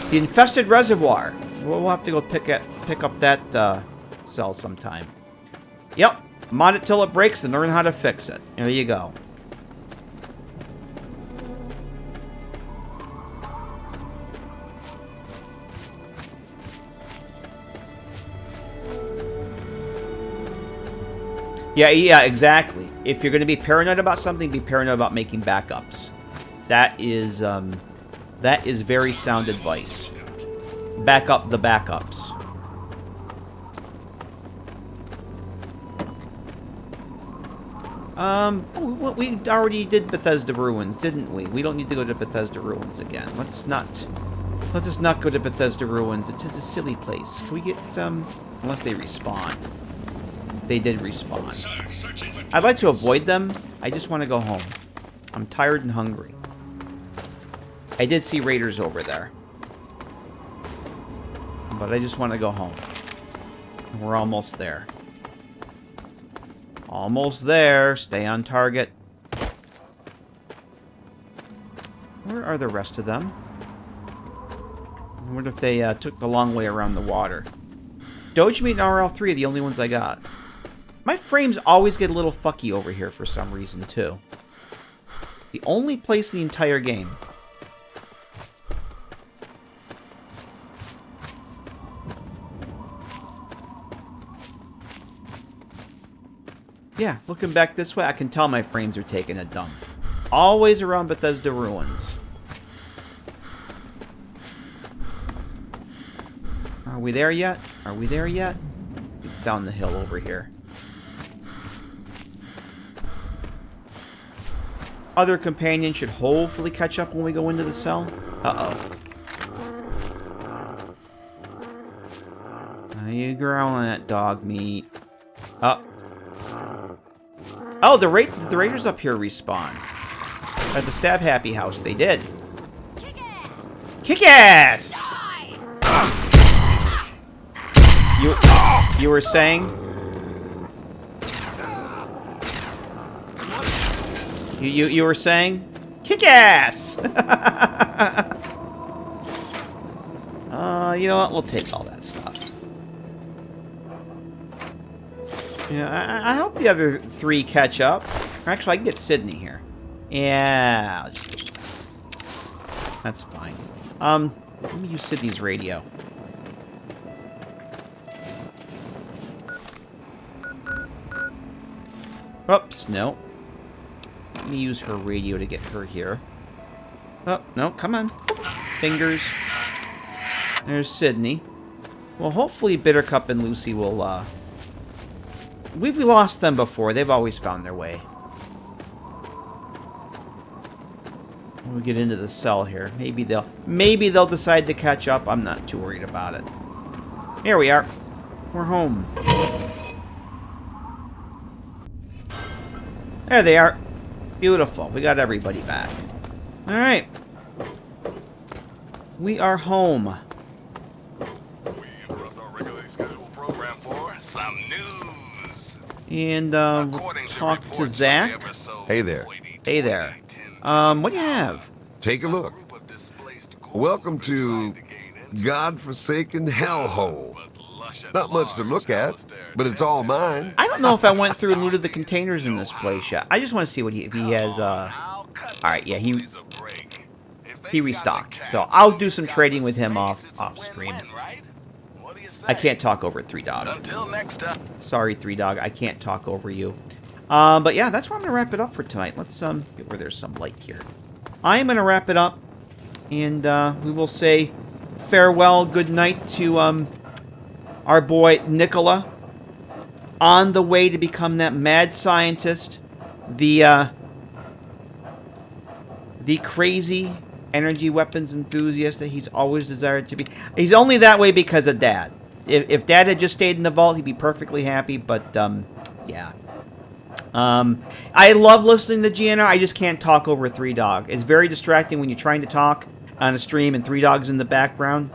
The infested reservoir. We'll have to go pick up that cell sometime. Yep. Mod it till it breaks and learn how to fix it. There you go. Yeah, exactly. If you're going to be paranoid about something, be paranoid about making backups. That is very sound advice. Back up the backups. We already did Bethesda Ruins, didn't we? We don't need to go to Bethesda Ruins again. Let us not go to Bethesda Ruins. It is a silly place. Can we get, unless they respawn. They did respawn. I'd like to avoid them. I just want to go home. I'm tired and hungry. I did see raiders over there. But I just want to go home. We're almost there. Almost there. Stay on target. Where are the rest of them? I wonder if they took the long way around the water. Dogemeat and RL3 are the only ones I got. My frames always get a little fucky over here for some reason, too. The only place in the entire game. Yeah, looking back this way, I can tell my frames are taking a dump. Always around Bethesda Ruins. Are we there yet? Are we there yet? It's down the hill over here. Other companions should hopefully catch up when we go into the cell. Uh-oh. Are you growling at dog meat? Oh, the raiders up here respawn. At the Stab Happy house, they did. Kick ass! You were saying? You were saying? Kick ass! You know what? We'll take all that stuff. Yeah, I hope the other three catch up. Or actually, I can get Sydney here. Yeah, I'll just... that's fine. Let me use Sydney's radio. Oops, no. Let me use her radio to get her here. Oh, no, come on. Fingers. There's Sydney. Well, hopefully Bittercup and Lucy will, we've lost them before. They've always found their way. When we get into the cell here, maybe they'll decide to catch up. I'm not too worried about it. Here we are. We're home. There they are. Beautiful. We got everybody back. All right. We are home. And we'll talk to Zach. Hey there. Hey there. What do you have? Take a look. Welcome to godforsaken hellhole. Not much to look at, but it's all mine. I don't know if I went through and looted the containers in this place yet. I just want to see what if he has. All right, yeah, he restocked. So I'll do some trading with him off stream. I can't talk over 3Dog. Until next time. Sorry, 3Dog. I can't talk over you. But yeah, that's where I'm gonna wrap it up for tonight. Let's get where there's some light here. I am gonna wrap it up, and we will say farewell, good night to our boy Nikola, on the way to become that mad scientist, the crazy energy weapons enthusiast that he's always desired to be. He's only that way because of Dad. If Dad had just stayed in the vault, he'd be perfectly happy, but, yeah. I love listening to GNR. I just can't talk over 3 Dog. It's very distracting when you're trying to talk on a stream and 3 Dog's in the background.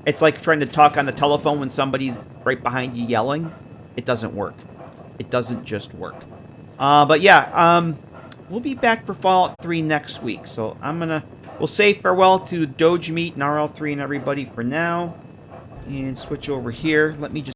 It's like trying to talk on the telephone when somebody's right behind you yelling. It doesn't work. It doesn't just work. But yeah, we'll be back for Fallout 3 next week. So we'll say farewell to Doge Meat and RL3 and everybody for now. And switch over here. Let me just